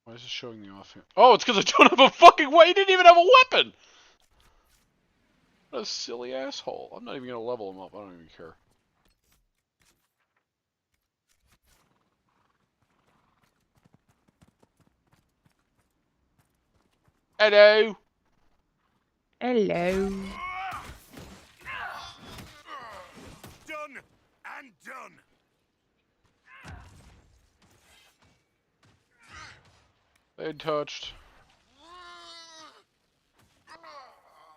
Why is it showing the offhand? Oh, it's because I don't have a fucking way. He didn't even have a weapon! What a silly asshole. I'm not even going to level him up. I don't even care. Hello! Hello. Done and done. They touched.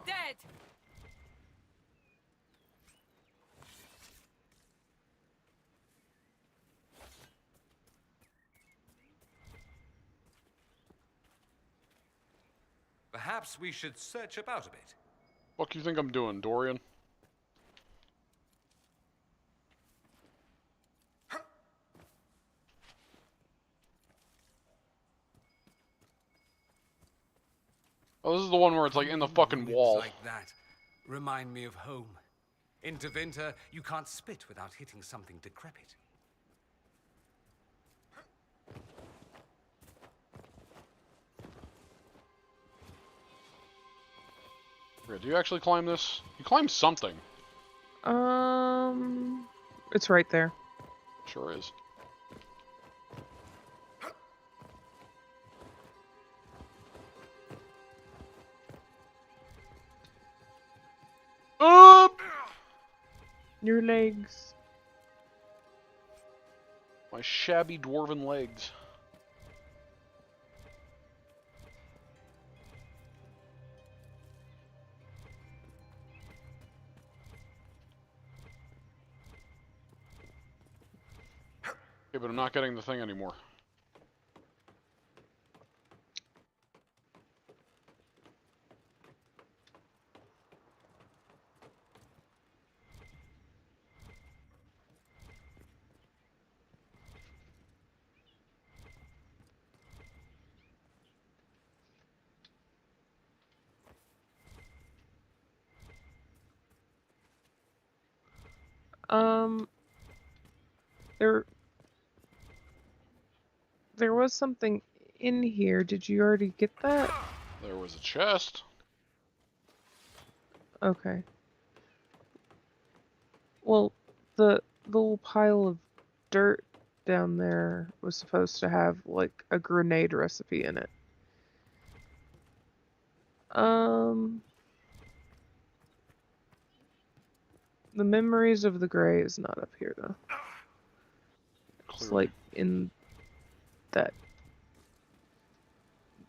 Dead. Perhaps we should search about a bit. What do you think I'm doing, Dorian? Oh, this is the one where it's like in the fucking wall. Like that remind me of home. In Tevinter, you can't spit without hitting something decrepit. Do you actually climb this? You climb something. It's right there. Sure is. Up! Your legs. My shabby dwarven legs. Okay, but I'm not getting the thing anymore. There was something in here. Did you already get that? There was a chest. Okay. Well, the little pile of dirt down there was supposed to have, like, a grenade recipe in it. The Memories of the Grey is not up here, though. It's, like, in that...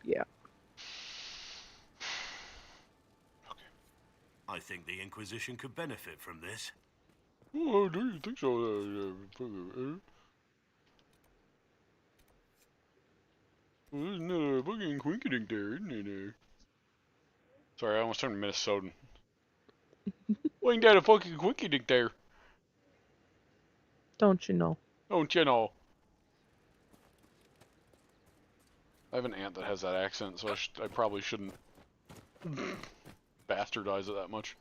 Yeah. I think the Inquisition could benefit from this. Oh, do you think so? Well, there's another fucking quinkydink there, isn't there? Sorry, I almost turned Minnesotan. Well, ain't that a fucking quinkydink there? Don't you know? Don't you know? I have an aunt that has that accent, so I probably shouldn't bastardize it that much.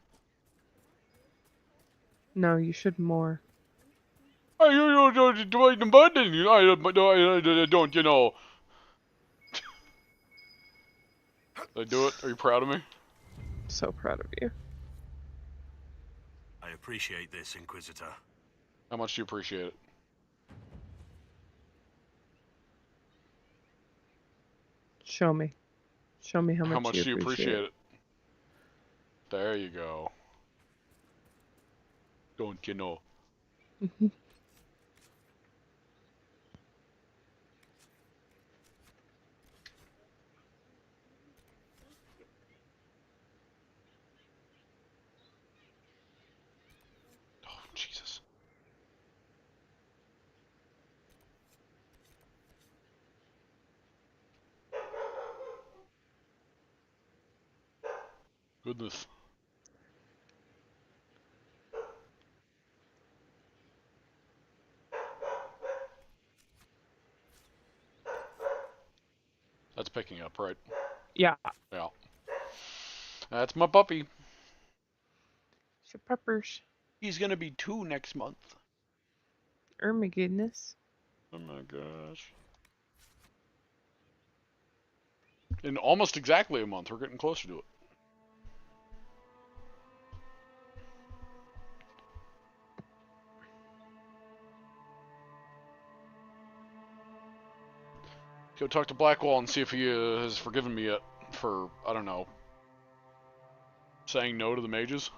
No, you should more. Don't you know? Did I do it? Are you proud of me? So proud of you. I appreciate this, Inquisitor. How much do you appreciate it? Show me. Show me how much do you appreciate appreciate it? There you go. Don't you know? Oh, Jesus. Goodness. That's picking up, right? Yeah. Yeah. That's my puppy. It's your peppers. He's gonna be 2 next month. Oh my goodness. Oh my gosh. In almost exactly a month. We're getting closer to it. Go talk to Blackwall and see if he has forgiven me yet for, I don't know, saying no to the mages.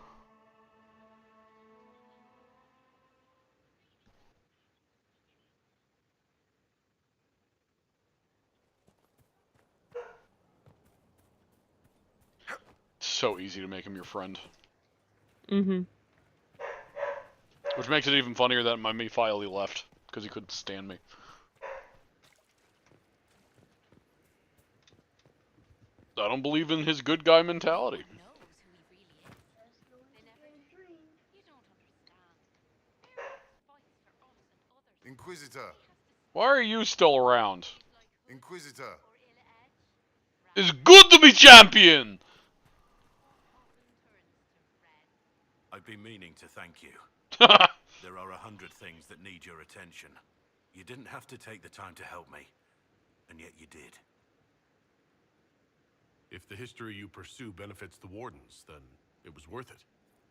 It's so easy to make him your friend. Mm-hmm. Which makes it even funnier that my Mephiali left, because he couldn't stand me. I don't believe in his good guy mentality. Inquisitor. Why are you still around? Inquisitor. It's good to be champion! I I've been meaning to thank you. There are 100 things that need your attention. You didn't have to take the time to help me, and yet you did. If the history you pursue benefits the Wardens, then it was worth it.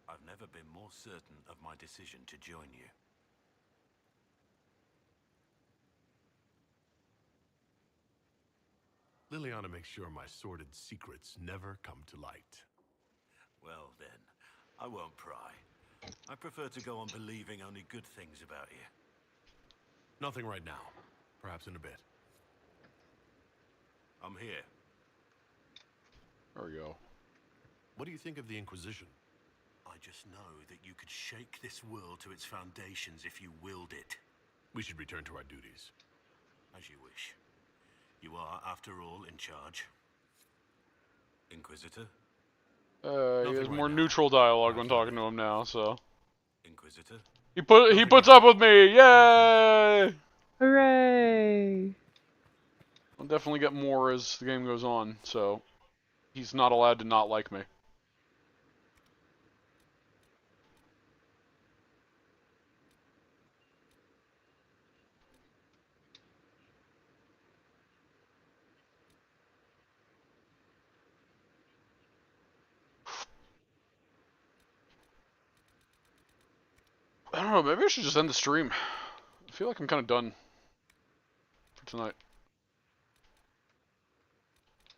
I've never been more certain of my decision to join you. Liliana makes sure my sordid secrets never come to light. Well then, I won't pry. I prefer to go on believing only good things about you. Nothing right now. Perhaps in a bit. I'm here. There we go. What do you think of the Inquisition? I just know that you could shake this world to its foundations if you willed it. We should return to our duties. As you wish. You are, after all, in charge. Inquisitor? He has more neutral dialogue when talking to him now, so. Inquisitor? He puts up with me! Yay! Hooray! I'll definitely get more as the game goes on, so he's not allowed to not like me. I don't know, maybe I should just end the stream. I feel like I'm kind of done for tonight.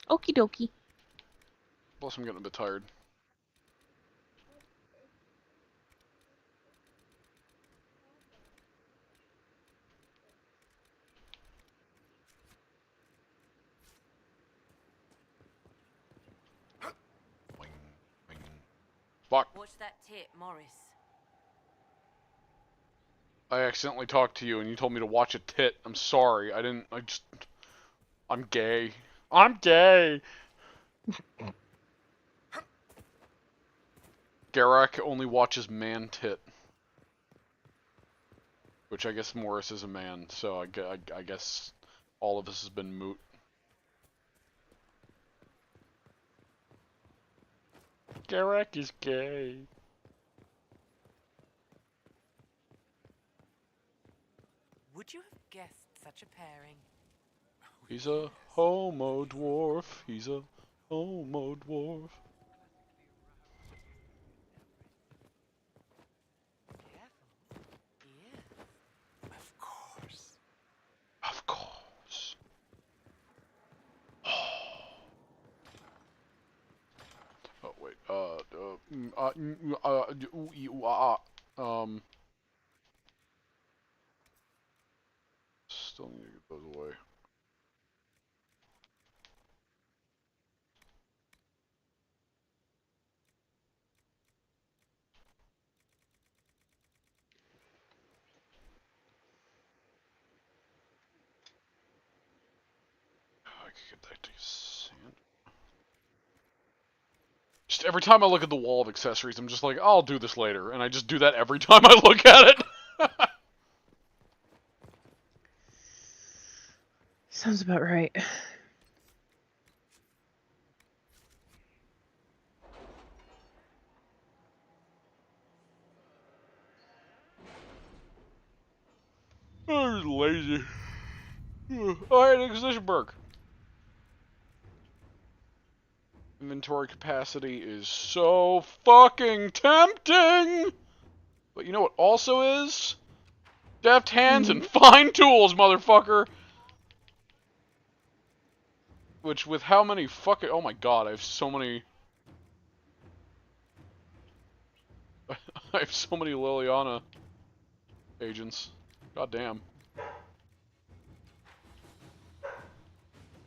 Okie dokie. Plus I'm getting a bit tired. Fuck. Watch that tit, Morris. I accidentally talked to you and you told me to watch a tit. I'm sorry. I'm gay. I'm gay! Garak only watches man tit. Which I guess Morris is a man, so I guess all of this has been moot. Garak is gay. Would you have guessed such a pairing? He's a homo dwarf. He's a homo dwarf. Of course. Of course. Oh wait. Still need to get those away. I could get that to sand. Just every time I look at the wall of accessories, I'm just like, I'll do this later, and I just do that every time I look at it. Sounds about right. I'm lazy. Alright, Inquisition perk. Inventory capacity is so fucking tempting! But you know what also is? Deft hands and fine tools, motherfucker! Which, with how many fucking... Oh my god, I have so many... I have so many Liliana agents. God damn.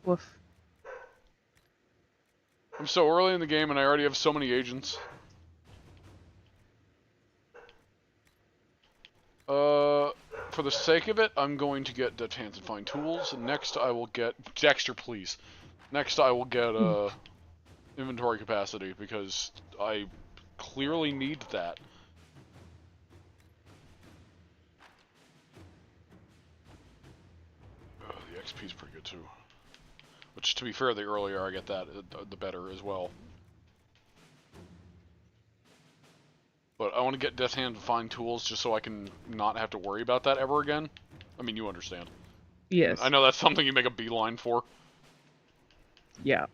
Woof. I'm so early in the game and I already have so many agents. For the sake of it, I'm going to get Deft Hands and Fine Tools. Next I will get... Dexter, please. Next I will get, inventory capacity, because I clearly need that. The XP's pretty good too. Which, to be fair, the earlier I get that, the better as well. But I want to get Death's Hand Fine Tools just so I can not have to worry about that ever again. I mean, you understand. Yes. I know that's something you make a beeline for. Yeah.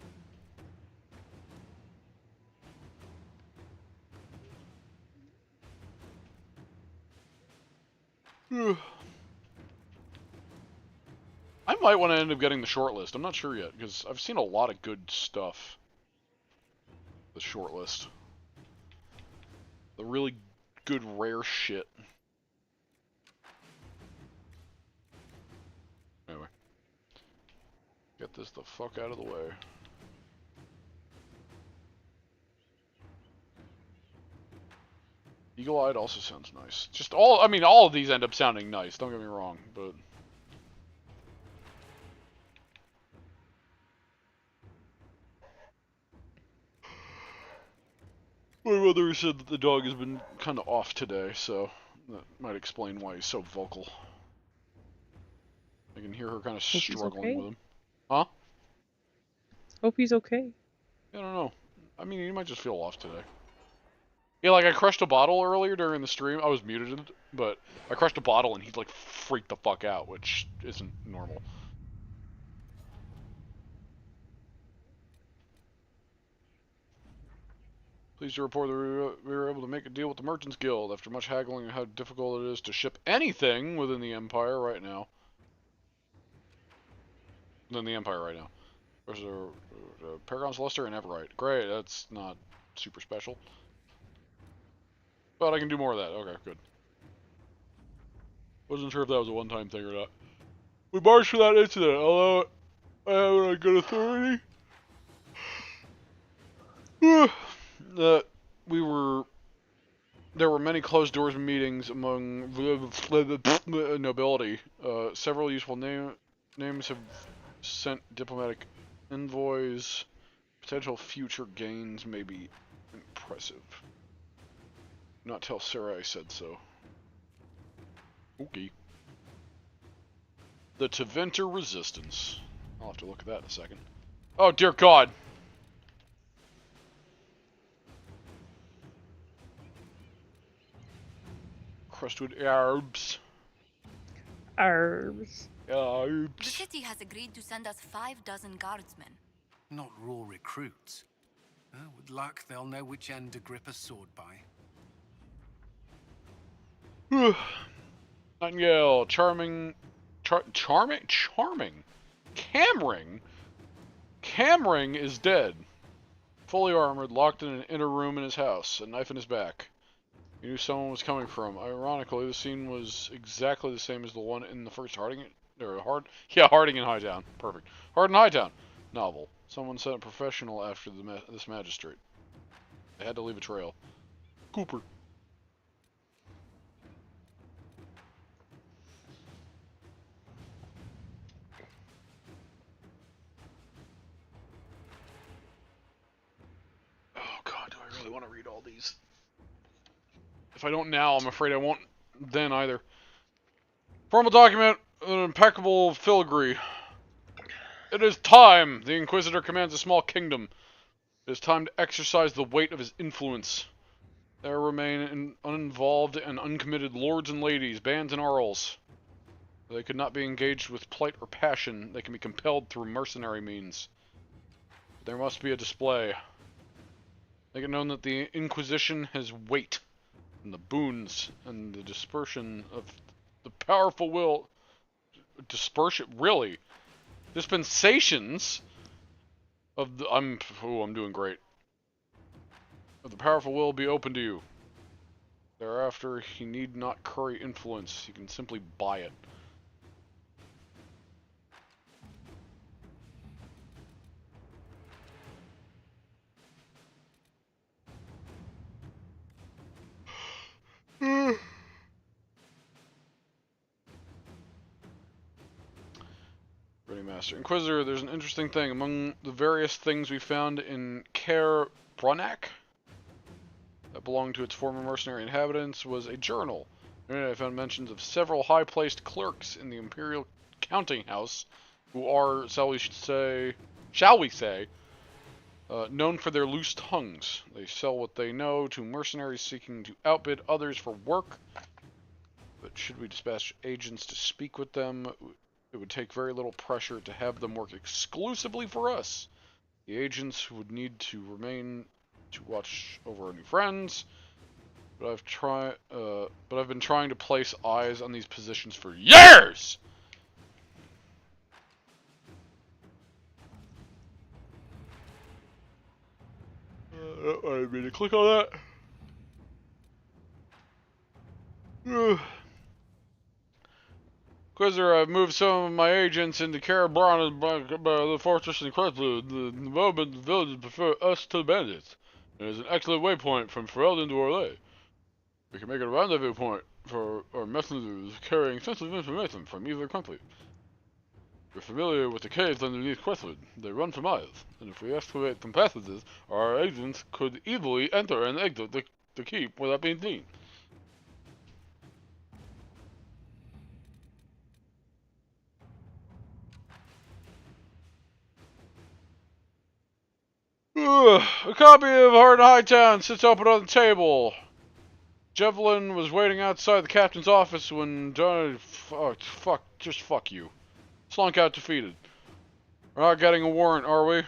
I might want to end up getting the shortlist. I'm not sure yet, because I've seen a lot of good stuff. The shortlist. The really good rare shit. Anyway. Get this the fuck out of the way. Eagle-eyed also sounds nice. Just all of these end up sounding nice, don't get me wrong, but... My mother said that the dog has been kind of off today, so that might explain why he's so vocal. I can hear her kind of struggling with him. Huh? Hope he's okay. I don't know. I mean, he might just feel off today. Yeah, like I crushed a bottle earlier during the stream. I was muted, but I crushed a bottle and he like freaked the fuck out, which isn't normal. Pleased to report that we were able to make a deal with the Merchants Guild after much haggling and how difficult it is to ship anything within the Empire right now. There's a Paragon's Luster and Everite. Great, that's not super special. But I can do more of that. Okay, good. Wasn't sure if that was a one-time thing or not. We marched for that incident, although I have a good authority. There were many closed doors meetings among nobility. Several useful names have sent diplomatic envoys. Potential future gains may be impressive. Not tell Sarah I said so. Okay. The Teventer Resistance. I'll have to look at that in a second. Oh, dear God! Crustwood Arbs. The city has agreed to send us 6 guardsmen. Not raw recruits. With luck, they'll know which end to grip a sword by. Nightingale, charming. Camring is dead. Fully armored, locked in an inner room in his house, a knife in his back. He knew someone was coming from. Ironically, the scene was exactly the same as the one in the first Harding in Hightown. Perfect. Harding Hightown novel. Someone sent a professional after this magistrate. They had to leave a trail. Cooper. Oh God, do I really want to read all these? If I don't now, I'm afraid I won't then either. Formal document, an impeccable filigree. It is time! The Inquisitor commands a small kingdom. It is time to exercise the weight of his influence. There remain uninvolved and uncommitted lords and ladies, bands and earls. They could not be engaged with plight or passion. They can be compelled through mercenary means. There must be a display. Make it known that the Inquisition has weight, and the boons and the dispersion of the powerful will. Dispersion, really? Dispensations of the. I'm doing great. Of the powerful will be open to you. Thereafter, he need not curry influence. He can simply buy it. Ready, Master. Inquisitor, there's an interesting thing. Among the various things we found in Caer Brunac that belonged to its former mercenary inhabitants was a journal. I found mentions of several high-placed clerks in the Imperial Counting House who are, shall we say, known for their loose tongues. They sell what they know to mercenaries seeking to outbid others for work. But should we dispatch agents to speak with them, it would take very little pressure to have them work exclusively for us. The agents would need to remain to watch over our new friends. But I've been trying to place eyes on these positions for years. I didn't mean to click on that. Quizzer, I've moved some of my agents into Carabron by the fortress in Creslow. The moment the villagers prefer us to the bandits. It is an excellent waypoint from Ferelden to Orlais. We can make it a rendezvous point for our messengers carrying sensitive information from either country. We're familiar with the caves underneath Crestwood. They run for miles, and if we excavate some passages, our agents could easily enter and exit the keep without being seen. A copy of Hard Hightown sits open on the table. Javelin was waiting outside the captain's office when fuck you. Slunk out defeated. We're not getting a warrant, are we?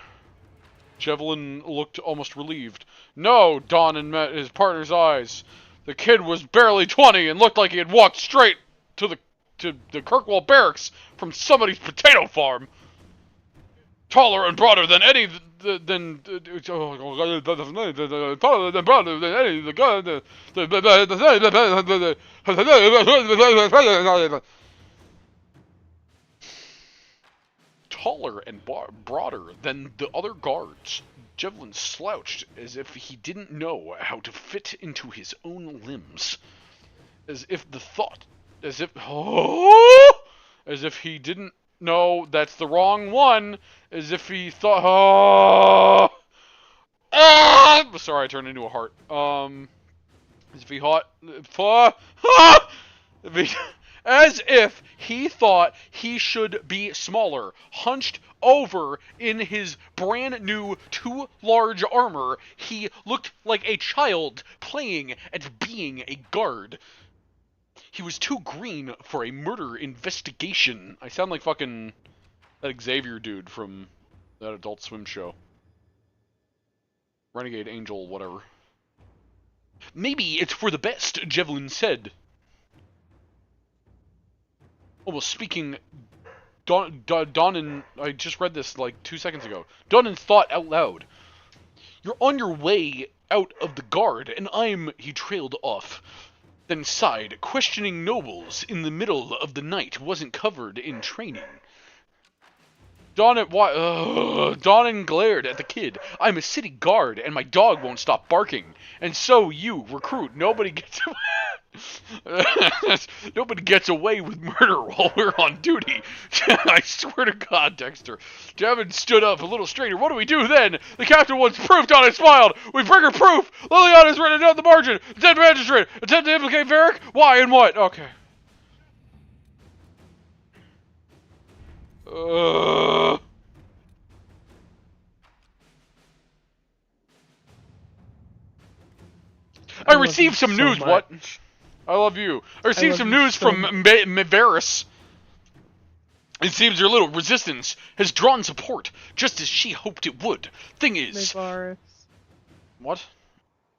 Javelin looked almost relieved. No, Donnan met his partner's eyes. The kid was barely 20 and looked like he had walked straight to the Kirkwall barracks from somebody's potato farm. Taller and broader than any taller and broader than the other guards. Javelin slouched as if he didn't know how to fit into his own limbs. As if he didn't know that's the wrong one. As if he thought, sorry, I turned into a heart. As if he as if he thought he should be smaller, hunched over in his brand new too large armor. He looked like a child playing at being a guard. He was too green for a murder investigation. I sound like fucking that Xavier dude from that Adult Swim show. Renegade Angel, whatever. Maybe it's for the best, Javelin said. Oh, well, speaking... Donnan... I just read this like 2 seconds ago. Donnan thought out loud. You're on your way out of the guard, and He trailed off. Then sighed, questioning nobles in the middle of the night wasn't covered in training. Donnan glared at the kid. I'm a city guard, and my dog won't stop barking. And so you, recruit, nobody gets away with murder while we're on duty. I swear to God, Dexter. Javin stood up a little straighter. What do we do then? The captain wants proof. Donnan smiled. We bring her proof. Liliana's written down the margin. Dead magistrate. Attempt to implicate Varric? Why and what? Okay. I received some news. So what? I love you. I received some news from Varric. It seems your little resistance has drawn support, just as she hoped it would. Thing is... Varric. What?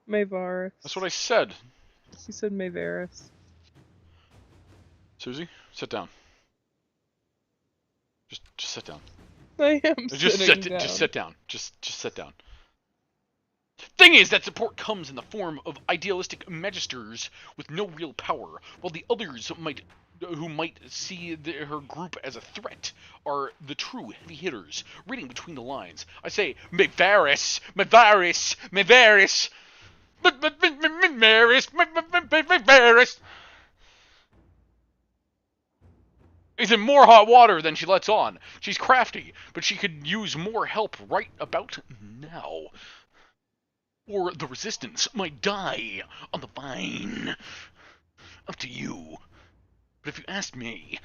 Varric. That's what I said. She said Varric. Suzie, sit down. Just sit down. I am sitting down. Just sit down. Just sit down. Thing is, that support comes in the form of idealistic magisters with no real power, while the others who might see her group as a threat are the true heavy hitters, reading between the lines. I say, Varric. Is in more hot water than she lets on. She's crafty, but she could use more help right about now. Or the resistance might die on the vine. Up to you. But if you ask me,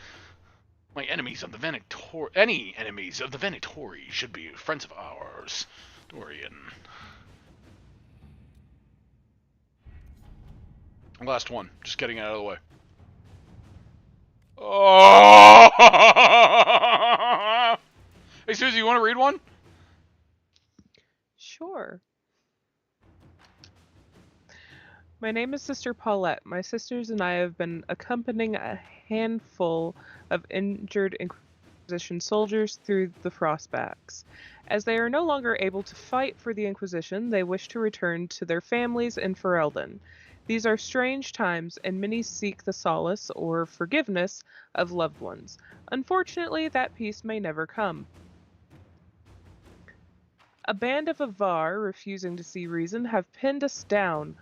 any enemies of the Venatori should be friends of ours. Dorian. Last one. Just getting it out of the way. Oh! Hey, Suzie, you want to read one? Sure. My name is Sister Paulette. My sisters and I have been accompanying a handful of injured Inquisition soldiers through the Frostbacks. As they are no longer able to fight for the Inquisition, they wish to return to their families in Ferelden. These are strange times, and many seek the solace or forgiveness of loved ones. Unfortunately, that peace may never come. A band of Avar, refusing to see reason, have pinned us down.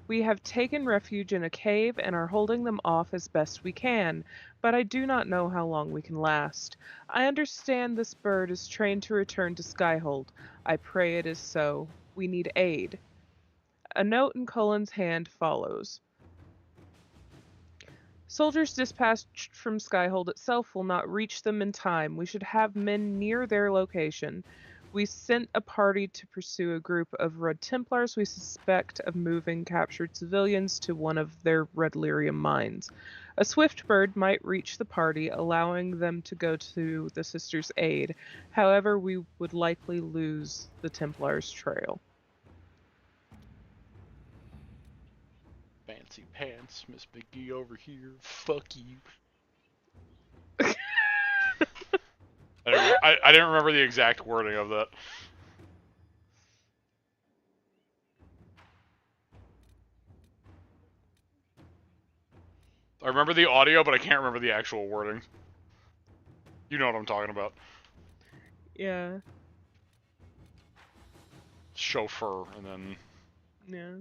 We have taken refuge in a cave and are holding them off as best we can, but I do not know how long we can last. I understand this bird is trained to return to Skyhold. I pray it is so. We need aid. A note in Cullen's hand follows. Soldiers dispatched from Skyhold itself will not reach them in time. We should have men near their location. We sent a party to pursue a group of Red Templars we suspect of moving captured civilians to one of their Red Lyrium mines. A swift bird might reach the party, allowing them to go to the sisters' aid. However, we would likely lose the Templars' trail. Fancy pants, Miss McGee over here. Fuck you. I didn't remember the exact wording of that. I remember the audio, but I can't remember the actual wording. You know what I'm talking about. Yeah. Chauffeur, and then... Yeah.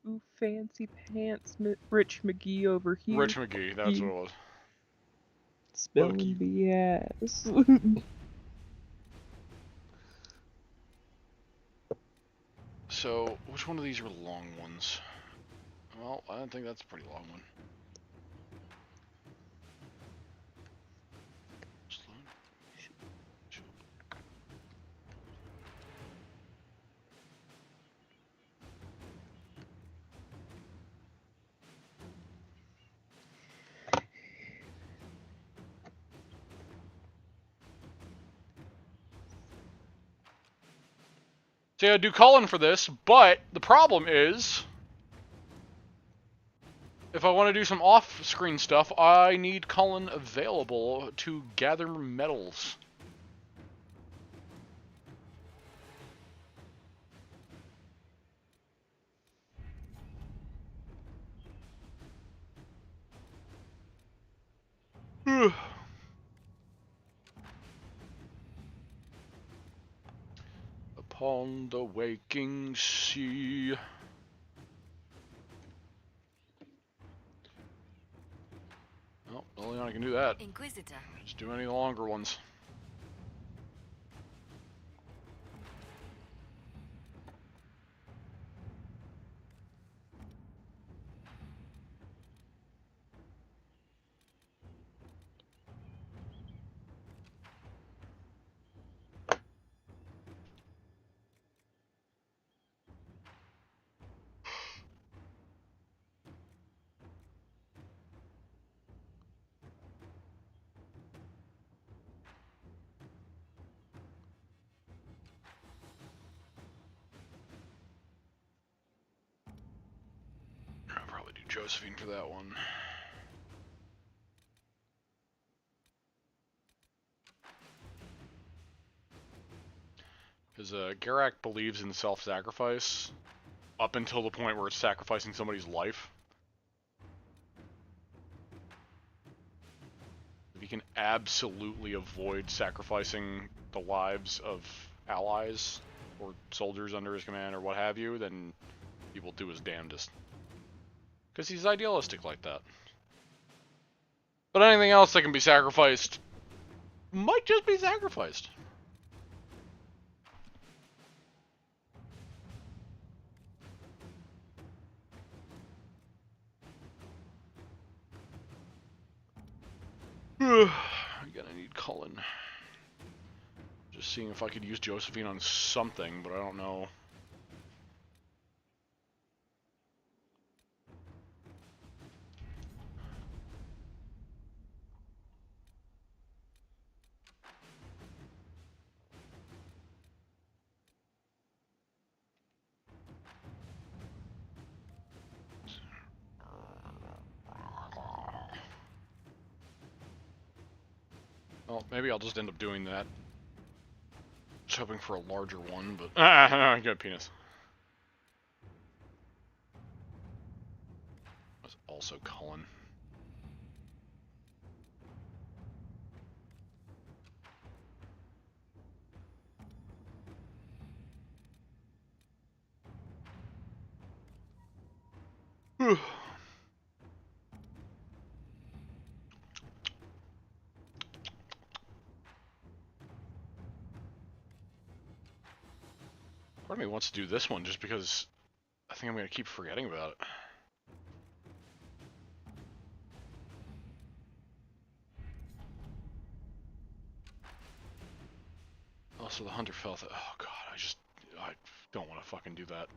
Ooh, fancy pants, Rich McGee over here. Rich McGee, that's what it was. Spilling the ass. So, which one of these are long ones? Well, I don't think that's a pretty long one. So yeah, I do Cullen for this, but the problem is, if I want to do some off-screen stuff, I need Cullen available to gather medals. Upon the waking sea. Well, only I can do that. Inquisitor. Just do any longer ones. I'll probably do Josephine for that one. Because Garak believes in self-sacrifice up until the point where it's sacrificing somebody's life. If he can absolutely avoid sacrificing the lives of allies or soldiers under his command or what have you, then he will do his damnedest. Because he's idealistic like that. But anything else that can be sacrificed might just be sacrificed. I'm gonna need Cullen. Just seeing if I could use Josephine on something, but I don't know. Well, maybe I'll just end up doing that. Just hoping for a larger one, but I got a penis. That's also Cullen. Part of me wants to do this one just because I think I'm going to keep forgetting about it. Also, the Hunter fell. Oh god, I don't want to fucking do that.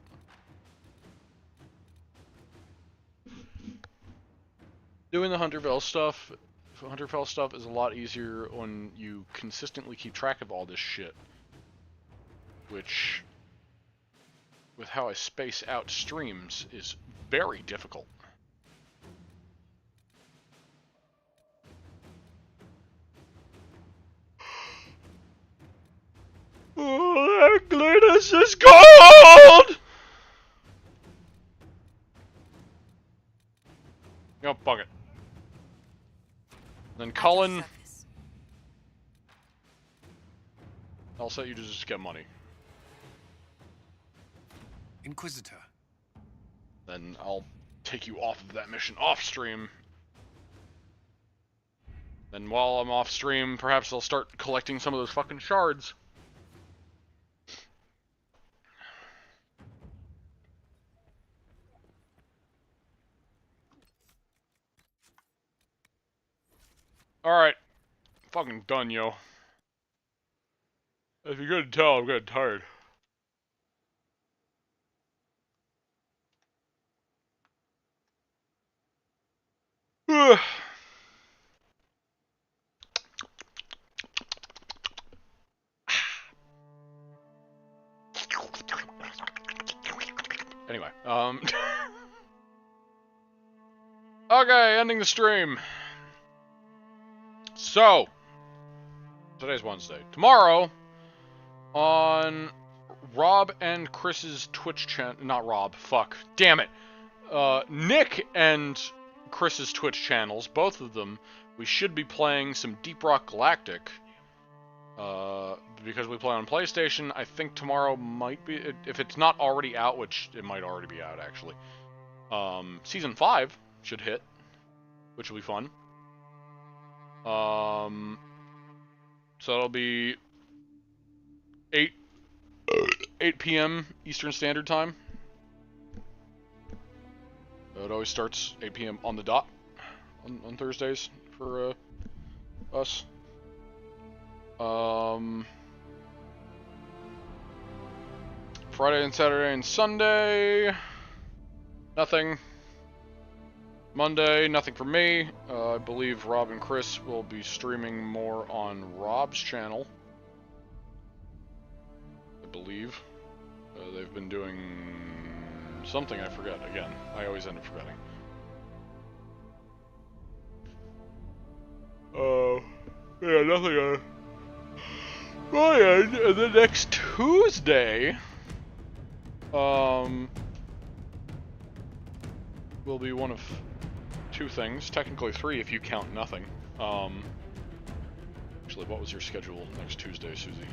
Doing the Hunterfell stuff is a lot easier when you consistently keep track of all this shit. Which, with how I space out streams, is very difficult. Oh, that Glynis is cold! Oh, fuck it. Then Cullen, I'll set you to just get money. Inquisitor. Then I'll take you off of that mission off stream. Then while I'm off stream, perhaps I'll start collecting some of those fucking shards. Alright. Fucking done, yo. If you couldn't tell, I'm getting tired. Anyway, okay, ending the stream. So, today's Wednesday. Tomorrow, on Rob and Chris's Twitch channel, not Rob, fuck, damn it. Nick and Chris's Twitch channels, both of them, we should be playing some Deep Rock Galactic. Because we play on PlayStation, I think tomorrow might be, if it's not already out, which it might already be out, actually. Season 5 should hit, which will be fun. So it'll be 8 p.m. Eastern Standard Time. It always starts 8 p.m. on the dot on Thursdays for us. Friday and Saturday and Sunday, nothing. Monday, nothing for me. I believe Rob and Chris will be streaming more on Rob's channel. I believe. They've been doing something, I forget. Again, I always end up forgetting. Yeah, nothing on my end. And then next Tuesday, will be one of two things. Technically 3 if you count nothing. Actually, what was your schedule next Tuesday, Suzie?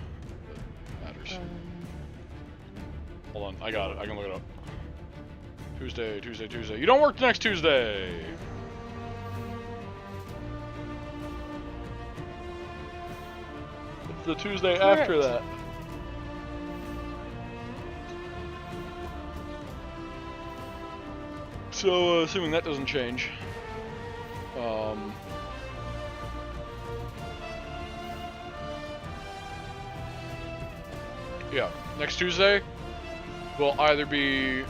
That matters. Hold on, I got it. I can look it up. Tuesday. You don't work next Tuesday! It's the Tuesday after that. So, assuming that doesn't change, yeah, next Tuesday will either be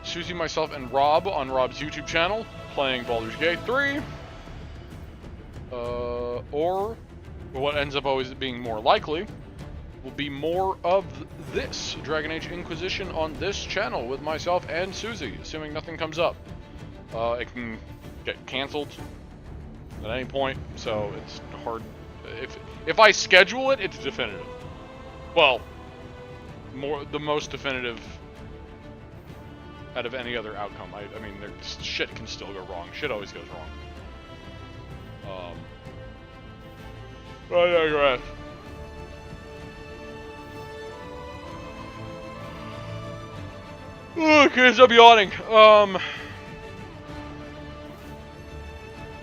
Suzie, myself, and Rob on Rob's YouTube channel playing Baldur's Gate 3, or what ends up always being more likely will be more of this Dragon Age Inquisition on this channel with myself and Suzie, assuming nothing comes up. It can get canceled at any point, so it's hard. If I schedule it, it's definitive. Well, the most definitive out of any other outcome. I mean, shit can still go wrong. Shit always goes wrong. I digress. Okay, stop yawning.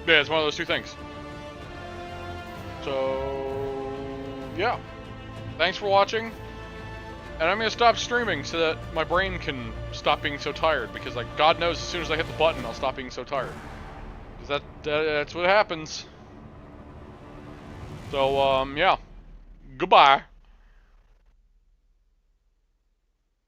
Yeah, it's one of those two things. So, yeah. Thanks for watching. And I'm going to stop streaming so that my brain can stop being so tired. Because, like, God knows, as soon as I hit the button, I'll stop being so tired. Because that's what happens. So, yeah. Goodbye.